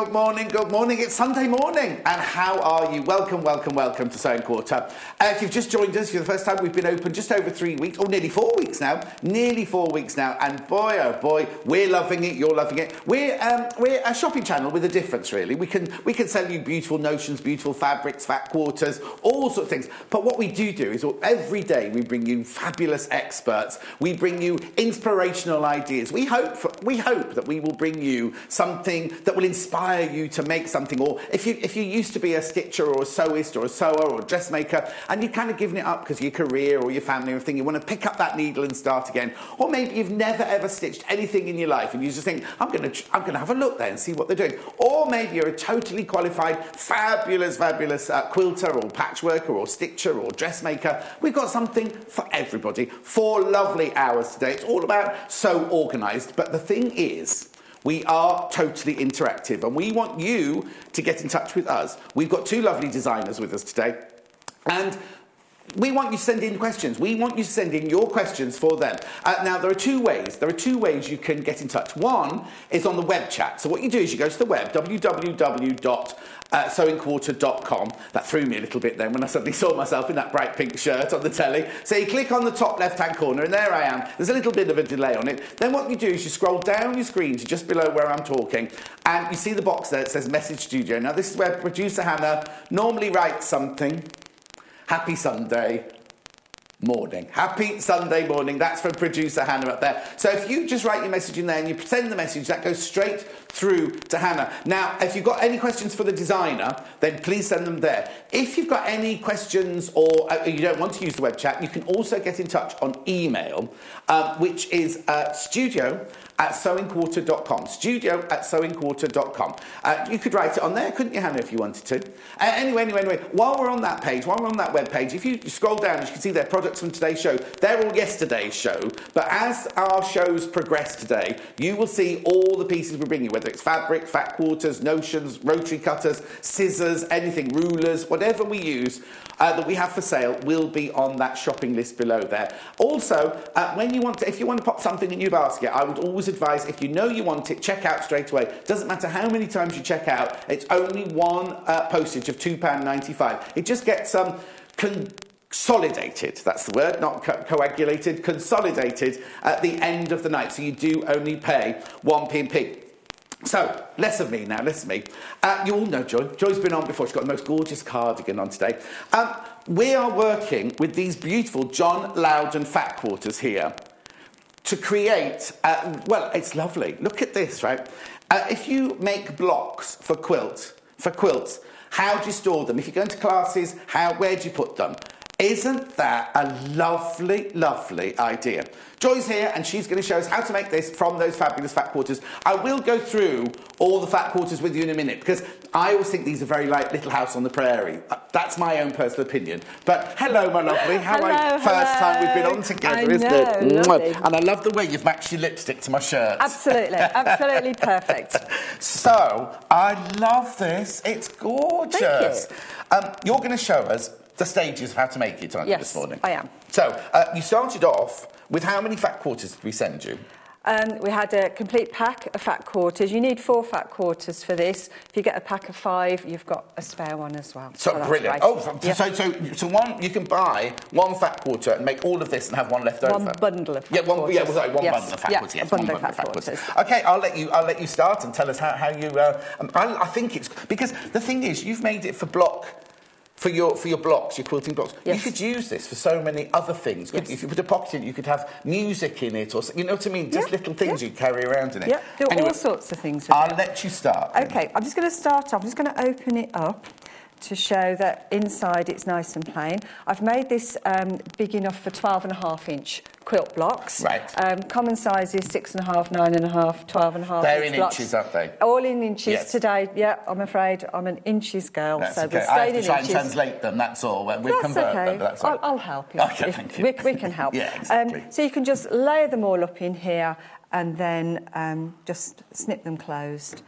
good morning. It's Sunday morning. And how are you? Welcome to Sewing Quarter. If you've just joined us for the first time, we've been open just over 3 weeks, or nearly 4 weeks now. And boy, oh boy, we're loving it, you're loving it. We're a shopping channel with a difference, really. We can sell you beautiful notions, beautiful fabrics, fat quarters, all sorts of things. But what we do is every day we bring you fabulous experts. We bring you inspirational ideas. We hope that we will bring you something that will inspire you to make something. Or if you used to be a stitcher or a sewist or a sewer or a dressmaker and you've kind of given it up because of your career or your family or everything, you want to pick up that needle and start again. Or maybe you've never ever stitched anything in your life and you just think, I'm going to have a look there and see what they're doing. Or maybe you're a totally qualified, fabulous quilter or patchworker or stitcher or dressmaker. We've got something for everybody. 4 lovely hours today. It's all about Sew Organised. But the thing is, we are totally interactive and we want you to get in touch with us. We've got 2 lovely designers with us today and we want you to send in questions. We want you to send in your questions for them. Now, there are 2 ways. There are 2 ways you can get in touch. One is on the web chat. So what you do is you go to the web, www.sewingquarter.com. That threw me a little bit then when I suddenly saw myself in that bright pink shirt on the telly. So you click on the top left-hand corner, and there I am. There's a little bit of a delay on it. Then what you do is you scroll down your screen to just below where I'm talking, and you see the box there that says Message Studio. Now, this is where producer Hannah normally writes something. Happy Sunday morning. Happy Sunday morning. That's from producer Hannah up there. So if you just write your message in there and you send the message, that goes straight through to Hannah. Now, if you've got any questions for the designer, then please send them there. If you've got any questions or you don't want to use the web chat, you can also get in touch on email, which is studio@sewingquarter.com. Studio@sewingquarter.com. You could write it on there, couldn't you, Hannah, if you wanted to? Anyway, while we're on that page, while we're on that web page, if you scroll down, you can see their products from today's show. They're all yesterday's show, but as our shows progress today, you will see all the pieces we bring you, whether it's fabric, fat quarters, notions, rotary cutters, scissors, anything, rulers, whatever we use that we have for sale will be on that shopping list below there. Also, if you want to pop something in your basket, I would always advise, if you know you want it, check out straight away. Doesn't matter how many times you check out, it's only one postage of £2.95. It just gets consolidated, that's the word, not coagulated, consolidated at the end of the night. So you do only pay 1p. So, less of me now, less of me. You all know Joy. Joy's been on before. She's got the most gorgeous cardigan on today. We are working with these beautiful John Loudon fat quarters here to create, well, it's lovely. Look at this, right? If you make blocks for quilts, how do you store them? If you go into classes, where do you put them? Isn't that a lovely, lovely idea? Joy's here and she's going to show us how to make this from those fabulous fat quarters. I will go through all the fat quarters with you in a minute because I always think these are very like Little House on the Prairie. That's my own personal opinion. But hello, my lovely. First time we've been on together, isn't it? Lovely. And I love the way you've matched your lipstick to my shirt. Absolutely perfect. So, I love this. It's gorgeous. Thank you. You're going to show us the stages of how to make it, aren't you, this morning? Yes, I am. So, you started off with how many fat quarters did we send you? We had a complete pack of fat quarters. You need 4 fat quarters for this. If you get a pack of 5, you've got a spare one as well. So brilliant. Right. Oh, so one, you can buy 1 fat quarter and make all of this and have 1 left over. 1 bundle of fat quarters. One bundle of fat quarters. Yes, 1 bundle of fat quarters. Okay, I'll let you start and tell us how you. I think it's because the thing is, you've made it for your blocks, your quilting blocks. Yes. You could use this for so many other things. Yes. If you put a pocket in it, you could have music in it, or you know what I mean? Just little things you carry around in it. Yeah, do all sorts of things with I'll let you start. Then. Okay, I'm just going to start off. I'm just going to open it up to show that inside it's nice and plain. I've made this big enough for 12.5-inch quilt blocks. Right. Common size is 6.5, 9.5, 12.5. They're in inches, aren't they? All in inches today. Yeah, I'm afraid I'm an inches girl. That's so okay. we'll stay I have to try in and translate them, that's all. We'll convert them, but that's all. I'll help you. Okay, thank you. We can help. Yeah, exactly. So you can just layer them all up in here and then just snip them closed.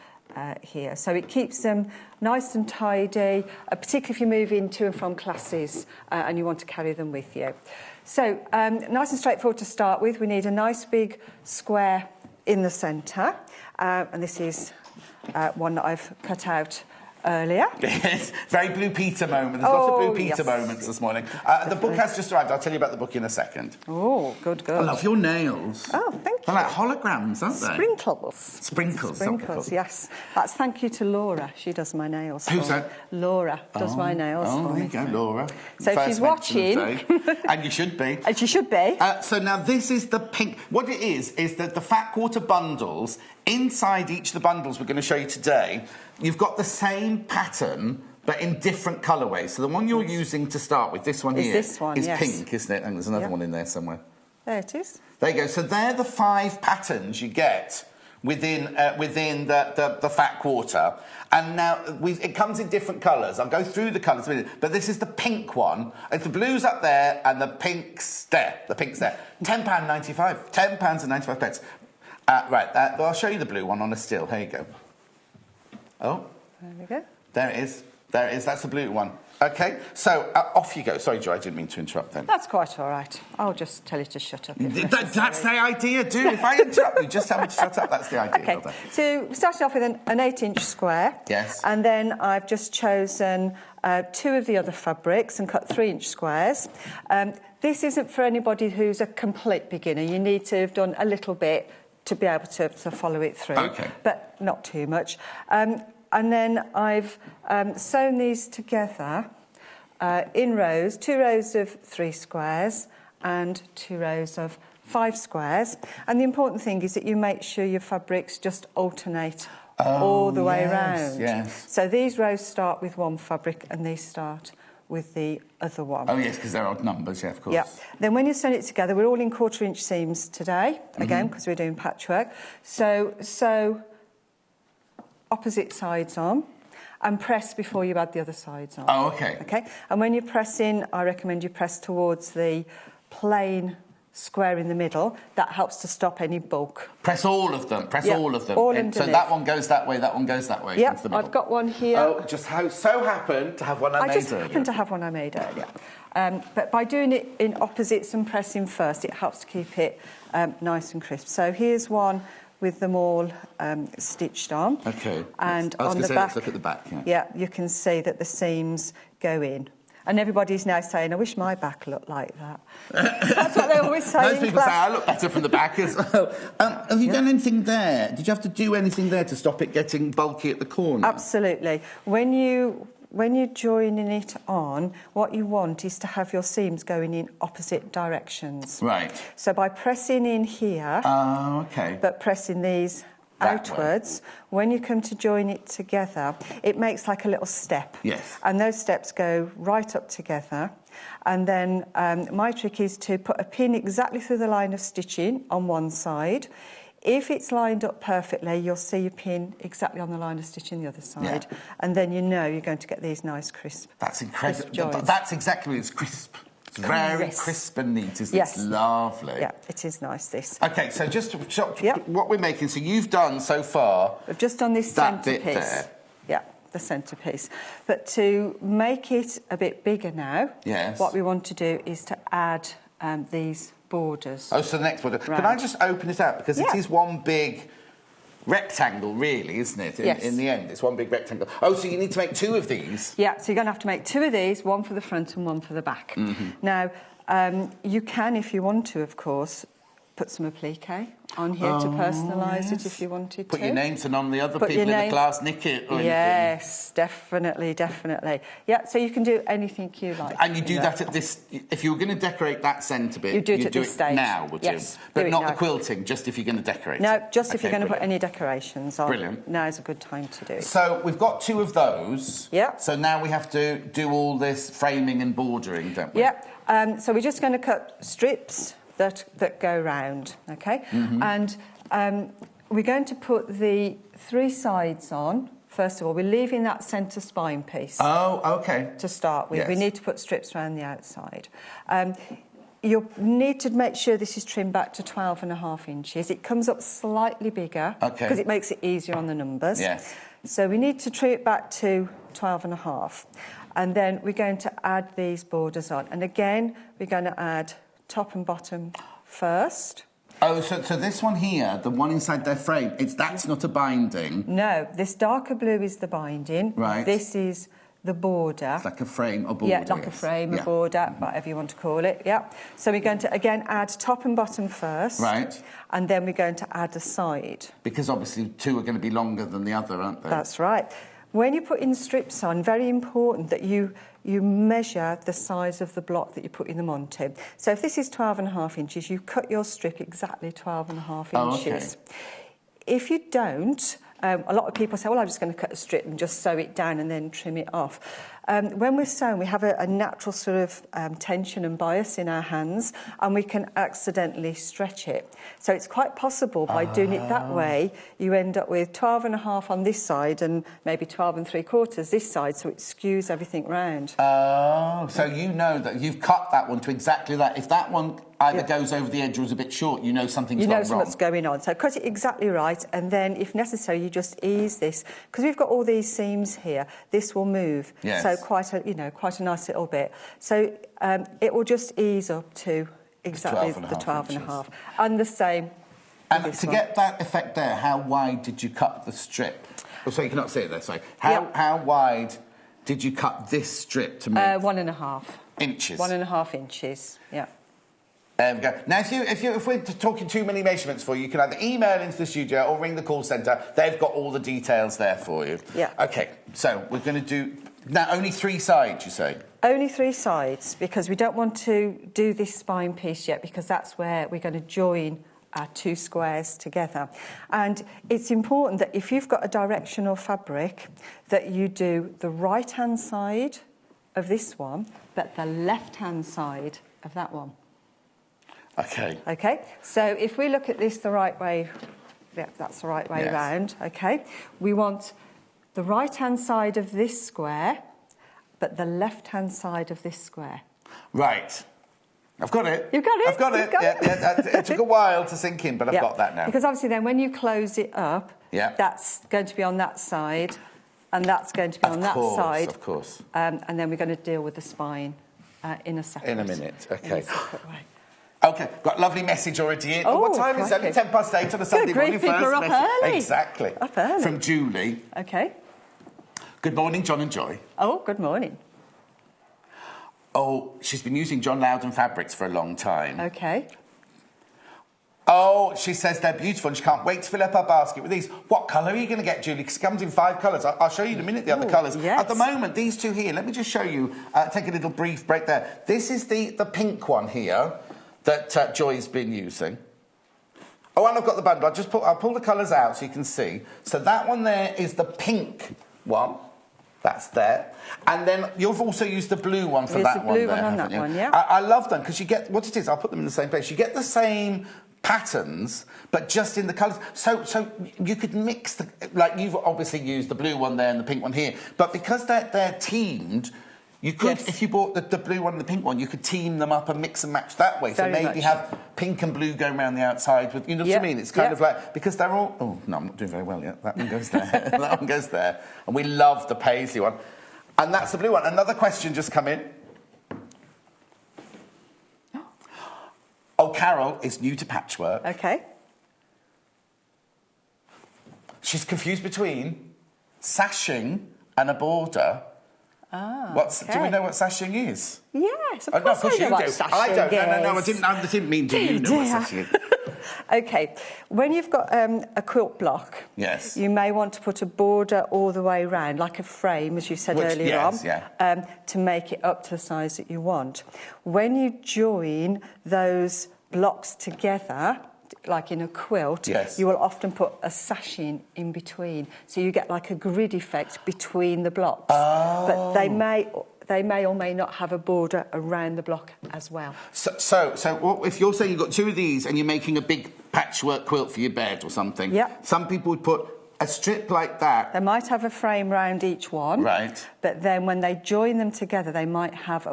Here. So it keeps them nice and tidy, particularly if you move into and from classes and you want to carry them with you. So nice and straightforward to start with. We need a nice big square in the centre, and this is one that I've cut out earlier. Yes, very Blue Peter moment. There's lots of Blue Peter yes. moments this morning. The book has just arrived. I'll tell you about the book in a second. Oh, good, good. I love your nails. Oh, thank you. They're like holograms, aren't they? Sprinkles. Sprinkles. Sprinkles, yes. That's thank you to Laura. She does my nails. Who's that? Laura does my nails for there me. you go, Laura. So First she's mention of watching. the day. And you should be. And she should be. So now this is the pink. What it is that the Fat Quarter bundles, inside each of the bundles we're going to show you today, you've got the same pattern, but in different colourways. So the one you're using to start with, this one here, this one, is yes. pink, isn't it? And there's another one in there somewhere. There it is. There you go. So they're the 5 patterns you get within the Fat Quarter. And now it comes in different colours. I'll go through the colours in a minute. But this is the pink one. The blue's up there and the pink's there. The pink's there. £10.95. £10.95. Right, I'll show you the blue one on a still. Here you go. Oh. There we go. There it is. There it is. That's the blue one. OK, so off you go. Sorry, Joy, I didn't mean to interrupt then. That's quite all right. I'll just tell you to shut up. That's the idea, do. If I interrupt you, just tell me to shut up. That's the idea. OK, so we started off with an 8-inch square. Yes. And then I've just chosen 2 of the other fabrics and cut 3-inch squares. This isn't for anybody who's a complete beginner. You need to have done a little bit to be able to follow it through. OK. But not too much. And then I've sewn these together in rows, 2 rows of 3 squares and 2 rows of 5 squares. And the important thing is that you make sure your fabrics just alternate all the way around. Yes. So these rows start with one fabric and these start with the other one. Oh, yes, because they're odd numbers, yeah, of course. Yeah. Then when you sew it together, we're all in 1/4-inch seams today, again, because we're doing patchwork. So opposite sides on and press before you add the other sides on. Oh, OK. OK? And when you press in, I recommend you press towards the plain square in the middle. That helps to stop any bulk. Press all of them. Press all of them. All so underneath. that one goes that way, that one goes that way. Yeah, into the middle. I've got one here. Oh, just so happened to have one I made just earlier. happened to have one I made earlier. But by doing it in opposites and pressing first, it helps to keep it nice and crisp. So here's one with them all stitched on. OK. And I was on the say, back, let's look at the back, yeah. Yeah, you can see that the seams go in. And everybody's now saying, I wish my back looked like that. That's what they always say. Most people say, I look better from the back as well. Have you done anything there? Did you have to do anything there to stop it getting bulky at the corner? Absolutely. When you're joining it on, what you want is to have your seams going in opposite directions. Right. So by pressing in here, OK. but pressing these outwards, when you come to join it together, it makes like a little step. Yes. And those steps go right up together. And then my trick is to put a pin exactly through the line of stitching on one side. If it's lined up perfectly, you'll see your pin exactly on the line of stitching the other side. Yeah. And then you know you're going to get these nice crisp. That's incredible. That's exactly, it's crisp. It's very crisp and neat, isn't it? It's lovely. Yeah, it is nice, this. OK, so just to show what we're making. So you've done so far... We've just done this centrepiece. There. Yeah, the centrepiece. But to make it a bit bigger now, what we want to do is to add these borders. Oh, so the next border. Can I just open it out? Because it is one big rectangle, really, isn't it? In the end, it's one big rectangle. Oh, so you need to make 2 of these? Yeah, so you're going to have to make 2 of these, one for the front and one for the back. Now, you can, if you want to, of course, put some applique on here to personalise it if you wanted to. Put your names and on the other people in the class nick it or anything. Yes, definitely, definitely. Yeah, so you can do anything you like. And you do that at this... If you were going to decorate that centre bit, you do it at this stage. Now, would you? But not the quilting, just if you're going to decorate it? No, just if you're going to put any decorations on. Brilliant. Now's a good time to do it. So we've got 2 of those. Yeah. So now we have to do all this framing and bordering, don't we? Yeah. So we're just going to cut strips that go round, OK? And we're going to put the 3 sides on. First of all, we're leaving that centre spine piece. Oh, OK. To start with. Yes. We need to put strips around the outside. You'll need to make sure this is trimmed back to 12.5 inches. It comes up slightly bigger because it makes it easier on the numbers. Yes. So we need to trim it back to 12.5. And then we're going to add these borders on. And again, we're going to add top and bottom first. Oh, so this one here, the one inside their frame, that's not a binding. No, this darker blue is the binding. Right. This is the border. It's like a frame, a border. Yeah, like a frame, a border, whatever you want to call it, yeah. So we're going to, again, add top and bottom first. Right. And then we're going to add a side. Because obviously two are going to be longer than the other, aren't they? That's right. When you're putting strips on, very important that you measure the size of the block that you're putting them onto. So if this is 12.5 inches, you cut your strip exactly 12.5 inches. Okay. If you don't, a lot of people say, well, I'm just going to cut a strip and just sew it down and then trim it off. When we're sewing, we have a natural sort of tension and bias in our hands, and we can accidentally stretch it. So it's quite possible by doing it that way, you end up with 12.5 on this side and maybe 12.75 this side, so it skews everything round. Oh, so you know that you've cut that one to exactly that. If that one either goes over the edge or is a bit short, you know something's gone wrong. You know something's going on. So cut it exactly right, and then, if necessary, you just ease this. Because we've got all these seams here, this will move. Yes. So quite a nice little bit. So it will just ease up to exactly the 12.5. And the same. And to get that effect there, how wide did you cut the strip? Oh, so you cannot see it there, sorry. How wide did you cut this strip to make? 1.5 inches. 1.5 inches, yeah. There we go. Now, if we're talking too many measurements for you, you can either email into the studio or ring the call centre. They've got all the details there for you. Yeah. OK, so we're going to do... Now, only 3 sides, you say? Only 3 sides, because we don't want to do this spine piece yet, because that's where we're going to join our 2 squares together. And it's important that if you've got a directional fabric, that you do the right-hand side of this one, but the left-hand side of that one. OK. OK, so if we look at this the right way, yeah, that's the right way round, OK? We want the right-hand side of this square, but the left-hand side of this square. Right. I've got it. You've got it? I've got it. Yeah, it took a while to sink in, but I've got that now. Because obviously then when you close it up, that's going to be on that side, and that's going to be on that side. Of course. And then we're going to deal with the spine in a separate... In a minute, OK. In a separate way. OK, got a lovely message already in. Oh, what time is it? Only 8:10 on a Sunday morning. People are up early. Exactly. Up early. From Julie. OK. Good morning, John and Joy. Oh, good morning. Oh, she's been using John Loudon fabrics for a long time. OK. Oh, she says they're beautiful and she can't wait to fill up her basket with these. What colour are you going to get, Julie? Because it comes in 5 colours. I'll show you in a minute the other colours. Yes. At the moment, these 2 here, let me just show you, take a little brief break there. This is the pink one here that Joy's been using. Oh, and I've got the bundle. I'll pull the colours out so you can see. So that one there is the pink one. That's there. And then you've also used the blue one for that one there, haven't you? One, yeah. I love them because you get... What it is, I'll put them in the same place. You get the same patterns, but just in the colours. So you could mix the... Like, you've obviously used the blue one there and the pink one here. But because they're teamed... You could, if you bought the blue one and the pink one, you could team them up and mix and match that way. So maybe have pink and blue going around the outside with, you know what I mean? It's kind of like, because they're all... Oh, no, I'm not doing very well yet. That one goes there. That one goes there. And we love the paisley one. And that's the blue one. Another question just come in. Oh, Carol is new to patchwork. OK. She's confused between sashing and a border. Do we know what sashing is? Yes, of course I know what sashing is. I don't. No, I didn't mean to. You know what sashing is. OK, when you've got a quilt block, you may want to put a border all the way round, like a frame, as you said earlier on, to make it up to the size that you want. When you join those blocks together, like in a quilt, you will often put a sashing in between, so you get like a grid effect between the blocks. But they may or may not have a border around the block as well. So if you're saying you've got 2 of these and you're making a big patchwork quilt for your bed or something, some people would put a strip like that. They might have a frame round each one, but then when they join them together, they might have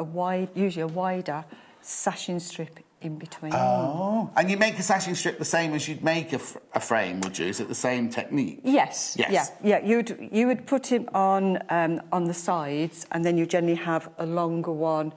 usually a wider sashing strip in between. Oh, and you make a sashing strip the same as you'd make a frame, would you? Is it the same technique? Yes. Yeah. You would put it on the sides, and then you generally have a longer one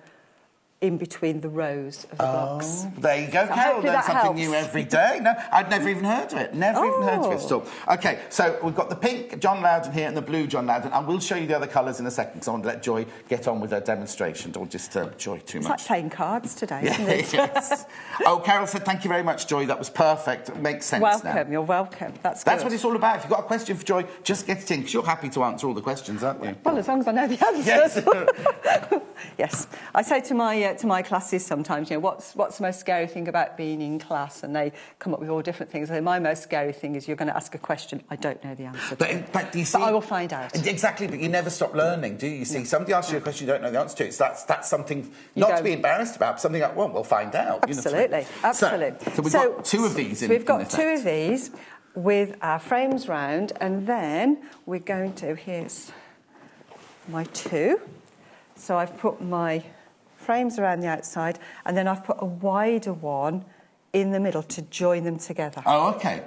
in between the rows of the blocks. There you go, So Carol. hopefully Learn that something helps. new every day. No, I'd never even heard of it. Never even heard of it at all. OK, so we've got the pink John Loudon here and the blue John Loudon, and we'll show you the other colours in a second, because I want to let Joy get on with her demonstration. Don't disturb Joy too much. It's like playing cards today, isn't it? Yes. Oh, Carol said, thank you very much, Joy. That was perfect. It makes sense Welcome, now. you're welcome. That's what it's all about. If you've got a question for Joy, just get it in, because you're happy to answer all the questions, aren't you? Well, as long as I know the answers. Yes. Yes. I say to my classes sometimes, you know, what's the most scary thing about being in class? And they come up with all different things. So my most scary thing is you're going to ask a question I don't know the answer to. But you see, I will find out. Exactly, but you never stop learning, do you? You see, somebody asks you a question you don't know the answer to. That's something not to be embarrassed about, but something like, well, we'll find out. Absolutely, absolutely. So we've got two of these in We've got in two of these with our frames round, and then we're going to, here's my two. So I've put my frames around the outside, and then I've put a wider one in the middle to join them together. Oh, OK.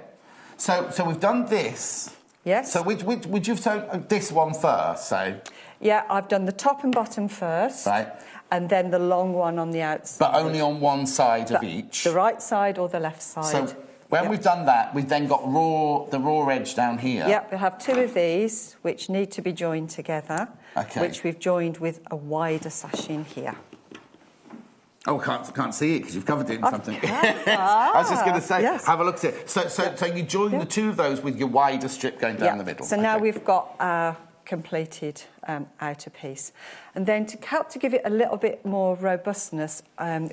So we've done this. Yes. So would you have done this one first, so? Yeah, I've done the top and bottom first. Right. And then the long one on the outside. But only on one side of each. The right side or the left side. So when we've done that, we've then got the raw edge down here. Yep, we have two of these, which need to be joined together, which we've joined with a wider sash in here. Oh, can't see it because you've covered it in something. I was just going to say, have a look at it. So you join the two of those with your wider strip going down the middle. So now we've got our completed outer piece. And then to help to give it a little bit more robustness,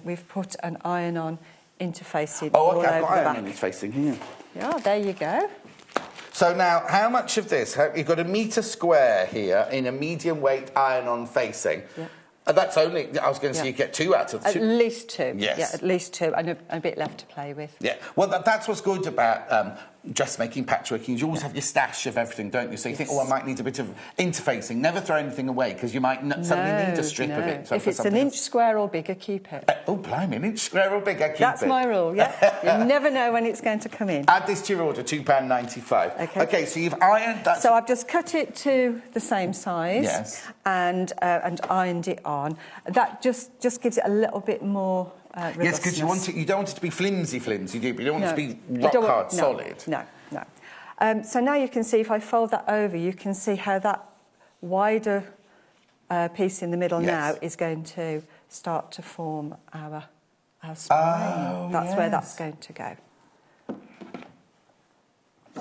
we've put an iron-on interfacing all over the back. I've got iron-on interfacing here. Yeah, there you go. So now, how much of this? You've got a metre square here in a medium weight iron-on facing. Yeah. That's only, I was going to say you get two out of the two. At least two. Yes. Yeah, at least two, and a bit left to play with. Yeah. Well, that's what's good about dressmaking, patchworking. You always have your stash of everything, don't you? So you think, oh, I might need a bit of interfacing. Never throw anything away, because you might suddenly need a strip of it. So if it's an inch square or bigger, keep it. Oh, blimey, an inch square or bigger, keep it. That's my rule, yeah. You never know when it's going to come in. Add this to your order, £2.95. OK, so you've ironed that. So I've just cut it to the same size. Yes. And ironed it on. That just gives it a little bit more robustness. Yes, because you don't want it to be flimsy, do you? But you don't want it to be rock-hard, solid. No. So now you can see, if I fold that over, you can see how that wider piece in the middle now is going to start to form our spine. That's where that's going to go.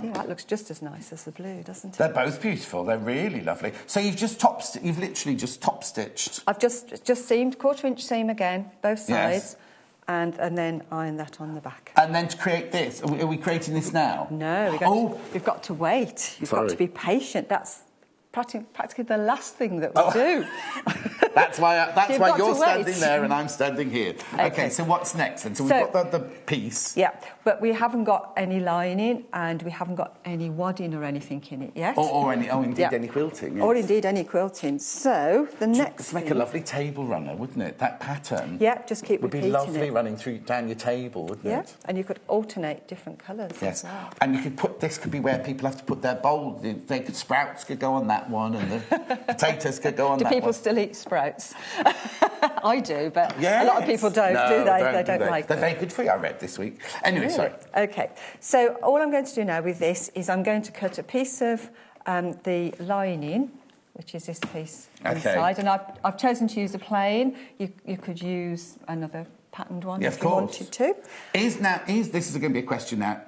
See, that looks just as nice as the blue, doesn't it? They're both beautiful. They're really lovely. So you've literally just top stitched. I've just seamed, 1/4 inch seam again, both sides. Yes. And then iron that on the back. And then to create this, are we creating this now? No, we've got to wait. You've got to be patient. That's practically the last thing that we do. That's why you're standing there and I'm standing here. OK, so what's next then? So we've got the piece. Yeah, but we haven't got any lining and we haven't got any wadding or anything in it yet. Any quilting. Yes. Or indeed any quilting. So the next thing... make a lovely table runner, wouldn't it? That pattern. Yeah, just keep repeating it. Would be lovely running down your table, wouldn't it? Yeah, and you could alternate different colours as well. And you could this could be where people have to put their bowls. Sprouts could go on that one and the potatoes could go on that one. Do people still eat sprouts? I do, but a lot of people don't, do they? They don't like them. They're very good for you, I read this week. Anyway, sorry. OK, so all I'm going to do now with this is I'm going to cut a piece of the lining, which is this piece inside, and I've chosen to use a plain. You could use another patterned one if you wanted to. This is going to be a question now.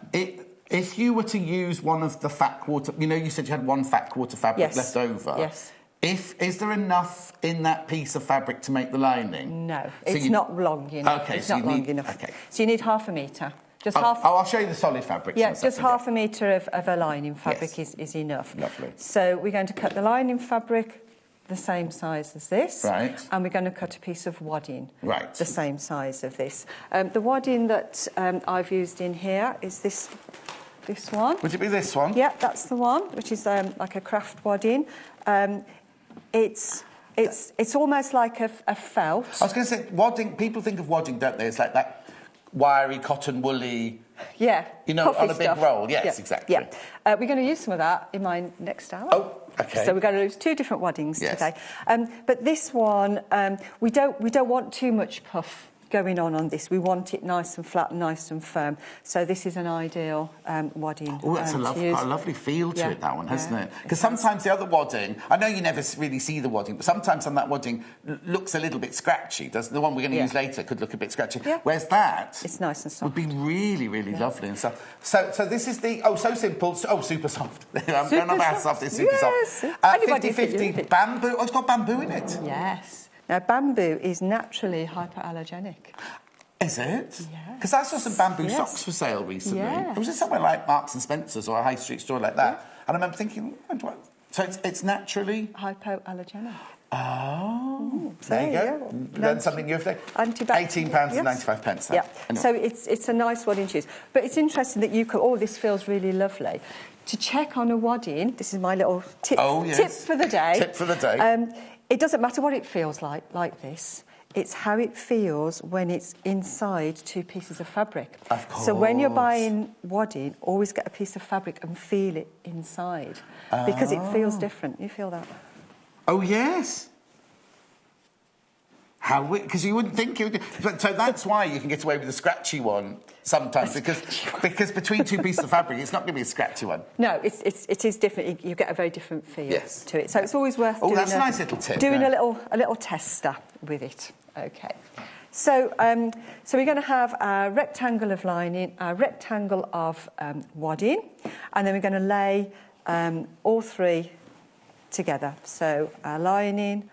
If you were to use one of the fat quarter, you said you had one fat quarter fabric left over. Yes. Is there enough in that piece of fabric to make the lining? No, it's not long enough. Okay, it's not long enough. Okay. So you need ½ metre. Just half. I'll show you the solid fabric. Yeah, just ½ metre of a lining fabric is enough. Lovely. So we're going to cut the lining fabric the same size as this. Right. And we're going to cut a piece of wadding. Right. The same size of this. The wadding that I've used in here is this one. Would it be this one? Yeah, that's the one, which is like a craft wadding. It's almost like a felt. I was going to say, wadding, people think of wadding, don't they? It's like that wiry, cotton, woolly... Yeah, on a big roll. Yes, exactly. Yeah. We're going to use some of that in my next hour. Oh, Okay. So we're going to use 2 different waddings Yes. today. But this one, we don't want too much puff going on this. We want it nice and flat, nice and firm. So this is an ideal wadding. Oh, that's to use. got a lovely feel to Yeah, it, that one, hasn't yeah, it? Because sometimes the other wadding, I know you never really see the wadding, but sometimes on that wadding looks a little bit scratchy. Does the one we're going to use later could look a bit scratchy. Yeah. Whereas that it's nice and soft. would be really, really lovely and stuff. So this is the so simple. Super soft. I'm going on about soft. It's super soft. 50-50 bamboo. Oh, it's got bamboo in it. Yes. Now, bamboo is naturally hypoallergenic. Is it? Yeah. Because I saw some bamboo socks for sale recently. Yes. Was it somewhere like Marks and Spencer's or a high street store like that? Yeah. And I remember thinking, so it's naturally hypoallergenic. Oh, so there you go. Learn something new every day. £18.95. Yeah. Anyway. So it's a nice wadding to use. But it's interesting that you could. Oh, this feels really lovely. To check on a wadding, this is my little tip. Tip for the day. Tip for the day. It doesn't matter what it feels like this. It's how it feels when it's inside 2 pieces of fabric. Of course. So when you're buying wadding, always get a piece of fabric and feel it inside. Because it feels different. You feel that? Oh, yes. How? Because you wouldn't think you would. So that's why you can get away with a scratchy one sometimes, because between 2 pieces of fabric, it's not going to be a scratchy one. No, it is different. You get a very different feel to it. So it's always worth doing. Oh, that's a nice little tip. Doing a little tester with it. Okay. So we're going to have a rectangle of lining, a rectangle of wadding, and then we're going to lay all 3 together. So our lining,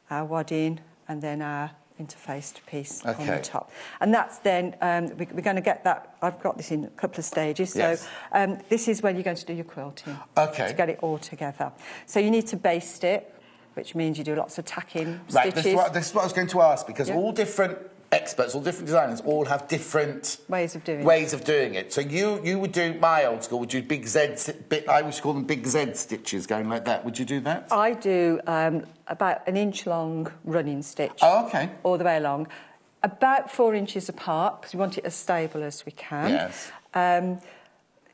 our wadding, and then our interfaced piece on the top. And that's then, we're going to get that, I've got this in a couple of stages. So this is when you're going to do your quilting. Okay. To get it all together. So you need to baste it, which means you do lots of tacking, right, stitches. This is what I was going to ask, because all different experts, all different designers, all have different ways of doing it. So you would do, my old school, would do big Z, I would call them big Z stitches, going like that. Would you do that? I do about an inch long running stitch. Oh, okay. All the way along. About 4 inches apart, because we want it as stable as we can. Yes.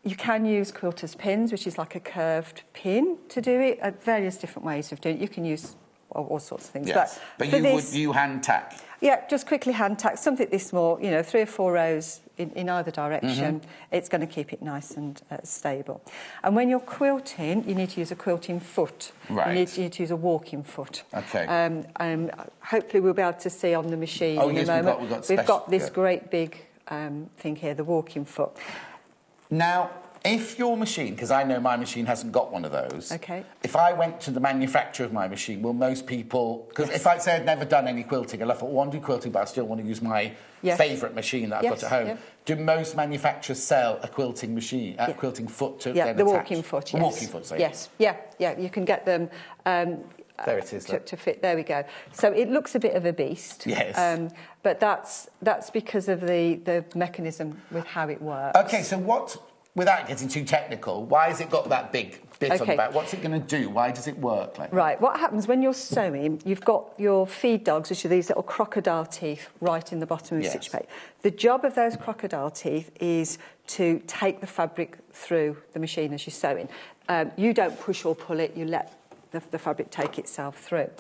You can use quilter's pins, which is like a curved pin, to do it. Various different ways of doing it. You can use all sorts of things. Yes. But you hand tack? Yeah, just quickly hand tack, something this small, 3 or 4 rows in either direction. It's going to keep it nice and stable. And when you're quilting, you need to use a quilting foot. Right. You need to use a walking foot. Okay. Hopefully we'll be able to see on the machine in a moment. We've got this great big thing here, the walking foot. Now, if your machine, because I know my machine hasn't got one of those, if I went to the manufacturer of my machine, will most people... Because if I say I'd never done any quilting, and I thought, well, I want to do quilting, but I still want to use my favourite machine that I've got at home, do most manufacturers sell a quilting machine, a quilting foot to then the attach? walking foot, The walking foot, sorry. Yes, yeah, you can get them... there it is. To fit. There we go. So it looks a bit of a beast. Yes. But that's because of the mechanism with how it works. OK, so what... Without getting too technical, why has it got that big bit on the back? What's it going to do? Why does it work like that? Right, what happens when you're sewing, you've got your feed dogs, which are these little crocodile teeth right in the bottom of the stitch plate. The job of those crocodile teeth is to take the fabric through the machine as you're sewing. You don't push or pull it, you let the fabric take itself through.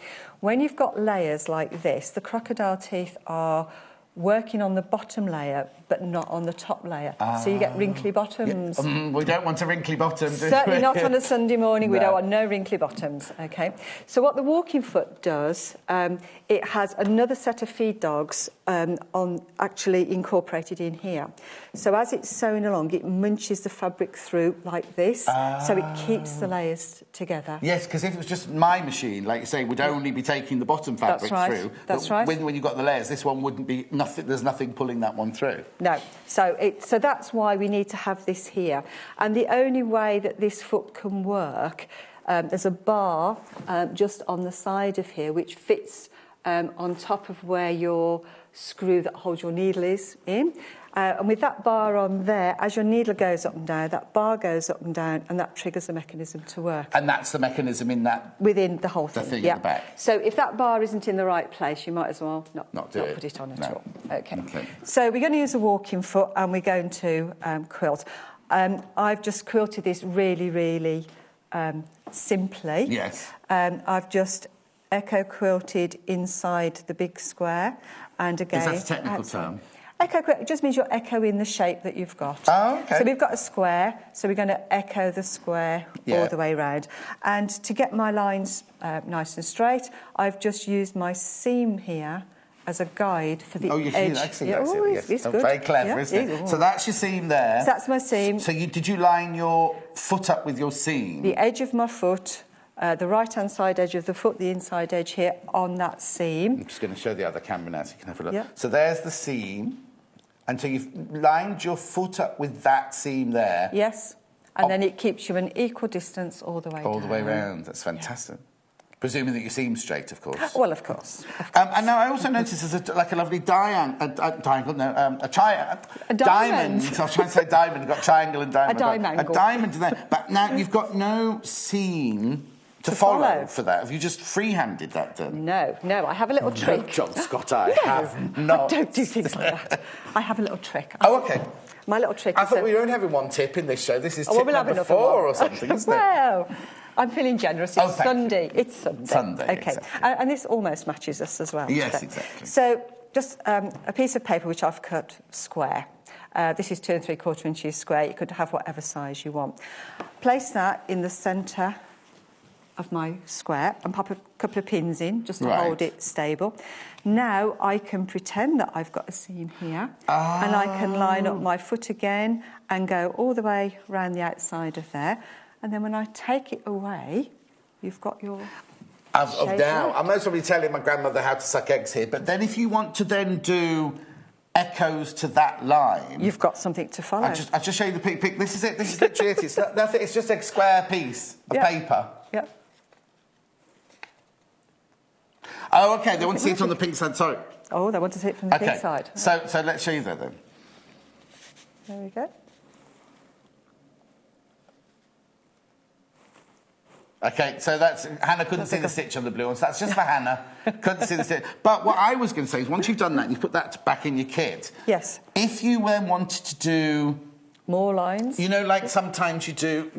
When you've got layers like this, the crocodile teeth are working on the bottom layer, but not on the top layer. So you get wrinkly bottoms. We don't want a wrinkly bottom, do Certainly we? not on a Sunday morning. We don't want no wrinkly bottoms, OK? So what the walking foot does, it has another set of feed dogs actually incorporated in here. So as it's sewing along, it munches the fabric through like this, so it keeps the layers together. Yes, because if it was just my machine, like you say, would only be taking the bottom fabric through. That's right. When you've got the layers, this one wouldn't be... There's nothing pulling that one through. No. So that's why we need to have this here. And the only way that this foot can work, there's a bar just on the side of here which fits on top of where your screw that holds your needle is in. And with that bar on there, as your needle goes up and down, that bar goes up and down, and that triggers the mechanism to work. And that's the mechanism in that... Within the whole thing, the thing at the back. So if that bar isn't in the right place, you might as well not put it on at all. OK. So we're going to use a walking foot, and we're going to quilt. I've just quilted this really, really simply. Yes. I've just echo quilted inside the big square, and again... Is that a technical term? Echo quilt just means you're echoing the shape that you've got. Oh, okay. So we've got a square, so we're going to echo the square all the way round. And to get my lines nice and straight, I've just used my seam here as a guide for the edge. Oh, you see, excellent. It's good. Very clever, isn't it? So that's your seam there. So that's my seam. So did you line your foot up with your seam? The edge of my foot, the right-hand side edge of the foot, the inside edge here on that seam. I'm just going to show the other camera now so you can have a look. Yeah. So there's the seam. And so you've lined your foot up with that seam there. Yes. And then it keeps you an equal distance all the way down. All the way round. That's fantastic. Yeah. Presuming that your seam's straight, of course. Well, of course. And now I also noticed there's a lovely diamond. A diamond. Diamond. I was trying to say diamond. Got triangle and diamond. A diamond there. But now you've got no seam to follow for that. Have you just free-handed that done? No, I have a little trick. No, John Scott, I have not. I don't do things like that. I have a little trick. Oh, OK. My little trick I thought we were only having one tip in this show. This is tip we'll number 4 or something, isn't it? Well, I'm feeling generous. It's Sunday. It's Sunday. Sunday, OK. exactly. And this almost matches us as well. Yes, exactly. So just a piece of paper which I've cut square. This is 2 3/4 inches square. You could have whatever size you want. Place that in the centre of my square and pop a couple of pins in just to hold it stable. Now I can pretend that I've got a seam here and I can line up my foot again and go all the way around the outside of there, and then when I take it away, you've got your now, I'm most probably telling my grandmother how to suck eggs here, but then if you want to then do echoes to that line, you've got something to follow. I'll just show you the pic. This is it. This is literally it. It's nothing. It's just a square piece of paper. Yep. Oh, OK, they want to see it on the pink side, sorry. Oh, they want to see it from the pink side. So let's show you that then. There we go. OK, so that's... Hannah couldn't see the stitch on the blue one, so that's just for Hannah. Couldn't see the stitch. But what I was going to say is, once you've done that, you put that back in your kit. Yes. If you then wanted to do... more lines? You know, like sometimes you do...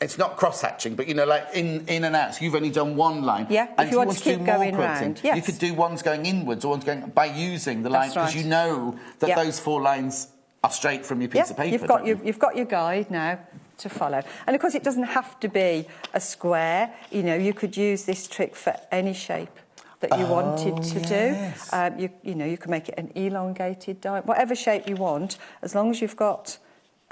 It's not cross-hatching, but, you know, like in and out. So you've only done one line. Yeah, and if you want to keep going round, yes. You could do ones going inwards or ones going... by using the line, because you know that those 4 lines are straight from your piece of paper. You've got your guide now to follow. And, of course, it doesn't have to be a square. You know, you could use this trick for any shape that you wanted to do. You know, you can make it an elongated diamond, whatever shape you want, as long as you've got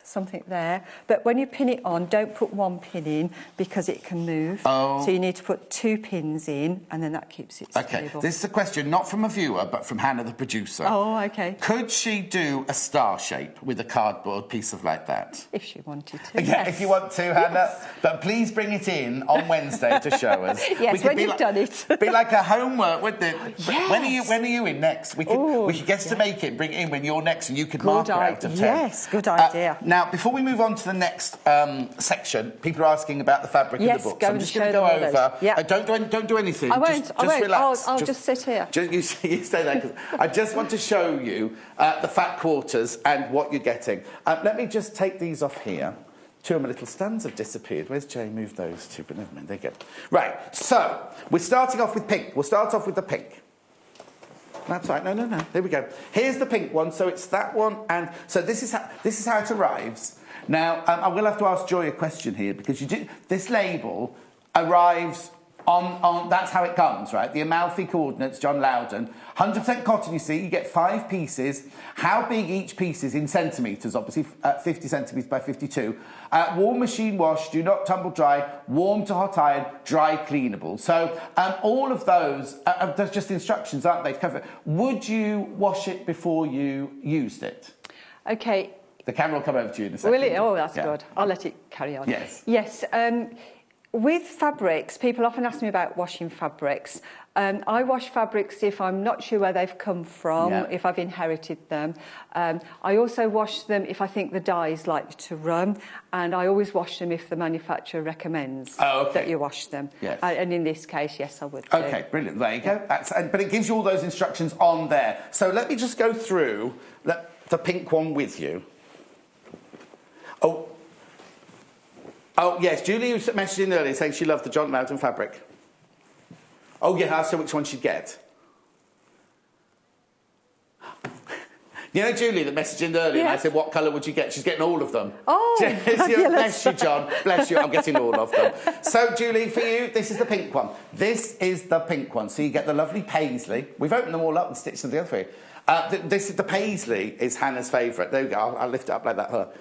something there. But when you pin it on, don't put 1 pin in because it can move. So you need to put 2 pins in, and then that keeps it stable. OK, this is a question not from a viewer, but from Hannah, the producer. Oh, OK. Could she do a star shape with a cardboard piece of like that? If she wanted to, Yeah, if you want to, Hannah. Yes. But please bring it in on Wednesday to show us. Yes, when you've done it. Be like a homework, wouldn't it? Yes. When are you in next? We could guess to make it, bring it in when you're next, and you could mark it out of 10. Yes, good idea. Now, before we move on to the next section, people are asking about the fabric in the book. So I'm just going to go over. Don't do anything. I won't. Just relax. I'll just sit here. You stay there, because I just want to show you the fat quarters and what you're getting. Let me just take these off here. 2 of my little stands have disappeared. Where's Jay? Move those 2, but never mind. There you go. Right, so we're starting off with pink. We'll start off with the pink. That's right. No. There we go. Here's the pink one. So it's that one, and so this is how it arrives. Now, I will have to ask Joy a question here, because this label arrives on that's how it comes, right? The Amalfi coordinates, John Loudon. 100% cotton, you see, you get 5 pieces. How big each piece is in centimetres, obviously, 50 centimetres by 52. Warm machine wash, do not tumble dry, warm to hot iron, dry cleanable. So all of those, there's just instructions, aren't they, to cover it. Would you wash it before you used it? OK. The camera will come over to you in a second. Will it? Oh, that's good. I'll let it carry on. Yes. Yes. With fabrics, people often ask me about washing fabrics. I wash fabrics if I'm not sure where they've come from, if I've inherited them. I also wash them if I think the dye is likely to run, and I always wash them if the manufacturer recommends that you wash them. Yes. And in this case, yes, I would do. OK, brilliant. There you go. But it gives you all those instructions on there. So let me just go through the pink one with you. Oh. Oh, yes, Julie was messaging earlier saying she loved the John Loudon fabric. Oh, yeah, I asked her which one she'd get. You know Julie that messaged in earlier and I said, what colour would you get? She's getting all of them. Oh, bless you, John. Bless you. I'm getting all of them. So, Julie, for you, this is the pink one. This is the pink one. So you get the lovely paisley. We've opened them all up and stitched them together for you. This is the paisley is Hannah's favourite. There we go. I'll lift it up like that.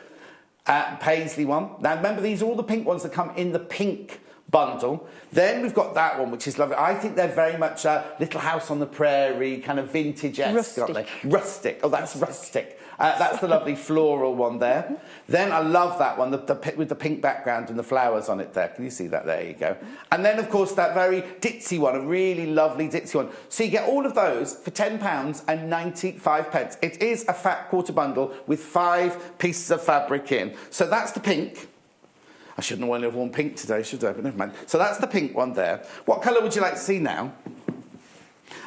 Paisley one. Now, remember, these are all the pink ones that come in the pink bundle. Then we've got that one, which is lovely. I think they're very much a Little House on the Prairie, kind of vintage-esque, aren't they? Rustic. Oh, that's rustic. That's the lovely floral one there. Then I love that one, with the pink background and the flowers on it there. Can you see that? There you go. And then, of course, that very ditzy one, a really lovely ditzy one. So you get all of those for £10.95. It is a fat quarter bundle with 5 pieces of fabric in. So that's the pink. I shouldn't have only worn pink today, should I? But never mind. So that's the pink one there. What colour would you like to see now?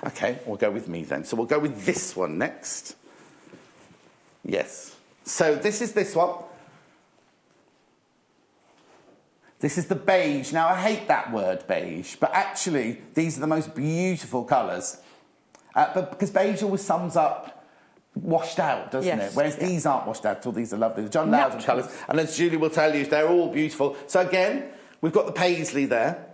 OK, we'll go with me then. So we'll go with this one next. Yes. So this is this one. This is the beige. Now, I hate that word, beige, but actually, these are the most beautiful colours. But because beige always sums up washed out, doesn't it? Whereas these aren't washed out at all. These are lovely. The John Loudon colours. And as Julie will tell you, they're all beautiful. So again, we've got the paisley there.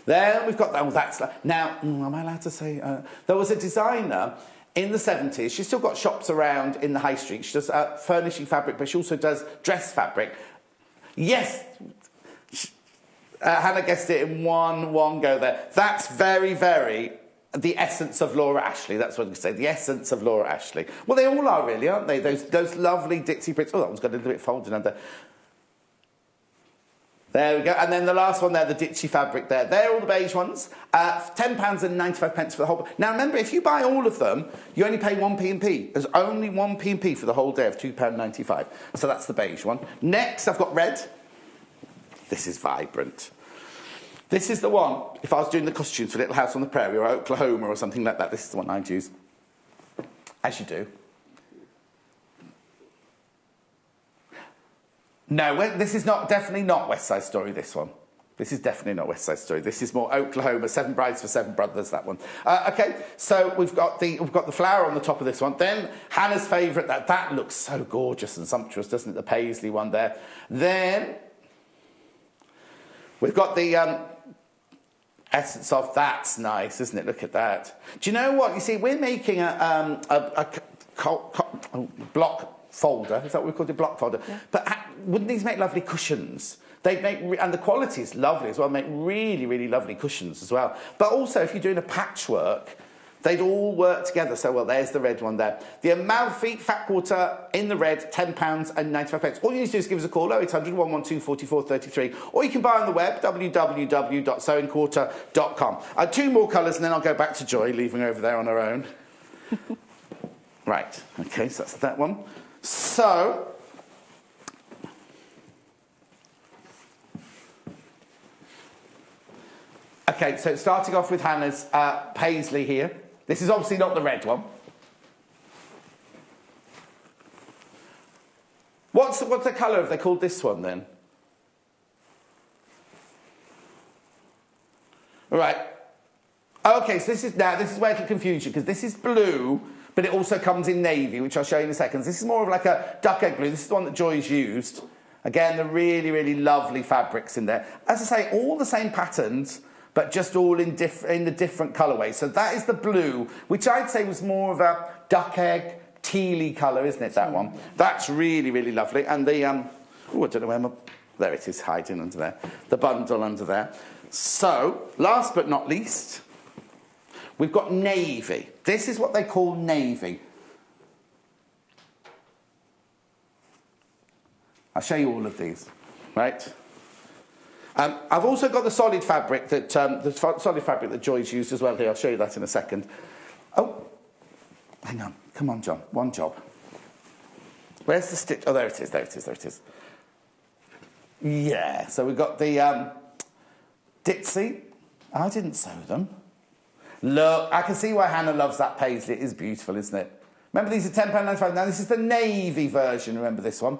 There we've got that. Oh, that's now. Am I allowed to say? There was a designer in the 70s. She's still got shops around in the high street. She does furnishing fabric, but she also does dress fabric. Yes. Hannah guessed it in one go there. That's very, very the essence of Laura Ashley. That's what we say. The essence of Laura Ashley. Well, they all are really, aren't they? Those lovely Dixie prints. Oh, that one's got a little bit folded under. There we go. And then the last one there, the ditchy fabric there. They're all the beige ones. £10.95 for the whole. Now, remember, if you buy all of them, you only pay 1p&p. There's only 1p&p for the whole day of £2.95. So that's the beige one. Next, I've got red. This is vibrant. This is the one, if I was doing the costumes for Little House on the Prairie or Oklahoma or something like that, this is the one I'd use. As you do. No, this is definitely not West Side Story, this one. This is definitely not West Side Story. This is more Oklahoma, 7 Brides for 7 Brothers, that one. OK, so we've got the flower on the top of this one. Then Hannah's favourite, that looks so gorgeous and sumptuous, doesn't it? The paisley one there. Then we've got the essence of, that's nice, isn't it? Look at that. Do you know what? You see, we're making a block folder. Is that what we call it? Block folder. Yeah. But wouldn't these make lovely cushions? They'd make, and the quality is lovely as well. Make really, really lovely cushions as well. But also, if you're doing a patchwork, they'd all work together so well. There's the red one there. The Amalfi Fat Quarter in the red, £10.95. All you need to do is give us a call, 0800 112 4433, or you can buy on the web, www.sewingquarter.com. 2 more colours, and then I'll go back to Joy, leaving her over there on her own. Right, OK, so that's that one. So, OK, so starting off with Hannah's paisley here. This is obviously not the red one. What's the colour have they called this one then? Right. OK, so this is where it'll confuse you, because this is blue, but it also comes in navy, which I'll show you in a second. This is more of like a duck egg blue. This is the one that Joy's used. Again, the really, really lovely fabrics in there. As I say, all the same patterns, but just all in the different colourways. So that is the blue, which I'd say was more of a duck egg, tealy colour, isn't it, that one? That's really, really lovely. And the, I don't know where there it is, hiding under there. The bundle under there. So, last but not least, we've got navy. This is what they call navy. I'll show you all of these, right? I've also got the solid fabric that Joy's used as well here. I'll show you that in a second. Oh, hang on. Come on, John. One job. Where's the stitch? Oh, there it is. There it is. There it is. Yeah. So we've got the Ditsy. I didn't sew them. Look, I can see why Hannah loves that paisley. It is beautiful, isn't it? Remember, these are £10.95. Now, this is the navy version. Remember this one?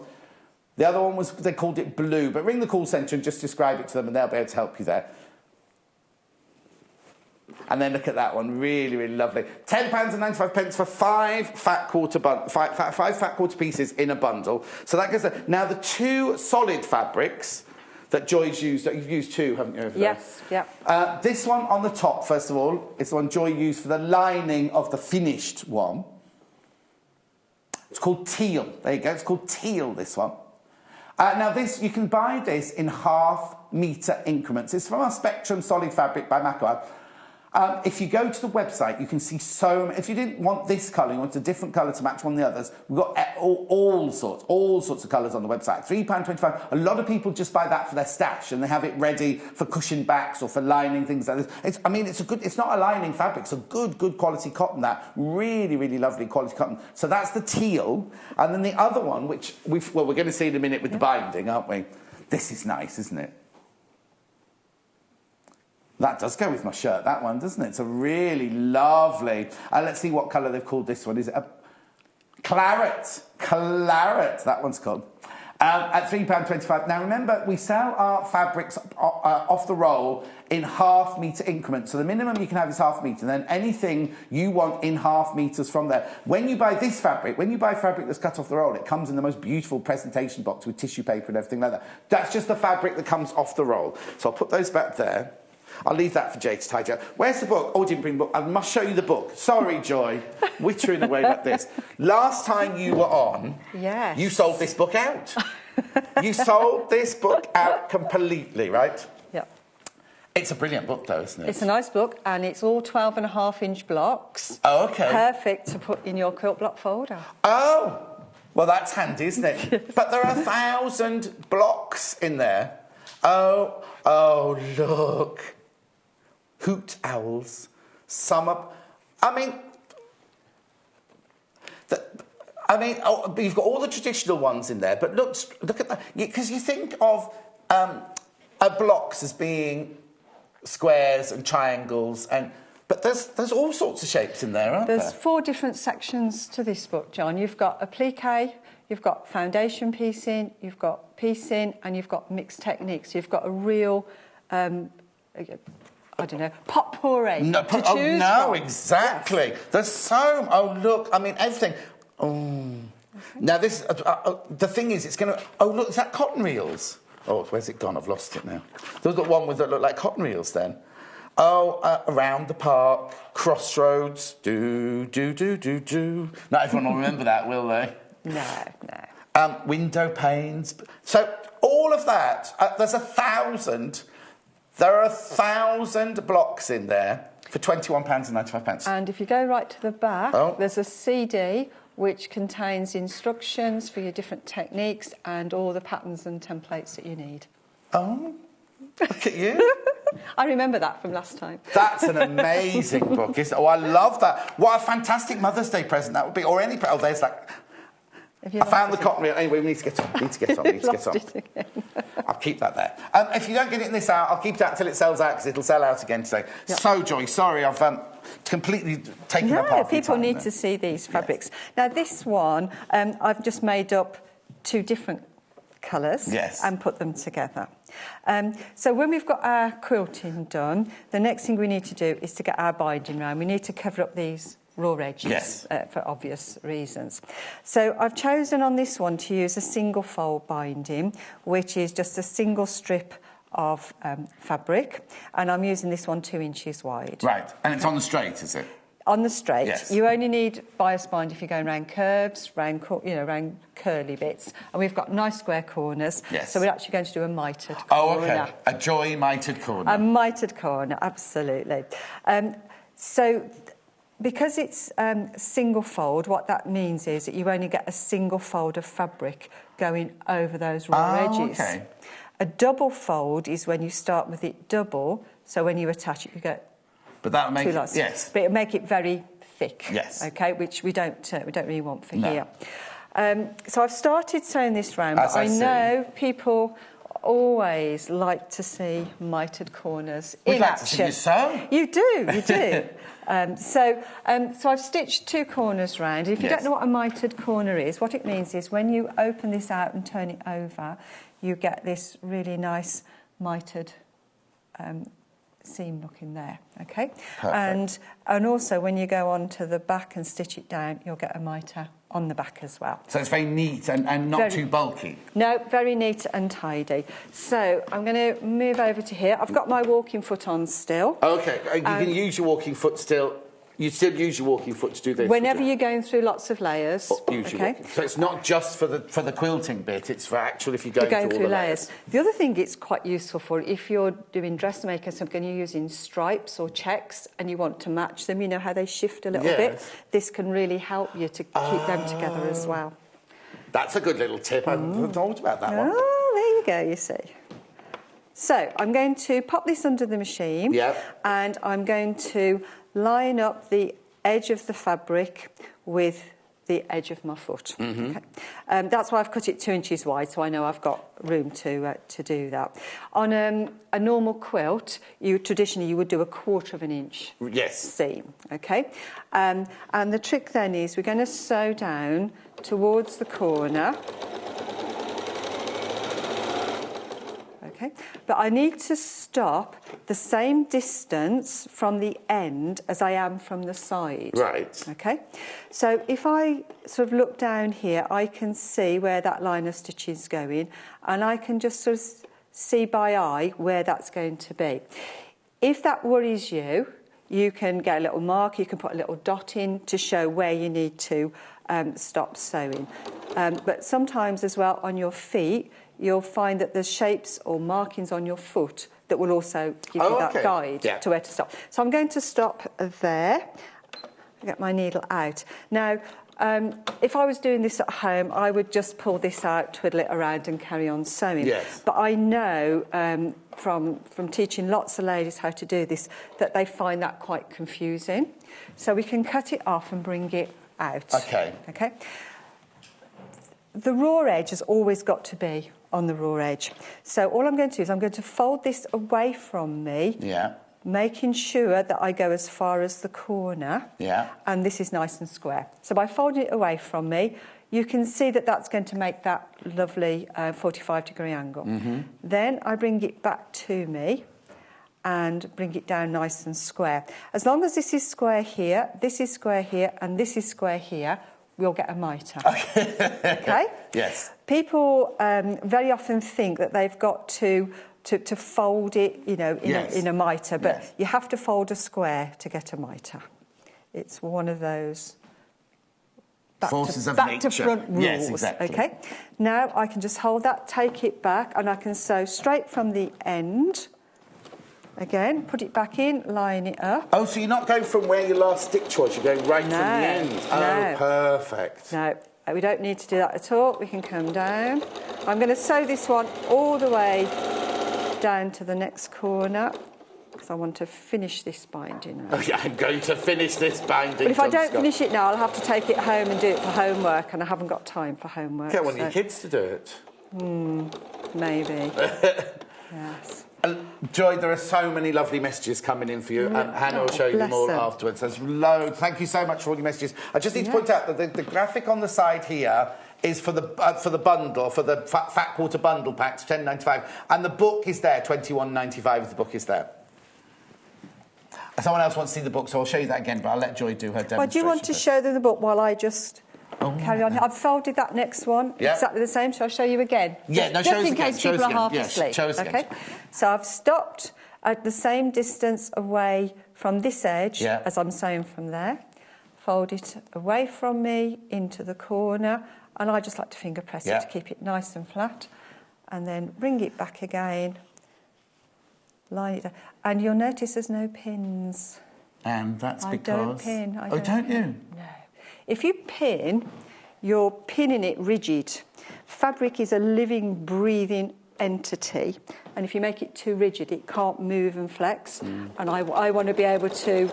The other one was, they called it blue, but ring the call centre and just describe it to them and they'll be able to help you there. And then look at that one, really, really lovely. £10.95 for five fat quarter pieces in a bundle. So that goes there. Now, the two solid fabrics that Joy's used, that you've used two, haven't you? Over yes, there? yeah. This one on the top, first of all, is the one Joy used for the lining of the finished one. It's called teal. There you go, it's called teal, this one. Now, this, you can buy this in half-metre increments. It's from our Spectrum Solid Fabric by Immaculate. If you go to the website, you can see so many. If you didn't want this colour, you wanted a different colour to match one of the others, we've got all sorts of colours on the website. £3.25. A lot of people just buy that for their stash and they have it ready for cushion backs or for lining, things like this. It's not a lining fabric. It's a good quality cotton, that. Really, really lovely quality cotton. So that's the teal. And then the other one, which we're going to see in a minute with the binding, aren't we? This is nice, isn't it? That does go with my shirt, that one, doesn't it? It's a really lovely... let's see what colour they've called this one. Is it a claret? Claret, that one's called. At £3.25. Now, remember, we sell our fabrics off the roll in half-metre increments. So the minimum you can have is half-metre, and then anything you want in half metres from there. When you buy this fabric, when you buy fabric that's cut off the roll, it comes in the most beautiful presentation box with tissue paper and everything like that. That's just the fabric that comes off the roll. So I'll put those back there. I'll leave that for Jay to tidy up. Where's the book? Oh, I didn't bring the book. I must show you the book. Sorry, Joy. Wittering away like this. Last time you were on, yes, you sold this book out. You sold this book out completely, right? Yep. It's a brilliant book, though, isn't it? It's a nice book, and it's all 12.5-inch blocks. Oh, OK. Perfect to put in your quilt block folder. Oh, well, that's handy, isn't it? Yes. But there are 1,000 blocks in there. Oh, look. Hoot owls, summer... you've got all the traditional ones in there, but look at that. Because you think of blocks as being squares and triangles, but there's all sorts of shapes in there, aren't there? There's 4 different sections to this book, John. You've got applique, you've got foundation piecing, you've got piecing, and you've got mixed techniques. You've got a real... I don't know, potpourri to choose from. Exactly. Yes. There's so... Oh, look, everything. Oh. Now, this... the thing is, it's going to... Oh, look, is that cotton reels? Oh, where's it gone? I've lost it now. There's got one with that look like cotton reels, then. Oh, around the park, crossroads, do. Not everyone will remember that, will they? No. Window panes. So, all of that, there's 1,000... There are 1,000 blocks in there for £21.95. And if you go right to the back, there's a CD which contains instructions for your different techniques and all the patterns and templates that you need. Oh, look at you. I remember that from last time. That's an amazing book, isn't it? Oh, I love that. What a fantastic Mother's Day present that would be. Or any... Oh, there's that... I found the cotton reel. Anyway, we need to get on. I'll keep that there. If you don't get it in this hour, I'll keep that until it sells out, because it'll sell out again today. Yep. So, Joy, sorry, I've completely taken up half your time. People need to see these fabrics. Yes. Now, this one, I've just made up 2 different colours and put them together. So when we've got our quilting done, the next thing we need to do is to get our binding round. We need to cover up these raw edges for obvious reasons. So I've chosen on this one to use a single fold binding, which is just a single strip of fabric, and I'm using this one 2 inches wide. Right, and it's on the straight, is it? On the straight. Yes. You only need bias bind if you're going round curves, round curly bits, and we've got nice square corners. Yes. So we're actually going to do a mitered corner. Oh, OK. A Joy mitered corner. A mitered corner, absolutely. Because it's single fold, what that means is that you only get a single fold of fabric going over those raw edges. Okay. A double fold is when you start with it double, so when you attach it, you get but that'll make 2 lots. Yes. But it'll make it very thick. Yes. Okay, which we don't really want for here. So I've started sewing this round, but I know people always like to see mitered corners in action. We'd like to see you sew. You do. So I've stitched 2 corners round. If you don't know what a mitered corner is, what it means is when you open this out and turn it over, you get this really nice mitered seam look in there, okay? Perfect. And also when you go on to the back and stitch it down, you'll get a mitre on the back as well. So it's very neat and not too bulky. No, very neat and tidy. So I'm going to move over to here. I've got my walking foot on still. Okay, you can use your walking foot still. You still use your walking foot to do this? Whenever you're going through lots of layers. Okay. So it's not just for the quilting bit, it's for actual if you're going through all the layers. The other thing it's quite useful for, if you're doing dressmaking, something you're using stripes or checks and you want to match them, you know how they shift a little bit? This can really help you to keep them together as well. That's a good little tip. I hadn't thought about that one. Oh, there you go, you see. So I'm going to pop this under the machine and I'm going to line up the edge of the fabric with the edge of my foot. Okay. That's why I've cut it 2 inches wide, so I know I've got room to do that. On a normal quilt, traditionally you would do a 1/4 inch seam. Okay, and the trick then is we're going to sew down towards the corner. Okay, but I need to stop the same distance from the end as I am from the side. Right. Okay, so if I sort of look down here, I can see where that line of stitch is going, and I can just sort of see by eye where that's going to be. If that worries you, you can get a little mark, you can put a little dot in to show where you need to stop sewing. But sometimes as well on your feet, you'll find that there's shapes or markings on your foot that will also give you that guide to where to stop. So I'm going to stop there. Get my needle out. Now, if I was doing this at home, I would just pull this out, twiddle it around and carry on sewing. But I know from teaching lots of ladies how to do this that they find that quite confusing. So we can cut it off and bring it out. Okay. The raw edge has always got to be on the raw edge. So all I'm going to do is I'm going to fold this away from me, making sure that I go as far as the corner, and this is nice and square. So by folding it away from me, you can see that that's going to make that lovely 45-degree angle. Then I bring it back to me and bring it down nice and square. As long as this is square here, this is square here, and this is square here, we'll get a mitre. Okay? Yes. People very often think that they've got to fold it, you know, in a mitre, but you have to fold a square to get a mitre. It's one of those forces of back to front rules. Yes, exactly. Okay. Now I can just hold that, take it back, and I can sew straight from the end. Again, put it back in, line it up. Oh, so you're not going from where your last stitch was, you're going right from the end. Oh, perfect. No, we don't need to do that at all. We can come down. I'm going to sew this one all the way down to the next corner because I want to finish this binding. Okay, I'm going to finish this binding. But if I don't finish it now, I'll have to take it home and do it for homework, and I haven't got time for homework. Get one of your kids to do it. Maybe. Yes. Joy, there are so many lovely messages coming in for you, and Hannah will show you them all afterwards. There's loads. Thank you so much for all your messages. I just need to point out that the graphic on the side here is for the bundle, for the Fat Quarter bundle packs, $10.95, and the book is there, $21.95 if the book is there. Someone else wants to see the book, so I'll show you that again, but I'll let Joy do her demonstration. Well, do you want to show them the book while I just... carry on. I've folded that next one exactly the same, so I'll show you again. Yeah, just in case people are half asleep. Show us again. So I've stopped at the same distance away from this edge as I'm sewing from there. Fold it away from me into the corner, and I just like to finger press it to keep it nice and flat, and then bring it back again, line it down, and you'll notice there's no pins. And that's because... I don't pin. Oh, don't you? No. If you pin, you're pinning it rigid. Fabric is a living, breathing entity, and if you make it too rigid, it can't move and flex. And I want to be able to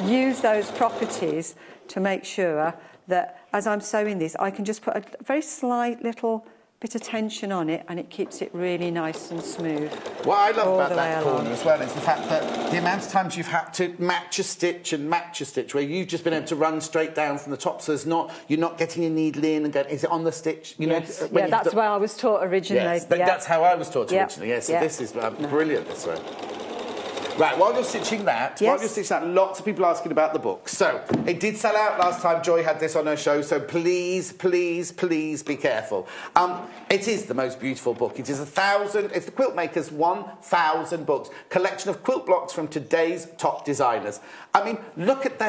use those properties to make sure that as I'm sewing this, I can just put a very slight little bit of tension on it, and it keeps it really nice and smooth. What I love all about the that way corner along. as well is the fact that the amount of times you've had to match a stitch and match a stitch, where you've just been able to run straight down from the top, so you're not getting your needle in and going, is it on the stitch? You Yes. know, when Yeah, that's where I was taught originally. Yes, Yeah. that's how I was taught Yeah. originally. Yes, so Yeah. this is brilliant. This way. Right, while you're stitching that, lots of people asking about the book. So, it did sell out last time Joy had this on her show, so please, please, please be careful. It is the most beautiful book. It is it's the Quilt Maker's 1,000 books, collection of quilt blocks from today's top designers. I mean, look at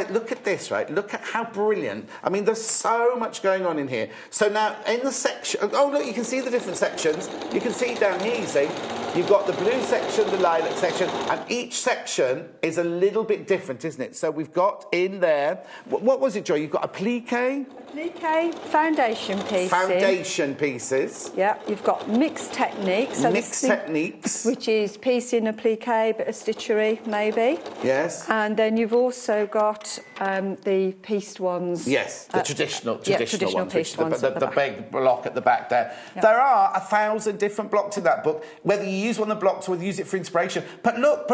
this, right? Look at how brilliant. I mean, there's so much going on in here. So now, in the section, oh look, you can see the different sections. You can see down here, you see, you've got the blue section, the lilac section, and each section is a little bit different, isn't it? So we've got in there, what was it, Joy? You've got a plique? Plique, foundation pieces. Foundation pieces. Yeah, you've got mixed techniques. So mixed techniques. Which is piecing, a plique, bit of stitchery, maybe. Yes. And then you've also got the pieced ones. Yes, the traditional ones, pieced ones the big block at the back there. Yep. There are 1,000 different blocks in that book, whether you use one of the blocks or whether you use it for inspiration. But look,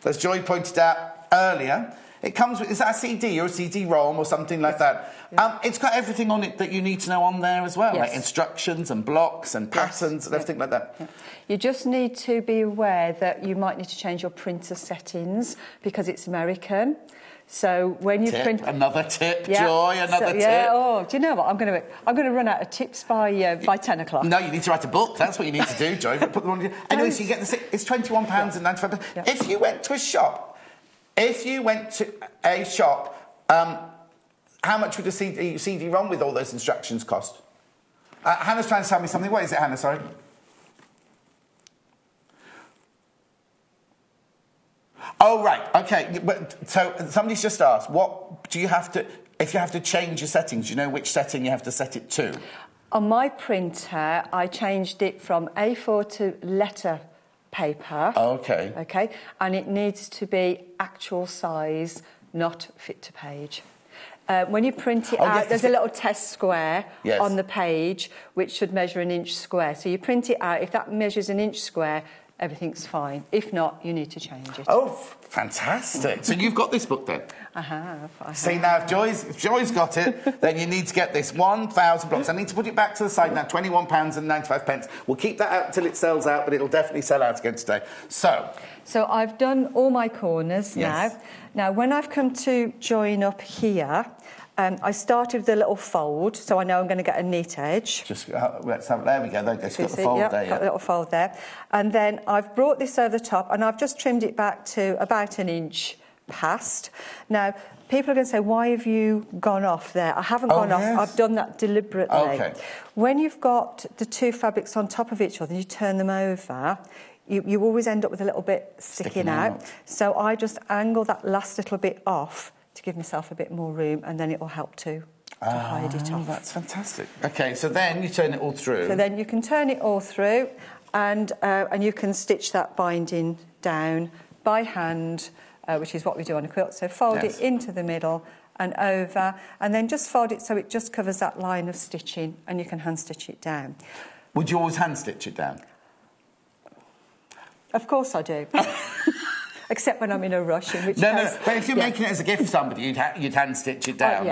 as Joy pointed out earlier, it comes with, is that a CD or a CD-ROM or something like that? Yeah. It's got everything on it that you need to know on there as well, like instructions and blocks and patterns and everything like that. Yeah. You just need to be aware that you might need to change your printer settings because it's American. So when you print, another tip, Joy, another tip. Yeah. Oh, do you know what? I'm going to run out of tips by 10 o'clock. No, you need to write a book. That's what you need to do, Joy. Put them on. Anyway, so you get it's £21.95. Yeah. If you went to a shop, how much would a CD-ROM with all those instructions cost? Hannah's trying to tell me something. What is it, Hannah? Sorry. Oh, right. Okay. So somebody's just asked, what do you have to... If you have to change your settings, do you know which setting you have to set it to? On my printer, I changed it from A4 to letter paper. Okay. Okay. And it needs to be actual size, not fit to page. When you print it out, there's a little test square on the page which should measure 1 inch square. So you print it out. If that measures 1 inch square, everything's fine. If not, you need to change it. Oh, fantastic. So you've got this book then? I have. See, now, if Joy's got it, then you need to get this 1,000 blocks. I need to put it back to the site now, £21.95. We'll keep that out until it sells out, but it'll definitely sell out again today. So I've done all my corners now. Now, when I've come to join up here, I started with a little fold, so I know I'm going to get a neat edge. Let's have, there we go, there's got the fold there. Got a little fold there. And then I've brought this over the top, and I've just trimmed it back to about 1 inch past. Now, people are going to say, why have you gone off there? I haven't gone off. I've done that deliberately. Okay. When you've got the two fabrics on top of each other and you turn them over, you always end up with a little bit sticking out. So I just angle that last little bit off to give myself a bit more room, and then it will help to hide it off. That's fantastic. Okay, so then you turn it all through. So then you can turn it all through, and you can stitch that binding down by hand, which is what we do on a quilt. So fold it into the middle and over, and then just fold it so it just covers that line of stitching, and you can hand stitch it down. Would you always hand stitch it down? Of course I do. Except when I'm in a rush, in which case... No, but if you're making it as a gift for somebody, you'd hand stitch it down.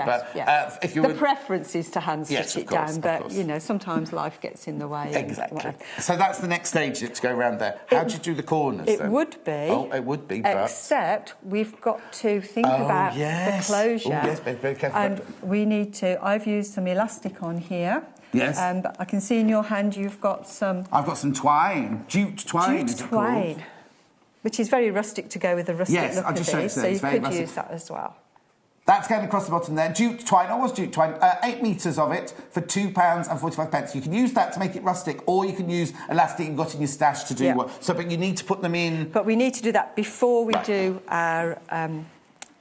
If you the preference is to hand stitch it down, but, you know, sometimes life gets in the way. Exactly. So that's the next stage to go around there. How do you do the corners, It would be. Oh, it would be, but... Except we've got to think about the closure. Oh, yes, very careful. And we need to... I've used some elastic on here. Yes. But I can see in your hand you've got some... I've got some twine. Jute twine, is it called? Which is very rustic to go with the rustic look I'll just show you. So you could use that as well. That's going across the bottom there. Jute twine, always jute twine. 8 metres of it for £2.45. You can use that to make it rustic, or you can use elastic you've got in your stash to do what. So, but you need to put them in. But we need to do that before we do our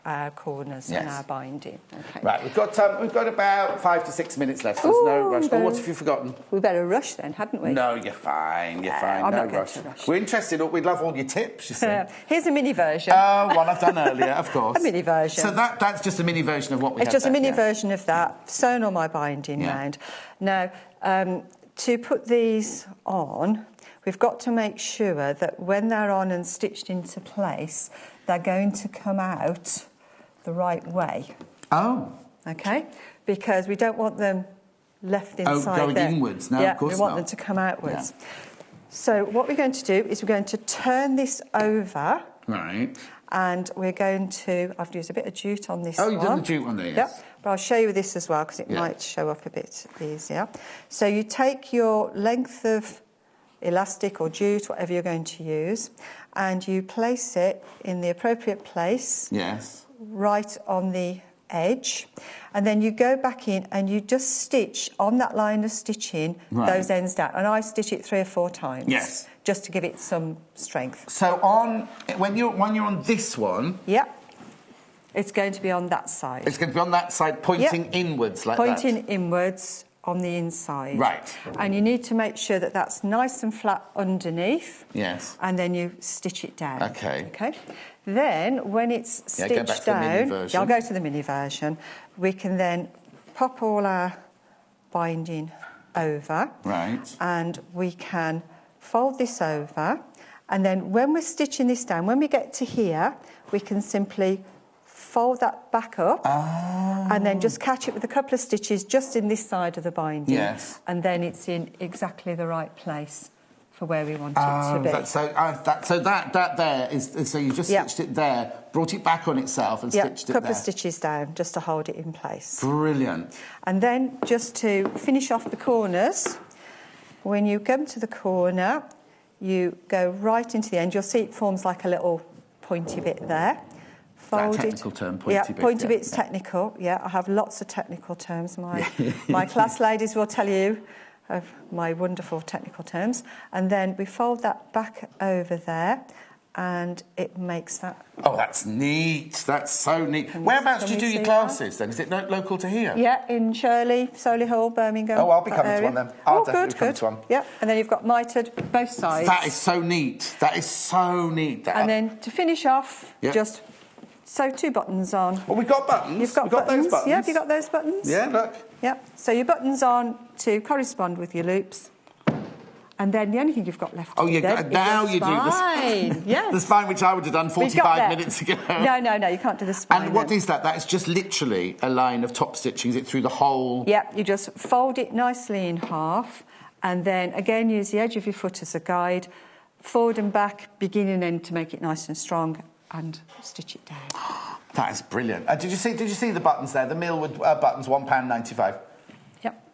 our corners and our binding. Okay. Right, we've got about 5 to 6 minutes left. There's no rush. Oh, what have you forgotten? We better rush then, hadn't we? No, you're fine. You're fine. I'm no not going rush. to rush. We're interested. We'd love all your tips. You see. Here's a mini version. Oh, one I've done earlier, of course. A mini version. So that's just a mini version of what we. It's just a mini version of that, sewn on my binding round. Now, to put these on, we've got to make sure that when they're on and stitched into place, they're going to come out the right way. Oh. Okay? Because we don't want them left inside going there. inwards. No, yeah, of course we want not. them to come outwards. Yeah. So what we're going to do is we're going to turn this over. Right. And we're going to... I've used a bit of jute on this one. Oh, you've done the jute one there, yes. Yep. But I'll show you this as well, because it might show up a bit easier. So you take your length of elastic or jute, whatever you're going to use, and you place it in the appropriate place. Yes. Right on the edge, and then you go back in and you just stitch on that line of stitching those ends down, and I stitch it 3 or 4 times. Yes. Just to give it some strength. So when you're on this one, it's going to be on that side. It's going to be on that side, pointing inwards like that. Pointing inwards on the inside. Right. And you need to make sure that that's nice and flat underneath. Yes. And then you stitch it down. Okay. Okay. Then, when it's stitched go back to the mini down, version. I'll go to the mini version. We can then pop all our binding over. Right. And we can fold this over. And then when we're stitching this down, when we get to here, we can simply fold that back up and then just catch it with a couple of stitches just in this side of the binding. Yes. And then it's in exactly the right place for where we want it to be. So that there is... So you just stitched it there, brought it back on itself and stitched it there. a couple of stitches down just to hold it in place. Brilliant. And then just to finish off the corners, when you come to the corner, you go right into the end. You'll see it forms like a little pointy bit there. Fold that technical term, pointy bit. Pointy bit's technical. Yeah, I have lots of technical terms. My class ladies will tell you of my wonderful technical terms. And then we fold that back over there, and it makes that... Oh, that's neat. That's so neat. Whereabouts do you do your classes, then? Is it local to here? Yeah, in Shirley, Solihull, Birmingham. Oh, I'll be coming to one then. I'll definitely come to one. Yeah, and then you've got mitered both sides. That is so neat. That is so neat. And then to finish off, just sew 2 buttons on. Well, we've got buttons. You've got those buttons. Yeah, have you got those buttons? Yeah, look. Yeah, so your buttons on to correspond with your loops. And then the only thing you've got left to do then now is you the spine. Yes. The spine, which I would have done 45 minutes ago. No, you can't do the spine. And what is that? That is just literally a line of top stitching. Is it through the whole... Yeah, you just fold it nicely in half, and then again use the edge of your foot as a guide, forward and back, beginning and end to make it nice and strong, and stitch it down. That is brilliant. Did you see the buttons there? The Millwood buttons, £1.95. Yep.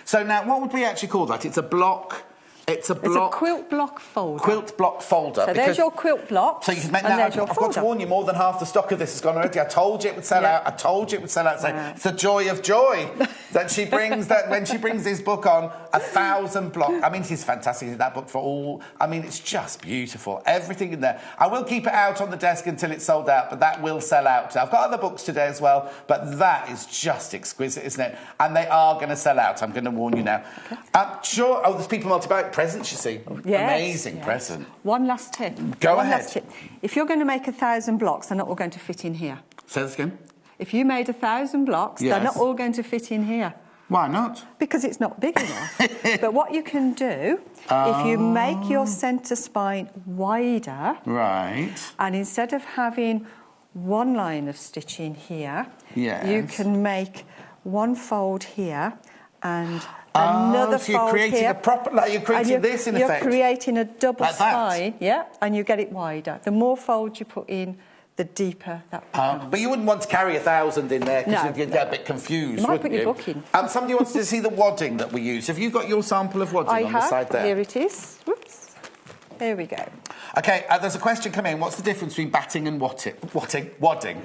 So now, what would we actually call that? It's a block. It's a quilt block folder. Quilt block folder. So there's your quilt block. So you can make now. I've got to warn you, more than half the stock of this has gone already. I told you it would sell out. I told you it would sell out. So it's the joy of Joy that she brings. That when she brings this book on, 1,000 blocks. I mean, it is fantastic. That book for all. I mean, it's just beautiful. Everything in there. I will keep it out on the desk until it's sold out, but that will sell out. I've got other books today as well, but that is just exquisite, isn't it? And they are going to sell out. I'm going to warn you now. Okay. Sure. Oh, there's people multi-buy presents. You see. Yes, amazing present. One last tip. Go ahead. Last tip. If you're going to make 1,000 blocks, they're not all going to fit in here. Say this again. If you made 1,000 blocks, they're not all going to fit in here. Why not? Because it's not big enough. But what you can do, if you make your centre spine wider, right, and instead of having one line of stitching here, you can make one fold here and another so you're fold creating here. a proper, like you're creating this in effect. You're creating a double like spine, and you get it wider. The more folds you put in, the deeper that becomes. But you wouldn't want to carry 1,000 in there because you'd get a bit confused, you might wouldn't put your book in. Somebody wants to see the wadding that we use. Have you got your sample of wadding on the side there? Here it is. Whoops. There we go. OK, there's a question coming in. What's the difference between batting and wadding?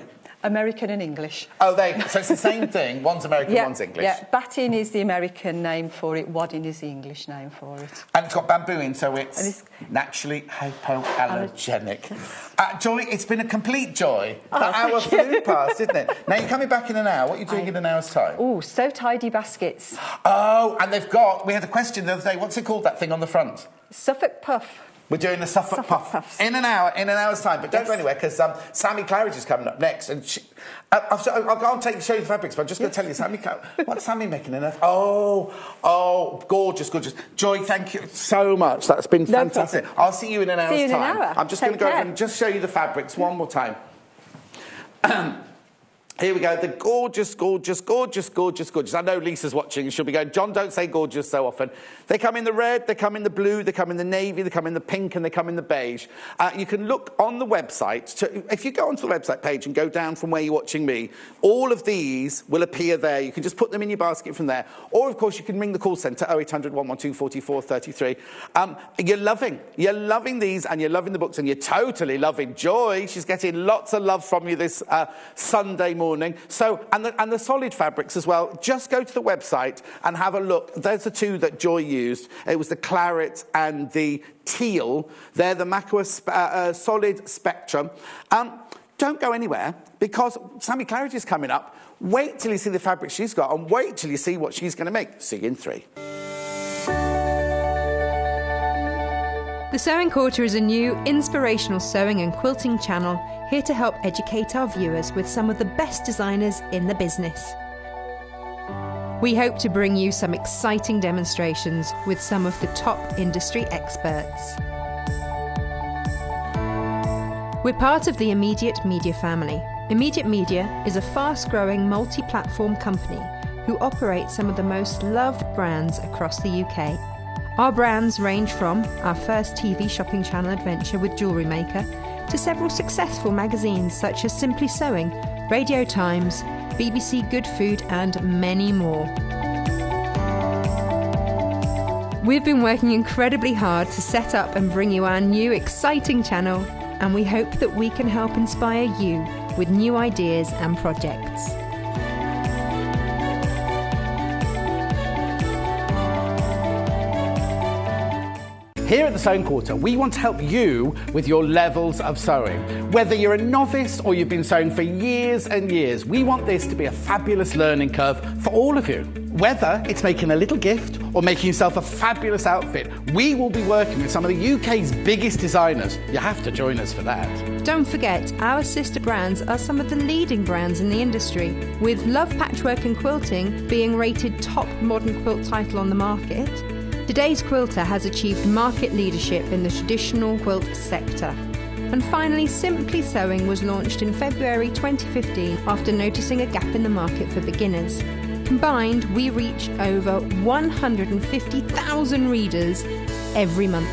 American and English. Oh, so it's the same thing. One's American, one's English. Yeah, batting is the American name for it, wadding is the English name for it. And it's got bamboo in, so it's naturally hypoallergenic. Joy, it's been a complete joy. The hour flew past, didn't it? Now, you're coming back in an hour. What are you doing in an hour's time? Oh, so tidy baskets. Oh, and we had a question the other day. What's it called, that thing on the front? Suffolk puff. We're doing the Suffolk Puff Puffs. in an hour's time. But don't go anywhere, because Sammy Claridge is coming up next. And I'll go and show you the fabrics, but I'm just going to tell you, what's Sammy making in there? Oh, gorgeous. Joy, thank you so much. That's been fantastic. I'll see you in an hour's time. I'm just going to go over and just show you the fabrics one more time. Here we go, the gorgeous. I know Lisa's watching and she'll be going, John, don't say gorgeous so often. They come in the red, they come in the blue, they come in the navy, they come in the pink, and they come in the beige. You can look on the website. If you go onto the website page and go down from where you're watching me, all of these will appear there. You can just put them in your basket from there. Or, of course, you can ring the call centre, 0800 112 44 33. You're loving these, and you're loving the books, and you're totally loving Joy. She's getting lots of love from you this Sunday morning. So, and the solid fabrics as well. Just go to the website and have a look. There's the two that Joy used. It was the claret and the teal. They're the Macua solid spectrum. Don't go anywhere, because Sammy Claridge is coming up. Wait till you see the fabric she's got, and wait till you see what she's going to make. See you in 3. The Sewing Quarter is a new, inspirational sewing and quilting channel here to help educate our viewers with some of the best designers in the business. We hope to bring you some exciting demonstrations with some of the top industry experts. We're part of the Immediate Media family. Immediate Media is a fast-growing multi-platform company who operate some of the most loved brands across the UK. Our brands range from our first TV shopping channel adventure with Jewellery Maker to several successful magazines such as Simply Sewing, Radio Times, BBC Good Food and many more. We've been working incredibly hard to set up and bring you our new exciting channel, and we hope that we can help inspire you with new ideas and projects. Here at the Sewing Quarter, we want to help you with your levels of sewing. Whether you're a novice or you've been sewing for years and years, we want this to be a fabulous learning curve for all of you. Whether it's making a little gift or making yourself a fabulous outfit, we will be working with some of the UK's biggest designers. You have to join us for that. Don't forget, our sister brands are some of the leading brands in the industry, with Love Patchwork and Quilting being rated top modern quilt title on the market. Today's Quilter has achieved market leadership in the traditional quilt sector. And finally, Simply Sewing was launched in February 2015 after noticing a gap in the market for beginners. Combined, we reach over 150,000 readers every month.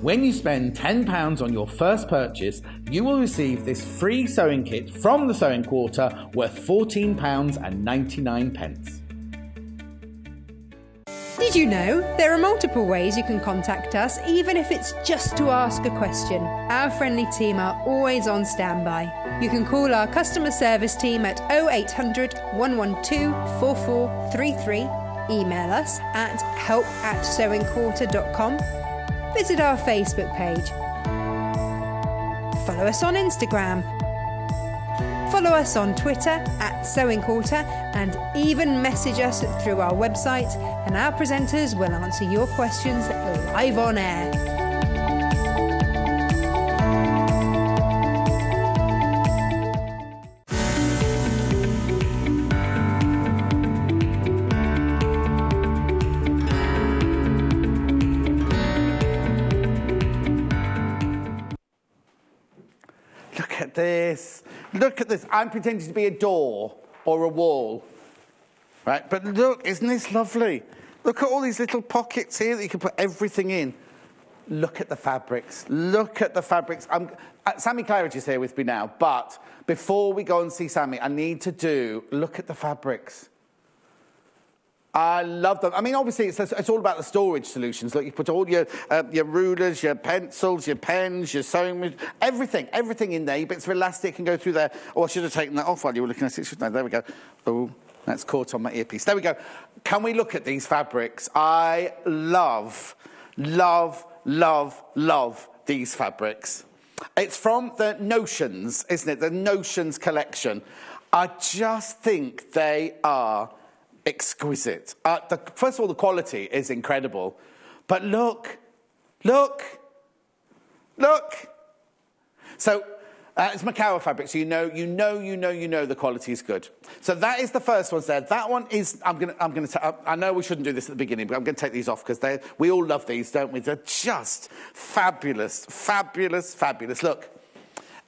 When you spend £10 on your first purchase, you will receive this free sewing kit from the Sewing Quarter worth £14.99. Did you know there are multiple ways you can contact us, even if it's just to ask a question? Our friendly team are always on standby. You can call our customer service team at 0800 112 4433, email us at help@sewingquarter.com, visit our Facebook page, follow us on Instagram, follow us on Twitter @SewingQuarter, and even message us through our website, and our presenters will answer your questions live on air. Look at this. I'm pretending to be a door or a wall. Right? But look, isn't this lovely? Look at all these little pockets here that you can put everything in. Look at the fabrics. Look at the fabrics. Sammy Claridge is here with me now, but before we go and see Sammy, I need to look at the fabrics. I love them. I mean, obviously, it's all about the storage solutions. Look, you put all your rulers, your pencils, your pens, your sewing, everything in there. Bits of elastic can go through there. Oh, I should have taken that off while you were looking at it, shouldn't I? There we go. Oh, that's caught on my earpiece. There we go. Can we look at these fabrics? I love these fabrics. It's from the Notions, isn't it? The Notions collection. I just think they are exquisite. First of all, the quality is incredible. But look. So it's Macawa fabric, so you know the quality is good. So that is the first one there. That one is, I know we shouldn't do this at the beginning, but I'm going to take these off because we all love these, don't we? They're just fabulous. Look,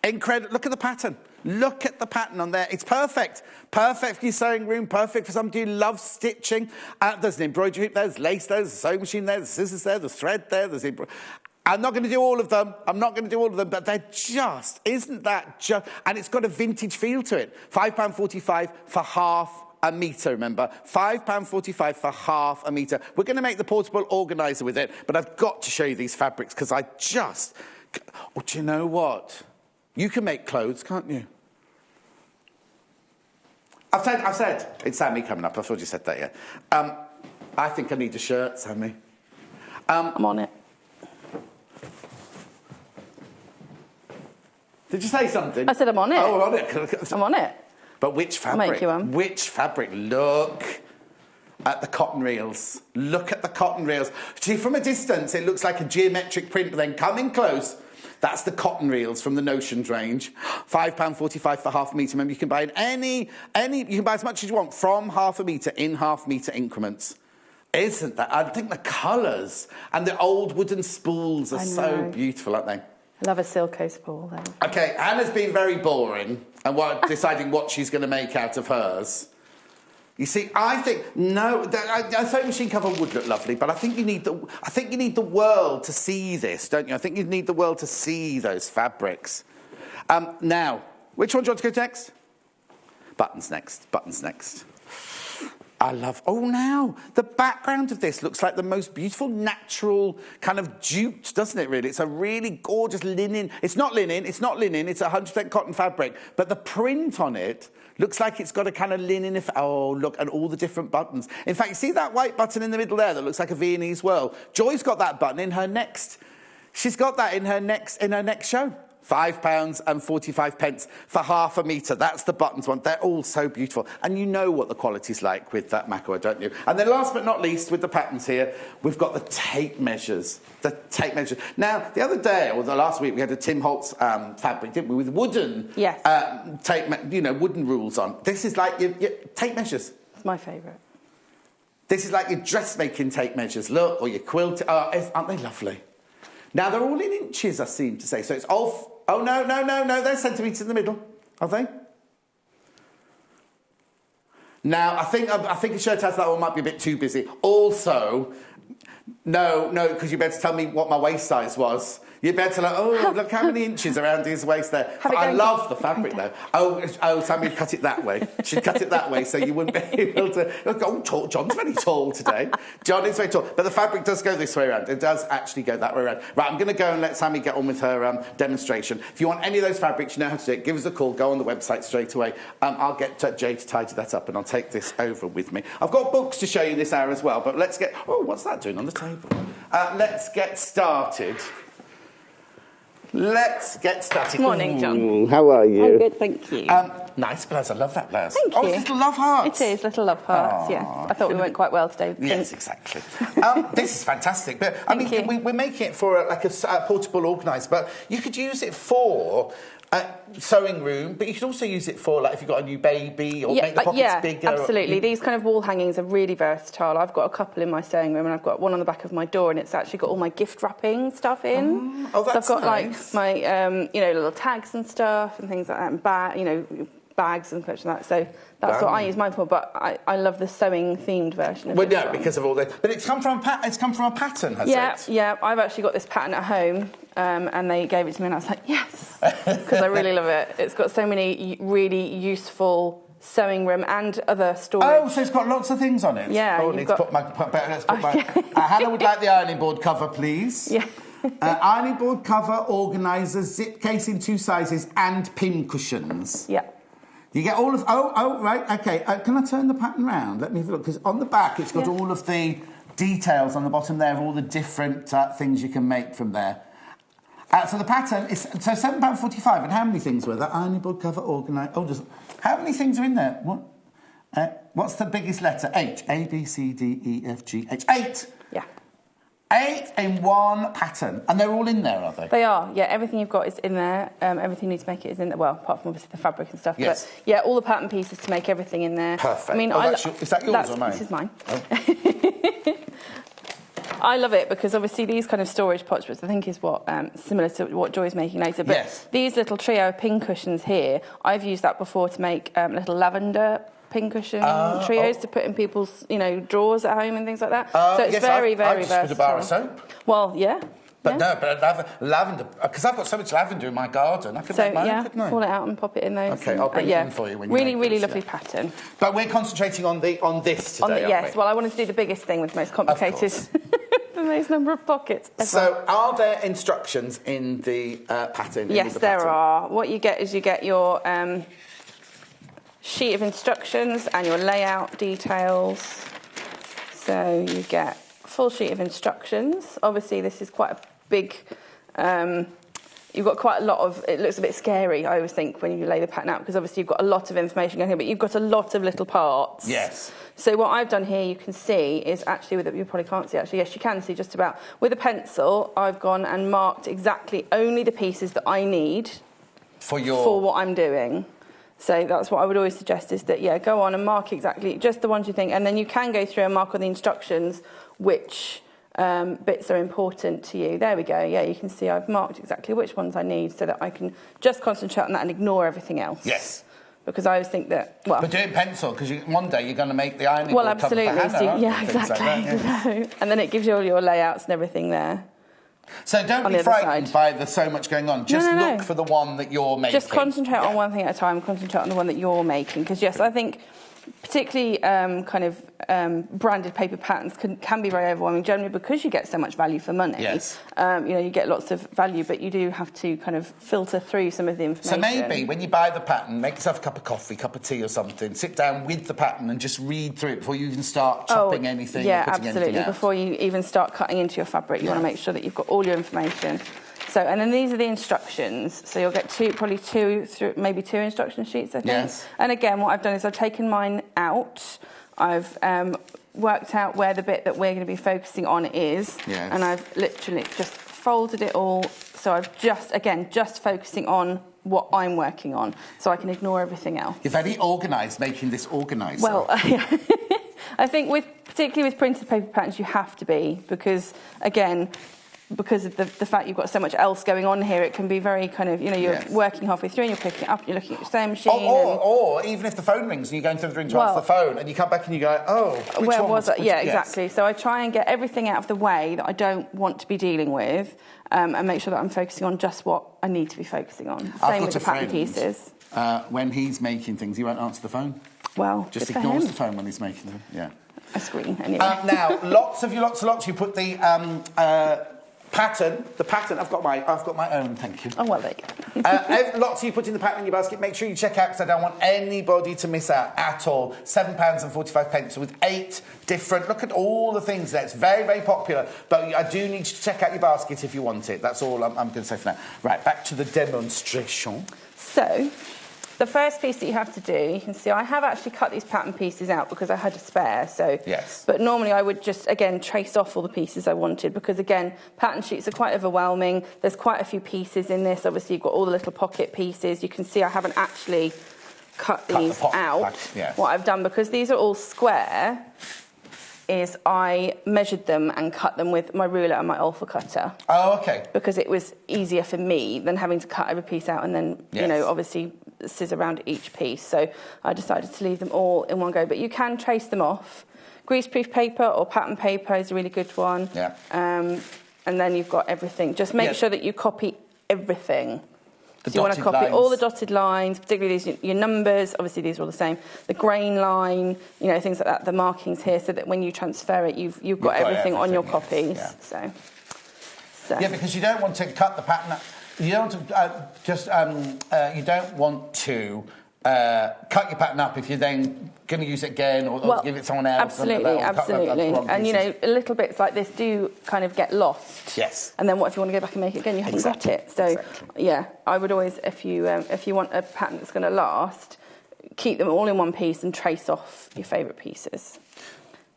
incredible. Look at the pattern. Look at the pattern on there. It's perfect. Perfect for your sewing room. Perfect for somebody who loves stitching. There's an embroidery hoop there. There's lace there. There's a sewing machine there. There's scissors there. There's thread there. I'm not going to do all of them. But they're just, isn't that just... And it's got a vintage feel to it. £5.45 for half a metre, remember? £5.45 for half a metre. We're going to make the portable organiser with it, but I've got to show you these fabrics because I just... Oh, do you know what? You can make clothes, can't you? I've said, it's Sammy coming up. I thought you said that, yeah. I think I need a shirt, Sammy. I'm on it. Did you say something? I said I'm on it. Oh, on it. I'm on it. But which fabric? I'll make you one. Which fabric? Look at the cotton reels. Look at the cotton reels. See, from a distance, it looks like a geometric print, but then coming close... That's the cotton reels from the Notions range. £5.45 for half a metre. Remember, you can buy in any... You can buy as much as you want from half a metre in half-metre increments. Isn't that... I think the colours and the old wooden spools are so beautiful, aren't they? I love a Silco spool, though. OK, Anna's been very boring and deciding what she's going to make out of hers. You see, I think a sewing machine cover would look lovely, but I think you need the world to see this, don't you? I think you need the world to see those fabrics. Now, which one do you want to go next? Buttons next. I love... Oh, now, the background of this looks like the most beautiful, natural kind of jute, doesn't it, really? It's a really gorgeous linen. It's not linen. It's 100% cotton fabric. But the print on it looks like it's got a kind of linen... Oh, look, and all the different buttons. In fact, you see that white button in the middle there that looks like a Viennese whirl? Joy's got that button in her next... She's got that in her next show. £5.45 for half a metre. That's the buttons one. They're all so beautiful. And you know what the quality's like with that Macawa, don't you? And then last but not least, with the patterns here, we've got the tape measures. Now, the other day, or the last week, we had a Tim Holtz fabric, didn't we, with wooden tape, wooden rules on. This is like your tape measures. It's my favourite. This is like your dressmaking tape measures, look, or your quilt. Aren't they lovely? Now, they're all in inches, I seem to say. So it's all... Oh, no, they're centimetres in the middle, are they? Now, I think a shirt has that one might be a bit too busy. Also, no, because you better tell me what my waist size was. You better look how many inches around his waist there. I love the fabric, though. Oh, Sammy cut it that way. She'd cut it that way so you wouldn't be able to... Oh, John's very tall today. John is very tall. But the fabric does go this way around. It does actually go that way around. Right, I'm going to go and let Sammy get on with her demonstration. If you want any of those fabrics, you know how to do it. Give us a call. Go on the website straight away. I'll get Jay to tidy that up and I'll take this over with me. I've got books to show you this hour as well, but let's get... Oh, what's that doing on the table? Let's get started. Let's get started. Morning, John. How are you? I'm good, thank you. Nice blouse. I love that blouse. Thank you. Oh, it's little love hearts. It is, little love hearts, yes. I thought we went quite well today. Yes, exactly. This is fantastic. But I mean, we're making it for a portable organiser, but you could use it for a sewing room, but you could also use it for, like, if you've got a new baby or make the pockets bigger. Absolutely. These kind of wall hangings are really versatile. I've got a couple in my sewing room and I've got one on the back of my door and it's actually got all my gift wrapping stuff in. Oh, that's so I've got, nice. like, my, little tags and stuff and things like that, and bags and such like that. So that's what I use mine for, but I love the sewing-themed version of it. Well, no, because of all this. But it's come from a pattern, has it? Yeah. I've actually got this pattern at home, and they gave it to me, and I was like, yes, because I really love it. It's got so many really useful sewing room and other storage. Oh, so it's got lots of things on it. Yeah, Oh, let's put my. Hannah would like the ironing board cover, please. Yeah. Ironing board cover, organiser, zip case in 2 sizes, and pin cushions. Yeah. You get all of... Oh, right, OK. Can I turn the pattern round? Let me have a look, because on the back it's got all of the details on the bottom there of all the different things you can make from there. So the pattern is... So £7.45, and how many things were there? Ironing board cover, organise... Oh, just... How many things are in there? What's the biggest letter? H. A, B, C, D, E, F, G, H. 8! Yeah. 8 in one pattern. And they're all in there, are they? They are, yeah. Everything you've got is in there. Everything you need to make it is in there. Well, apart from obviously the fabric and stuff. Yes. But, yeah, all the pattern pieces to make everything in there. Perfect. I mean, is that yours or mine? This is mine. Oh. I love it because obviously these kind of storage pots, which I think is what similar to what Joy's making later. But these little trio of pin cushions here, I've used that before to make little lavender pin cushion trios to put in people's, drawers at home and things like that. So it's very versatile. Just put a bar of soap. Well, yeah. But no, but lavender, because I've got so much lavender in my garden, I could make mine, couldn't I? Pull it out and pop it in those. Okay, I'll bring it in for you when you really, make really this, lovely pattern. But we're concentrating on this today, yes, well, I wanted to do the biggest thing with the most complicated, the most number of pockets ever. So, are there instructions in the pattern? Yes, there are. What you get is you get your sheet of instructions and your layout details. So you get a full sheet of instructions. Obviously, this is quite a big... you've got quite a lot of... It looks a bit scary, I always think, when you lay the pattern out, because obviously you've got a lot of information going here, but you've got a lot of little parts. Yes. So what I've done here, you can see, is actually... You probably can't see, actually. Yes, you can see just about. With a pencil, I've gone and marked exactly only the pieces that I need for what I'm doing. So that's what I would always suggest is that, go on and mark exactly just the ones you think. And then you can go through and mark on the instructions which bits are important to you. There we go. Yeah, you can see I've marked exactly which ones I need so that I can just concentrate on that and ignore everything else. Yes. Because I always think that, well... But do it in pencil, because one day you're going to make the ironing board cover for Hannah, exactly. Like that, And then it gives you all your layouts and everything there. So don't be frightened by the so much going on. Just look for the one that you're making. Just concentrate on one thing at a time. Concentrate on the one that you're making. Because, yes, I think particularly branded paper patterns can be very overwhelming, generally because you get so much value for money. Yes. You get lots of value, but you do have to kind of filter through some of the information. So maybe when you buy the pattern, make yourself a cup of coffee, cup of tea or something, sit down with the pattern and just read through it before you even start chopping anything or putting anything out. Before you even start cutting into your fabric, you want to make sure that you've got all your information. So, and then these are the instructions. So you'll get maybe two instruction sheets, I think. Yes. And again, what I've done is I've taken mine out. I've worked out where the bit that we're going to be focusing on is. Yes. And I've literally just folded it all. So I've just focusing on what I'm working on. So I can ignore everything else. You're very organised making this organiser. Well, I think particularly with printed paper patterns, you have to be, because, again... Because of the fact you've got so much else going on here, it can be very kind of, you're working halfway through and you're picking it up and you're looking at your sewing machine. Or even if the phone rings and you're going through the ring to answer the phone and you come back and you go, which where one was it? Yeah, exactly. Yes. So I try and get everything out of the way that I don't want to be dealing with and make sure that I'm focusing on just what I need to be focusing on. Same with the pattern pieces. When he's making things, he won't answer the phone. Well, just ignores the phone when he's making them. Yeah. A screen, anyway. Now, lots. You put the... the pattern, I've got my own, thank you. Oh, well, there you go. Lots you put in the pattern in your basket. Make sure you check out, because I don't want anybody to miss out at all. £7.45 with 8 different... Look at all the things there. It's very, very popular, but I do need you to check out your basket if you want it. That's all I'm going to say for now. Right, back to the demonstration. So... The first piece that you have to do, you can see I have actually cut these pattern pieces out because I had a spare. So, yes. But normally I would just, again, trace off all the pieces I wanted because, again, pattern sheets are quite overwhelming. There's quite a few pieces in this. Obviously, you've got all the little pocket pieces. You can see I haven't actually cut these out. What I've done, because these are all square, is I measured them and cut them with my ruler and my alpha cutter. Oh, okay. Because it was easier for me than having to cut every piece out and then, obviously scissor around each piece. So I decided to leave them all in one go. But you can trace them off. Greaseproof paper or pattern paper is a really good one. Yeah. And then you've got everything. Just make sure that you copy everything. So you want to copy all the dotted lines, particularly these, your numbers, obviously these are all the same, the grain line, you know, things like that, the markings here, so that when you transfer it, you've got everything on your copies. Yeah. So. Yeah, because you don't want to cut the pattern. You don't you don't want to cut your pattern up if you're then going to use it again or give it to someone else. Absolutely, absolutely. And, you know, little bits like this do kind of get lost. Yes. And then what if you want to go back and make it again? You haven't got it. So, yeah, I would always, if you want a pattern that's going to last, keep them all in one piece and trace off your favourite pieces.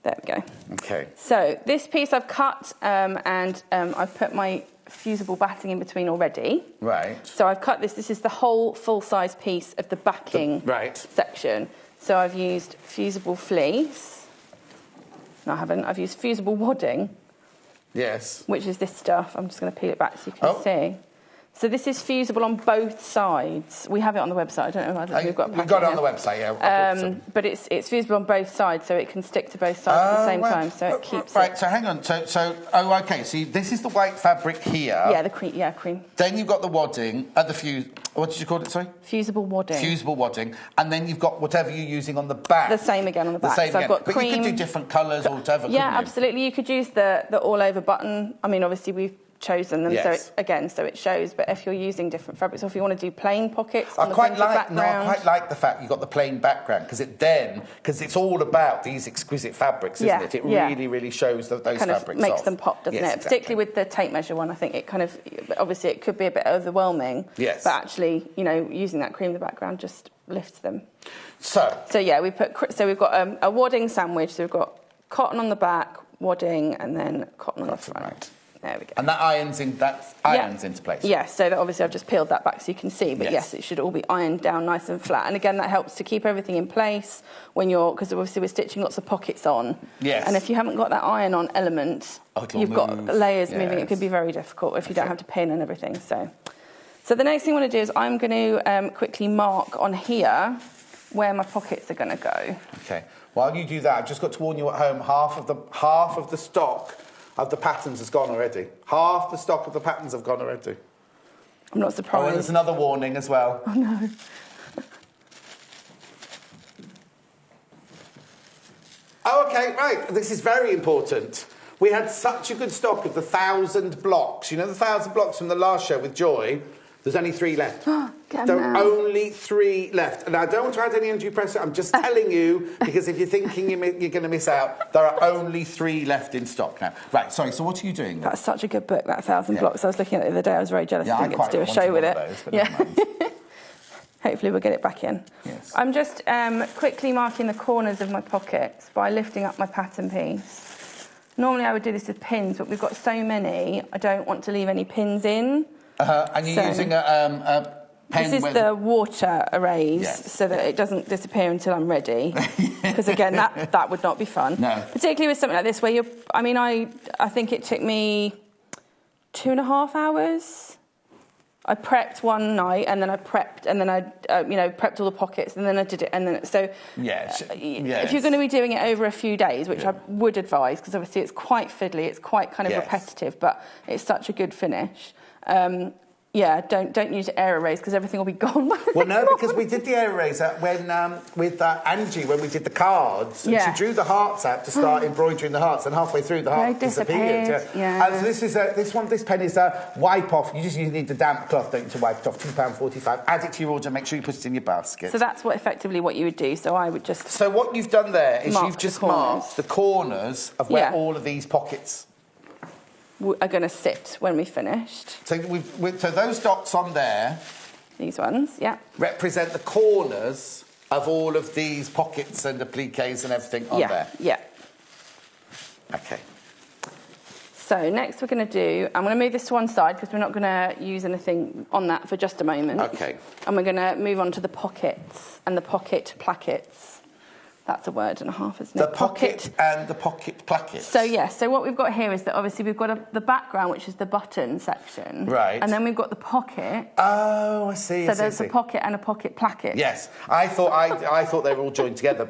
There we go. Okay. So this piece I've cut and I've put my fusible batting in between already. Right. So I've cut this. This is the whole full-size piece of the backing section. So I've used fusible fleece. No, I haven't. I've used fusible wadding. Yes. Which is this stuff. I'm just going to peel it back so you can see. So this is fusible on both sides. We have it on the website. I don't know if we've got a pattern. We've got it on the website, yeah. But it's fusible on both sides, so it can stick to both sides at the same time, so it keeps it. Right, so hang on. Okay, so this is the white fabric here. Yeah, the cream. Then you've got the wadding, what did you call it, sorry? Fusible wadding. Fusible wadding. And then you've got whatever you're using on the back. The same again on the back. The same so again. I've got cream. But you could do different colours or whatever, Yeah, absolutely. You could use the all-over button. I mean, obviously we've chosen them, so it shows. But if you're using different fabrics, or if you want to do plain pockets on the printed background, I quite like the fact you've got the plain background because it's all about these exquisite fabrics, isn't it? It really shows those kind fabrics of makes off. them pop, doesn't it? Exactly. Particularly with the tape measure one, I think it kind of obviously it could be a bit overwhelming. Yes. But actually, you know, using that cream in the background just lifts them. So yeah, we've got a wadding sandwich. So we've got cotton on the back, wadding, and then cotton on the front. Right. There we go. And that irons into place. Yes, so that obviously I've just peeled that back so you can see, but yes, it should all be ironed down nice and flat. And again, that helps to keep everything in place when because obviously we're stitching lots of pockets on. Yes. And if you haven't got that iron-on element, you've got layers moving. It could be very difficult if you don't have to pin and everything. So the next thing I want to do is I'm going to quickly mark on here where my pockets are going to go. Okay. While you do that, I've just got to warn you at home, half of the stock of the patterns has gone already. Half the stock of the patterns have gone already. I'm not surprised. Oh, and there's another warning as well. Oh, no. Oh, OK, right. This is very important. We had such a good stock of the 1,000 blocks. You know the 1,000 blocks from the last show with Joy? There's only 3 left. There are only 3 left. And I don't want to add any undue pressure. I'm just telling you, because if you're thinking you're going to miss out, there are only 3 left in stock now. Right, sorry, so what are you doing? That's such a good book, that 1,000 blocks. I was looking at it the other day. I was very jealous. I didn't get to do a show with it. Hopefully we'll get it back in. Yes. I'm just quickly marking the corners of my pockets by lifting up my pattern piece. Normally I would do this with pins, but we've got so many, I don't want to leave any pins in. And you're using a pen. This is the water erase, so that it doesn't disappear until I'm ready. Because again, that would not be fun. No. Particularly with something like this, where I think it took me 2.5 hours. I prepped one night, and then I prepped all the pockets, and then I did it, and then if you're going to be doing it over a few days, which I would advise, because obviously it's quite fiddly, it's quite kind of repetitive, but it's such a good finish. Don't use air erase because everything will be gone. Well, no, because we did the air eraser with Angie when we did the cards. And she drew the hearts out to start embroidering the hearts, and halfway through the heart disappeared. And so this pen is a wipe off. You just need the damp cloth, don't you, to wipe it off. £2.45. Add it to your order. Make sure you put it in your basket. So that's effectively what you would do. So I would just. So what you've done there is you've just marked the corners of where all of these pockets are going to sit when we've finished. So so those dots on there, these ones, represent the corners of all of these pockets and appliques and everything on there. Yeah. Okay. So next we're going to do, I'm going to move this to one side because we're not going to use anything on that for just a moment. Okay. And we're going to move on to the pockets and the pocket plackets. That's a word and a half, isn't it? The pocket and the pocket plackets. So what we've got here is that obviously we've got the background, which is the button section. Right. And then we've got the pocket. Oh, I see. So there's a pocket and a pocket placket. Yes. I thought they were all joined together.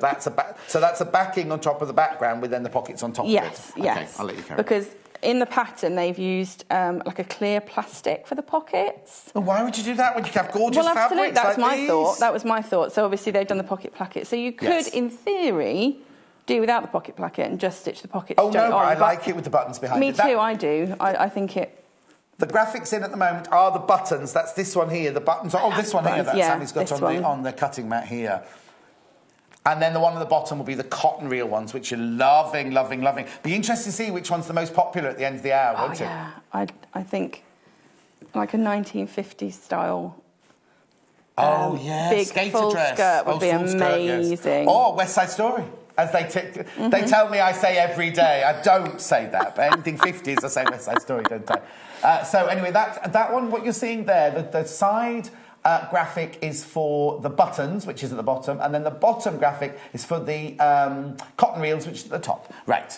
So that's a backing on top of the background with then the pockets on top of it. Yes. Okay, I'll let you carry on. Because in the pattern, they've used like a clear plastic for the pockets. Well, why would you do that when you can have gorgeous Well, absolutely, fabrics that's like my these? thought. That was my thought. So obviously they've done the pocket placket. So you could, in theory, do without the pocket placket and just stitch the pockets straight on. Oh, no, I like it with the buttons behind me it. Me too, I do. I think it... The graphics in at the moment are the buttons. That's this one here, the buttons. Oh, this one here that Sammy's got on the cutting mat here. And then the one at the bottom will be the cotton reel ones, which you're loving, loving, loving. Be interesting to see which one's the most popular at the end of the hour, won't it? I think like a 1950s style. Big skater full dress. Skirt would be amazing. Yes. Oh, West Side Story. As they tell me I say every day. I don't say that, but anything 50s, I say West Side Story, don't I? So anyway, that one, what you're seeing there, the side graphic is for the buttons, which is at the bottom, and then the bottom graphic is for the cotton reels, which is at the top. Right.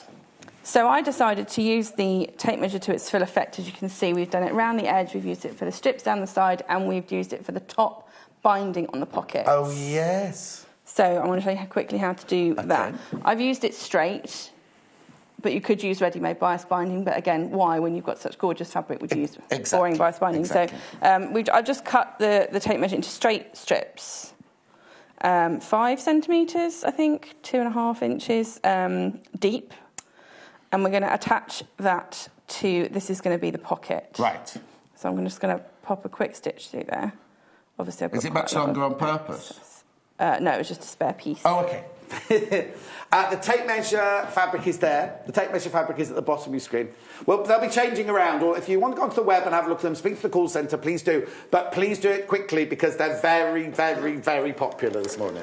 So I decided to use the tape measure to its full effect. As you can see, we've done it around the edge, we've used it for the strips down the side, and we've used it for the top binding on the pocket. Oh, yes. So I'm going to show you quickly how to do that. I've used it straight, but you could use ready-made bias binding. But again, why, when you've got such gorgeous fabric, would you use boring bias binding? Exactly. So I've just cut the tape measure into straight strips, 5 centimetres, I think, 2.5 inches deep, and we're going to attach that to. This is going to be the pocket. Right. So I'm just going to pop a quick stitch through there. Obviously, I've got Is it much longer on purpose? No, it was just a spare piece. Oh, OK. The tape measure fabric is there. The tape measure fabric is at the bottom of your screen. Well, they'll be changing around, or if you want to go onto the web and have a look at them, speak to the call centre, please do. But please do it quickly because they're very, very, very popular this morning.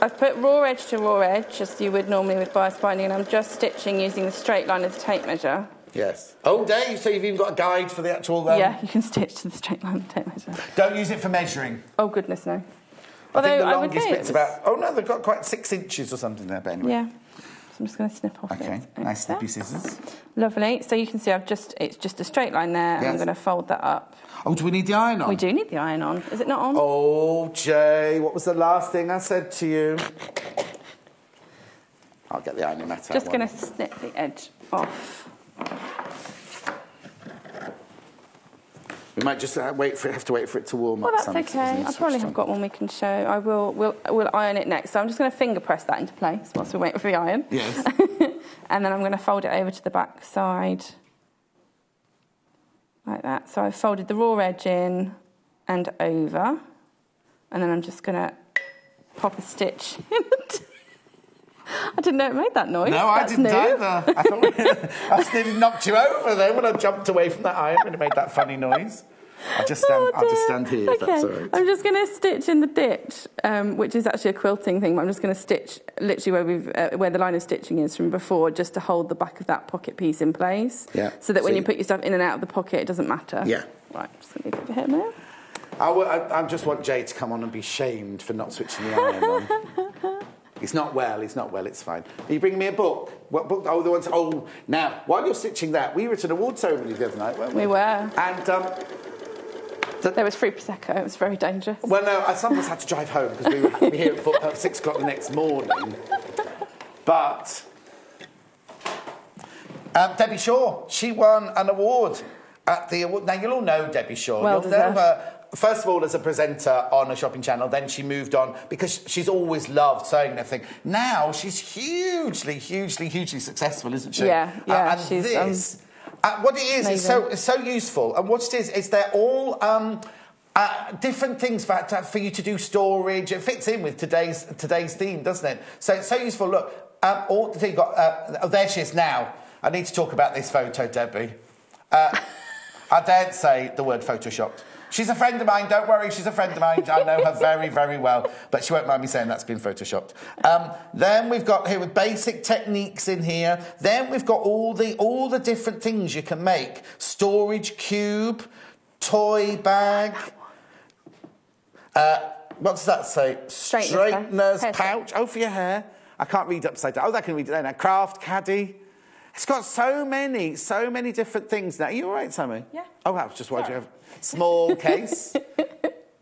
I've put raw edge to raw edge, as you would normally with bias binding, and I'm just stitching using the straight line as a tape measure. Yes. Oh, Dave, so you've even got a guide for the actual... Yeah, you can stitch to the straight line tape measure. Don't use it for measuring. Oh, goodness, no. I think the longest bit's about... Oh, no, they've got quite 6 inches or something there, but anyway. Yeah. So I'm just going to snip off it. OK, nice snippy scissors. Lovely. So you can see it's just a straight line there, and I'm going to fold that up. Oh, do we need the iron on? We do need the iron on. Is it not on? Oh, Jay, what was the last thing I said to you? I'll get the ironing mat out. Just going to snip the edge off. We might just have to wait for it to warm up. Well, that's okay. I probably have got one we can show. We'll iron it next. So I'm just going to finger press that into place whilst we wait for the iron. Yes. And then I'm going to fold it over to the back side. Like that. So I've folded the raw edge in and over. And then I'm just going to pop a stitch in the I didn't know it made that noise. No, I didn't either. I thought I nearly knocked you over then when I jumped away from that iron when it made that funny noise. I'll just stand here, if that's all right. I'm just going to stitch in the ditch, which is actually a quilting thing, but I'm just going to stitch literally where the line of stitching is from before, just to hold the back of that pocket piece in place. Yeah. So that when you put your stuff in and out of the pocket, it doesn't matter. Yeah. Right, just going to leave it here now. I just want Jay to come on and be shamed for not switching the iron on. It's not well, it's fine. Are you bringing me a book? What book? Oh, the ones... Oh, now, while you're stitching that, we were at an award ceremony the other night, weren't we? We were. And... there was free Prosecco. It was very dangerous. Well, no, some of us had to drive home because we were here at 6 o'clock the next morning. But... Debbie Shaw, she won an award at the award... Now, you'll all know Debbie Shaw. Well You'll know her... First of all, as a presenter on a shopping channel, then she moved on because she's always loved sewing and everything. Now she's hugely successful, isn't she? Yeah, and she's this, what it is, it's so useful. And what it is they're all different things for you to do storage. It fits in with today's theme, doesn't it? So it's so useful. Look, you've got, there she is now. I need to talk about this photo, Debbie. I daren't say the word photoshopped. She's a friend of mine, don't worry, she's a friend of mine. I know her very, very well, but she won't mind me saying that's been photoshopped. Then we've got here with basic techniques in here. Then we've got all the different things you can make. Storage cube, toy bag. What does that say? Straightener's pouch. Oh, for your hair. I can't read upside down. Oh, I can read it there now. Craft caddy. It's got so many different things now. Are you all right, Sammy? Yeah. Oh, I was just wondering. Small case,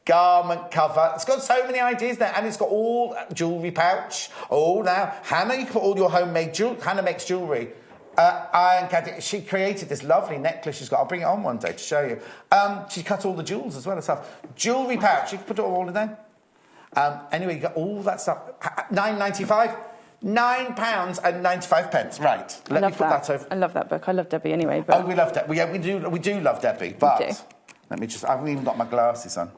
garment cover. It's got so many ideas there, and it's got all jewellery pouch. Oh, now Hannah, you can put all your homemade jewellery. Hannah makes jewellery. And Kathy, she created this lovely necklace she's got. I'll bring it on one day to show you. She cut all the jewels as well herself. Jewellery pouch, you can put it all in there. Anyway, you got all that stuff. £9.95. £9.95. Right. Let me put that over. I love that book. I love Debbie anyway. But... Oh, we love Debbie. Yeah, we do love Debbie. But let me just. I haven't even got my glasses on.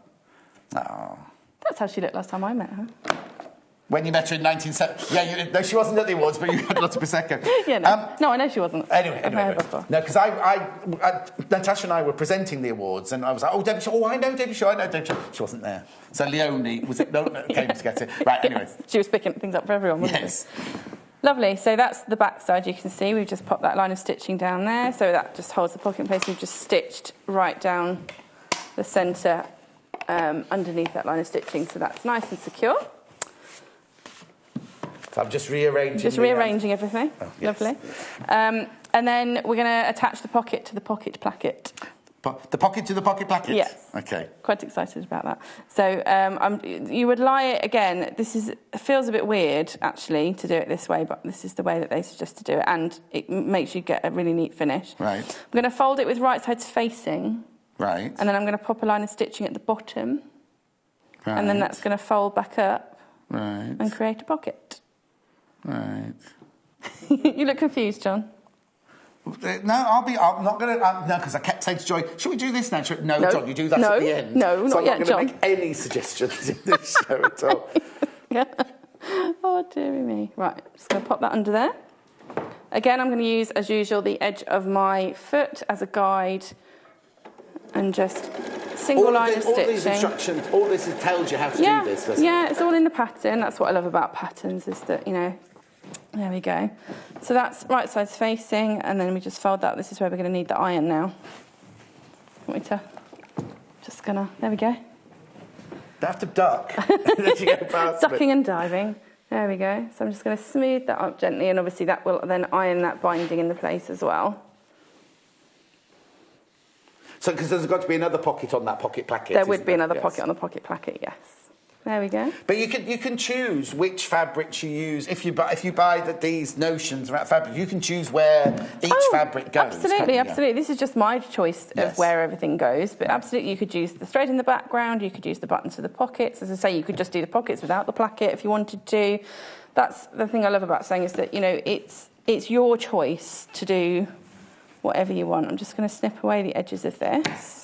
Oh. That's how she looked last time I met her. When you met her in 1970. Yeah, no, she wasn't at the awards, but you had lots of Prosecco. Yeah, no. No, I know she wasn't. Anyway. No, because Natasha and I were presenting the awards, and I was like, oh, Debbie Shaw, oh, I know Debbie Shaw, She wasn't there. So Leonie came to get it. Right, anyway. She was picking things up for everyone, wasn't she? Lovely. So that's the back side. You can see we've just popped that line of stitching down there, so that just holds the pocket in place. We've just stitched right down the centre underneath that line of stitching, so that's nice and secure. So I'm just rearranging. Just rearranging everything. Oh, yes. Lovely. And then we're going to attach the pocket to the pocket placket. The pocket to the pocket placket? Yes. Okay. Quite excited about that. So you would lie it again. It feels a bit weird, actually, to do it this way, but this is the way that they suggest to do it, and it makes you get a really neat finish. Right. I'm going to fold it with right sides facing. Right. And then I'm going to pop a line of stitching at the bottom. Right. And then that's going to fold back up. Right. And create a pocket. Right. You look confused, John. No, I'm not going to... No, because I kept saying to Joy, should we do this now? No, John, you do that at the end. No, so not yet, John. I'm not going to make any suggestions in this show at all. Oh, dearie me. Right, just going to pop that under there. Again, I'm going to use, as usual, the edge of my foot as a guide and just single line of stitching. All these instructions, all this tells you how to do this, doesn't it? Yeah, it's all in the pattern. That's what I love about patterns, is that, you know, there we go. So that's right sides facing, and then we just fold that. This is where we're going to need the iron now. Want me to? Just gonna, there we go. Don't have to duck. Let you go past Ducking and diving. There we go. So I'm just going to smooth that up gently, and obviously that will then iron that binding into place as well. So, because there's got to be another pocket on that pocket placket. There would be another pocket on the pocket placket, yes. There we go. But you can choose which fabrics you use. If you buy these notions about fabric, you can choose where each fabric goes. Absolutely, absolutely. This is just my choice of where everything goes. But absolutely, you could use the thread in the background. You could use the buttons for the pockets. As I say, you could just do the pockets without the placket if you wanted to. That's the thing I love about saying, is that, you know, it's your choice to do whatever you want. I'm just going to snip away the edges of this.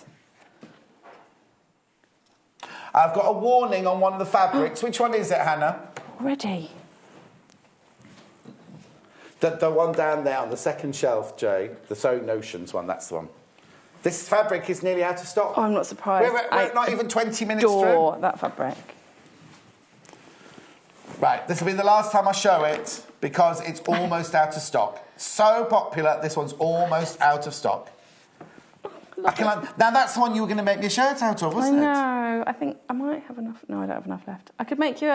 I've got a warning on one of the fabrics. Which one is it, Hannah? Already? The one down there on the second shelf, Jay. The Sewing Notions one, that's the one. This fabric is nearly out of stock. Oh, I'm not surprised. We're not even 20 minutes through. Adore that fabric. Right, this will be the last time I show it, because it's almost out of stock. So popular, this one's almost out of stock. Now, that's the one you were going to make me a shirt out of, wasn't it? I know. I think I might have enough. No, I don't have enough left. I could make you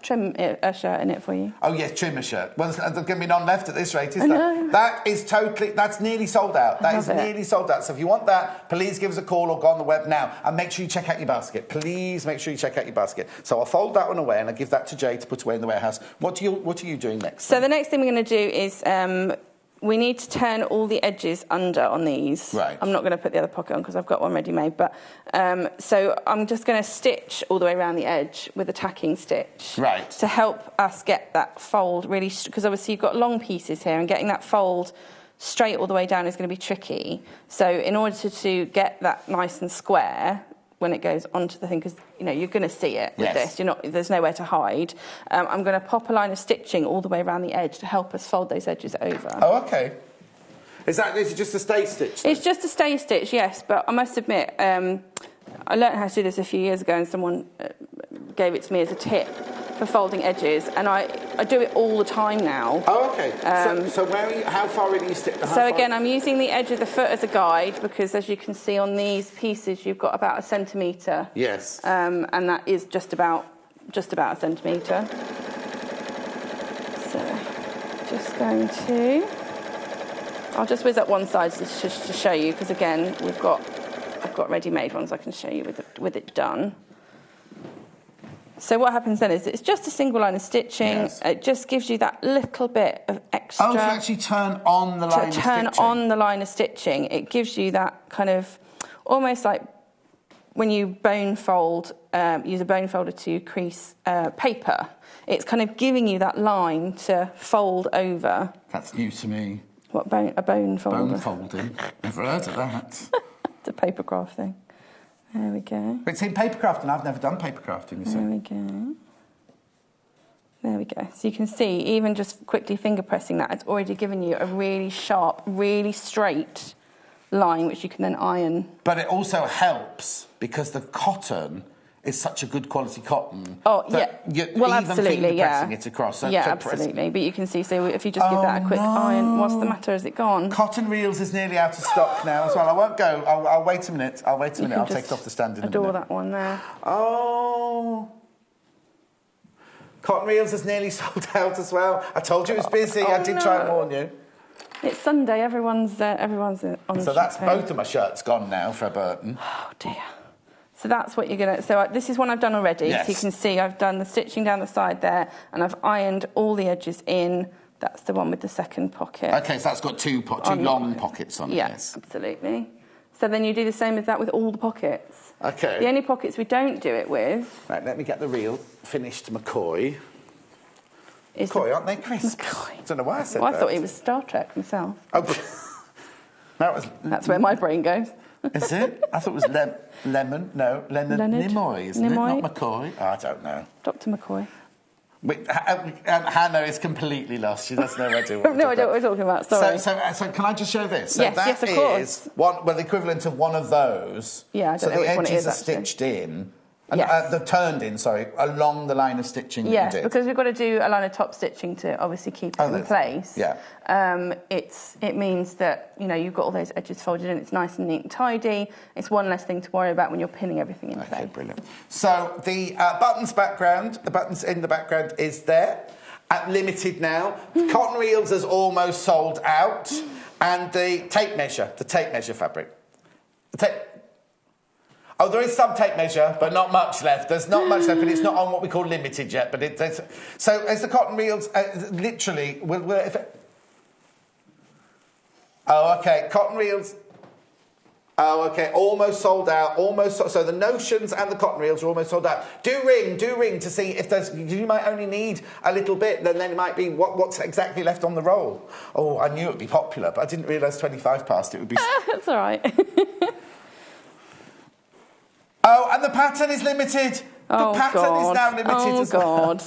trim a shirt in it for you. Oh, yes, trim a shirt. Well, there's going to be none left at this rate, is there? That's nearly sold out. That is nearly sold out. So if you want that, please give us a call or go on the web now. And make sure you check out your basket. Please make sure you check out your basket. So I'll fold that one away and I'll give that to Jay to put away in the warehouse. What are you doing next? So the next thing we're going to do is... we need to turn all the edges under on these. Right. I'm not going to put the other pocket on because I've got one ready made, but so I'm just going to stitch all the way around the edge with a tacking stitch. Right. To help us get that fold really, because obviously you've got long pieces here, and getting that fold straight all the way down is going to be tricky. So in order to get that nice and square when it goes onto the thing, because you know you're going to see it with this. There's nowhere to hide. I'm going to pop a line of stitching all the way around the edge to help us fold those edges over. Oh, okay. Is it just a stay stitch then? It's just a stay stitch, yes. But I must admit, I learned how to do this a few years ago, and someone gave it to me as a tip for folding edges, and I do it all the time now. Oh, okay. So how far in are you stitching? So again, I'm using the edge of the foot as a guide, because as you can see on these pieces, you've got about 1 centimetre. Yes. And that is just about 1 centimetre. So just going to... I'll just whiz up one side just to show you, because again, I've got ready-made ones I can show you with it done. So what happens then is it's just a single line of stitching. Yes. It just gives you that little bit of extra extra. Oh, if you actually turn on the line of stitching. Turn on the line of stitching. It gives you that kind of, almost like when you bone fold, use a bone folder to crease paper. It's kind of giving you that line to fold over. That's new to me. What, a bone folder? Bone folding. Never heard of that. It's a paper crafting. There we go. But it's in paper crafting. I've never done paper crafting, you see. There we go. There we go. So you can see, even just quickly finger pressing that, it's already given you a really sharp, really straight line, which you can then iron. But it also helps because the cotton is such a good quality cotton. Oh, yeah. Well, even absolutely, yeah. pressing it across. So, yeah, absolutely. But you can see, so if you just give that a quick iron, what's the matter? Is it gone? Cotton reels is nearly out of stock now as well. I won't go. I'll wait a minute. I'll take it off the stand in a minute. Adore that one there. Oh. Cotton reels is nearly sold out as well. I told you it was busy. I did try and warn you. It's Sunday. Everyone's on. So that's both of my shirts gone now for Burton. Oh dear. So that's what you're gonna. So this is one I've done already. Yes. So you can see I've done the stitching down the side there, and I've ironed all the edges in. That's the one with the second pocket. Okay, so that's got two long pockets on it. Yes, absolutely. So then you do the same as that with all the pockets. Okay. The only pockets we don't do it with. Right, let me get the reel finished. McCoy. McCoy, aren't they, Chris? McCoy. I don't know why I said that. that. I thought it was Star Trek myself. Oh, That's where my brain goes. Is it? I thought it was Lemon. No, Leonard Nimoy, isn't Nimoy? it? Not McCoy. Oh, I don't know. Dr. McCoy. Wait, Hannah is completely lost. She doesn't know what to do. No idea what we're talking about. Sorry. So can I just show this? So yes, that yes, of course. is the equivalent of one of those. Yeah, I don't know the which one it edges is, are actually. stitched in. Yes. They're turned in, along the line of stitching that yes, you did. because we've got to do a line of top stitching to obviously keep it in place. Yeah. It means that, you've got all those edges folded in, it's nice and neat and tidy. It's one less thing to worry about when you're pinning everything in place. Okay, brilliant. So the the buttons in the background is there. Limited now. Cotton reels is almost sold out. And the tape measure fabric. Oh, there is some tape measure, but not much left. There's not much left, but it's not on what we call limited yet. But so as the cotton reels, literally, cotton reels. Oh, okay, almost sold out. So the notions and the cotton reels are almost sold out. Do ring to see if you might only need a little bit. Then it might be what's exactly left on the roll. Oh, I knew it would be popular, but I didn't realise 25 past it would be. That's all right. Oh, and the pattern is limited. The pattern is now limited as well.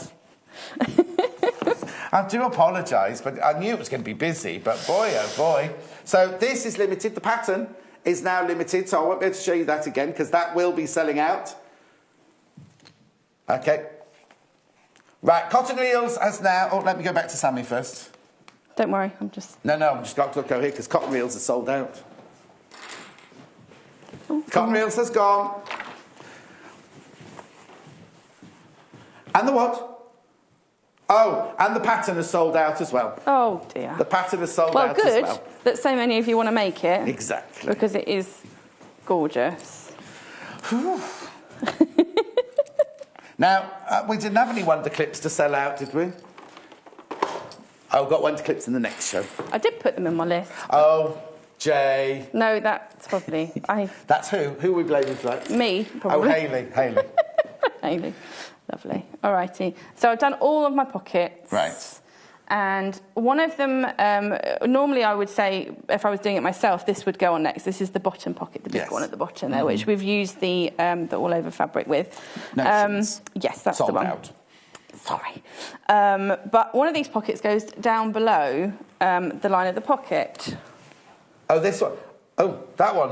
I do apologise, but I knew it was going to be busy, but boy, oh boy. So this is limited. The pattern is now limited, so I won't be able to show you that again, because that will be selling out. Okay. Right, cotton reels has now... Oh, let me go back to Sammy first. Don't worry, I'm just... No, I'm just got to go here, because cotton reels are sold out. Cotton reels has gone. And the what? Oh, and the pattern is sold out as well. Oh, dear. The pattern is sold out good as well. That so many of you want to make it. Exactly. Because it is gorgeous. Now, we didn't have any Wonder Clips to sell out, did we? Oh, we've got Wonder Clips in the next show. I did put them in my list. Oh, Jay. No, that's probably... That's who? Who are we blaming for that? Me, probably. Oh, Hayley. Hayley. Lovely. All righty. So I've done all of my pockets. Right. And one of them, normally I would say, if I was doing it myself, this would go on next. This is the bottom pocket, the big one at the bottom there, which we've used the all-over fabric with. Notions. Yes, that's sold the one. Out. Sorry. But one of these pockets goes down below the line of the pocket. Oh, this one. Oh, that one.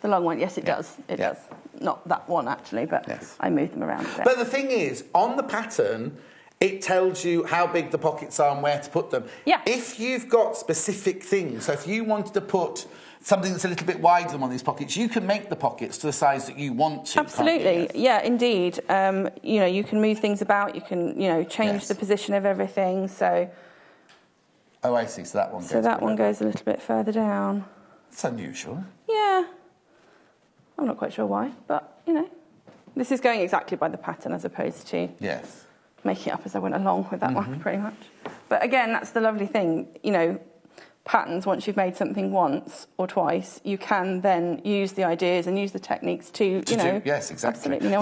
The long one. Yes, it does. It does. Not that one, actually, but I move them around a bit. But the thing is, on the pattern, it tells you how big the pockets are and where to put them. Yeah. If you've got specific things, so if you wanted to put something that's a little bit wider than one of these pockets, you can make the pockets to the size that you want to. Absolutely. Yeah, indeed. You can move things about. You can, change the position of everything. So. Oh, I see. So that one goes. So that one goes a little bit further down. It's unusual. Yeah. I'm not quite sure why, but, this is going exactly by the pattern as opposed to making it up as I went along with that one, pretty much. But again, that's the lovely thing, you know, patterns, once you've made something once or twice, you can then use the ideas and use the techniques to you know... Yes, exactly. Absolutely. No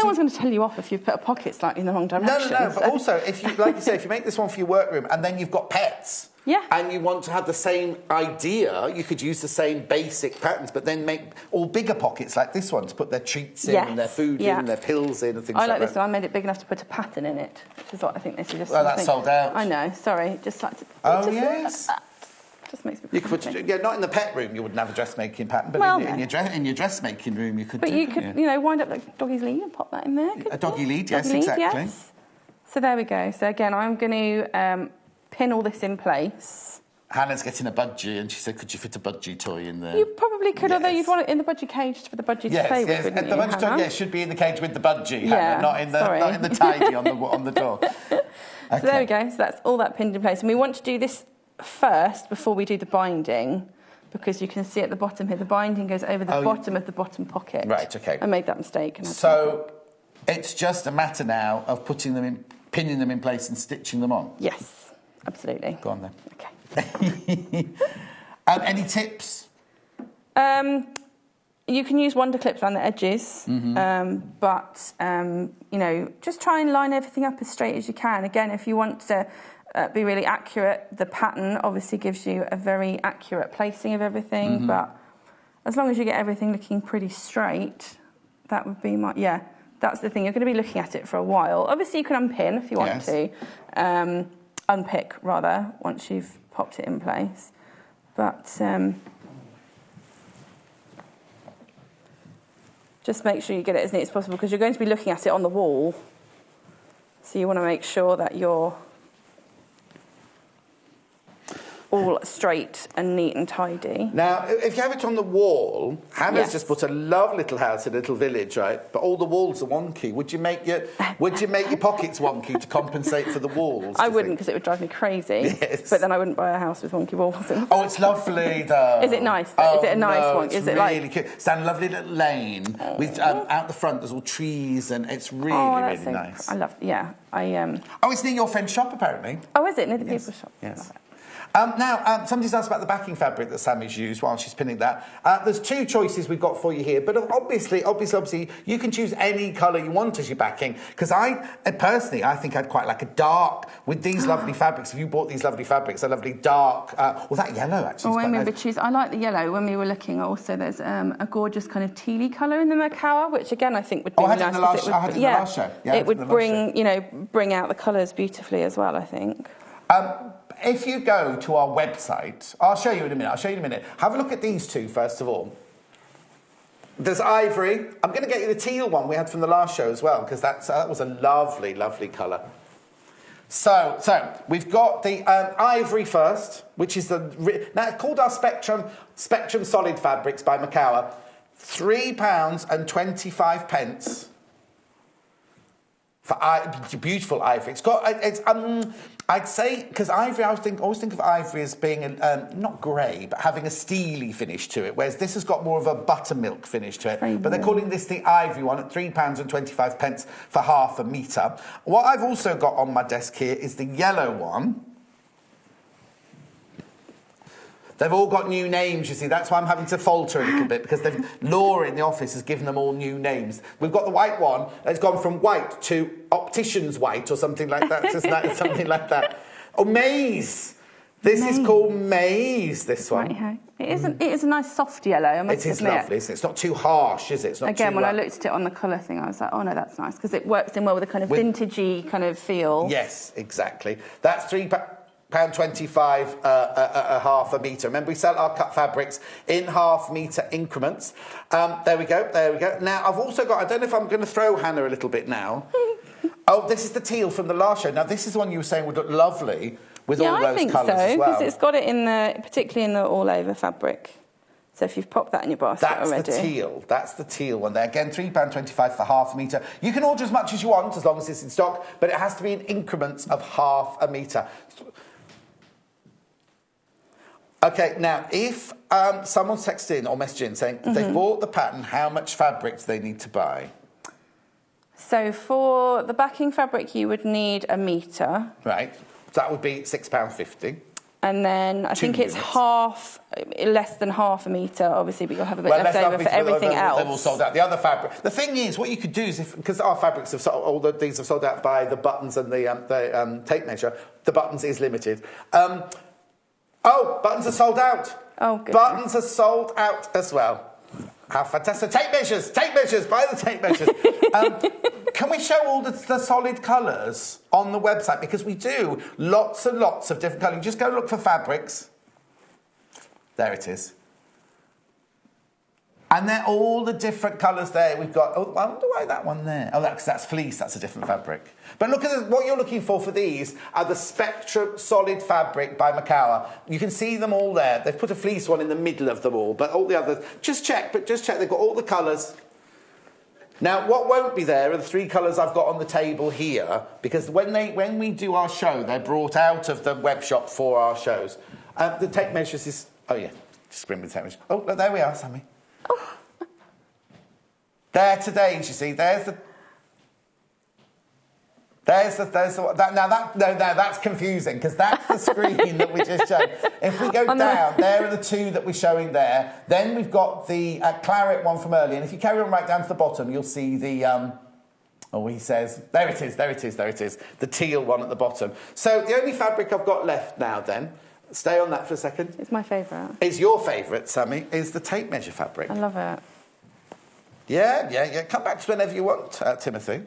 one's going to tell you off if you've put a pocket slightly in the wrong direction. No, but also, if you, like you say, if you make this one for your workroom and then you've got pets... Yeah. And you want to have the same idea, you could use the same basic patterns, but then make all bigger pockets like this one to put their treats in and their food in and their pills in and things like that. I like this one. I made it big enough to put a pattern in it, which is what I think this is just... Well, that's sold out. I know, sorry. Just like to... Oh, yes. Just makes me... You could put, yeah, not in the pet room, you wouldn't have a dressmaking pattern, but in your dressmaking room you could But you could, you know, wind up like doggy's lead and pop that in there. A doggy lead, yes, exactly. Yes. So there we go. So again, I'm going to pin all this in place. Hannah's getting a budgie, and she said, could you fit a budgie toy in there? You probably could, although you'd want it in the budgie cage for the budgie to play with, wouldn't you, the budgie toy, should be in the cage with the budgie, Hannah, not in the tidy on the door. Okay. So there we go. So that's all that pinned in place. And we want to do this first before we do the binding, because you can see at the bottom here, the binding goes over the bottom of the bottom pocket. Right, okay. I made that mistake. So it's just a matter now of putting them in, pinning them in place and stitching them on? Yes, absolutely. Go on then. Okay. Any tips? You can use wonder clips around the edges, but you know, just try and line everything up as straight as you can. Again, if you want to be really accurate, the pattern obviously gives you a very accurate placing of everything. But as long as you get everything looking pretty straight, that would be my That's the thing. You're going to be looking at it for a while. Obviously, you can unpin if you want to, unpick rather once you've popped it in place, but just make sure you get it as neat as possible, because you're going to be looking at it on the wall, so you want to make sure that you're all straight and neat and tidy. Now, if you have it on the wall, Hannah's just put a lovely little house in a little village, right? But all the walls are wonky. Would you make your pockets wonky to compensate for the walls? I wouldn't, because it would drive me crazy. Yes. But then I wouldn't buy a house with wonky walls in. Oh, it's lovely though. Is it nice? Is it a nice one? Is it really cute? It's down a lovely little lane with out the front. There's all trees, and it's really really nice. I love. Yeah, Oh, it's near your friend's shop apparently. Oh, is it near the people's shop? Yes. Now, somebody's asked about the backing fabric that Sammy's used while she's pinning that. There's two choices we've got for you here, but obviously, you can choose any colour you want as your backing, because personally, I think I'd quite like a dark, with these lovely fabrics. If you bought these lovely fabrics, a lovely dark, that yellow actually. Oh, I remember choose. I like the yellow when we were looking. Also, there's a gorgeous kind of tealy colour in the Macawa, which again I think would be nice. I had it in the last show. Yeah, it would bring out the colours beautifully as well, I think. If you go to our website, I'll show you in a minute. Have a look at these two first of all. There's ivory. I'm going to get you the teal one we had from the last show as well, because that was a lovely, lovely colour. So we've got the ivory first, which is now it's called our Spectrum Solid Fabrics by Macawa. £3.25 for beautiful ivory. I'd say, because ivory, I always think of ivory as being not grey, but having a steely finish to it, whereas this has got more of a buttermilk finish to it. But they're calling this the ivory one at £3.25 for half a metre. What I've also got on my desk here is the yellow one. They've all got new names, you see. That's why I'm having to falter a little bit, because Laura in the office has given them all new names. We've got the white one. It's gone from white to optician's white or something like that. Something like that. Oh, maize. This is called maize, this one. Right, it is a nice soft yellow, I must admit. It is lovely, isn't it? It's not too harsh, is it? It's not Again, too when I looked at it on the colour thing, I was like, oh, no, that's nice, because it works in well with a kind of vintagey kind of feel. Yes, exactly. That's £3.25 a half a metre. Remember, we sell our cut fabrics in half-metre increments. There we go. Now, I've also got... I don't know if I'm going to throw Hannah a little bit now. Oh, this is the teal from the last show. Now, this is the one you were saying would look lovely with all those colours as well. Because it's got it particularly in the all-over fabric. So if you've popped that in your basket already... That's the teal one there. Again, £3.25 for half a metre. You can order as much as you want, as long as it's in stock, but it has to be in increments of half a metre. Okay, now, if someone's texted in or messaged in saying they bought the pattern, how much fabric do they need to buy? So for the backing fabric, you would need a metre. Right. So that would be £6.50. And then I think it's less than half a metre, obviously, but you'll have a bit well, left over for everything else. They're all sold out. The other fabric. The thing is, what you could do is, because our fabrics have these are sold out by the buttons and the tape measure. The buttons is limited. Buttons are sold out. Oh, goodness. Buttons are sold out as well. How fantastic! Tape measures, buy the tape measures. Can we show all the solid colours on the website? Because we do lots and lots of different colours. Just go look for fabrics. There it is. And they're all the different colours there. We've got, I wonder why that one there. Oh, that's fleece, that's a different fabric. But look at what you're looking for these are the Spectrum Solid Fabric by Macawa. You can see them all there. They've put a fleece one in the middle of them all, but all the others, just check, they've got all the colours. Now, what won't be there are the 3 colours I've got on the table here, because when we do our show, they're brought out of the web shop for our shows. The tape measures is, just bring me the tape measures. Oh, look, there we are, Sammy. Oh. There today's, you see, that's confusing because that's the screen that we just showed. If we go down, there are the 2 that we're showing there. Then we've got the claret one from earlier, and if you carry on right down to the bottom, you'll see the. He says, there it is, the teal one at the bottom. So the only fabric I've got left now, then. Stay on that for a second. It's my favourite. It's your favourite, Sammy, is the tape measure fabric. I love it. Yeah. Come back to whenever you want, Timothy.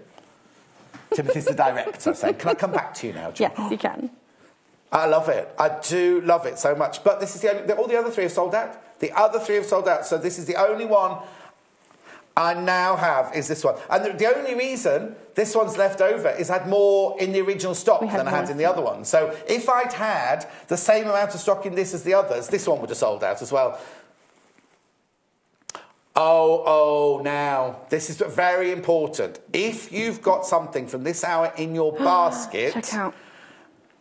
Timothy's the director, saying, can I come back to you now, Jim? Yes, you can. I love it. I do love it so much. But this is all the other 3 have sold out. The other 3 have sold out. So this is the only one I now have is this one. And the only reason this one's left over is I had more in the original stock than I had in the other one. So if I'd had the same amount of stock in this as the others, this one would have sold out as well. Now, this is very important. If you've got something from this hour in your basket... Check out.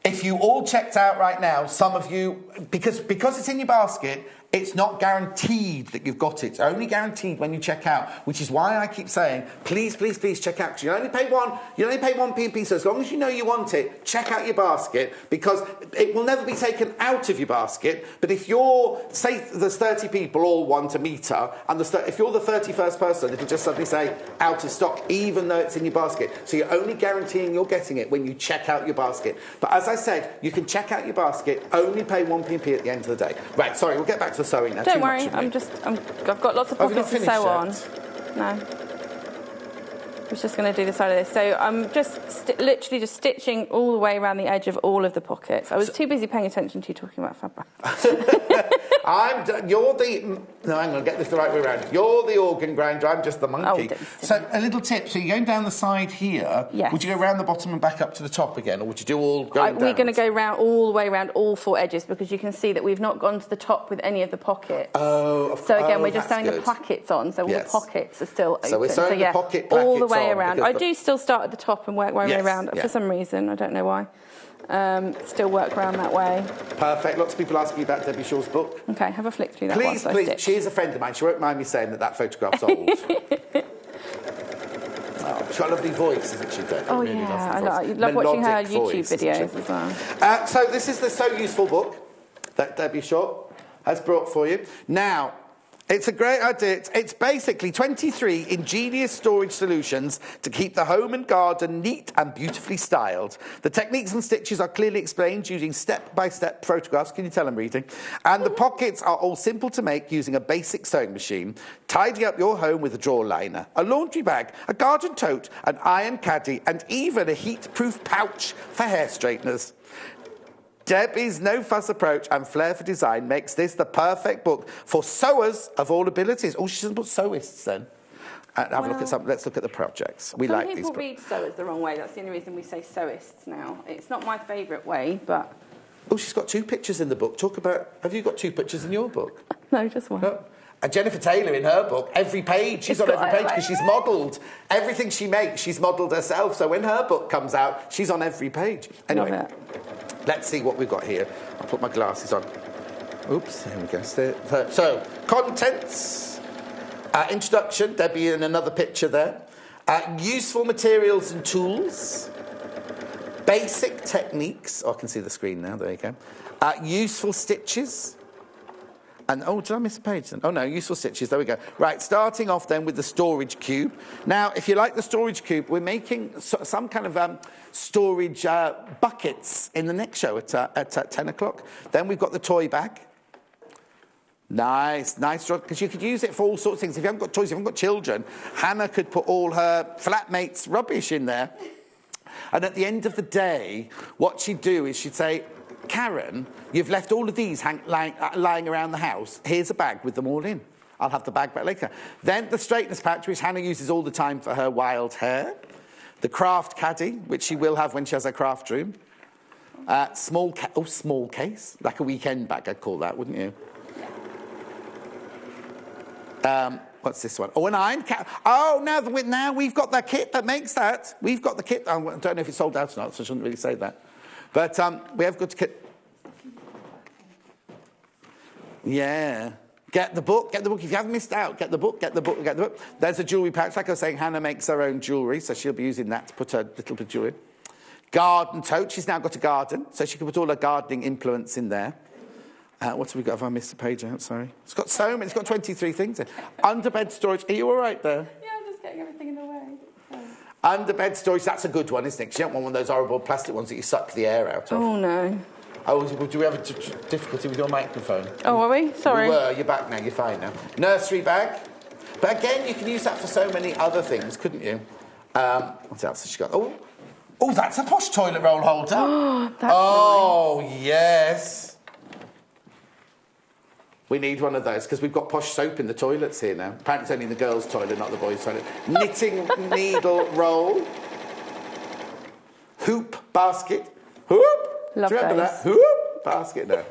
If you all checked out right now, some of you... Because it's in your basket... It's not guaranteed that you've got it. It's only guaranteed when you check out, which is why I keep saying, please check out. Because you only pay one P&P, so as long as you know you want it, check out your basket, because it will never be taken out of your basket. But if say there's 30 people all want a metre, and if you're the 31st person, it'll just suddenly say out of stock, even though it's in your basket. So you're only guaranteeing you're getting it when you check out your basket. But as I said, you can check out your basket, only pay one P&P at the end of the day. Right, sorry, we'll get back to the sewing now. Don't worry, I've got lots of pockets to sew on. No. I was just going to do the side of this. So I'm just literally just stitching all the way around the edge of all of the pockets. I was too busy paying attention to you talking about fabric. No, hang on, get this the right way around. You're the organ grinder, I'm just the monkey. So a little tip, so you're going down the side here. Yes. Would you go around the bottom and back up to the top again, or would you do all going down? We're going to go all the way around all 4 edges, because you can see that we've not gone to the top with any of the pockets. So again, we're just sewing the plackets on, so all the pockets are still open. So we're sewing the pocket brackets all the way around. I do still start at the top and work my way around for some reason. I don't know why. Still work around that way. Perfect. Lots of people asking about Debbie Shaw's book. Okay, have a flick through that. Please. She is a friend of mine. She won't mind me saying that photograph's old. She's got a lovely voice, isn't she, Debbie? Oh, really I love watching her YouTube videos as well. So this is the So Useful book that Debbie Shaw has brought for you. Now, it's a great idea. It's basically 23 ingenious storage solutions to keep the home and garden neat and beautifully styled. The techniques and stitches are clearly explained using step-by-step photographs. Can you tell I'm reading? And the pockets are all simple to make using a basic sewing machine. Tidy up your home with a drawer liner, a laundry bag, a garden tote, an iron caddy, and even a heat-proof pouch for hair straighteners. Debbie's no-fuss approach and flair for design makes this the perfect book for sewers of all abilities. Oh, she doesn't put sewists then. Have a look at some. Let's look at the projects. We like these. Some people read sewers the wrong way. That's the only reason we say sewists now. It's not my favourite way, but... Oh, she's got 2 pictures in the book. Talk about... Have you got 2 pictures in your book? No, just one. No. And Jennifer Taylor in her book, every page, she's on every page because she's modelled. Everything she makes, she's modelled herself. So when her book comes out, she's on every page. Anyway, let's see what we've got here. I'll put my glasses on. Oops, here we go. So, contents, introduction, Debbie in another picture there. Useful materials and tools. Basic techniques. Oh, I can see the screen now. There you go. Useful stitches. And, oh, did I miss a page then? Oh, no, useful stitches. There we go. Right, starting off then with the storage cube. Now, if you like the storage cube, we're making some kind of storage buckets in the next show at 10 o'clock. Then we've got the toy bag. Nice, because you could use it for all sorts of things. If you haven't got toys, if you haven't got children, Hannah could put all her flatmates' rubbish in there. And at the end of the day, what she'd do is she'd say, Karen, you've left all of these lying around the house. Here's a bag with them all in. I'll have the bag back later. Then the straightness patch, which Hannah uses all the time for her wild hair. The craft caddy, which she will have when she has her craft room. Small case, like a weekend bag, I'd call that, wouldn't you? What's this one? Oh, an iron cap. Oh, now we've got the kit that makes that. We've got the kit. I don't know if it's sold out or not, so I shouldn't really say that. But we have got to kit. Yeah. Get the book. If you haven't missed out, get the book. There's a jewellery pouch. Like I was saying, Hannah makes her own jewellery, so she'll be using that to put her little bit of jewellery. Garden tote. She's now got a garden, so she can put all her gardening implements in there. What have we got? Have I missed a page out? Sorry. It's got so many. It's got 23 things in. Underbed storage. Are you all right there? Yeah, I'm just getting everything in the way. Underbed storage. That's a good one, isn't it? 'Cause you don't want one of those horrible plastic ones that you suck the air out of. Oh, no. Oh, do we have a difficulty with your microphone? Oh, are we? Sorry. We were. You're back now. You're fine now. Nursery bag. But again, you can use that for so many other things, couldn't you? What else has she got? Oh, that's a posh toilet roll holder. Oh, that's nice. Yes. We need one of those because we've got posh soap in the toilets here now. Apparently it's only in the girls' toilet, not the boys' toilet. Knitting needle roll. Hoop basket. Hoop. Love Do you remember those. that? Hoop basket. No.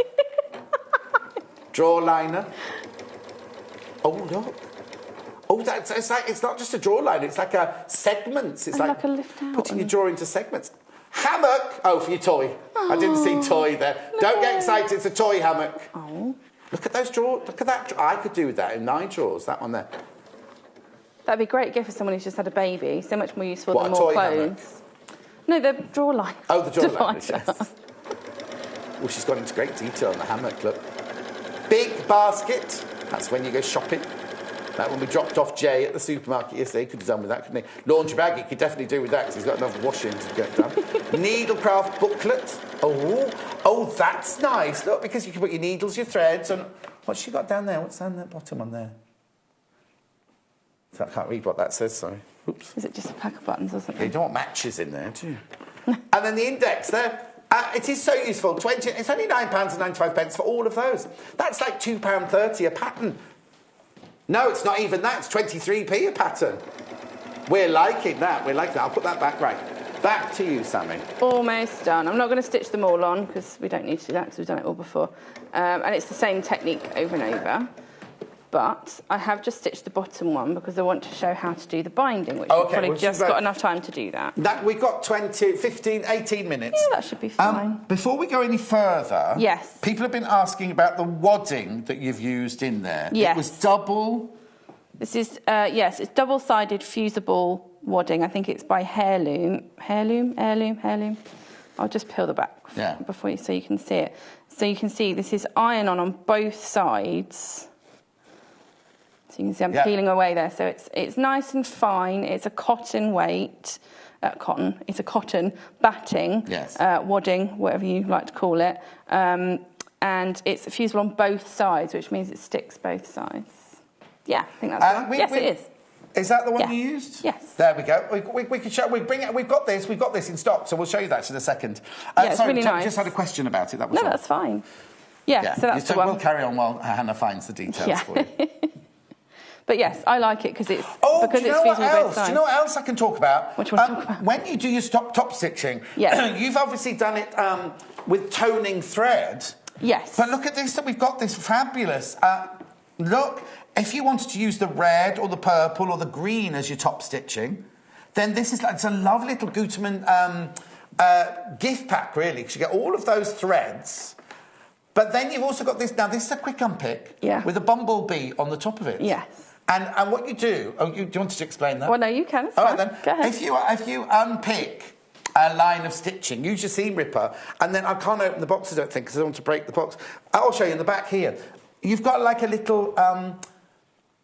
Drawer liner. Oh, look. Oh, it's not just a drawer liner. It's like a segments. It's like a lift out. Putting your drawer into segments. Hammock. Oh, for your toy. Oh, I didn't see toy there. No. Don't get excited. It's a toy hammock. Oh. Look at those drawers. Look at that. I could do with that in my drawers. That one there. That'd be a great gift for someone who's just had a baby. So much more useful What, than a more toy clothes. hammock? No, the drawer line. Oh, the drawer line. Yes. Oh, she's gone into great detail on the hammock. Look. Big basket. That's when you go shopping. That when we dropped off Jay at the supermarket yesterday, he could have done with that, couldn't he? Laundry bag, he could definitely do with that because he's got enough washing to get done. Needlecraft booklet. Oh, that's nice. Look, because you can put your needles, your threads, and what's she got down there? What's down that bottom one there? I can't read what that says. Sorry. Oops. Is it just a pack of buttons or something? You don't want matches in there, do you? And then the index there. It is so useful. It's only £9.95 for all of those. That's like £2.30 a pattern. No, it's not even that. It's 23p a pattern. We're liking that. I'll put that back. Right. Back to you, Sammy. Almost done. I'm not going to stitch them all on because we don't need to do that because we've done it all before. And it's the same technique over and over. But I have just stitched the bottom one because I want to show how to do the binding, which we've probably just got enough time to do that. We've got 18 minutes. Yeah, that should be fine. Before we go any further, yes, people have been asking about the wadding that you've used in there. Yes. It was double... This is, yes, it's double-sided fusible wadding. I think it's by Heirloom. I'll just peel the back before so you can see it. So you can see this is iron-on both sides. So you can see I'm peeling away there. So it's nice and fine. It's a cotton weight. It's a cotton batting. Yes. Wadding, whatever you like to call it. And it's fusible on both sides, which means it sticks both sides. Yeah, I think that's right. Yes, it is. Is that the one you used? Yes. There we go. We can show. We've got this in stock, so we'll show you that in a second. It's really nice. I just had a question about it. That was all. That's fine. Yeah. So that's the one. We'll carry on while Hannah finds the details for you. But yes, I like it because it's fusible both sides. Do you know what else I can talk about? What do you want to talk about? When you do your top stitching, you've obviously done it with toning thread. Yes. But look at this. We've got this fabulous. Look, if you wanted to use the red or the purple or the green as your top stitching, then this is it's a lovely little Gutermann gift pack, really, because you get all of those threads. But then you've also got this. Now, this is a quick unpick with a bumblebee on the top of it. Yes. And what you do... do you want to explain that? Well, no, you can. It's all fine. Right, then. Go ahead. If you unpick line of stitching. Use your seam ripper, and then I can't open the box, I don't think, because I don't want to break the box. I'll show you in the back here. You've got like a little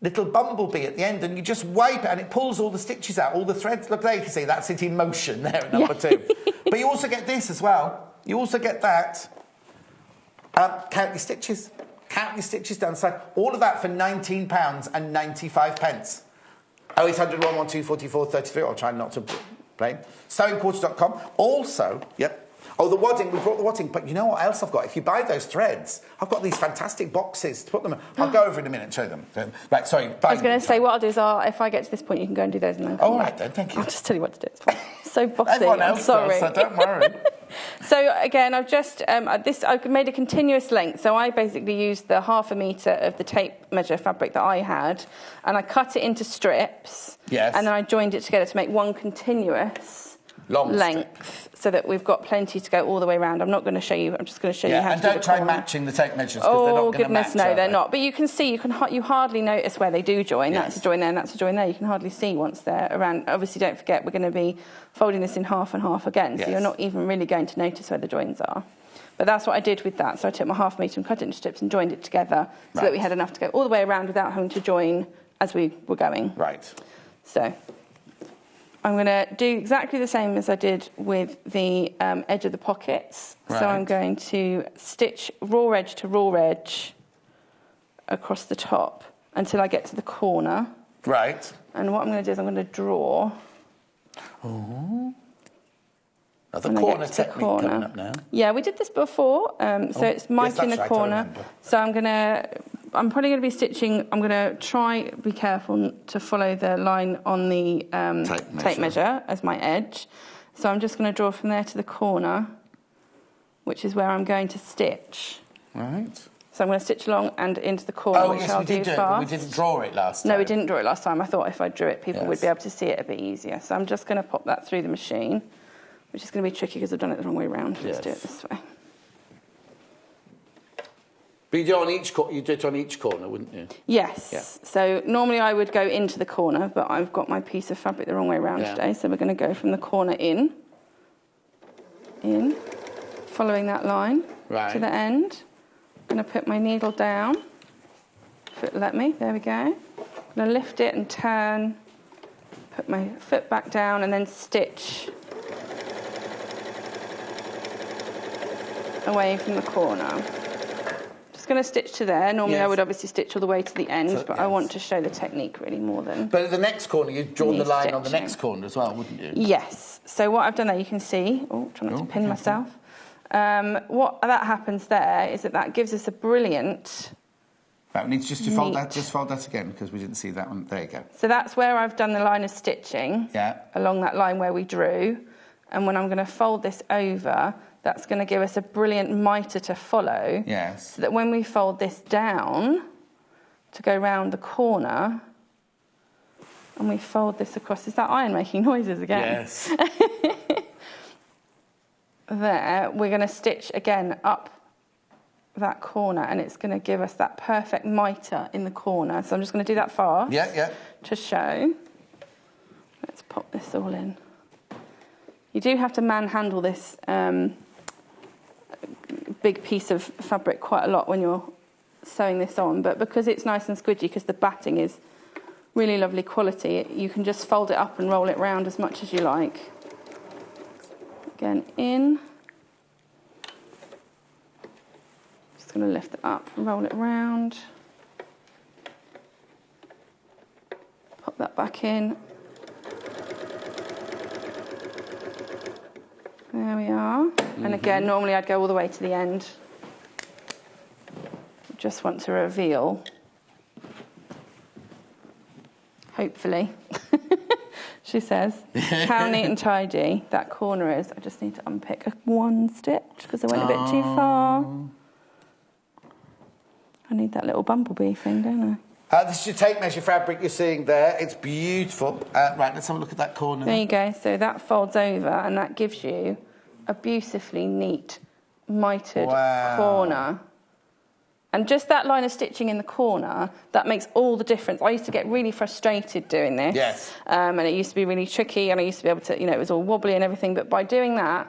bumblebee at the end, and you just wipe it, and it pulls all the stitches out, all the threads. Look there, you can see that's it in motion there at number 2. But you also get this as well. You also get that. Count your stitches. Count your stitches down the side. All of that for £19.95. 0800 112 44 33. I'll try not to blame. Sewingquarter.com. Also, yep. Oh, the wadding. We brought the wadding. But you know what else I've got? If you buy those threads, I've got these fantastic boxes to put them in. I'll go over in a minute and show them. Right, sorry. I was going to say, what I'll do is, if I get to this point, you can go and do those. And then all right, then. Thank you. I'll just tell you what to do. It's fine. So bossy. Everyone else I'm sorry. does, so don't worry. So again, I've just I've made a continuous length. So I basically used the 1/2 metre of the tape measure fabric that I had, and I cut it into strips. Yes. And then I joined it together to make one continuous length, so that we've got plenty to go all the way around. I'm not going to show you. I'm just going to show you how to do the corner. And don't try matching the tape measures, because oh, they're not going to goodness, match. No, they're not. But you can see, you hardly notice where they do join. Yes. That's a join there and that's a join there. You can hardly see once they're around. Obviously, don't forget, we're going to be folding this in half and half again, so you're not even really going to notice where the joins are. But that's what I did with that. So I took my 1/2 metre and cut it into strips and joined it together so that we had enough to go all the way around without having to join as we were going. Right. So I'm going to do exactly the same as I did with the edge of the pockets. Right. So I'm going to stitch raw edge to raw edge across the top until I get to the corner. Right. And what I'm going to do is I'm going to draw. Oh. The corner technique coming up now. Yeah, we did this before. So it's mite in the corner. So I'm probably going to be stitching. I'm going to try be careful to follow the line on the tape measure as my edge. So I'm just going to draw from there to the corner, which is where I'm going to stitch. Right. So I'm going to stitch along and into the corner, which I'll do fast. But we didn't draw it last time. No, we didn't draw it last time. I thought if I drew it, people would be able to see it a bit easier. So I'm just going to pop that through the machine, which is going to be tricky because I've done it the wrong way around. Let's do it this way. But you do it on each corner, wouldn't you? Yes. Yeah. So normally I would go into the corner, but I've got my piece of fabric the wrong way around today. So we're going to go from the corner in, following that line to the end. I'm going to put my needle down, if it let me, there we go. I'm going to lift it and turn, put my foot back down and then stitch away from the corner. Just going to stitch to there. Normally I would obviously stitch all the way to the end, but I want to show the technique really more than... But at the next corner, you'd draw the line on the next corner as well, wouldn't you? Yes. So what I've done there, you can see... Oh, trying not to pin myself. What that happens there is that gives us a brilliant... Right, we need just to fold that again, because we didn't see that one. There you go. So that's where I've done the line of stitching, along that line where we drew. And when I'm going to fold this over, that's going to give us a brilliant mitre to follow. Yes. So that when we fold this down to go round the corner, and we fold this across... Is that iron making noises again? Yes. There, we're going to stitch again up that corner, and it's going to give us that perfect mitre in the corner. So I'm just going to do that fast to show. Let's pop this all in. You do have to manhandle this big piece of fabric quite a lot when you're sewing this on, but because it's nice and squidgy, because the batting is really lovely quality, you can just fold it up and roll it round as much as you like. Again, in. Just going to lift it up and roll it round. Pop that back in. There we are. And again, normally I'd go all the way to the end. Just want to reveal, hopefully, she says, how neat and tidy that corner is. I just need to unpick one stitch because I went a bit too far. I need that little bumblebee thing, don't I? This is your tape measure fabric you're seeing there. It's beautiful. Right, let's have a look at that corner. There you go. So that folds over and that gives you a beautifully neat mitered corner And just that line of stitching in the corner, that makes all the difference. I used to get really frustrated doing this. Yes. And it used to be really tricky, and I used to be able to, it was all wobbly and everything. But by doing that,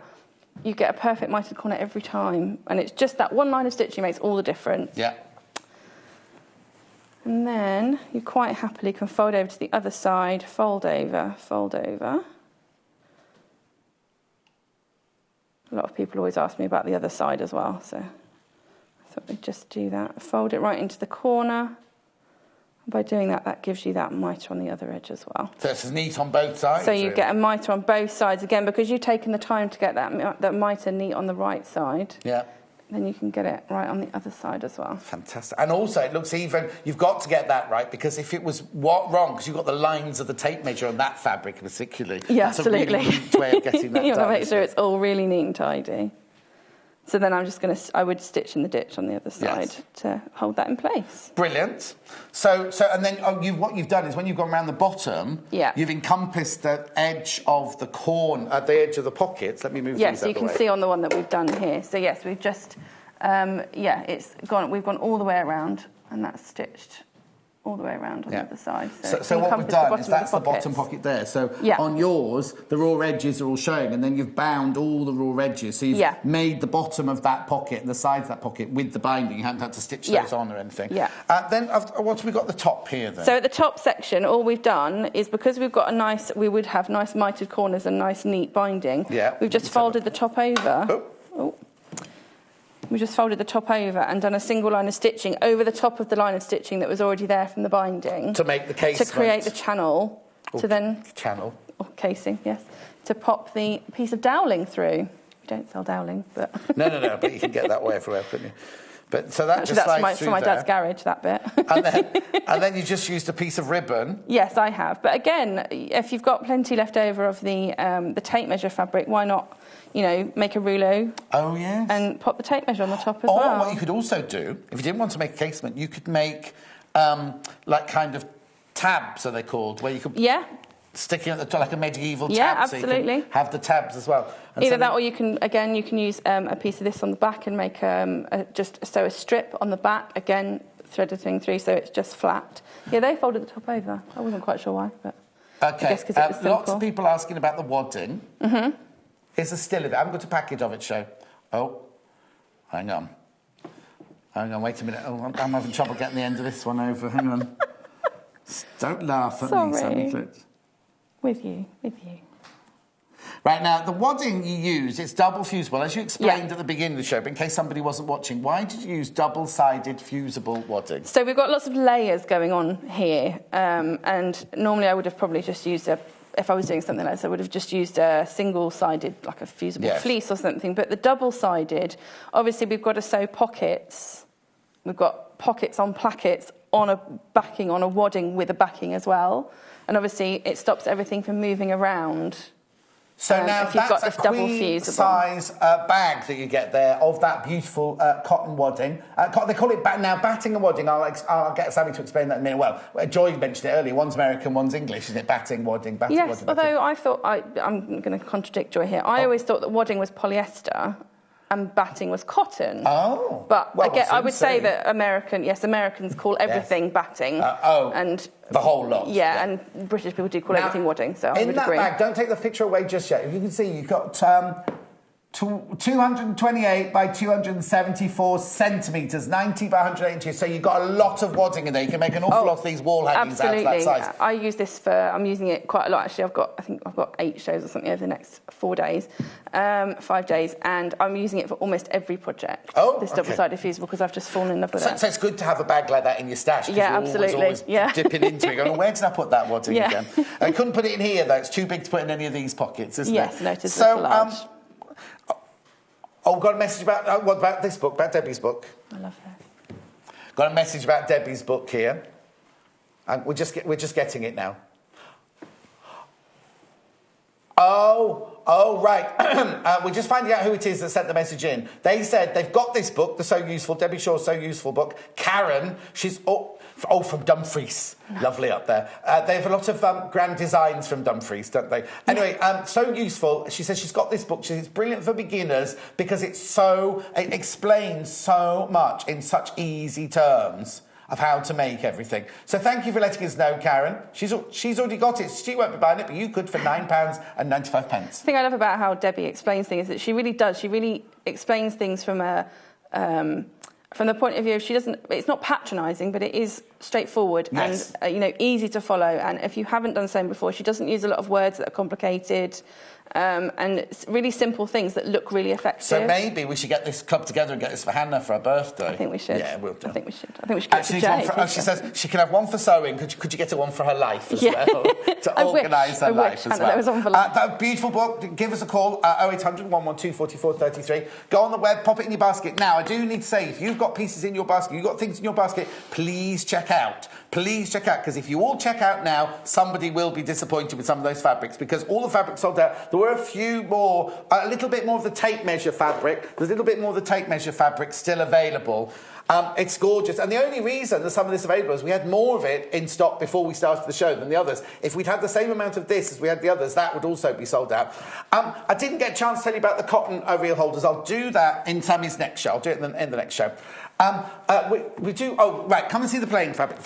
you get a perfect mitered corner every time. And it's just that one line of stitching makes all the difference. Yeah. And then you quite happily can fold over to the other side, fold over, fold over. A lot of people always ask me about the other side as well, so I thought we'd just do that. Fold it right into the corner. And by doing that, that gives you that mitre on the other edge as well. So it's neat on both sides? So you get a mitre on both sides. Again, because you've taken the time to get that mitre neat on the right side. Yeah. Then you can get it right on the other side as well. Fantastic. And also, it looks even... You've got to get that right, because if it was wrong, because you've got the lines of the tape measure on that fabric particularly. Yeah, that's absolutely. a really neat way of getting that you done. want to make sure it's all really neat and tidy. So then I'm just going to... I would stitch in the ditch on the other side to hold that in place. Brilliant. So and then what you've done is when you've gone around the bottom, you've encompassed the edge of the corn, the edge of the pockets. Let me move these out Yes, you the can way. see on the one that we've done here. So yes, we've just... it's gone. We've gone all the way around, and that's stitched all the way around on the other side. So what we've done is that's the bottom pocket there. So on yours, the raw edges are all showing, and then you've bound all the raw edges. So you've made the bottom of that pocket and the sides of that pocket with the binding. You haven't had to stitch those on or anything. Yeah. Then what have we got at the top here then? So at the top section, all we've done is, because we've got we would have nice mitered corners and nice neat binding. Yeah. We've just folded the top over. We just folded the top over and done a single line of stitching over the top of the line of stitching that was already there from the binding. To make the casement. To create the channel. Channel. Or casing, yes. To pop the piece of doweling through. We don't sell doweling, but... No, but you can get that way everywhere, couldn't you? But, so that just slides through for my there. dad's garage, that bit. and then you just used a piece of ribbon. Yes, I have. But again, if you've got plenty left over of the tape measure fabric, why not... make a rouleau. Oh, yes. And pop the tape measure on the top as well. Or what you could also do, if you didn't want to make a casement, you could make, like, kind of tabs, are they called, where you could... Stick it at the top, like a medieval tab. Yeah, absolutely. So you can have the tabs as well. And either that, or you can use a piece of this on the back and make just sew a strip on the back, again, thread the thing through so it's just flat. Yeah, they folded the top over. I wasn't quite sure why, but I guess because it was simple. Lots of people asking about the wadding. Mm-hmm. Is there still of it? I haven't got a package of it, show. Oh, hang on, wait a minute. Oh, I'm having trouble getting the end of this one over. Hang on. Don't laugh at me, Sammy Claridge. With you. Right, now, the wadding you use, it's double fusible. As you explained at the beginning of the show, but in case somebody wasn't watching, why did you use double-sided fusible wadding? So we've got lots of layers going on here, and normally I would have probably just used if I was doing something like this, I would have just used a single-sided, like a fusible fleece or something. But the double-sided, obviously we've got to sew pockets. We've got pockets on plackets on a backing, on a wadding with a backing as well. And obviously it stops everything from moving around. So now if you've got this double size bag that you get there of that beautiful cotton wadding. They call it now batting and wadding. I'll get Sammy to explain that in a minute. Well, Joy mentioned it earlier. One's American, one's English, isn't it? Batting, wadding, batting, wadding. Yes, although I thought... I'm going to contradict Joy here. I always thought that wadding was polyester and batting was cotton. Oh. But again, I would say that Americans call everything batting. And the whole lot. Yeah, and British people do call everything wadding, so I would agree. In that bag, don't take the picture away just yet. If you can see, you've got 228 by 274 centimetres, 90 by 180 inches. So you've got a lot of wadding in there. You can make an awful lot of these wall hangings out of that size. I use this I'm using it quite a lot, actually. I think I've got 8 shows or something over the next 5 days, and I'm using it for almost every project. This double-sided fusible, because I've just fallen in love with it. So it's good to have a bag like that in your stash. Yeah, absolutely. Always dipping into it, going, where did I put that wadding again? I couldn't put it in here, though. It's too big to put in any of these pockets, isn't it? Yes, notice it's large. We've got a message about what about this book, about Debbie's book. I love her. Got a message about Debbie's book here, and we're just getting it now. Oh, right. We're just finding out who it is that sent the message in. They said they've got this book, the So Useful, Debbie Shaw's So Useful book. Karen, From Dumfries. Lovely up there. They have a lot of grand designs from Dumfries, don't they? Anyway, so useful. She says she's got this book. It's brilliant for beginners because it explains so much in such easy terms of how to make everything. So thank you for letting us know, Karen. She's already got it. She won't be buying it, but you could for £9.95. The thing I love about how Debbie explains things is that she really does. She really explains things from the point of view of it's not patronising, but it is straightforward and easy to follow. And if you haven't done so before, she doesn't use a lot of words that are complicated. And it's really simple things that look really effective. So maybe we should get this club together and get this for Hannah for her birthday. I think we should. Yeah, we'll do. I think we should get it to Jay. She says she can have one for sewing. Could you get her one for her life as well? To organise her life as well. There was one for life. That beautiful book. Give us a call, 0800 112 4433. Go on the web, pop it in your basket. Now, I do need to say, if you've got pieces in your basket, you've got things in your basket, please check out. Please check out, because if you all check out now, somebody will be disappointed with some of those fabrics, because all the fabrics sold out. There were a few more, a little bit more of the tape measure fabric. There's a little bit more of the tape measure fabric still available. It's gorgeous. And the only reason that some of this is available is we had more of it in stock before we started the show than the others. If we'd had the same amount of this as we had the others, that would also be sold out. I didn't get a chance to tell you about the cotton reel holders. I'll do that in Sammy's next show. I'll do it in the next show. We do... Oh, right, come and see the plain fabric.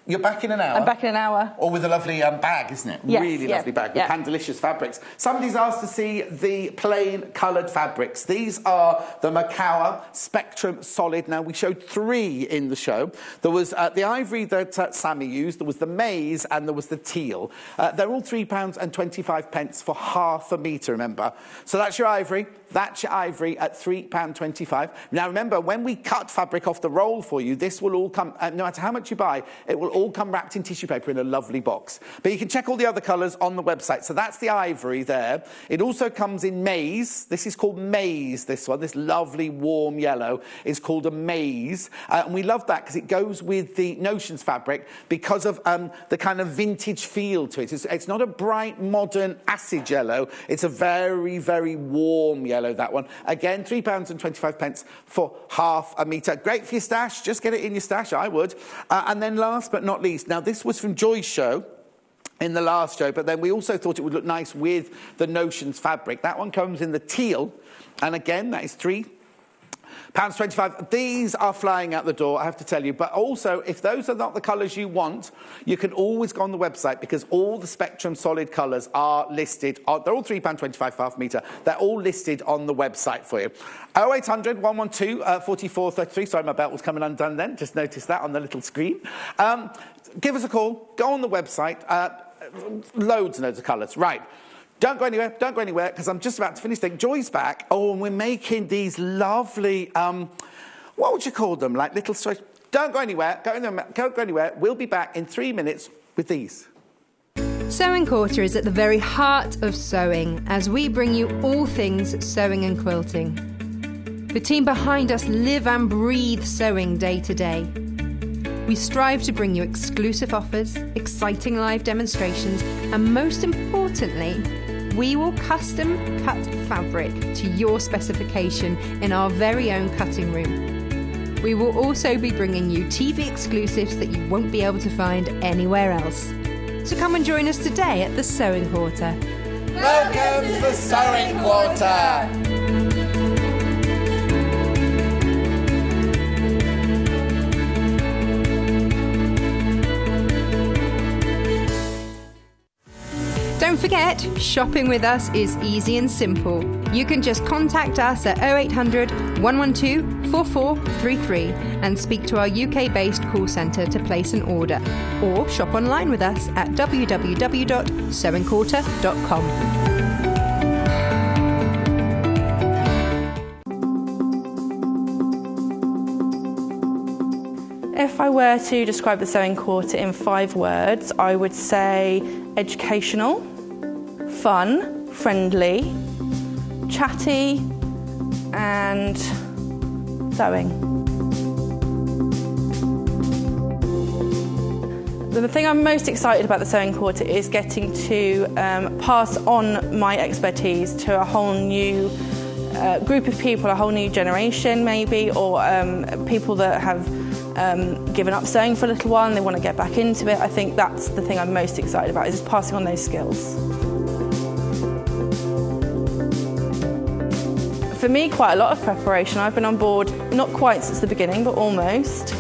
You're back in an hour? I'm back in an hour. Or with a lovely bag, isn't it? Yes, really lovely bag with Pandalicious fabrics. Somebody's asked to see the plain coloured fabrics. These are the Macawa Spectrum Solid. Now, we showed 3 in the show. There was the ivory that Sammy used, there was the maize, and there was the teal. They're all £3.25 for half a metre, remember? So that's your ivory. That's your ivory at £3.25. Now, remember, when we cut fabric off the roll for you, this will all come, no matter how much you buy, it will all come wrapped in tissue paper in a lovely box. But you can check all the other colours on the website. So that's the ivory there. It also comes in maize. This is called maize, this one. This lovely warm yellow is called a maize. And we love that because it goes with the Notions fabric because of the kind of vintage feel to it. It's not a bright, modern acid yellow. It's a very, very warm yellow. That one. Again, £3.25 for half a metre. Great for your stash. Just get it in your stash, I would. And then last but not least, now this was from Joy's show in the last show, but then we also thought it would look nice with the Notions fabric. That one comes in the teal, and again, that is £3.25. These are flying out the door, I have to tell you. But also, if those are not the colours you want, you can always go on the website because all the Spectrum Solid colours are listed. They're all £3.25 for half a metre. They're all listed on the website for you. 0800 112 4433. Sorry, my belt was coming undone then. Just noticed that on the little screen. Give us a call. Go on the website. Loads and loads of colours. Right. Don't go anywhere, because I'm just about to finish thing. Joy's back. Oh, and we're making these lovely, what would you call them? Like little stripes. Don't go anywhere. Don't go anywhere. We'll be back in 3 minutes with these. Sewing Quarter is at the very heart of sewing, as we bring you all things sewing and quilting. The team behind us live and breathe sewing day to day. We strive to bring you exclusive offers, exciting live demonstrations, and most importantly, we will custom cut fabric to your specification in our very own cutting room. We will also be bringing you TV exclusives that you won't be able to find anywhere else. So come and join us today at the Sewing Quarter. Welcome to the Sewing Quarter! Don't forget, shopping with us is easy and simple. You can just contact us at 0800 112 4433 and speak to our UK-based call centre to place an order, or shop online with us at www.sewingquarter.com. If I were to describe the Sewing Quarter in 5 words, I would say educational, fun, friendly, chatty, and sewing. The thing I'm most excited about the Sewing Quarter is getting to pass on my expertise to a whole new group of people, a whole new generation maybe, or people that have given up sewing for a little while and they want to get back into it. I think that's the thing I'm most excited about, is just passing on those skills. For me, quite a lot of preparation. I've been on board, not quite since the beginning, but almost.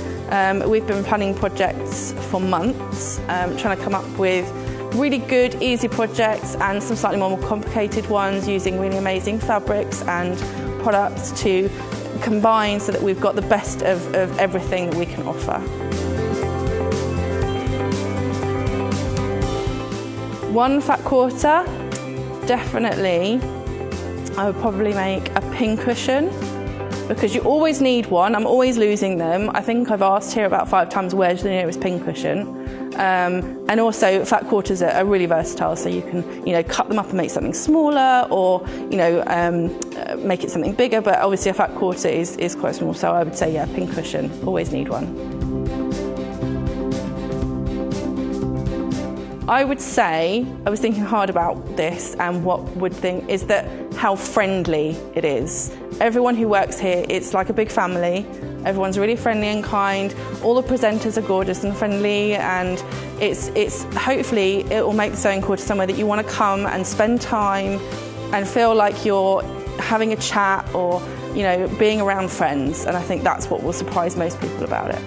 We've been planning projects for months, trying to come up with really good, easy projects and some slightly more complicated ones, using really amazing fabrics and products to combine so that we've got the best of everything that we can offer. One fat quarter, definitely. I would probably make a pincushion, because you always need one. I'm always losing them. I think I've asked here about 5 times where's the nearest pincushion. And also fat quarters are really versatile, so you can cut them up and make something smaller, or make it something bigger, but obviously a fat quarter is quite small, so I would say, yeah, pincushion, always need one. I would say, I was thinking hard about this, and what would think is that how friendly it is. Everyone who works here, it's like a big family. Everyone's really friendly and kind. All the presenters are gorgeous and friendly, and it's hopefully it will make the Sewing Quarter somewhere that you want to come and spend time and feel like you're having a chat, or being around friends. And I think that's what will surprise most people about it.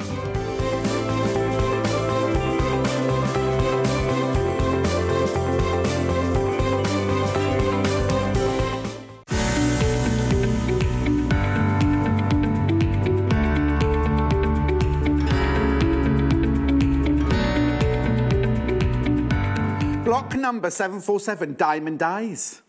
Block number 747, diamond dies.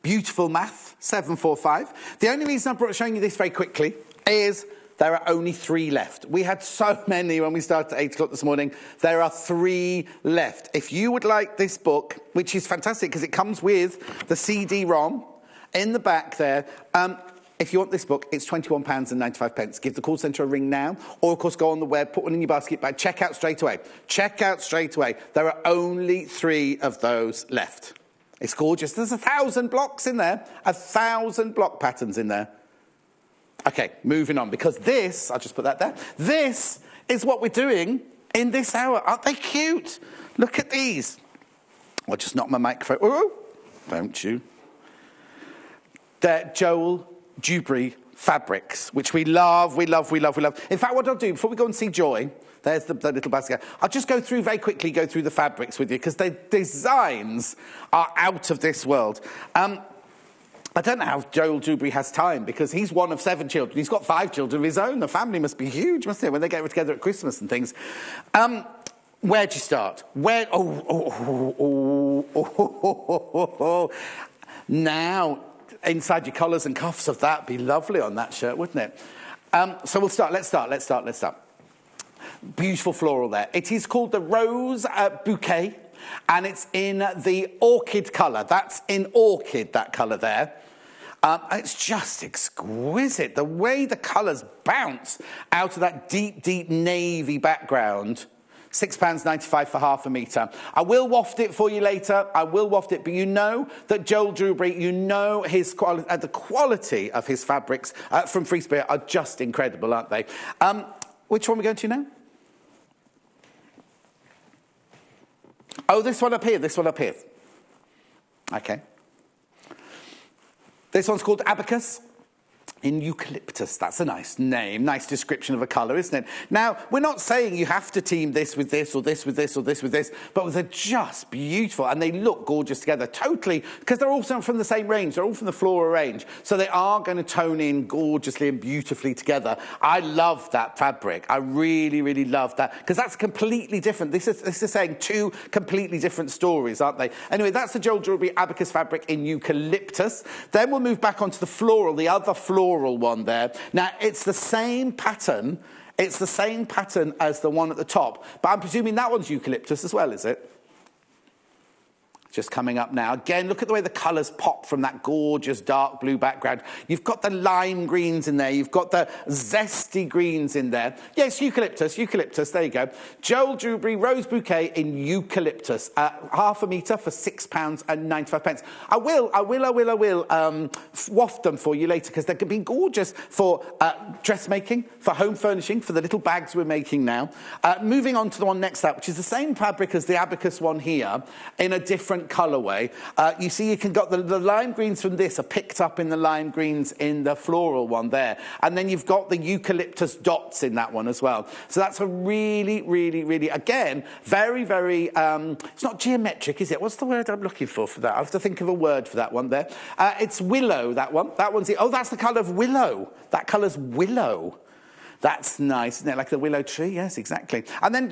Beautiful math, 745. The only reason I'm showing you this very quickly is there are only 3 left. We had so many when we started at 8 o'clock this morning. There are 3 left. If you would like this book, which is fantastic because it comes with the CD-ROM in the back there, if you want this book, it's £21.95. Give the call centre a ring now, or of course go on the web, put one in your basket bag, check out straight away. Check out straight away. There are only 3 of those left. It's gorgeous. There's 1,000 blocks in there, 1,000 block patterns in there. Okay, moving on, because this, I'll just put that there, this is what we're doing in this hour. Aren't they cute? Look at these. I'll just knock my microphone. Oh, don't you. They're Joel Dewberry fabrics, which we love, we love, we love, we love. In fact, what I'll do, before we go and see Joy, there's the little basket, I'll just go through very quickly, go through the fabrics with you, because the designs are out of this world. I don't know how Joel Dewberry has time, because he's one of 7 children. He's got 5 children of his own. The family must be huge, mustn't it, when they get together at Christmas and things. Where do you start? Where? Now, inside your collars and cuffs of that, be lovely on that shirt, wouldn't it? So we'll start. Let's start. Beautiful floral there. It is called the Rose Bouquet, and it's in the orchid colour. That's in orchid, that colour there. It's just exquisite. The way the colours bounce out of that deep, deep navy background. £6.95 for half a metre. I will waft it for you later. I will waft it, but you know that Joel Dewberry, you know his the quality of his fabrics from Free Spirit are just incredible, aren't they? Which one are we going to now? Oh, this one up here. Okay. This one's called Abacus in eucalyptus. That's a nice name, nice description of a colour, isn't it? Now, we're not saying you have to team this with this, or this with this, or this with this, but they're just beautiful, and they look gorgeous together, totally, because they're all from the same range. They're all from the Flora range, so they are going to tone in gorgeously and beautifully together. I love that fabric. I really, really love that, because that's completely different. This is saying 2 completely different stories, aren't they? Anyway, that's the Joel Dewberry Abacus fabric in eucalyptus. Then we'll move back onto the floral, the other floral one there. Now, it's the same pattern. It's the same pattern as the one at the top, but I'm presuming that one's eucalyptus as well, is it? just coming up now. Again, look at the way the colours pop from that gorgeous dark blue background. You've got the lime greens in there. You've got the zesty greens in there. Yes, eucalyptus, there you go. Joel Dewberry Rose Bouquet in eucalyptus. Half a metre for £6.95. I will waft them for you later because they're going to be gorgeous for dressmaking, for home furnishing, for the little bags we're making now. Moving on to the one next up, which is the same fabric as the abacus one here in a different colourway. You see you can got the lime greens from this are picked up in the lime greens in the floral one there, and then you've got the eucalyptus dots in that one as well. So that's a really again very it's not geometric, is it? What's the word I'm looking for that? I have to think of a word for that one there. It's willow, that one. That one's that's the colour of willow. That colour's willow. That's nice, isn't it? Like the willow tree, yes, exactly. And then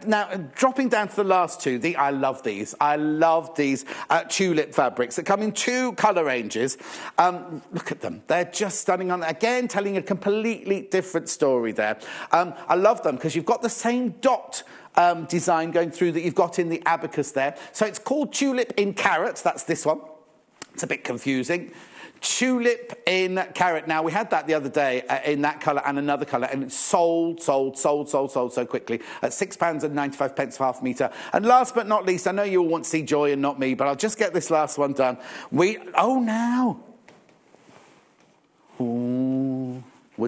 now dropping down to the last two, I love these. I love these tulip fabrics that come in two colour ranges. Look at them. They're just stunning. Again, telling a completely different story there. I love them because you've got the same dot design going through that you've got in the abacus there. So it's called tulip in carrot. That's this one. It's a bit confusing. Tulip in carrot. Now, we had that the other day in that colour and another colour, and it sold so quickly at £6.95 for half a metre. And last but not least, I know you all want to see Joy and not me, but I'll just get this last one done. Would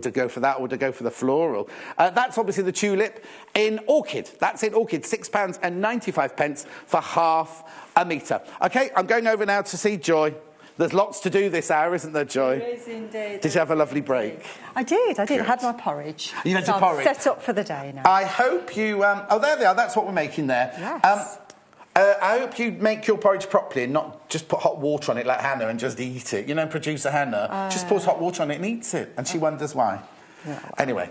I go for that or would I go for the floral? That's obviously the tulip in orchid. That's in orchid, £6.95 for half a metre. OK, I'm going over now to see Joy. There's lots to do this hour, isn't there, Joy? There is indeed. Did you have a lovely break? I did. Good. I had my porridge. You had your porridge? I'm set up for the day now. I hope you... there they are. That's what we're making there. Yes. I hope you make your porridge properly and not just put hot water on it like Hannah and just eat it. You know, producer Hannah just pours hot water on it and eats it, and she wonders why. Yeah. Anyway,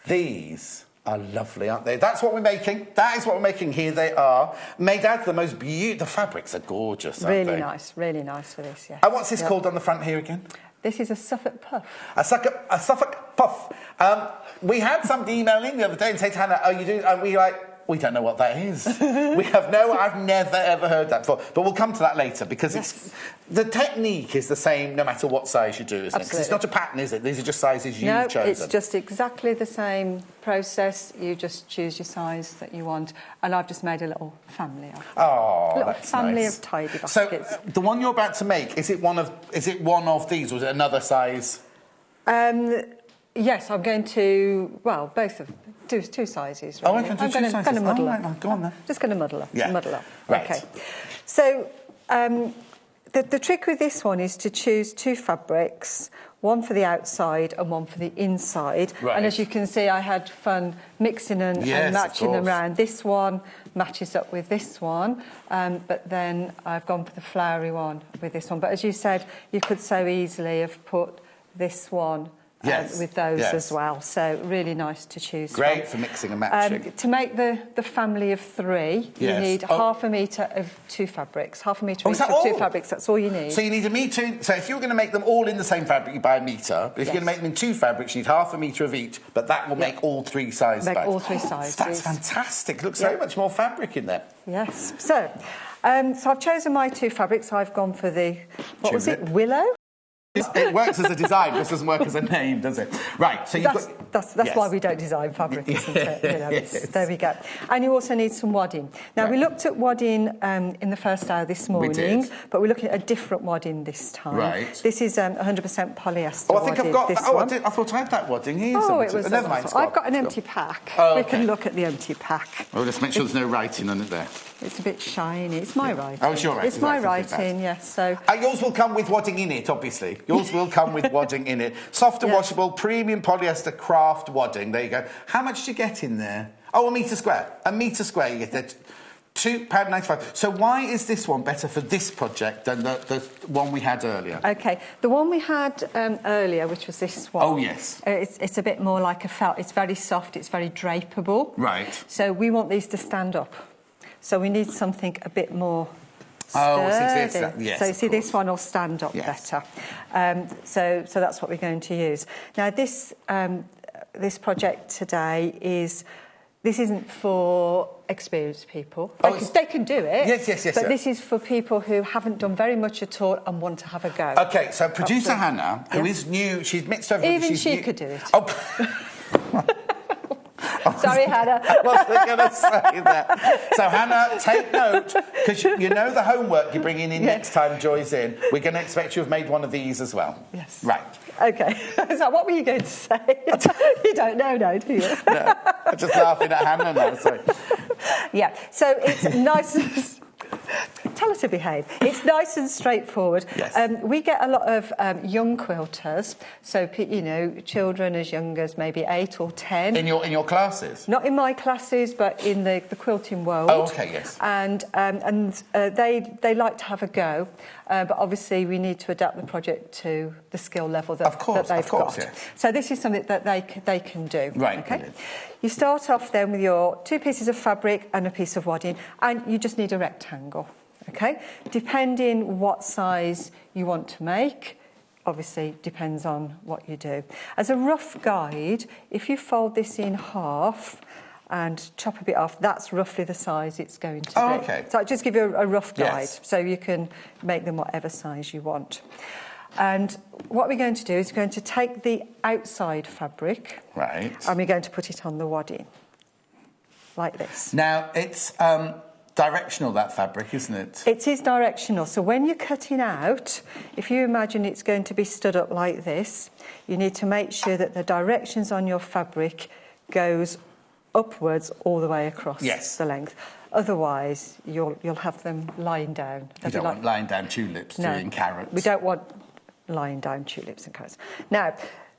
these are lovely, aren't they? That's what we're making. That is what we're making. Here they are. Made out of the most beautiful... The fabrics are gorgeous, aren't they? Really nice for this, yes. And what's this called on the front here again? This is a Suffolk puff. A Suffolk puff. We had somebody emailing the other day and say to Hannah, "Oh, you do?" And we we don't know what that is. I've never ever heard that before. But we'll come to that later because the technique is the same no matter what size you do, isn't it? 'Cause it's not a pattern, is it? These are just sizes you've chosen. It's just exactly the same process. You just choose your size that you want. And I've just made a little family of them. Oh, a little that's family nice. of tidy baskets. So the one you're about to make, is it one of these or is it another size? Yes, I'm going to, both of two sizes. Really. Oh, I can do two sizes. I'm going to muddle up. Go on then. Just going to muddle up. Yeah. Muddle up. Right. Okay. So the trick with this one is to choose two fabrics, one for the outside and one for the inside. Right. And as you can see, I had fun mixing and matching them around. This one matches up with this one, but then I've gone for the flowery one with this one. But as you said, you could so easily have put this one with those as well. So really nice to choose Great from. for mixing and matching. To make the family of three, you need half a metre of two fabrics. Half a metre each of two fabrics, that's all you need. So you need a metre. So if you're going to make them all in the same fabric, you buy a metre. But if you're going to make them in two fabrics, you need half a metre of each. But that will make all three sizes. All three sizes. That's fantastic. Looks so much more fabric in there. Yes. So I've chosen my two fabrics. I've gone for the, was it, willow? It works as a design, but doesn't work as a name, does it? Right, so that's why we don't design fabric, isn't it? There we go. And you also need some wadding. Now, we looked at wadding in the first hour this morning, but we're looking at a different wadding this time. Right. This is 100% polyester. Oh, I think I've got... I thought I had that wadding here. Oh, it was... Never mind. I've got an empty pack. Oh, we can look at the empty pack. Oh, let's make sure there's no writing on it there. It's a bit shiny. It's my writing. Oh, it's your writing. It's my writing, yes. So yours will come with wadding in it, obviously. Yours will come with wadding in it. Soft and washable, premium polyester craft wadding. There you go. How much do you get in there? Oh, a metre square. A metre square you get there. £2.95. So why is this one better for this project than the one we had earlier? OK. The one we had earlier, which was this one... Oh, yes. It's a bit more like a felt. It's very soft. It's very drapeable. Right. So we want these to stand up. So we need something a bit more sturdy. Oh, yes, so you see, this one will stand up better. So that's what we're going to use. Now, this project today is This isn't for experienced people. They can do it. Yes. But this is for people who haven't done very much at all and want to have a go. OK, so producer Hannah, who is new, she's mixed over... Even she could do it. Oh. Sorry, Hannah. I wasn't going to say that. So, Hannah, take note, because you know the homework you're bringing in next time Joy's in. We're going to expect you to have made one of these as well. Yes. Right. OK. So what were you going to say? You don't know now, do you? No, I'm just laughing at Hannah now, sorry. Yeah, so it's nice... Tell her to behave. It's nice and straightforward. Yes. We get a lot of young quilters, so children as young as maybe 8 or 10. In your classes? Not in my classes, but in the quilting world. Oh, OK, yes. And they like to have a go, but obviously we need to adapt the project to the skill level that they've got. Yes. So this is something that they can do. Right. Okay. Brilliant. You start off then with your 2 pieces of fabric and a piece of wadding, and you just need a rectangle. Okay, depending what size you want to make, obviously depends on what you do. As a rough guide, if you fold this in half and chop a bit off, that's roughly the size it's going to be. Okay. So I'll just give you a rough guide, yes. So you can make them whatever size you want. And what we're going to do is we're going to take the outside fabric, right, and we're going to put it on the wadding, like this. Now, it's directional, that fabric, isn't it? It is directional. So when you're cutting out, if you imagine it's going to be stood up like this, you need to make sure that the directions on your fabric goes upwards all the way across the length. Otherwise, you'll have them lying down. You don't want lying down tulips doing carrots. We don't want lying down tulips and carrots. Now,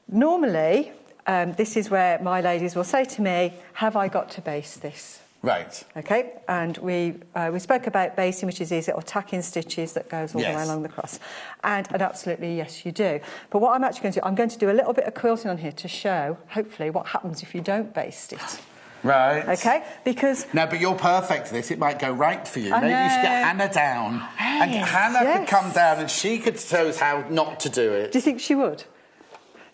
normally, this is where my ladies will say to me, have I got to baste this? Right. Okay, and we spoke about basting, which is these little tack-in stitches that goes all the way along the cross. And absolutely, yes, you do. But what I'm actually going to do, I'm going to do a little bit of quilting on here to show, hopefully, what happens if you don't baste it. Right. Okay, because... No, but you're perfect for this. It might go right for you. Maybe you should get Hannah down. Hey, and Hannah could come down and she could show us how not to do it. Do you think she would?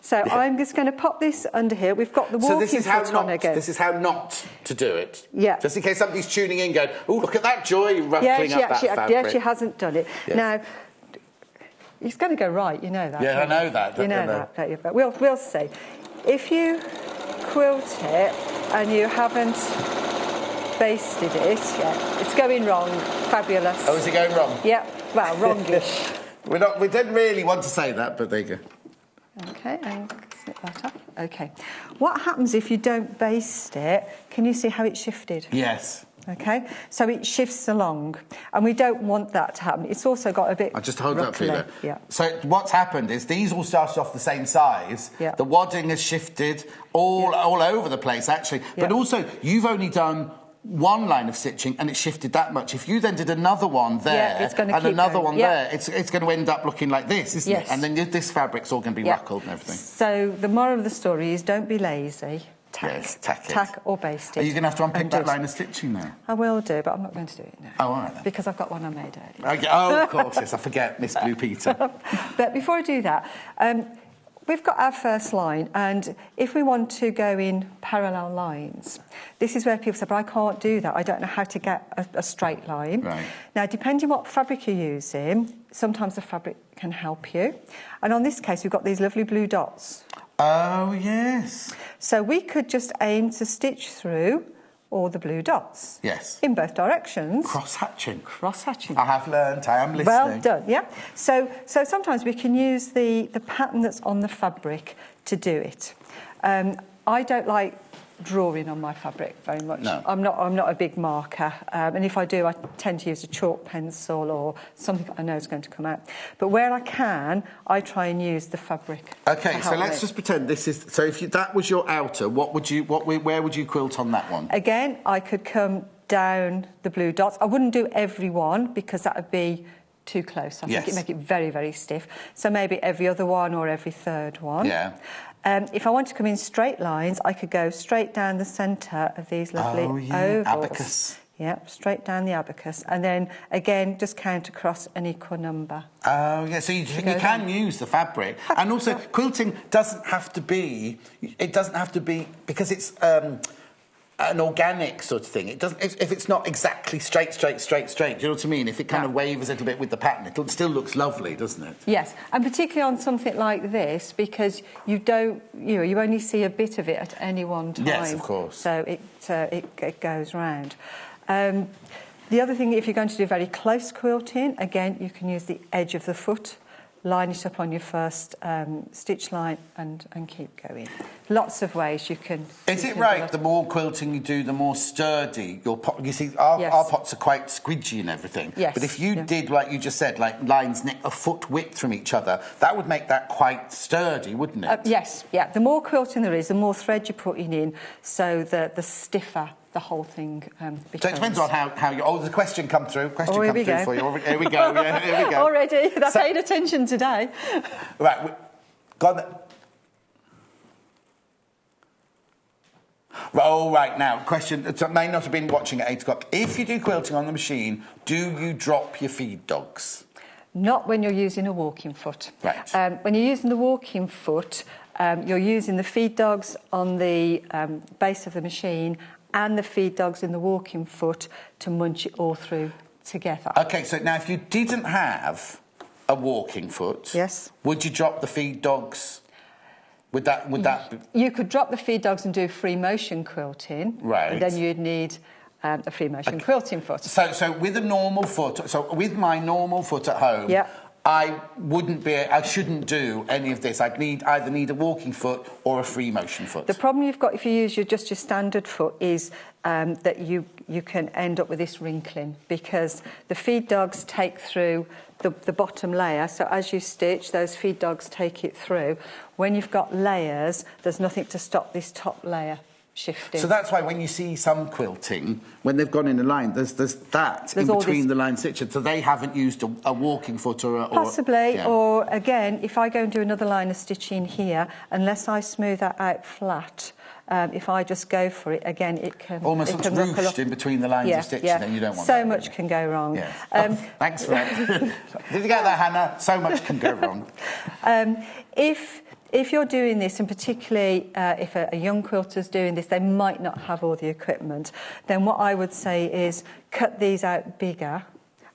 So I'm just going to pop this under here. We've got the walking foot on again. This is how not to do it. Yeah. Just in case somebody's tuning in going, oh, look at that Joy ruffling up that fabric. Yeah, she hasn't done it. Yes. Now, it's going to go right, you know that. Yeah, I know that. You know that, don't you? But we'll see. If you quilt it and you haven't basted it yet, it's going wrong. Fabulous. Oh, is it going wrong? Yeah, well, wrongish. We didn't really want to say that, but there you go. OK, and snip that up. OK. What happens if you don't baste it? Can you see how it shifted? Yes. OK, so it shifts along, and we don't want that to happen. It's also got a bit... I'll just hold it up for you there. Yeah. So what's happened is these all started off the same size. Yeah. The wadding has shifted all over the place, actually. Yeah. But also, you've only done one line of stitching and it shifted that much. If you then did another one there and another one there, it's going to end up looking like this, isn't it? And then this fabric's all going to be ruckled and everything. So the moral of the story is don't be lazy. Tack or baste it. Are you going to have to unpick that line of stitching now? I will do, but I'm not going to do it now. Oh, all right then. Because I've got one I made earlier. Okay. Oh, of course, yes, I forget, Miss Blue Peter. But before I do that, we've got our first line, and if we want to go in parallel lines, this is where people say, but I can't do that. I don't know how to get a straight line. Right. Now, depending what fabric you're using, sometimes the fabric can help you. And on this case, we've got these lovely blue dots. Oh, yes. So we could just aim to stitch through all the blue dots. Yes. In both directions. Cross-hatching. Cross-hatching. I have learned. I am listening. Well done, yeah. So sometimes we can use the pattern that's on the fabric to do it. I don't like drawing on my fabric very much. No. I'm not a big marker, and if I do, I tend to use a chalk pencil or something I know is going to come out. But where I can, I try and use the fabric. Okay, so let's just pretend this is. So if that was your outer, where would you quilt on that one? Again, I could come down the blue dots. I wouldn't do every one because that would be too close. I think it'd make it very, very stiff. So maybe every other one or every third one. Yeah. If I want to come in straight lines, I could go straight down the centre of these lovely ovals. Abacus. Yeah, straight down the abacus. And then, again, just count across an equal number. Oh, yeah, so you can use the fabric. And also, quilting doesn't have to be... It doesn't have to be... Because it's... an organic sort of thing. It doesn't. If it's not exactly straight. Do you know what I mean? If it kind of wavers a little bit with the pattern, it still looks lovely, doesn't it? Yes, and particularly on something like this, because you don't, you only see a bit of it at any one time. Yes, of course. So it goes round. The other thing, if you're going to do very close quilting, again, you can use the edge of the foot, line it up on your first stitch line and keep going. Lots of ways you can... Is it right, the more quilting you do, the more sturdy your pot... You see, our pots are quite squidgy and everything. Yes. But if you did, like you just said, like lines a foot width from each other, that would make that quite sturdy, wouldn't it? Yes, yeah. The more quilting there is, the more thread you're putting in, so the stiffer the whole thing becomes. So it depends on how you... Oh, there's a question come through. Question here come we through go. for you. Here we go. Yeah, here we go. Already. They're paying attention today. Right. Oh, right, now, question, it may not have been watching at 8 o'clock. If you do quilting on the machine, do you drop your feed dogs? Not when you're using a walking foot. Right. When you're using the walking foot, you're using the feed dogs on the base of the machine and the feed dogs in the walking foot to munch it all through together. OK, so now if you didn't have a walking foot... Yes. Would you drop the feed dogs? Would that be... You could drop the feed dogs and do free motion quilting. Right. And then you'd need a free motion quilting foot. So with a normal foot, so with my normal foot at home... Yeah. I shouldn't do any of this. I'd either need a walking foot or a free motion foot. The problem you've got if you use just your standard foot is that you can end up with this wrinkling, because the feed dogs take through the bottom layer. So as you stitch, those feed dogs take it through. When you've got layers, there's nothing to stop this top layer shifting. So that's why when you see some quilting, when they've gone in a line, there's in between the line stitches. So they haven't used a walking foot or possibly, yeah. Or again, if I go and do another line of stitching here, unless I smooth that out flat, if I just go for it, again, it can... Almost looks ruched in between the lines of stitching, and you don't want so that. Much can go wrong. Yeah. Thanks for that. Did you get that, Hannah? So much can go wrong. If you're doing this, and particularly if a young quilter's doing this, they might not have all the equipment, then what I would say is cut these out bigger,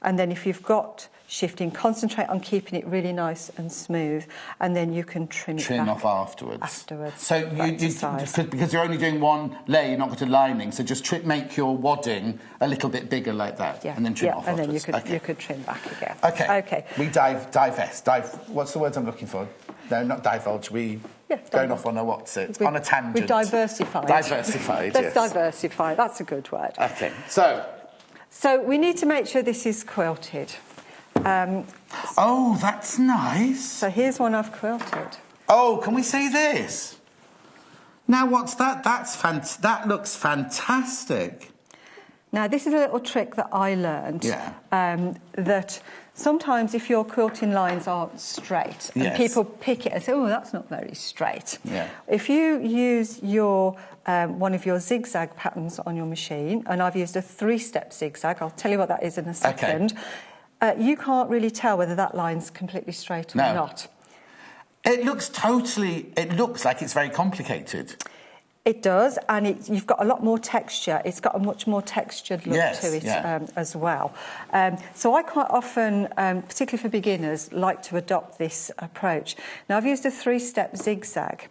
and then if you've got shifting, concentrate on keeping it really nice and smooth, and then you can trim off afterwards. So you because you're only doing one layer, you're not got a lining, so just make your wadding a little bit bigger like that, and then trim off afterwards. And then you could trim back again. Okay. We divest. What's the word I'm looking for? No, not divulge. Going off on on a tangent. We've diversified. Diversified. Let's diversify. That's a good word. Okay. So we need to make sure this is quilted. Oh, that's nice. So here's one I've quilted. Oh, can we see this? Now, what's that? That looks fantastic. Now, this is a little trick that I learned. That sometimes if your quilting lines aren't straight, and people pick it and say, oh, that's not very straight. Yeah. If you use your one of your zigzag patterns on your machine, and I've used a 3-step zigzag, I'll tell you what that is in a second, you can't really tell whether that line's completely straight or not. It looks like it's very complicated. It does, and you've got a lot more texture. It's got a much more textured look to it as well. So I quite often, particularly for beginners, like to adopt this approach. Now, I've used a 3-step zigzag.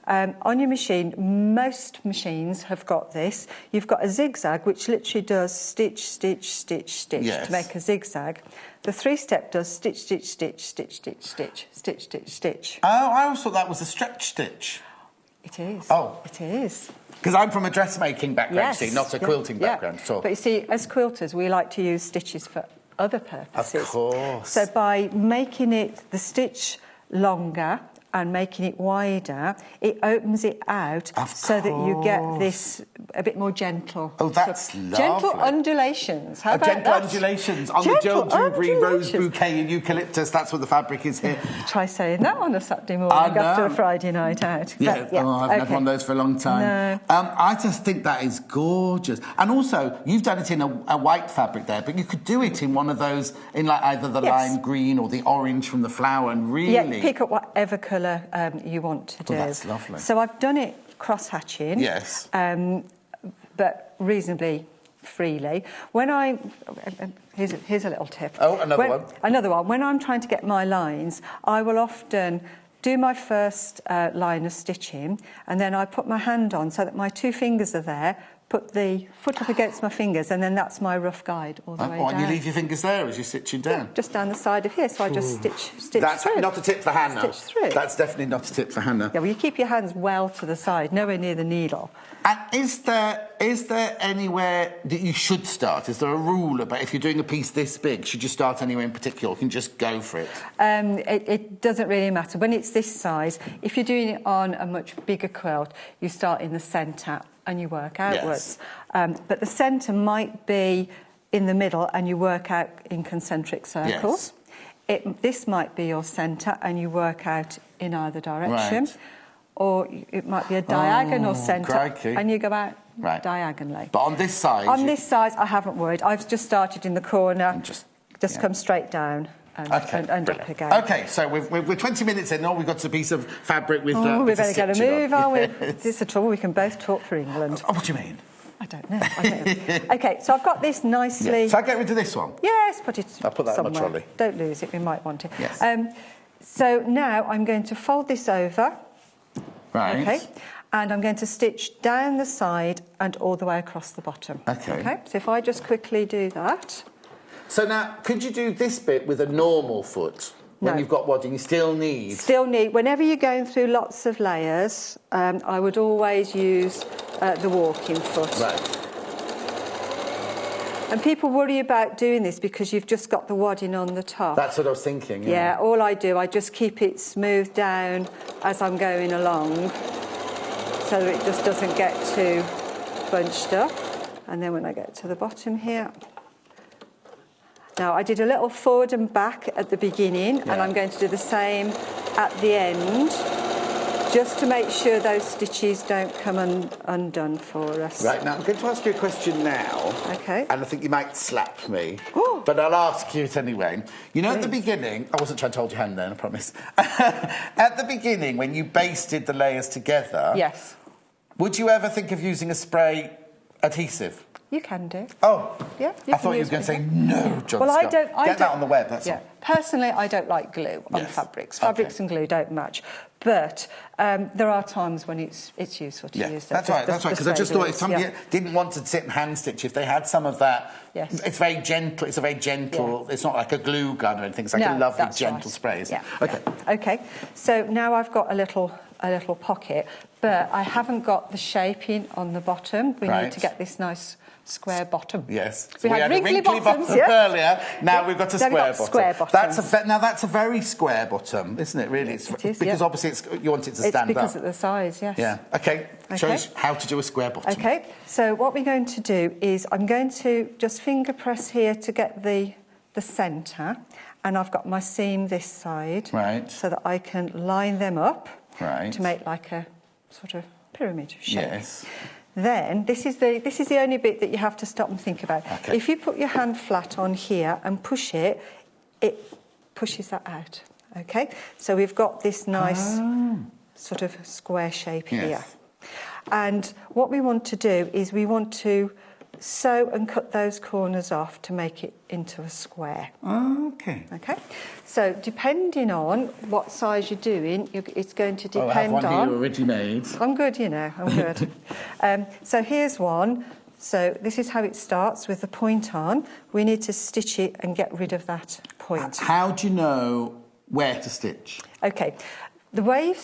On your machine, most machines have got this. You've got a zigzag, which literally does stitch, stitch, stitch, stitch to make a zigzag. The 3-step does stitch, stitch, stitch, stitch, stitch, stitch, stitch, stitch, stitch. Oh, I always thought that was a stretch stitch. It is. Oh. It is. Because I'm from a dressmaking background, see, not a quilting background at all. But you see, as quilters, we like to use stitches for other purposes. Of course. So by making the stitch longer and making it wider, it opens it out so that you get this a bit more gentle. Oh, that's lovely. Gentle undulations. How about gentle that? undulations on the Joel Dewberry rose bouquet and eucalyptus. That's what the fabric is here. Try saying that on a Saturday morning after a Friday night out. Yeah, I've had one of those for a long time. No. I just think that is gorgeous. And also, you've done it in a white fabric there, but you could do it in one of those, in like either the lime green or the orange from the flower, and really... Yeah, pick up whatever colour you want to do. Oh, that's lovely. So I've done it cross-hatching. Yes. but reasonably freely. Here's a little tip. Oh, another one. Another one. When I'm trying to get my lines, I will often do my first line of stitching, and then I put my hand on so that my 2 fingers are there, put the foot up against my fingers, and then that's my rough guide all the way down. And you leave your fingers there as you're stitching down? Yeah, just down the side of here, so I just stitch That's through. not a tip for Hannah. Stitch through. That's definitely not a tip for Hannah. Yeah, well, you keep your hands well to the side, nowhere near the needle. And is there anywhere that you should start? Is there a rule about if you're doing a piece this big, should you start anywhere in particular, or can you just go for it? It doesn't really matter. When it's this size, if you're doing it on a much bigger quilt, you start in the centre and you work outwards. Yes. But the centre might be in the middle and you work out in concentric circles. Yes. This might be your centre and you work out in either direction. Right. Or it might be a diagonal centre crikey. and you go out Right. diagonally. But on this side... This size, I haven't worried. I've just started in the corner, And just come straight down. And brilliant. up again. OK, so we're 20 minutes in. All we've got is a piece of fabric with... we better get a move, aren't we? Yes. This is the trouble. We can both talk for England. Oh, what do you mean? I don't know. OK, so I've got this nicely... Yeah. So I get rid of this one? Yes, put it I'll put that somewhere. on my trolley. Don't lose it. We might want it. Yes. So now I'm going to fold this over. Right. OK. And I'm going to stitch down the side and all the way across the bottom. OK. So if I just quickly do that... So now, could you do this bit with a normal foot? When No. you've got wadding, you still need... Whenever you're going through lots of layers, I would always use the walking foot. Right. And people worry about doing this because you've just got the wadding on the top. That's what I was thinking, Yeah, all I do, I just keep it smooth down as I'm going along so that it just doesn't get too bunched up. And then when I get to the bottom here... Now, I did a little forward and back at the beginning, and I'm going to do the same at the end, just to make sure those stitches don't come undone for us. Right, now I'm going to ask you a question now. OK. And I think you might slap me, but I'll ask you it anyway. You know, at the beginning, I wasn't trying to hold your hand then, I promise. At the beginning, when you basted the layers together... Yes. Would you ever think of using a spray adhesive? You can do. Oh. Yeah. I thought you were going to say no, John Well, Scott. I don't. Get that on the web, that's all. Personally, I don't like glue on Yes. fabrics. Okay. Fabrics and glue don't match. But there are times when it's useful to use that's right, because I just thought if somebody didn't want to sit and hand stitch, if they had some of that, it's very gentle, it's a very gentle, it's not like a glue gun or anything, it's like a lovely, gentle spray, isn't it? OK. OK, so now I've got a little pocket, but I haven't got the shaping on the bottom. We need to get this nice square bottom. Yes. We had a wrinkly bottom earlier, now we've got a square bottom. That's a very square bottom, isn't it, really? It is, because obviously you want it to stand up. It's because of the size, yes. Yeah, OK. Show us how to do a square bottom. OK, so what we're going to do is I'm going to just finger press here to get the centre, and I've got my seam this side. Right. So that I can line them up. Right. To make like a sort of pyramid shape. Yes. Then this is the only bit that you have to stop and think about. Okay. If you put your hand flat on here and push it, it pushes that out. OK? So we've got this nice sort of square shape here. And what we want to do is we want to sew and cut those corners off to make it into a square. OK. OK? So depending on what size you're doing, it's going to depend on... I have one here already made. I'm good, you know, I'm good. So here's one. So this is how it starts with the point on. We need to stitch it and get rid of that point. How do you know where to stitch? OK. The way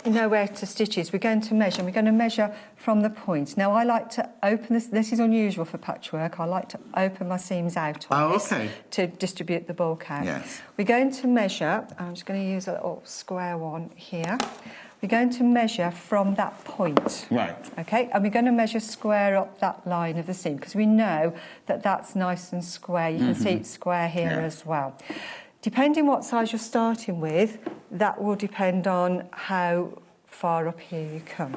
you know where to stitch is we're going to measure. We're going to measure from the point. Now, I like to open this. This is unusual for patchwork. I like to open my seams out on this to distribute the bulk out. Yes. We're going to measure. I'm just going to use a little square one here. We're going to measure from that point. Right. OK? And we're going to measure square up that line of the seam because we know that that's nice and square. You can see it's square here as well. Depending what size you're starting with, that will depend on how far up here you come.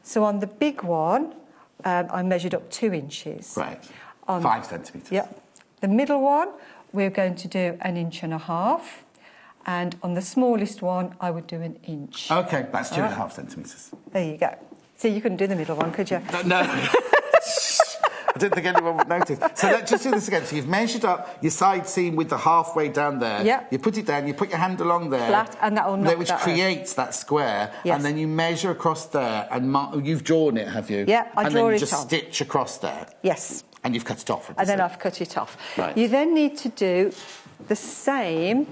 So on the big one, I measured up 2 inches. Right. 5 centimetres. Yep. The middle one, we're going to do 1.5 inches. And on the smallest one, I would do 1 inch. OK, that's 2.5 centimetres. There you go. See, you couldn't do the middle one, could you? No. I didn't think anyone would notice. So let's just do this again. So you've measured up your side seam with the halfway down there. Yeah. You put it down, you put your hand along there. Flat, and that will knock which that creates that square. Yes. And then you measure across there and you've drawn it, have you? Yeah, I draw it on. And then you just stitch across there. Yes. And you've cut it off. And then I've cut it off. Right. You then need to do the same.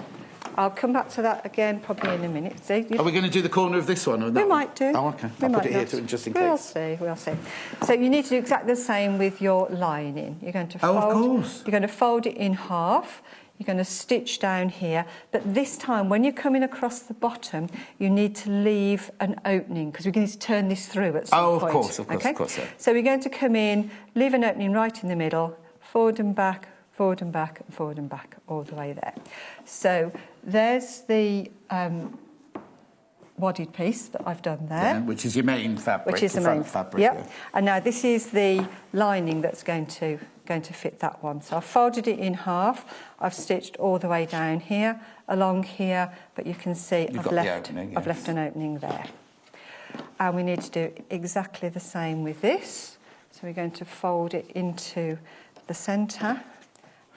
I'll come back to that again probably in a minute. See, Are we going to do the corner of this one? Or we might do. Oh, OK. I'll put it here just in case. We'll see. So you need to do exactly the same with your lining. You're going to fold. Oh, of course. You're going to fold it in half. You're going to stitch down here. But this time, when you're coming across the bottom, you need to leave an opening because we're going to turn this through at some point. Of course, yeah. So we're going to come in, leave an opening right in the middle, forward and back, forward and back, and forward and back, all the way there. So there's the wadded piece that I've done there. Yeah, which is your main fabric. Which is the main fabric. Yep. Yeah. And now this is the lining that's going to fit that one. So I've folded it in half. I've stitched all the way down here, along here, but you can see I've left an opening there. And we need to do exactly the same with this. So we're going to fold it into the centre.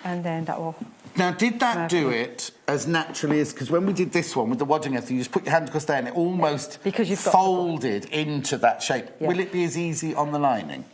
And then that will... Now, did that do it as naturally as... Because when we did this one with the wadding method, you just put your hand across there and it almost folded into that shape. Yeah. Will it be as easy on the lining?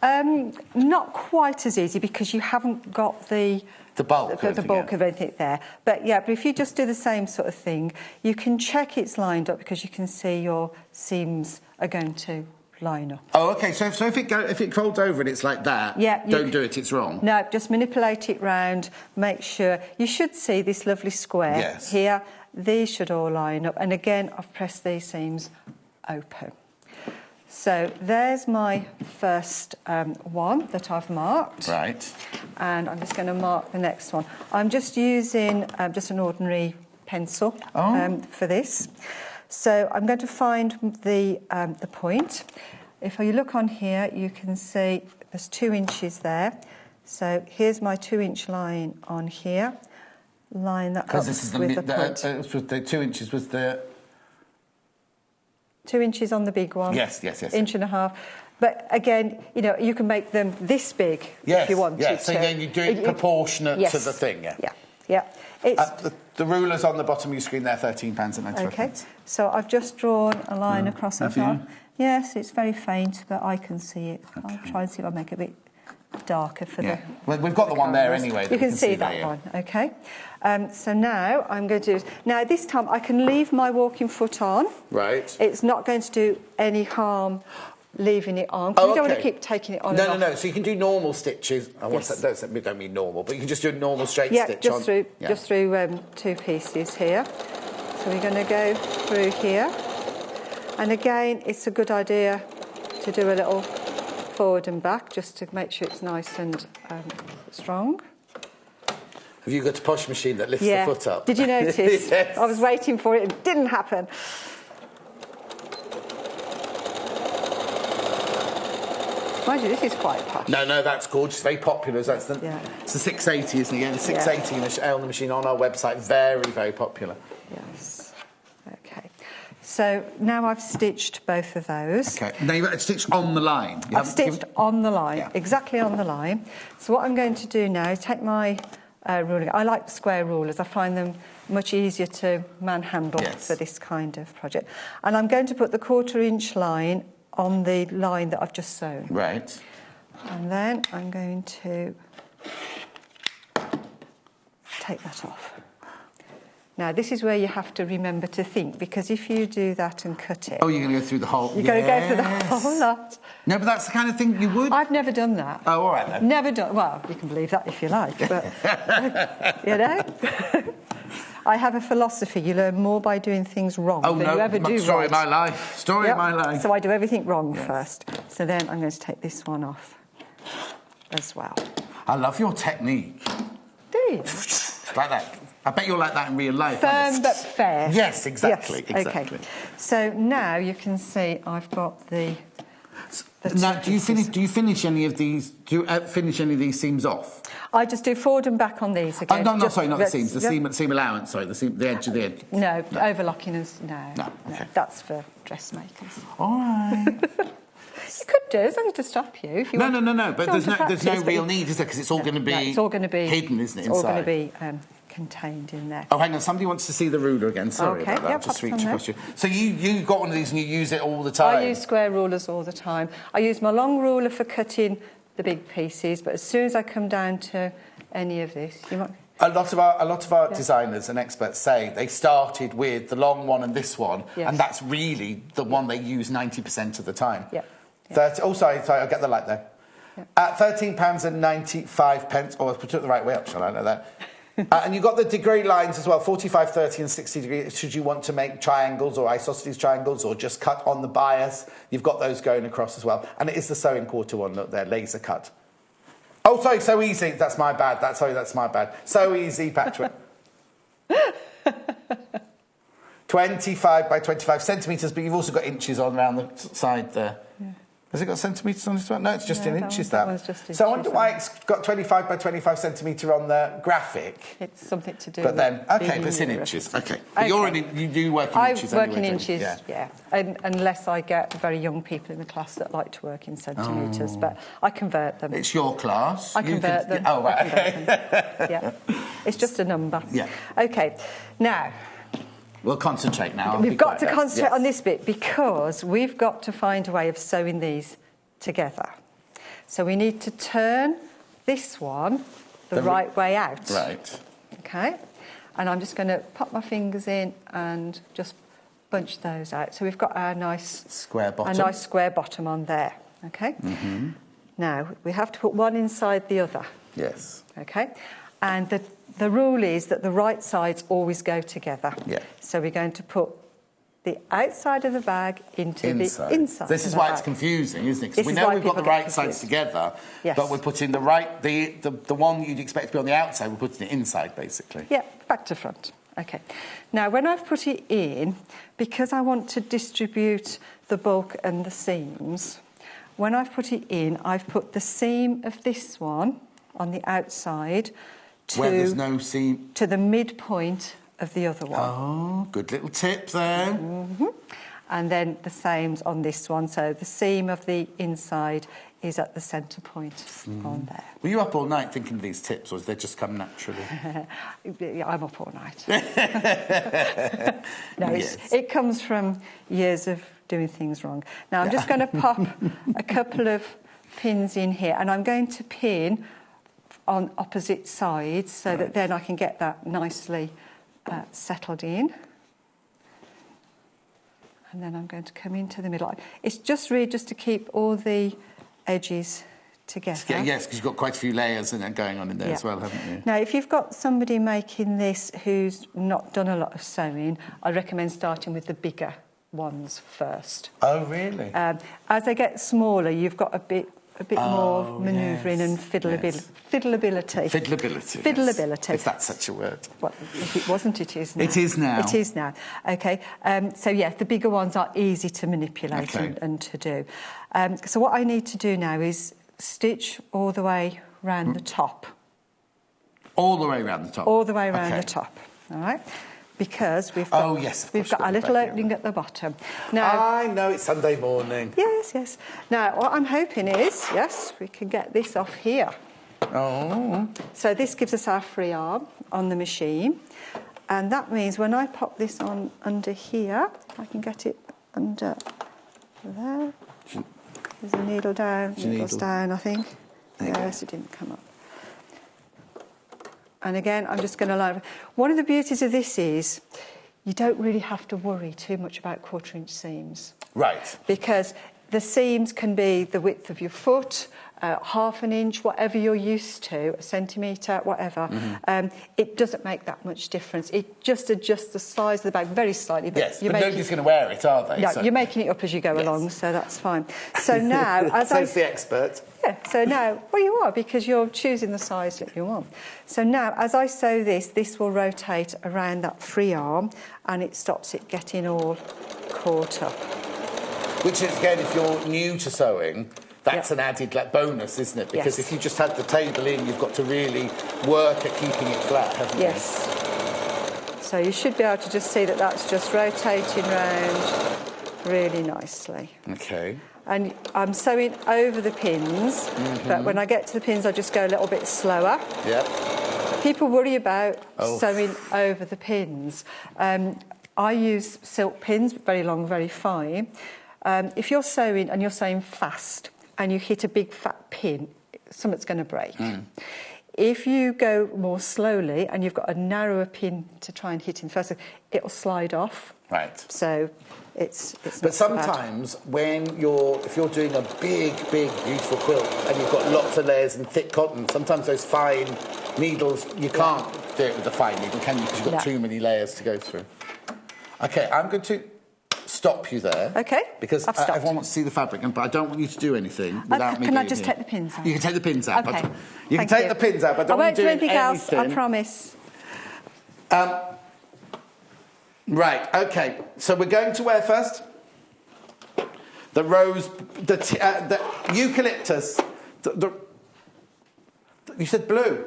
Not quite as easy because you haven't got the bulk of anything there. But yeah, but if you just do the same sort of thing, you can check it's lined up because you can see your seams are going to line up. Oh, OK. So if it folds over and it's like that, don't do it, it's wrong. No, just manipulate it round, make sure. You should see this lovely square here. These should all line up. And again, I've pressed these seams open. So there's my first one that I've marked. Right. And I'm just going to mark the next one. I'm just using just an ordinary pencil for this. So I'm going to find the point. If you look on here, you can see there's 2 inches there. So here's my 2-inch line on here. Line that up with the point. The 2 inches was the... 2 inches on the big one. Yes. Inch and a half. But again, you know, you can make them this big if you wanted to. So then you do it proportionate to the thing, Yeah. The ruler's on the bottom of your screen there, £13.95. OK, so I've just drawn a line across the top. Yes, it's very faint, but I can see it. Okay. I'll try and see if I make it a bit darker for the... Well, we've got the one there anyway. You can see that one, OK. So now I'm going to do... Now, this time I can leave my walking foot on. Right. It's not going to do any harm leaving it on, because we don't want to keep taking it on and off. No. So you can do normal stitches. We don't mean normal, but you can just do a normal straight stitch just through 2 pieces here. So we're going to go through here. And again, it's a good idea to do a little forward and back, just to make sure it's nice and strong. Have you got a posh machine that lifts the foot up? Did you notice? Yes. I was waiting for it. It didn't happen. Mind you, this is quite posh. No, that's gorgeous. Very popular. It's the 680, isn't it? Yeah, the 680 on the machine on our website. Very, very popular. Yes. OK. So now I've stitched both of those. OK. Now you've stitched on the line. I've stitched on the line, exactly on the line. So what I'm going to do now is take my ruler. I like square rulers. I find them much easier to manhandle for this kind of project. And I'm going to put the 1/4 inch line on the line that I've just sewn. Right. And then I'm going to take that off. Now, this is where you have to remember to think, because if you do that and cut it... Oh, you're going to go through the whole... You're going to go through the whole lot. No, but that's the kind of thing you would... I've never done that. Oh, all right, then. Never done... Well, you can believe that if you like, but... you know? I have a philosophy. You learn more by doing things wrong than you ever do right. Story of my life. Story of my life. So I do everything wrong first. So then I'm going to take this one off as well. I love your technique. Do you? Like that. I bet you're like that in real life. Firm but fair. Yes, exactly. Yes, exactly. Okay. So now you can see I've got the now, do you finish any of these? Do you finish any of these seams off? I just do forward and back on these again. No, sorry, not the seams. The seam allowance. Sorry, the edge of the edge. No, overlocking is no. Okay. That's for dressmakers. All right. does. I need to stop you if you No, want. no. But there's no real need, is there? Because it's all going to be it's all going to be hidden, isn't it? It's all going to be contained in there. Oh, hang on. Somebody wants to see the ruler again. Sorry about that. Yeah, I'll just reach across you. So you got one of these and you use it all the time? I use square rulers all the time. I use my long ruler for cutting the big pieces, but as soon as I come down to any of this, you might... A lot of our designers and experts say they started with the long one and this one, and that's really the one they use 90% of the time. Yeah. Sorry, I'll get the light there. Yeah. At £13.95. Oh, I'll put it the right way up, shall I know that? And you've got the degree lines as well, 45, 30 and 60 degrees. Should you want to make triangles or isosceles triangles or just cut on the bias, you've got those going across as well. And it is the sewing quarter one, look there, laser cut. Oh, sorry, so easy. That's my bad. That's my bad. So easy, patchwork. 25 by 25 centimetres, but you've also got inches on around the side there. Yeah. Has it got centimetres on this one? No, it's just in inches, that. One's just inches, so I wonder why it's got 25 by 25 centimetre on the graphic. It's something to do but then, with... OK, but it's in inches. OK. But you do work in inches I anyway, work in inches, yeah. Unless I get very young people in the class that like to work in centimetres, but I convert them. It's your class. I convert them. Oh, right, OK. Yeah. It's just a number. Yeah. OK, now... We'll concentrate now. We've got to concentrate on this bit because we've got to find a way of sewing these together. So we need to turn this one the right way out. Right. OK. And I'm just going to pop my fingers in and just bunch those out. So we've got our nice square bottom. A nice square bottom on there. OK. Mm-hmm. Now we have to put one inside the other. Yes. OK. And the rule is that the right sides always go together. Yeah. So we're going to put the outside of the bag into the inside. This is why it's confusing, isn't it? Because we know we've got the right sides together, but we're putting the one you'd expect to be on the outside, we're putting it inside, basically. Yeah, back to front. OK. Now, when I've put it in, because I want to distribute the bulk and the seams, when I've put it in, I've put the seam of this one on the outside where there's no seam, to the midpoint of the other one. Oh, good little tip there. Mm-hmm. And then the same's on this one. So the seam of the inside is at the centre point on there. Were you up all night thinking of these tips, or did they just come naturally? Yeah, I'm up all night. No, it comes from years of doing things wrong. Now, I'm just going to pop a couple of pins in here, and I'm going to pin on opposite sides so that then I can get that nicely settled in. And then I'm going to come into the middle. It's just really just to keep all the edges together. Yes, because you've got quite a few layers going on in there as well, haven't you? Now, if you've got somebody making this who's not done a lot of sewing, I recommend starting with the bigger ones first. Oh, really? As they get smaller, you've got a bit more manoeuvring and fiddleability. Fiddleability. If that's such a word. Well, if it wasn't, it is now. It is now. It is now. OK. So, yes, the bigger ones are easy to manipulate and to do. So what I need to do now is stitch all the way round the top. All the way around the top? All the way around the top. All right? Because we've got, we've got a little opening at the bottom. Now, I know it's Sunday morning. Yes. Now, what I'm hoping is, we can get this off here. Oh. So this gives us our free arm on the machine. And that means when I pop this on under here, if I can get it under there. There's a needle down, needles down, I think. Yes, it didn't come up. And again, I'm just going to line. One of the beauties of this is you don't really have to worry too much about quarter-inch seams. Right. Because the seams can be the width of your foot, half an inch, whatever you're used to, a centimetre, whatever. It doesn't make that much difference. It just adjusts the size of the bag very slightly. But yes, but nobody's going to wear it, are they? No, you're making it up as you go along, so that's fine. So now, as says the expert. Yeah, so now, well, you are, because you're choosing the size that you want. So now, as I sew this will rotate around that free arm, and it stops it getting all caught up. Which is, again, if you're new to sewing, that's an added bonus, isn't it? Because if you just had the table in, you've got to really work at keeping it flat, haven't you? Yes. So you should be able to just see that that's just rotating round really nicely. OK. and I'm sewing over the pins, but when I get to the pins, I just go a little bit slower. Yeah. People worry about sewing over the pins. I use silk pins, very long, very fine. If you're sewing and you're sewing fast and you hit a big fat pin, something's going to break. If you go more slowly and you've got a narrower pin to try and hit in first, it'll slide off. Right. So it's But not so bad. sometimes if you're doing a big, beautiful quilt and you've got lots of layers and thick cotton, sometimes those fine needles, you can't do it with a fine needle, can you? Because you've got too many layers to go through. Okay, I'm going to stop you there. Okay, Because I've stopped. everyone wants to see the fabric, but I don't want you to do anything without me Can I being just here. take the pins out? You can take the pins out. Okay. You can Thank take you. the pins out, but don't I want won't you do doing anything else, I anything. promise. Right, okay. So we're going to where first? The rose, the eucalyptus. You said blue.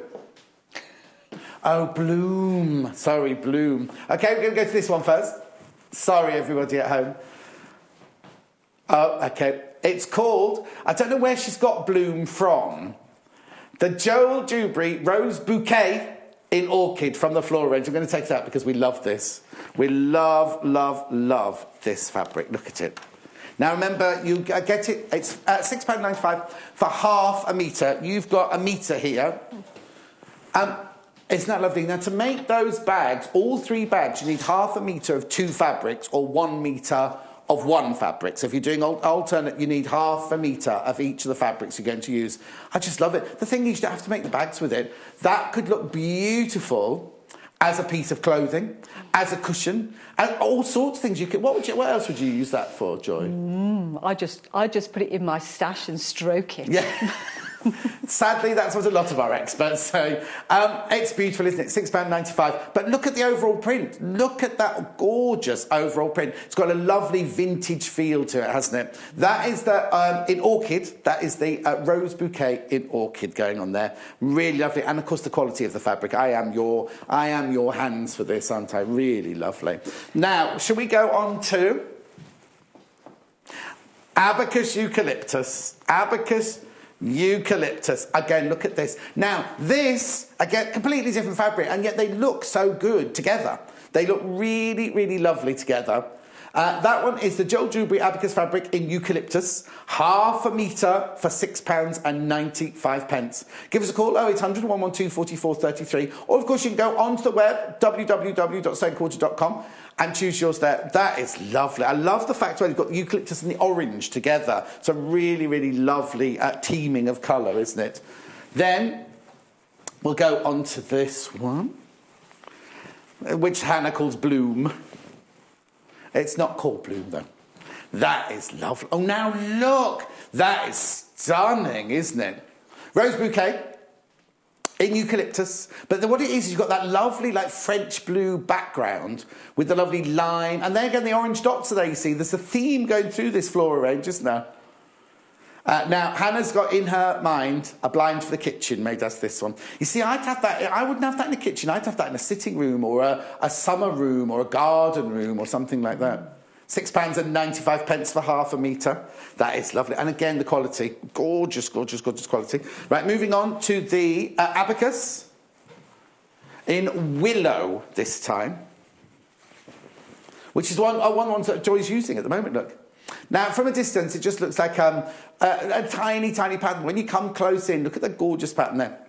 Oh, bloom. Sorry, bloom. Okay, we're going to go to this one first. Sorry, everybody at home. Oh, okay. It's called, I don't know where she's got bloom from, the Joel Dewberry Rose Bouquet in Orchid from the floral range. I'm going to take it out because we love this. We love this fabric. Look at it. Now remember, you get it, it's £6.95 for half a metre. You've got a metre here. Isn't that lovely? Now to make those bags, all 3 bags, you need half a metre of 2 fabrics or 1 metre of 1 fabric. So if you're doing alternate, you need half a metre of each of the fabrics you're going to use. I just love it. The thing is, you don't have to make the bags with it. That could look beautiful as a piece of clothing, as a cushion, and all sorts of things. You could. What else would you use that for, Joy? I just put it in my stash and stroke it. Yeah. Sadly, that's what a lot of our experts say. It's beautiful, isn't it? £6.95. But look at the overall print. Look at that gorgeous overall print. It's got a lovely vintage feel to it, hasn't it? That is the in Orchid. That is the Rose Bouquet in Orchid going on there. Really lovely, and of course the quality of the fabric. I am your hands for this, aren't I? Really lovely. Now, shall we go on to Abacus Eucalyptus? Abacus Eucalyptus. Again, look at this. Now, this, again, completely different fabric, and yet they look so good together. They look really lovely together. That one is the Joel Dewberry Abacus fabric in Eucalyptus. Half a metre for £6.95. Give us a call, 0800 112 4433. Or, of course, you can go onto the web, www.sewingquarter.com, and choose yours there. That is lovely. I love the fact that you've got the eucalyptus and the orange together. It's a really lovely teaming of colour, isn't it? Then we'll go on to this one, which Hannah calls Bloom. It's not called Bloom, though. That is lovely. Oh, now look. That is stunning, isn't it? Rose Bouquet in Eucalyptus. But what it is you've got that lovely, like, French blue background with the lovely line. And then again, the orange dots are there, you see. There's a theme going through this floral range, isn't there? Now, Hannah's got in her mind a blind for the kitchen made us this one. You see, I'd have that. I wouldn't have that in the kitchen. I'd have that in a sitting room or a summer room or a garden room or something like that. £6.95 for half a metre. That is lovely. And again, the quality. Gorgeous quality. Right, moving on to the Abacus in Willow this time, which is one that Joy's using at the moment, look. Now, from a distance, it just looks like a tiny pattern. When you come close in, look at the gorgeous pattern there.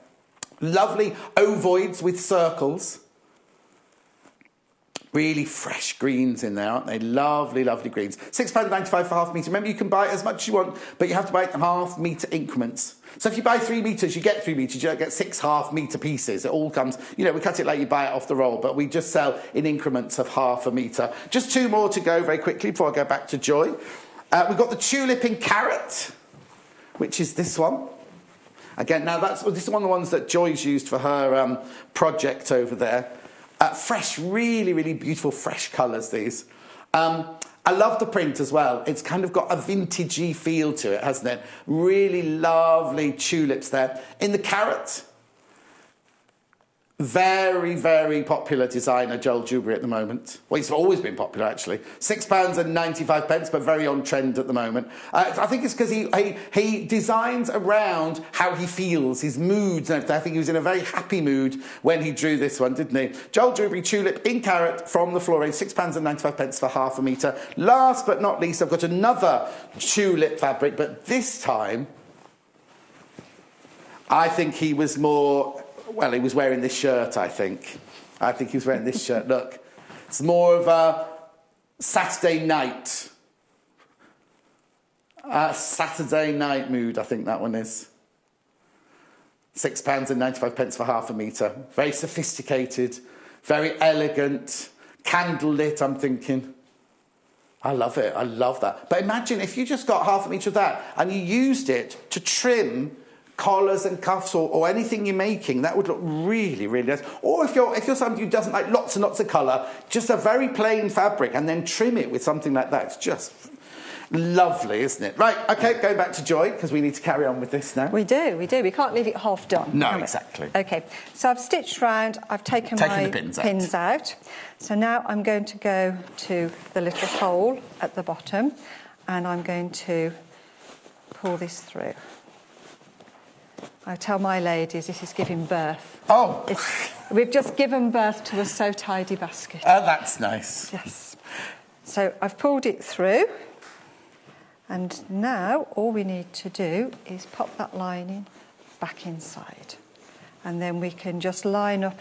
Lovely ovoids with circles. Really fresh greens in there, aren't they? Lovely greens. £6.95 for half a metre. Remember, you can buy as much as you want, but you have to buy it in half metre increments. So if you buy 3 metres, you get 3 metres. You don't get 6 half-metre pieces. It all comes, we cut it like you buy it off the roll, but we just sell in increments of half a metre. Just 2 more to go very quickly before I go back to Joy. We've got the tulip in carrot, which is this one. Again, now this is one of the ones that Joy's used for her project over there. Fresh, really beautiful, fresh colours, these. I love the print as well. It's kind of got a vintagey feel to it, hasn't it? Really lovely tulips there. In the carrot, Very, very popular designer, Joel Dewberry, at the moment. Well, he's always been popular, actually. £6.95, but very on trend at the moment. I think it's because he designs around how he feels, his moods and everything. I think he was in a very happy mood when he drew this one, didn't he? Joel Dewberry Tulip in carrot from the floor range, £6.95 for half a metre. Last but not least, I've got another tulip fabric, but this time I think he was more... Well, he was wearing this shirt, I think. I think he was wearing this shirt. Look, it's more of a Saturday night. Saturday night mood, I think that one is. £6.95 for half a metre. Very sophisticated, very elegant, candlelit, I'm thinking. I love it. I love that. But imagine if you just got half a metre of that and you used it to trim collars and cuffs or anything you're making, that would look really, really nice. Or if you're somebody who doesn't like lots and lots of colour, just a very plain fabric and then trim it with something like that. It's just lovely, isn't it? Right, OK, going back to Joy, because we need to carry on with this now. We do. We can't leave it half done. No, exactly. OK, so I've stitched round, I've taken my the pins out. So now I'm going to go to the little hole at the bottom and I'm going to pull this through. I tell my ladies this is giving birth. Oh! We've just given birth to a So Tidy basket. Oh, that's nice. Yes. So I've pulled it through. And now all we need to do is pop that lining back inside. And then we can just line up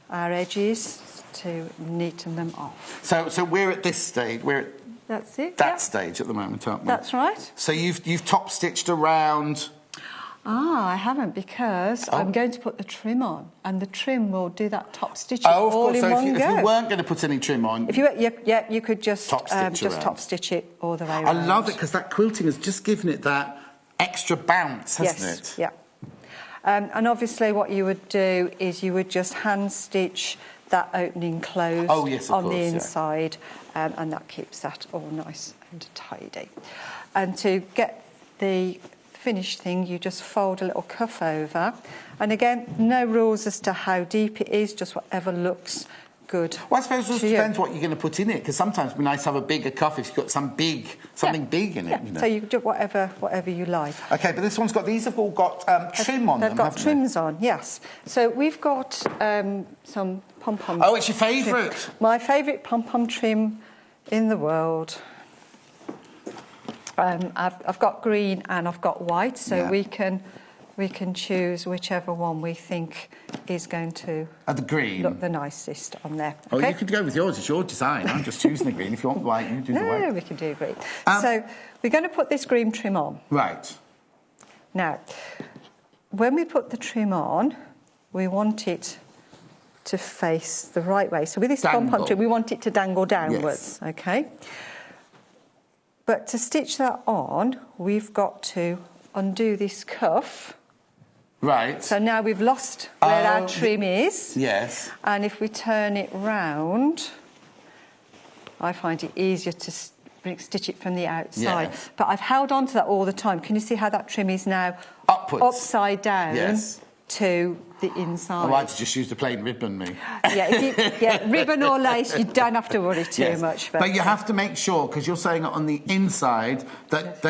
our edges to neaten them off. So we're at this stage. We're at That's it. that stage at the moment, aren't we? That's right. So you've top stitched around. Ah, I haven't, because I'm going to put the trim on, and the trim will do that top stitching of all course. in So one go. if you weren't going to put any trim on, If you could just top stitch it all the way around. I love it because that quilting has just given it that extra bounce, hasn't it? Yeah. And obviously, what you would do is you would just hand stitch that opening closed on the inside, and that keeps that all nice and tidy. And to get the finished thing, you just fold a little cuff over, and again, no rules as to how deep it is, just whatever looks good. Well, I suppose it just depends what you're going to put in it, because sometimes it'd be nice to have a bigger cuff if you've got something big in it. You know? So you do whatever you like. Okay, but this one's got, these have all got trim on them, They've got trims on, yes. So we've got some pom-pom. Oh, it's your favourite? My favourite pom-pom trim in the world. I've got green and I've got white, so we can choose whichever one we think is going to the green look the nicest on there. Oh, okay? you could go with yours. It's your design. I'm just choosing the green. If you want the white, you do the white. No, we can do green. So we're going to put this green trim on. Right. Now, when we put the trim on, we want it to face the right way. So with this pom-pom trim, we want it to dangle downwards. Yes. Okay. But to stitch that on, we've got to undo this cuff. Right. So now we've lost where our trim is. Yes. And if we turn it round, I find it easier to stitch it from the outside. Yes. But I've held on to that all the time. Can you see how that trim is now upwards, upside down to the inside? I like to just use the plain ribbon, me. Ribbon or lace, you don't have to worry too much. But you have to make sure, because you're saying on the inside that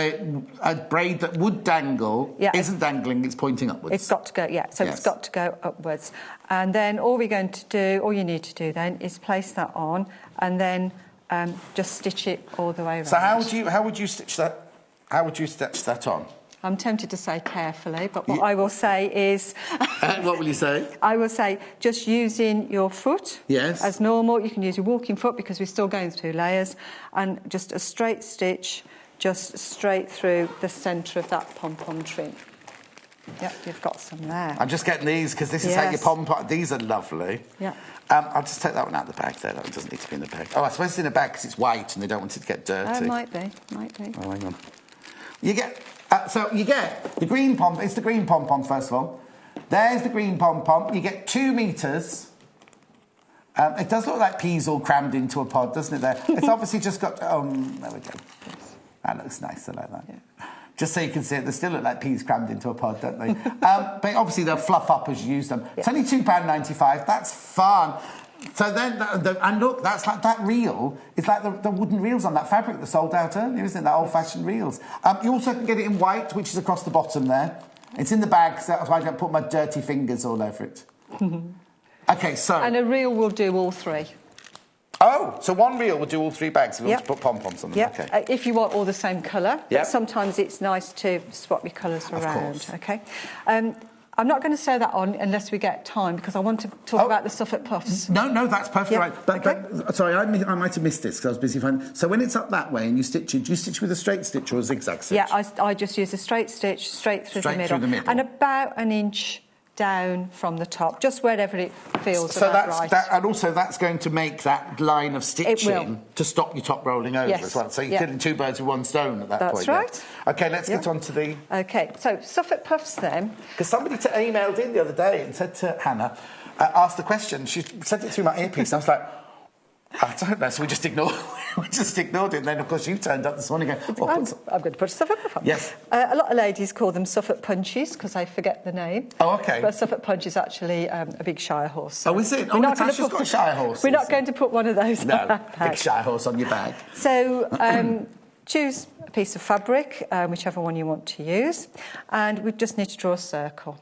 a braid that would dangle isn't dangling, it's pointing upwards. It's got to go, it's got to go upwards. And then all you need to do then is place that on and then just stitch it all the way around. So how would you stitch that? How would you stitch that on? I'm tempted to say carefully, but what I will say is... What will you say? I will say just using your foot as normal. You can use your walking foot because we're still going through layers. And just a straight stitch, just straight through the centre of that pom-pom trim. Yep, you've got some there. I'm just getting these because this is how your pom-pom... These are lovely. Yeah. I'll just take that one out of the bag there. That one doesn't need to be in the bag. Oh, I suppose it's in the bag because it's white and they don't want it to get dirty. Might be. Oh, hang on. You get... so you get the green pom. It's the green pom-pom, first of all. There's the green pom-pom. You get 2 metres. It does look like peas all crammed into a pod, doesn't it, there? It's obviously just got... there we go. That looks nice. I like that. Yeah. Just so you can see it, they still look like peas crammed into a pod, don't they? But obviously they'll fluff up as you use them. It's only £2.95. That's fun. So then, and look, that's like that reel. It's like the wooden reels on that fabric that sold out earlier, isn't it? That old-fashioned reels. You also can get it in white, which is across the bottom there. It's in the bag, so that's why I don't put my dirty fingers all over it. OK, so... And a reel will do all three. Oh, so one reel will do all 3 bags if you want to put pom-poms on them. Yeah, okay. If you want all the same colour. Yeah. But sometimes it's nice to swap your colours around. Of course. OK. I'm not going to sew that on unless we get time, because I want to talk about the Suffolk puffs. No, that's perfectly right. But sorry, I might have missed this because I was busy finding... So when it's up that way and you stitch it, do you stitch with a straight stitch or a zigzag stitch? Yeah, I just use a straight stitch straight through the middle. And about an inch down from the top, just wherever it feels about right. And also that's going to make that line of stitching to stop your top rolling over as well. So you're killing 2 birds with 1 stone at that point. That's right. OK, let's get on to the... OK, so Suffolk puffs then. Because somebody emailed in the other day and said to Hannah, asked the question, she sent it through my earpiece, and I was like, I don't know, so we just ignored it. And then, of course, you turned up this morning and I'm going to put a Suffolk puff on. Yes. A lot of ladies call them Suffolk punches because they forget the name. Oh, OK. But a Suffolk punch is actually a big Shire horse. So oh, is it? Oh, Natasha's got a Shire horse. We're not going to put one of those on that bag. Big Shire horse on your bag. So choose a piece of fabric, whichever one you want to use, and we just need to draw a circle.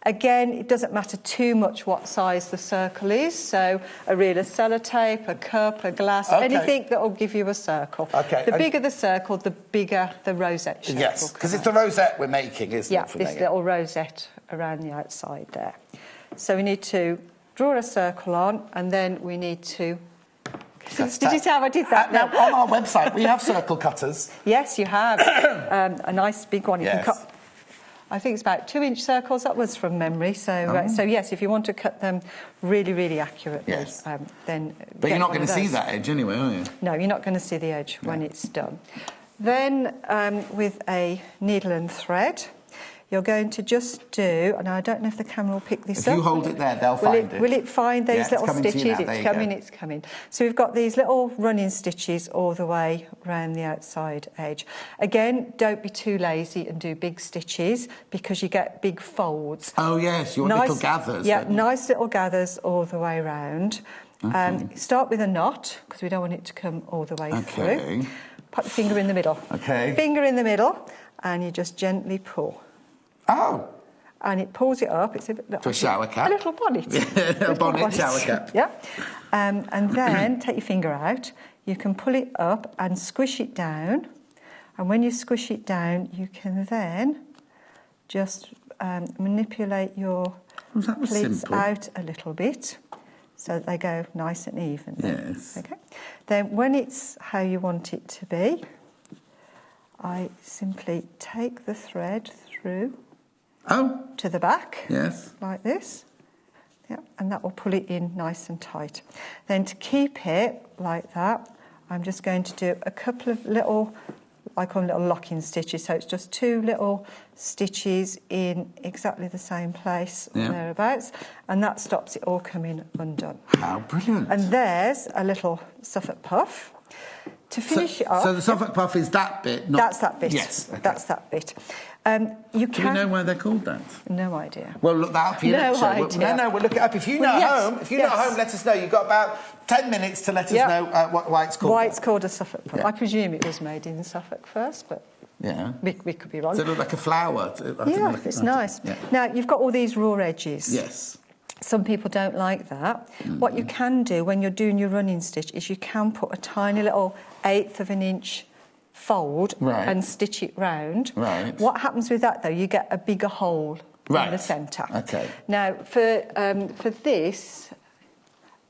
Again, it doesn't matter too much what size the circle is, so a reel of sellotape, a cup, a glass, anything that will give you a circle. Okay. The bigger the circle, the bigger the rosette shape. Yes, because it's the rosette we're making, isn't it? Yeah, this little rosette around the outside there. So we need to draw a circle on, and then we need to... Did you see how I did that? Now, on our website, we have circle cutters. Yes, you have. A nice big one. You can cut... I think it's about 2-inch circles. That was from memory. So, so yes, if you want to cut them really, really accurately, then. But you're not going to see that edge anyway, are you? No, you're not going to see the edge when it's done. Then, with a needle and thread, you're going to just do, and I don't know if the camera will pick this up. If you hold it there, they'll find it. Will it find those little stitches? It's coming. So we've got these little running stitches all the way around the outside edge. Again, don't be too lazy and do big stitches because you get big folds. Oh, yes, your little gathers. Yeah, nice little gathers all the way around. Start with a knot because we don't want it to come all the way through. Put the finger in the middle. OK. Finger in the middle, and you just gently pull. Oh. And it pulls it up. It's to a shower cap. A little bonnet. A bonnet shower cap. Yeah. And then take your finger out. You can pull it up and squish it down. And when you squish it down, you can then just manipulate your pleats out a little bit so that they go nice and even. Yes. OK. Then when it's how you want it to be, I simply take the thread through to the back, like this, and that will pull it in nice and tight. Then to keep it like that, I'm just going to do a couple of little, I call them little locking stitches, so it's just 2 little stitches in exactly the same place, thereabouts, and that stops it all coming undone. How brilliant. And there's a little Suffolk puff. To finish it off... So the Suffolk puff is that bit? That's that bit. Yes. Okay. That's that bit. Do we know why they're called that? No idea. Well, look that up for your next show. We'll look it up. If you know at home, let us know. You've got about 10 minutes to let us know why it's called Why it's called a Suffolk puff. I presume it was made in Suffolk first, but... Yeah. We could be wrong. Does it look like a flower? It's nice. Yeah. Now, you've got all these raw edges. Yes. Some people don't like that. What you can do when you're doing your running stitch is you can put a tiny little 1/8 of an inch fold and stitch it round. Right. What happens with that, though, you get a bigger hole in the centre. Okay. Now, for this,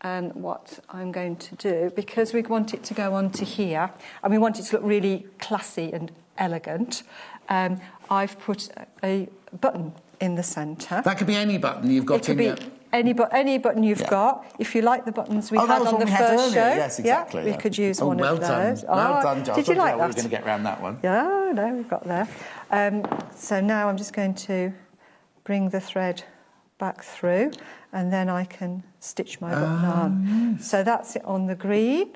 what I'm going to do, because we want it to go onto here, and we want it to look really classy and elegant, I've put a button in the centre. That could be any button you've got in there. Any button you've got. If you like the buttons we had on the first show, yes, exactly, we could use one of those. Well done, Joel. Did you like that? We were going to get around that one. Yeah, no, we've got there. So now I'm just going to bring the thread back through, and then I can stitch my button on. Yes. So that's it on the green,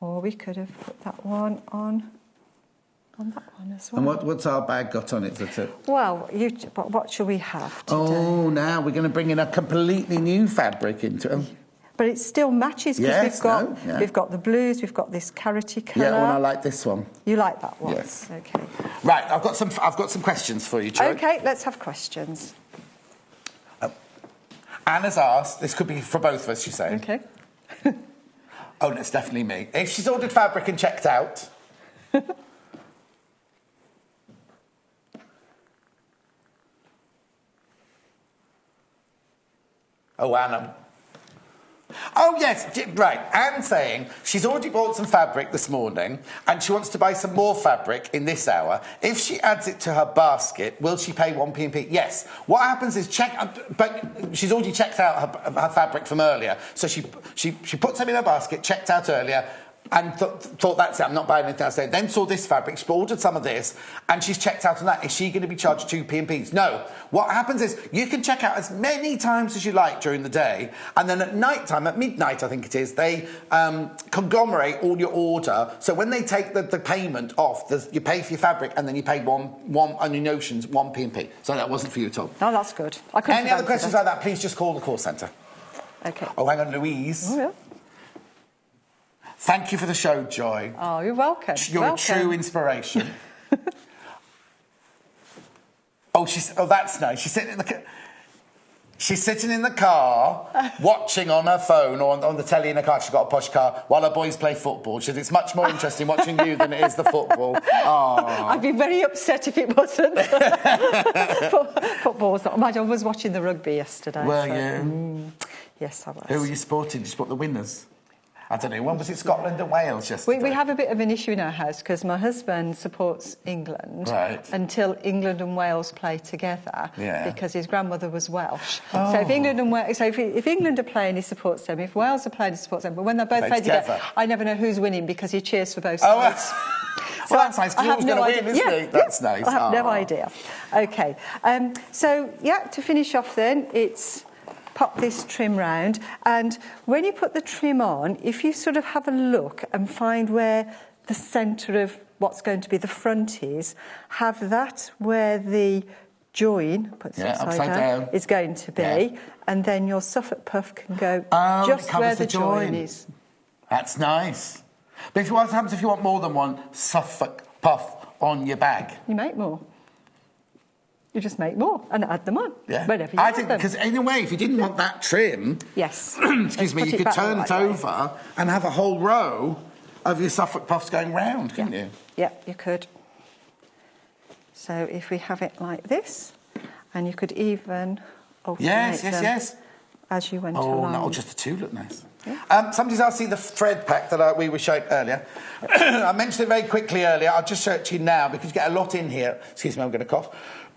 or we could have put that one on. on that one as well. And what's our bag got on it? Well, what shall we have today? Oh, now we're going to bring in a completely new fabric into it. But it still matches because we've got the blues, we've got this carroty colour. Yeah, well, I like this one. You like that one? Yes. Okay. Right, I've got some questions for you, Joy. Okay, let's have questions. Anna's asked, this could be for both of us, she's saying. Okay. Oh, no, it's definitely me. If she's ordered fabric and checked out... Oh, Anna. Oh, yes, right. Anne's saying she's already bought some fabric this morning and she wants to buy some more fabric in this hour. If she adds it to her basket, will she pay 1p&p? Yes. What happens is but she's already checked out her fabric from earlier. So she put some in her basket, checked out earlier, and thought, that's it, I'm not buying anything else. Then saw this fabric, she ordered some of this, and she's checked out on that. Is she going to be charged 2p&ps? No. What happens is, you can check out as many times as you like during the day, and then at night time, at midnight I think it is, they conglomerate all your order, so when they take the payment off, you pay for your fabric, and then you pay one on your notions, 1p&p. So that wasn't for you at all. No, that's good. Any other questions like that, please just call the call centre. Okay. Oh, hang on, Louise. Oh, yeah. Thank you for the show, Joy. Oh, you're welcome. You're a true inspiration. Oh, that's nice. She's sitting in the car, watching on her phone or on the telly in the car. She's got a posh car while her boys play football. She says it's much more interesting watching you than it is the football. Oh. I'd be very upset if it wasn't. Football's not. I was watching the rugby yesterday. Were you? Yes, I was. Who were you supporting? Did you support the winners? I don't know. When was it? Scotland and Wales yesterday? We have a bit of an issue in our house because my husband supports England until England and Wales play together because his grandmother was Welsh. Oh. So if England are playing, he supports them. If Wales are playing, he supports them. But when they both play together, I never know who's winning because he cheers for both sides. So that's nice. Because going to win, isn't he? That's nice. I have no idea. Okay. To finish off then, it's... pop this trim round, and when you put the trim on, if you sort of have a look and find where the centre of what's going to be the front is, have that where the join, upside down, is going to be, and then your Suffolk puff can go just where the join is. That's nice. But what happens if you want more than one Suffolk puff on your bag? You make more. You just make more and add them on whenever you I think because in a way, if you didn't want that trim, excuse me, you could turn it over and have a whole row of your Suffolk puffs going round, couldn't you? Yeah, you could. So if we have it like this, and you could even alternate them as you went along. Oh, just the two look nice. Yeah. Somebody's asked to see the thread pack that we were showing earlier. I mentioned it very quickly earlier. I'll just show it to you now because you get a lot in here. Excuse me, I'm going to cough.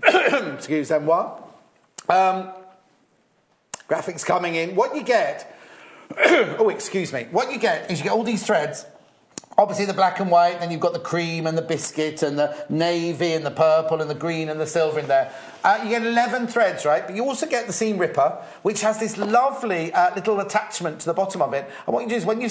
Excuse them, what? Graphics coming in. What you get... excuse me. What you get is you get all these threads. Obviously the black and white, then you've got the cream and the biscuit and the navy and the purple and the green and the silver in there. You get 11 threads, right? But you also get the seam ripper, which has this lovely little attachment to the bottom of it. And what you do is when you...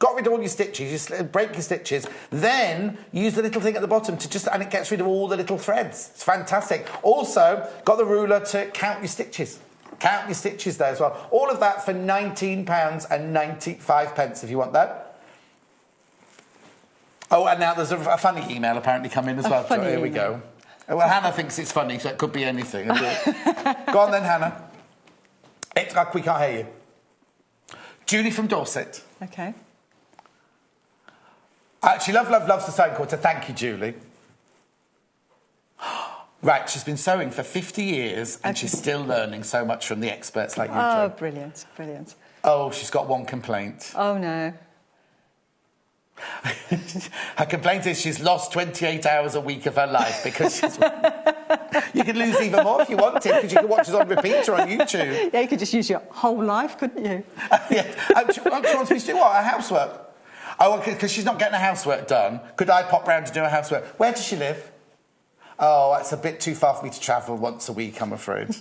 got rid of all your stitches, you break your stitches, then use the little thing at the bottom and it gets rid of all the little threads. It's fantastic. Also, got the ruler to count your stitches. Count your stitches there as well. All of that for £19.95 if you want that. Oh, and now there's a funny email apparently come in as well. So here we go. Well, Hannah thinks it's funny, so it could be anything. Go on then, Hannah. We can't hear you. Julie from Dorset. Okay. She loves the sewing quarter. Thank you, Julie. Right, she's been sewing for 50 years and she's still learning so much from the experts like you, Jo. Oh, brilliant, brilliant. Oh, she's got one complaint. Oh, no. Her complaint is she's lost 28 hours a week of her life because she's... You could lose even more if you wanted because you could watch us on repeat or on YouTube. Yeah, you could just use your whole life, couldn't you? She wants me to do what? Her housework? Oh, because she's not getting her housework done. Could I pop round to do her housework? Where does she live? Oh, it's a bit too far for me to travel once a week, I'm afraid.